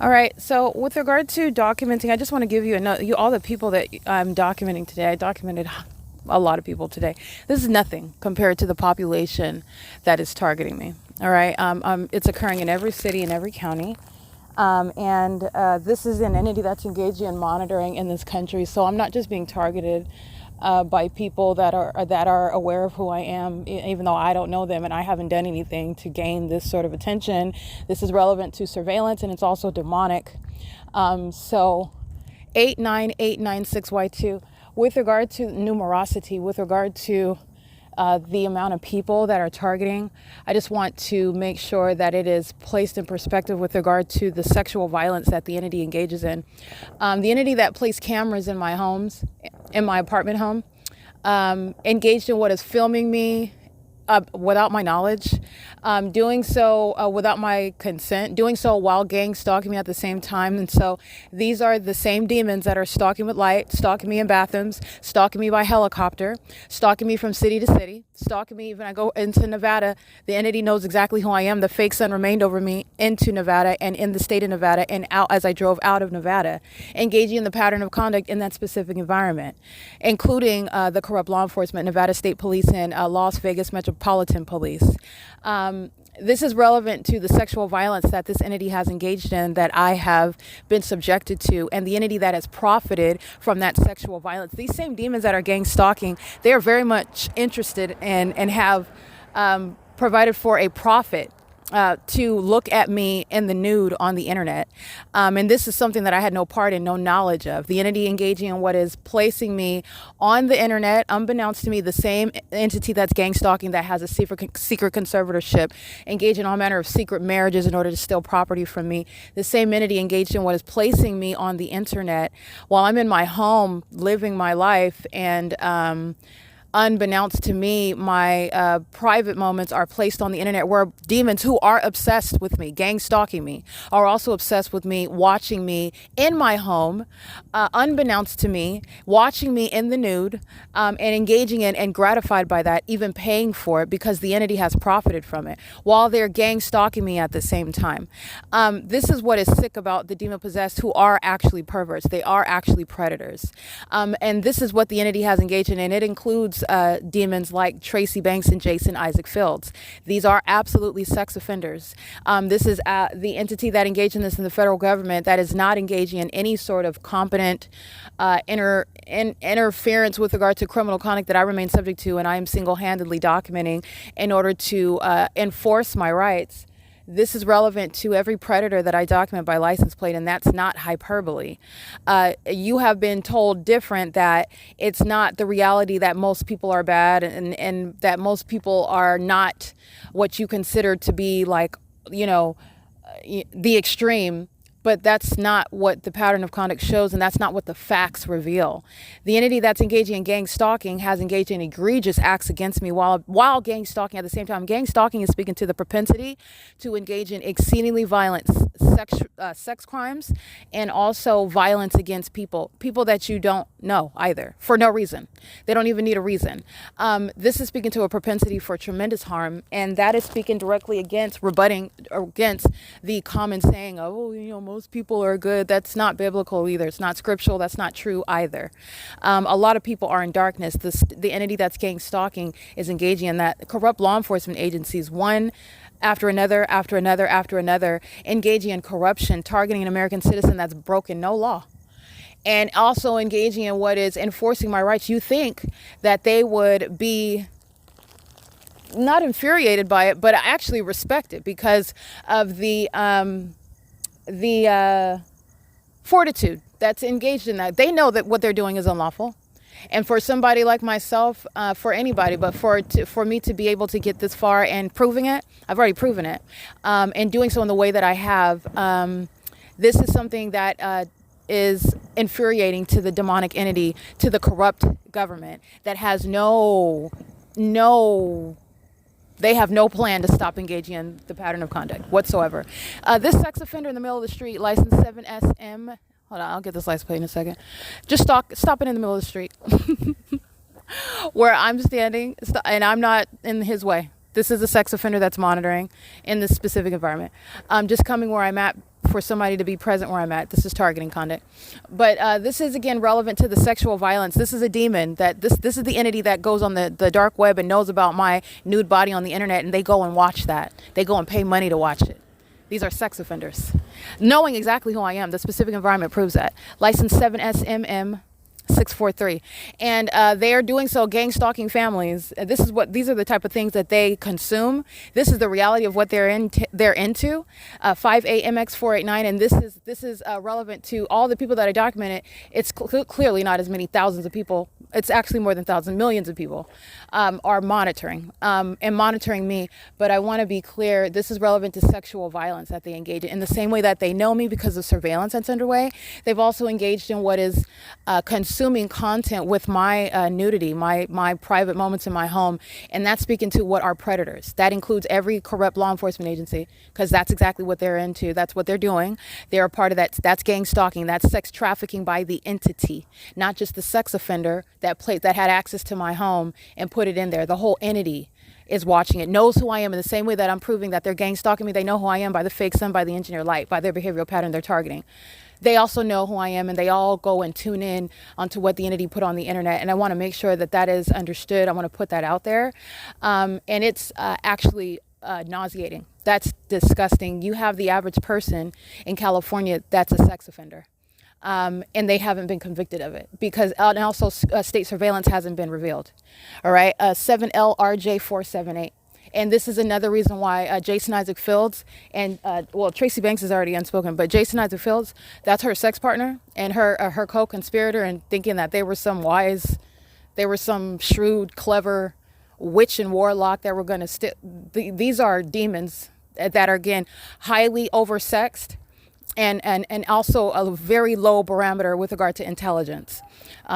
All right, so with regard to documenting, I just want to give you all the people that I'm documenting today. I documented a lot of people today. This is nothing compared to the population that is targeting me. All right, it's occurring in every city and every county. And this is an entity that's engaged in monitoring in this country. So I'm not just being targeted by people that are aware of who I am, even though I don't know them and I haven't done anything to gain this sort of attention. This is relevant to surveillance, and it's also demonic. So 89896Y2, with regard to numerosity, with regard to the amount of people that are targeting, I just want to make sure that it is placed in perspective with regard to the sexual violence that the entity engages in. The entity that placed cameras in my homes, in my apartment home, engaged in what is filming me without my knowledge, doing so without my consent, doing so while gang stalking me at the same time. And so these are the same demons that are stalking with light, stalking me in bathrooms, stalking me by helicopter, stalking me from city to city, stalking me when I go into Nevada. The entity knows exactly who I am. The fake sun remained over me into Nevada and in the state of Nevada and out as I drove out of Nevada, engaging in the pattern of conduct in that specific environment, including the corrupt law enforcement, Nevada State Police, and Las Vegas Metropolitan Police. This is relevant to the sexual violence that this entity has engaged in, that I have been subjected to, and the entity that has profited from that sexual violence. These same demons that are gang stalking, they are very much interested in and have provided for a profit to look at me in the nude on the internet. And this is something that I had no part in, no knowledge of. The entity engaging in what is placing me on the internet, unbeknownst to me, the same entity that's gang stalking, that has a secret conservatorship, engaged in all manner of secret marriages in order to steal property from me. The same entity engaged in what is placing me on the internet while I'm in my home living my life, and unbeknownst to me, my private moments are placed on the internet, where demons who are obsessed with me, gang stalking me, are also obsessed with me, watching me in my home, unbeknownst to me, watching me in the nude, and engaging in and gratified by that, even paying for it because the entity has profited from it, while they're gang stalking me at the same time. This is what is sick about the demon possessed, who are actually perverts. They are actually predators. And this is what the entity has engaged in, and it includes demons like Tracy Banks and Jason Isaac Fields. These are absolutely sex offenders. This is the entity that engaged in this in the federal government, that is not engaging in any sort of competent interference with regard to criminal conduct that I remain subject to, and I am single-handedly documenting in order to enforce my rights. This is relevant to every predator that I document by license plate, and that's not hyperbole. You have been told different, that it's not the reality, that most people are bad, and that most people are not what you consider to be, like, you know, the extreme. But that's not what the pattern of conduct shows, and that's not what the facts reveal. The entity that's engaging in gang stalking has engaged in egregious acts against me while gang stalking at the same time. Gang stalking is speaking to the propensity to engage in exceedingly violent sex crimes, and also violence against people that you don't know either, for no reason. They don't even need a reason. This is speaking to a propensity for tremendous harm, and that is speaking directly rebutting against the common saying of, oh, you know, most people are good. That's not biblical either. It's not scriptural. That's not true either. A lot of people are in darkness. The entity that's gang stalking is engaging in that. Corrupt law enforcement agencies, one after another, engaging in corruption, targeting an American citizen that's broken no law, and also engaging in what is enforcing my rights. You think that they would be not infuriated by it, but I actually respect it because of the fortitude that's engaged in that. They know that what they're doing is unlawful. And for somebody like myself, for anybody, but for me to be able to get this far and proving it, I've already proven it, and doing so in the way that I have, this is something that is infuriating to the demonic entity, to the corrupt government that has they have no plan to stop engaging in the pattern of conduct whatsoever. This sex offender in the middle of the street, license 7SM. Hold on, I'll get this license plate in a second. Just stop it in the middle of the street where I'm standing, and I'm not in his way. This is a sex offender that's monitoring in this specific environment. I'm just coming where I'm at for somebody to be present where I'm at. This is targeting conduct. But this is, again, relevant to the sexual violence. This is a demon. This is the entity that goes on the dark web and knows about my nude body on the internet, and they go and watch that. They go and pay money to watch it. These are sex offenders. Knowing exactly who I am, the specific environment proves that. License 7SMM 643. And they are doing so, gang stalking families. These are the type of things that they consume. This is the reality of what they're into. 5AMX489, and this is relevant to all the people that I documented. It's clearly not as many thousands of people. It's actually more than thousands, millions of people are monitoring and monitoring me. But I want to be clear, this is relevant to sexual violence that they engage in the same way that they know me because of surveillance that's underway. They've also engaged in what is consuming content with my nudity, my private moments in my home. And that's speaking to what are predators. That includes every corrupt law enforcement agency, because that's exactly what they're into. That's what they're doing. They're a part of that. That's gang stalking. That's sex trafficking by the entity, not just the sex offender that had access to my home and put it in there. The whole entity is watching it, knows who I am in the same way that I'm proving that they're gang stalking me. They know who I am by the fake sun, by the engineered light, by their behavioral pattern they're targeting. They also know who I am, and they all go and tune in onto what the entity put on the internet. And I want to make sure that that is understood. I want to put that out there. And it's actually nauseating. That's disgusting. You have the average person in California that's a sex offender. And they haven't been convicted of it because, and also state surveillance hasn't been revealed. All right, 7LRJ478. And this is another reason why Jason Isaac Fields and, Tracy Banks is already unspoken, but Jason Isaac Fields, that's her sex partner and her co-conspirator, and thinking that they were some shrewd, clever witch and warlock that were going to these are demons that are, again, highly oversexed. And also a very low barometer with regard to intelligence.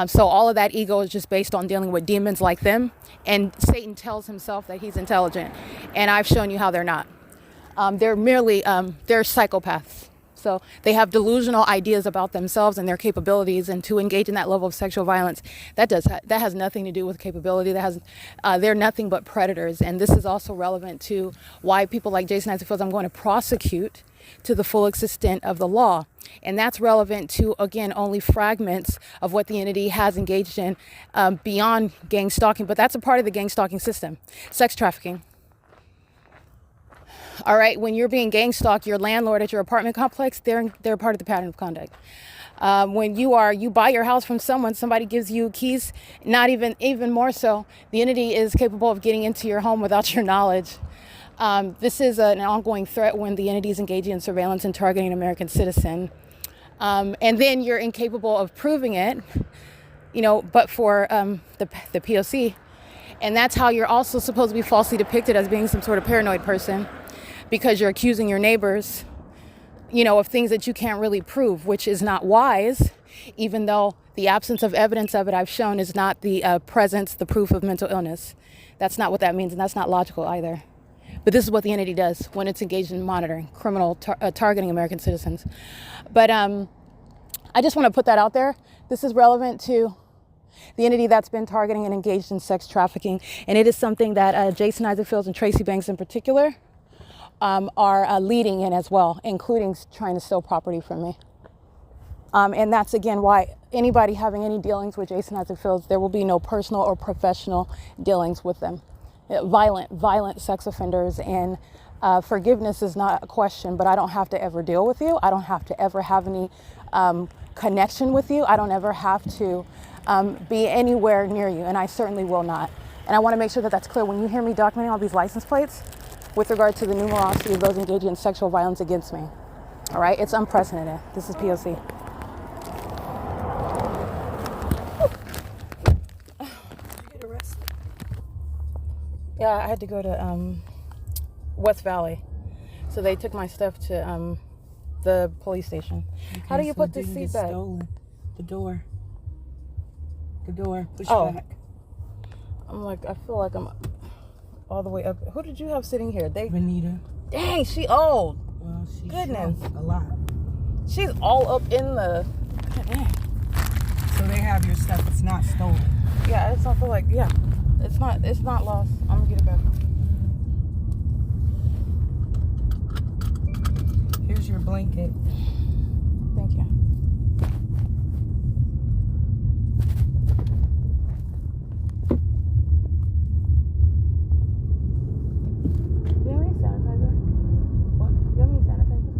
So all of that ego is just based on dealing with demons like them. And Satan tells himself that he's intelligent. And I've shown you how they're not. They're merely, they're psychopaths. So they have delusional ideas about themselves and their capabilities, and to engage in that level of sexual violence, that has nothing to do with capability. They're nothing but predators. And this is also relevant to why people like Jason Isaac Fields I'm going to prosecute to the full extent of the law. And that's relevant to, again, only fragments of what the entity has engaged in beyond gang stalking, but that's a part of the gang stalking system. Sex trafficking. All right, when you're being gang stalked, your landlord at your apartment complex, they're part of the pattern of conduct. When you buy your house from somebody gives you keys, not even more so, the entity is capable of getting into your home without your knowledge. This is an ongoing threat when the entity is engaging in surveillance and targeting an American citizen. And then you're incapable of proving it, but for the P.O.C. And that's how you're also supposed to be falsely depicted as being some sort of paranoid person, because you're accusing your neighbors, of things that you can't really prove, which is not wise, even though the absence of evidence of it I've shown is not the the proof of mental illness. That's not what that means, and that's not logical either. But this is what the entity does when it's engaged in monitoring, criminal targeting American citizens. But I just want to put that out there. This is relevant to the entity that's been targeting and engaged in sex trafficking. And it is something that Jason Isaac Fields and Tracy Banks in particular are leading in as well, including trying to steal property from me. And that's, again, why anybody having any dealings with Jason Isaac Fields, there will be no personal or professional dealings with them. Violent sex offenders, and forgiveness is not a question, but I don't have to ever deal with you. I don't have to ever have any connection with you. I don't ever have to be anywhere near you, and I certainly will not. And I want to make sure that that's clear. When you hear me documenting all these license plates with regard to the numerosity of those engaging in sexual violence against me, all right? It's unprecedented. This is P.O.C. Get arrested. Yeah, I had to go to West Valley. So they took my stuff to the police station. Okay, How do you so put it this didn't seat get back? stolen. The door. The door. Push Oh. back. I'm like, I feel like I'm all the way up. Who did you have sitting here? Vanita. Dang, she old. Well, she Goodness. shrunk a lot. She's all up in the. Dang. So they have your stuff. It's not stolen. Yeah, I just don't feel like. Yeah, it's not lost. I'm gonna get it back. Here's your blanket. Thank you. Do you have any sanitizer? What? Do you have any sanitizer?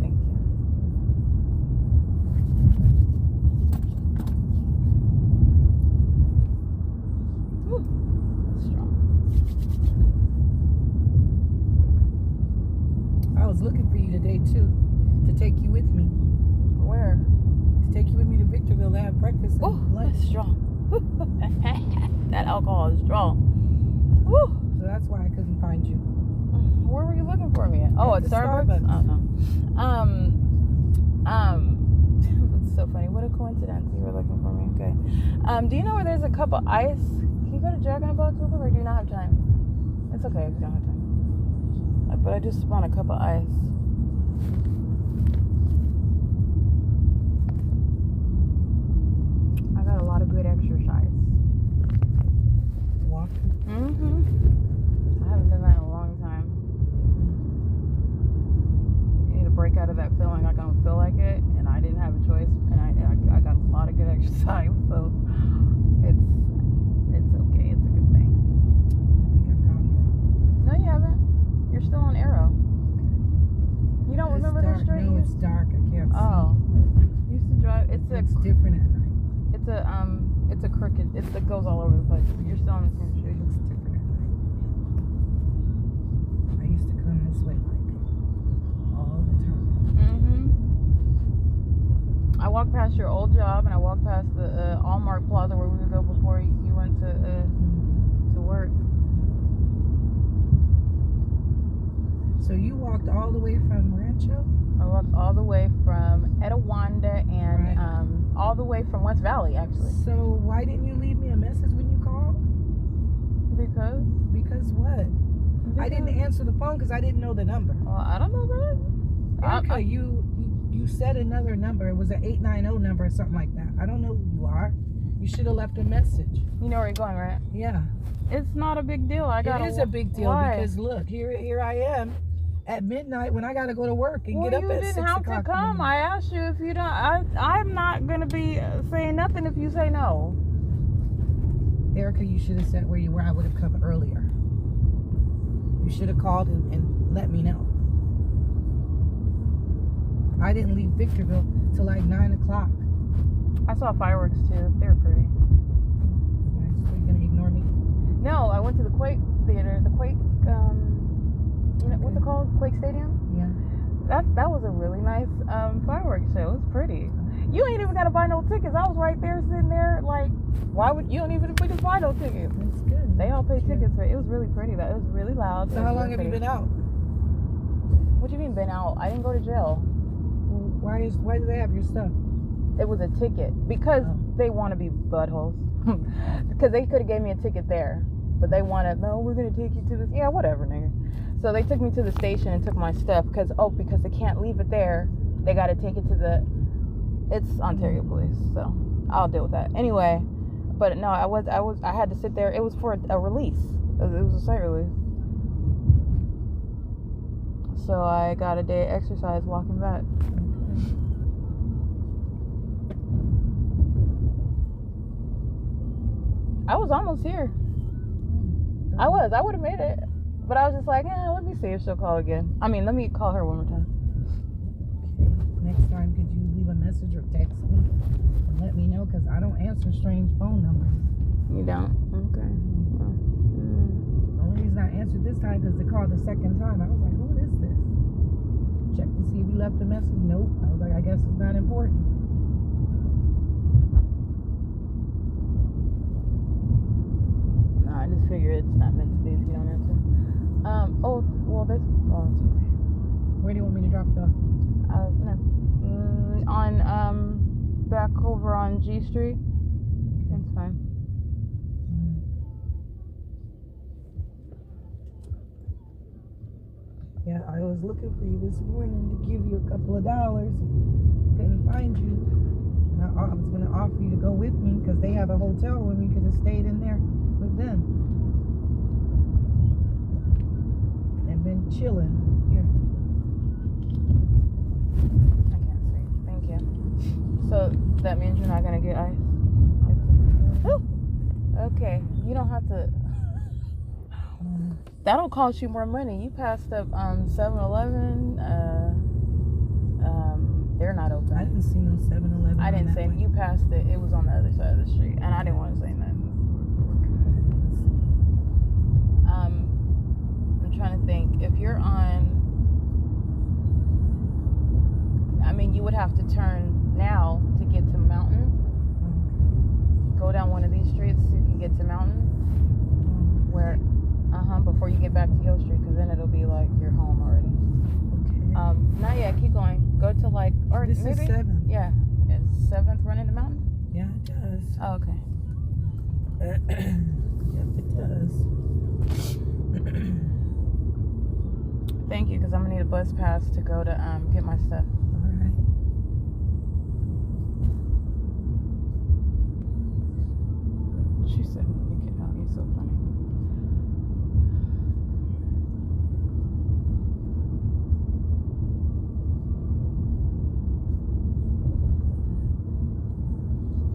Thank you. Whew. Strong. I was looking for you today too, to take you with me. Where? To take you with me to Victorville to have breakfast and Oh, lunch. that's strong. That alcohol is strong. Woo. So that's why I couldn't find you. Where were you looking for me at? Oh, At at the Starbucks? Starbucks. Oh, no. That's so funny. What a coincidence you were looking for me. Okay. Do you know where there's a cup of ice? Can you go to Jack in the Box real quick, or do you not have time? It's okay if you don't have time. But I just want a cup of ice. I got a lot of good exercise. Walk. Mm-hmm. I haven't done that in a long time. You need to break out of that feeling like I don't feel like it, and I didn't have a choice, and I got a lot of good exercise, so it's okay. It's a good thing. I think I've gone wrong. No, you haven't. You're still on Arrow. You don't remember It's this dark. street? No, it's dark. I can't Oh, you used to drive. see. It's different at night. It's a crooked. It goes all over the place. You're still on the same street. It's different at night. I used to come this way like all the time. I walked past your old job, and I walked past the Allmark Plaza where we would go before you went to work. So you walked all the way from Rancho? I walked all the way from Etowanda and Right. all the way from West Valley, actually. So why didn't you leave me a message when you called? Because Because what? I didn't answer the phone because I didn't know the number. Well, I don't know that. Erica, you said another number. It was an 890 number or something like that. I don't know who you are. You should have left a message. You know where you're going, right? Yeah. It's not a big deal. It is a big deal Why? because look, here I am at midnight when I gotta go to work and Well, get up you at didn't 6 have o'clock. to come. I asked you if you don't. I'm not gonna be saying nothing if you say no. Erica, you should have said where you were. I would have come earlier. You should have called and let me know. I didn't leave Victorville till like 9 o'clock. I saw fireworks too. They were pretty. So you're gonna ignore me? No, I went to the Quake Theater. The Quake, you know what's it called? Quake Stadium. Yeah. That was a really nice fireworks show. It was pretty. You ain't even gotta buy no tickets. I was right there sitting there like, why would you don't even we just buy no tickets? That's good. They all paid tickets for it. It was really pretty. That it was really loud. So how long have you been out? What do you mean been out? I didn't go to jail. Why do they have your stuff? It was a ticket because they want to be buttholes. Because they could have gave me a ticket there, but they wanted, no, we're gonna take you to this. Yeah, whatever, nigga. So they took me to the station and took my stuff because they can't leave it there. They got to take it to it's Ontario Police. So I'll deal with that anyway. But no, I had to sit there. It was for a release. It was a site release. So I got a day of exercise walking back. I was almost here. I would have made it. But I was just like, let me see if she'll call again. I mean, let me call her one more time. Okay. Next time, could you leave a message or text me and let me know? Because I don't answer strange phone numbers. You don't? Okay. Well, The only reason I answered this time because they called the second time. I was like, who is this? Check to see if he left a message. Nope. I was like, I guess it's not important. no, I just figure it's not meant to be if you don't answer. Oh, well, there's... Oh, it's okay. Where do you want me to drop it off? No. Back over on G Street. That's fine. Yeah, I was looking for you this morning to give you a couple of dollars. Couldn't find you. And I was going to offer you to go with me because they have a hotel room. You could have stayed in there with them and been chilling. Here. I can't see. Thank you. So that means you're not gonna get ice. Okay, you don't have to. That'll cost you more money. You passed up 7-Eleven. They're not open. I didn't see no 7-Eleven. I didn't say you passed it. It was on the other side of the street, and I didn't want to say nothing. I'm trying to think. If you're on, I mean, you would have to turn now to get to Mountain. Go down one of these streets so you can get to Mountain. Where, before you get back to Yo Street, because then it'll be like you're home already. Okay. Not yet. Keep going. Go to like, or This maybe is 7. Yeah, is 7th running to Mountain? Yeah, it does. Oh, okay. Yep, it does. Thank you, because I'm gonna need a bus pass to go to get my stuff. All right. She said, "You can help me." So funny.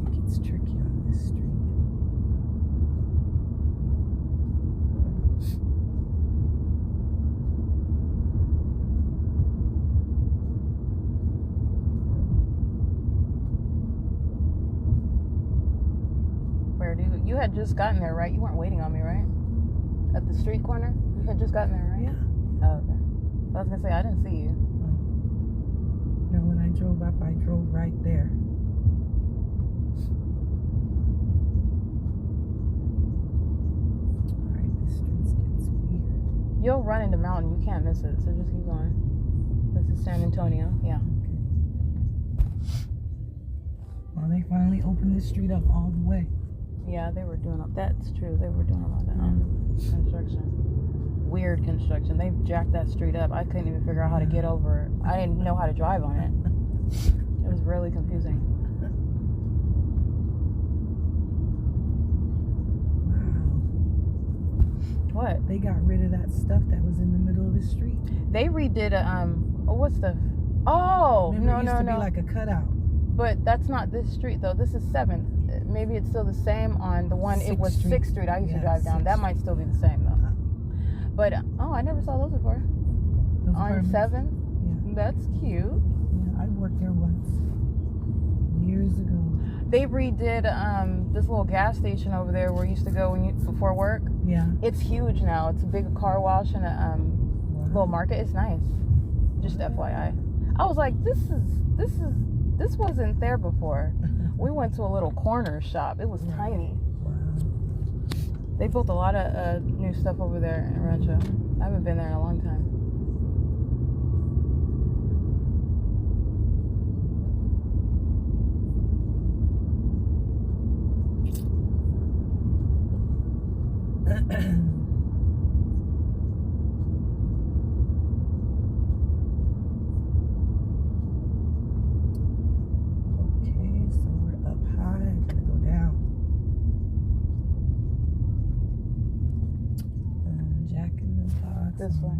It gets tricky on this street. You had just gotten there, right? You weren't waiting on me, right? At the street corner? You had just gotten there, right? Yeah. Oh, okay. I was gonna say, I didn't see you. No, when I drove up, I drove right there. Alright, this street gets weird. You'll run into Mountain. You can't miss it, so just keep going. This is San Antonio. Yeah. Okay. Well, they finally opened this street up all the way. Yeah, they were doing that's true. They were doing a lot of construction. Weird construction. They jacked that street up. I couldn't even figure out how to get over it. I didn't know how to drive on it. It was really confusing. Wow. What? They got rid of that stuff that was in the middle of the street. They redid what's the Remember, it used to be like a cutout. But that's not this street though. This is 7th. Maybe it's still the same on the one. It was 6th Street. I used to drive down. That might still be the same though. But I never saw those before. Those On apartments? 7th. Yeah. That's cute. Yeah, I worked there once. Years ago. They redid this little gas station over there where you used to go before work. Yeah. It's huge now. It's a big car wash and a little market. It's nice. Just FYI. I was like, this wasn't there before. We went to a little corner shop. It was tiny. Wow. They built a lot of new stuff over there in Rancho. I haven't been there in a long time. This way.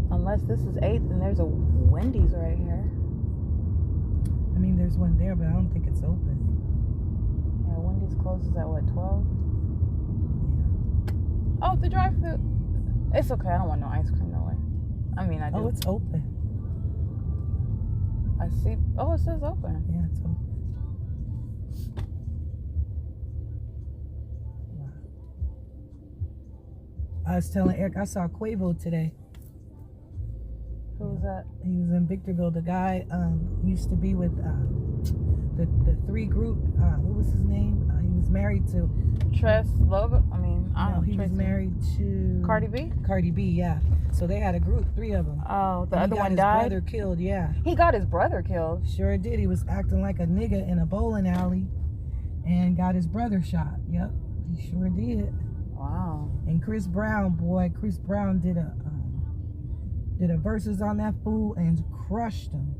Unless this is 8th and there's a Wendy's right here. I mean, there's one there, but I don't think it's open. Yeah, Wendy's Wendy's closes at what, 12? Oh, the drive-thru. It's okay. I don't want no ice cream, no way. I mean, I do. Oh, it's open. I see. Oh, it says open. Yeah, it's open. Wow. I was telling Eric, I saw Quavo today. Who was that? He was in Victorville. The guy used to be with the three group. What was his name? He was married to Tress Logo. I mean, I No, don't. he was married to Cardi B. Cardi B, yeah. So they had a group, 3 of them. Oh, the And other he got one his died. brother killed, yeah. He got his brother killed. Sure did. He was acting like a nigga in a bowling alley, and got his brother shot. Yep, he sure did. Wow. And Chris Brown, boy, Chris Brown did a verses on that fool and crushed him.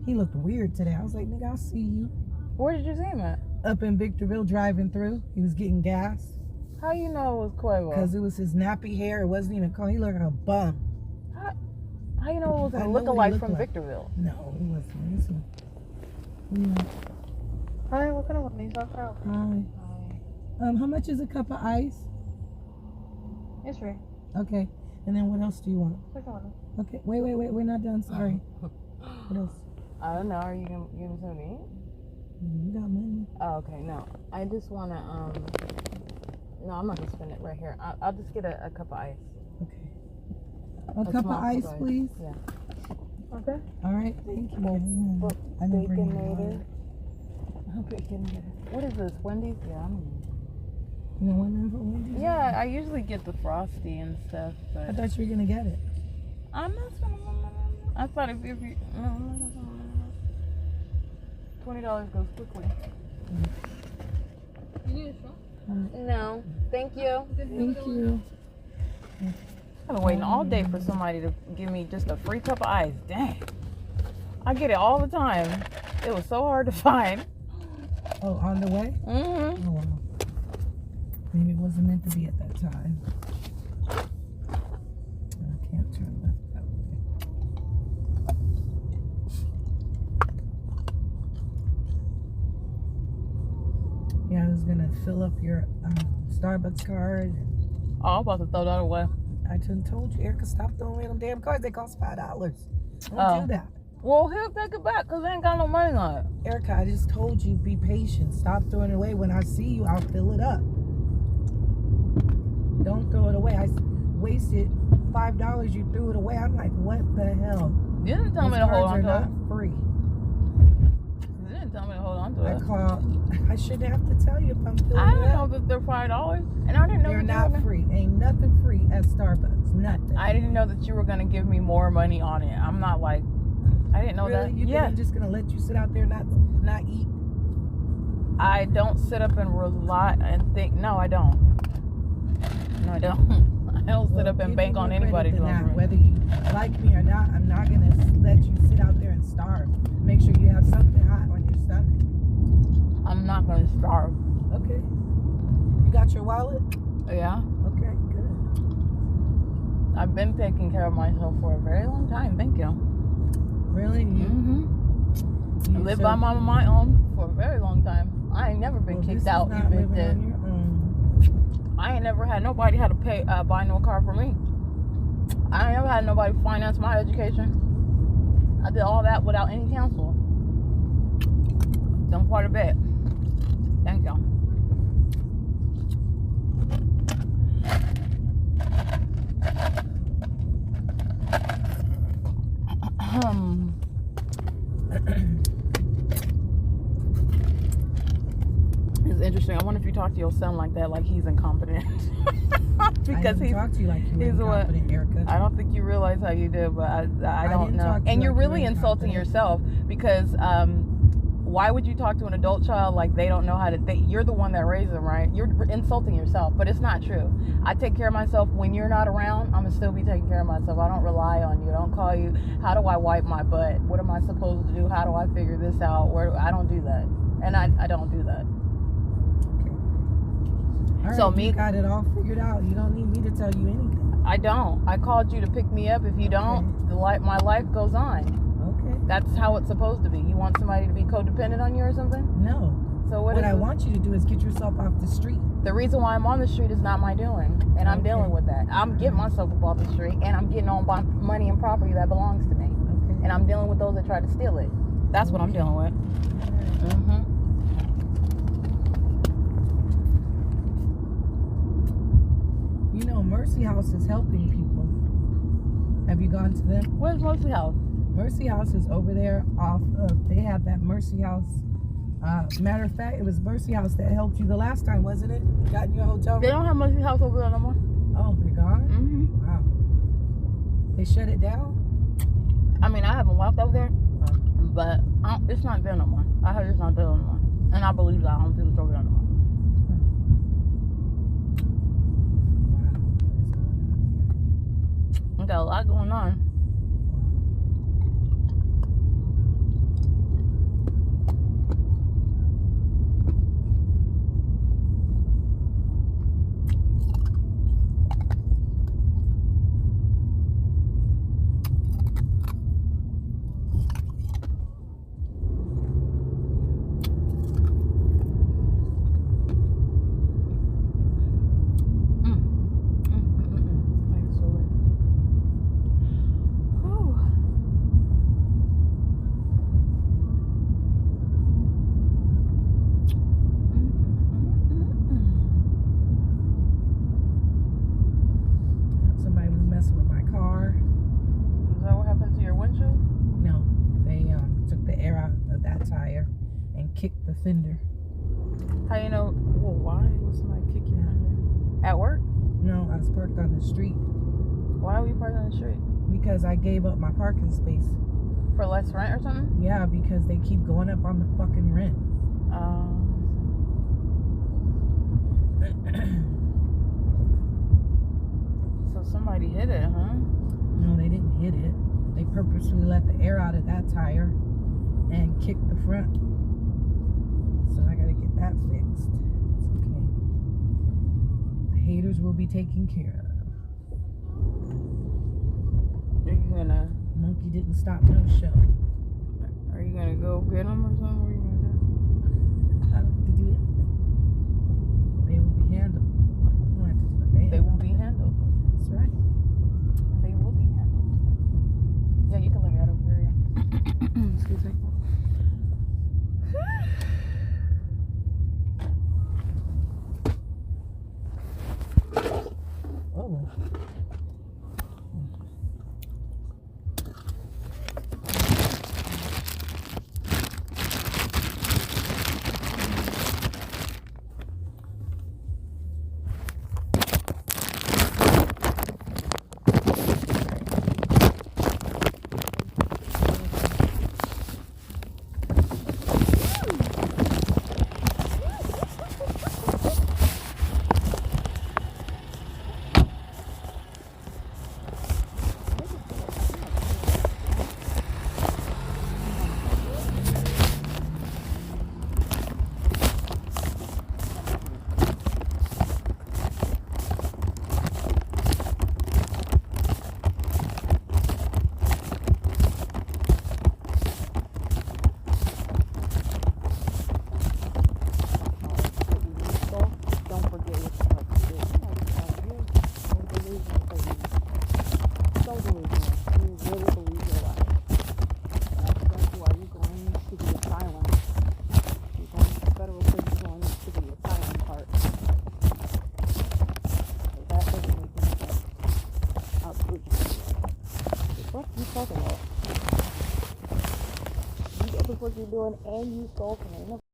He looked weird today. I was like, nigga, I see you. Where did you see him at? Up in Victorville, driving through. He was getting gas How you know it was Quavo? because it was his nappy hair. It wasn't even cold. He looked like a bum. How you know it was I a know what he lookalike looked from like. Victorville? No, he wasn't. Listen. Yeah. Hi, what kind of one? Hi. How much is a cup of ice? It's free. Okay. And then what else do you want? Which one? Okay. Wait. We're not done. Sorry. What else? I don't know. Are you gonna give me something to eat? You got money. Oh, okay. No, I just wanna. No, I'm not gonna spend it right here. I'll just get a cup of ice. Okay. A cup of ice, please. Yeah. Okay. All right. Thank you. I didn't bring any water. Baconator. What is this? Wendy's? Yeah, I don't know. You want one for Wendy's? Yeah, I usually get the Frosty and stuff, I but thought you were gonna get it. I'm not spending. I thought if you $20 goes quickly. You need a straw? No, thank you. Thank you. I've been waiting all day for somebody to give me just a free cup of ice. Dang. I get it all the time. It was so hard to find. Oh, on the way? Mm-hmm. Oh, wow. Maybe it wasn't meant to be at that time. I can't turn left that way. Yeah, I was gonna fill up your Starbucks card. Oh, I'm about to throw that away. I just told you, Erica, stop throwing away them damn cards. They cost $5. Don't Oh. do that. Well, he'll take it back because I ain't got no money on it. Erica, I just told you, be patient. Stop throwing it away. When I see you, I'll fill it up. Don't throw it away. I wasted $5. You threw it away. I'm like, what the hell? You didn't tell Those me to hold cards on are to it. not free. You didn't tell me to hold on to I it. called. I shouldn't have to tell you if I'm filling I it didn't know up. that they're $5, and I didn't know They're that not free. Ain't nothing free at Starbucks. Nothing. I didn't know that you were gonna give me more money on it. I'm not like, I didn't know really? that. You think Yeah, I'm just gonna let you sit out there not eat? I don't sit up and rely and think. No, I don't. No, I don't. I don't sit up and bank on anybody doing that. for me. Whether you like me or not, I'm not gonna let you sit out there and starve. Make sure you have something hot on your stomach. I'm not gonna starve. Okay. You got your wallet? Yeah, Okay, good. I've been taking care of myself for a very long time. Thank you. Really? I live by my own for a very long time. I ain't never been kicked out. Not Even living if on your own. I ain't never had nobody had to pay buy no car for me. I ain't never had nobody finance my education. I did all that without any counsel. Don't part of it. Thank you. It's interesting. I wonder if you talk to your son like that, like he's incompetent. Because I didn't talk to you like you were he's what- incompetent, Erica. I don't think you realize how you did, but I don't didn't know. talk to And you you're like you really were insulting incompetent. yourself because why would you talk to an adult child like they don't know how to think? You're the one that raised them, right? You're insulting yourself, but it's not true. I take care of myself when you're not around. I'm gonna still be taking care of myself. I don't rely on you. I don't call you. How do I wipe my butt? What am I supposed to do? How do I figure this out? I don't do that, and I don't do that. All right, So you me- got it all figured out. You don't need me to tell you anything. I don't. I called you to pick me up. If you don't, my life goes on. Okay. That's how it's supposed to be. You want somebody to be codependent on you or something? No. So What I want you to do is get yourself off the street. The reason why I'm on the street is not my doing, and I'm dealing with that. I'm getting myself up off the street, and I'm getting on money and property that belongs to me, Okay. and I'm dealing with those that try to steal it. That's what I'm dealing with. You know, Mercy House is helping people. Have you gone to them? Where's Mercy House? Mercy House is over there off of, they have that Mercy House. Matter of fact, it was Mercy House that helped you the last time, wasn't it? Got in your hotel room? They don't have Mercy House over there no more. Oh, they're gone? Mm-hmm. Wow. They shut it down? I mean, I haven't walked over there, Oh. but it's not there no more. I heard it's not there no more. And I believe that. I don't think it's over there no more. Wow. What is going on here? We got a lot going on. Somebody was messing with my car. Is that what happened to your windshield? No, they took the air out of that tire and kicked the fender. How you know? Well, why would somebody kick your fender? At work? No, I was parked on the street Why were you parked on the street? because I gave up my parking space. For less rent or something? Yeah, because they keep going up on the fucking rent. So somebody hit it, huh? No, they didn't hit it. They purposely let the air out of that tire and kicked the front. So I gotta get that fixed. It's okay. The haters will be taken care of. Are you gonna Monkey didn't stop no show. Are you gonna go get them or something? What are you gonna do? I don't have to do anything. They will be handled. I don't have to do a thing. They will be handled. That's right. They will be handled. Yeah, you can let me out of here. Yeah. Excuse me. Oh. What you doing and you stalking.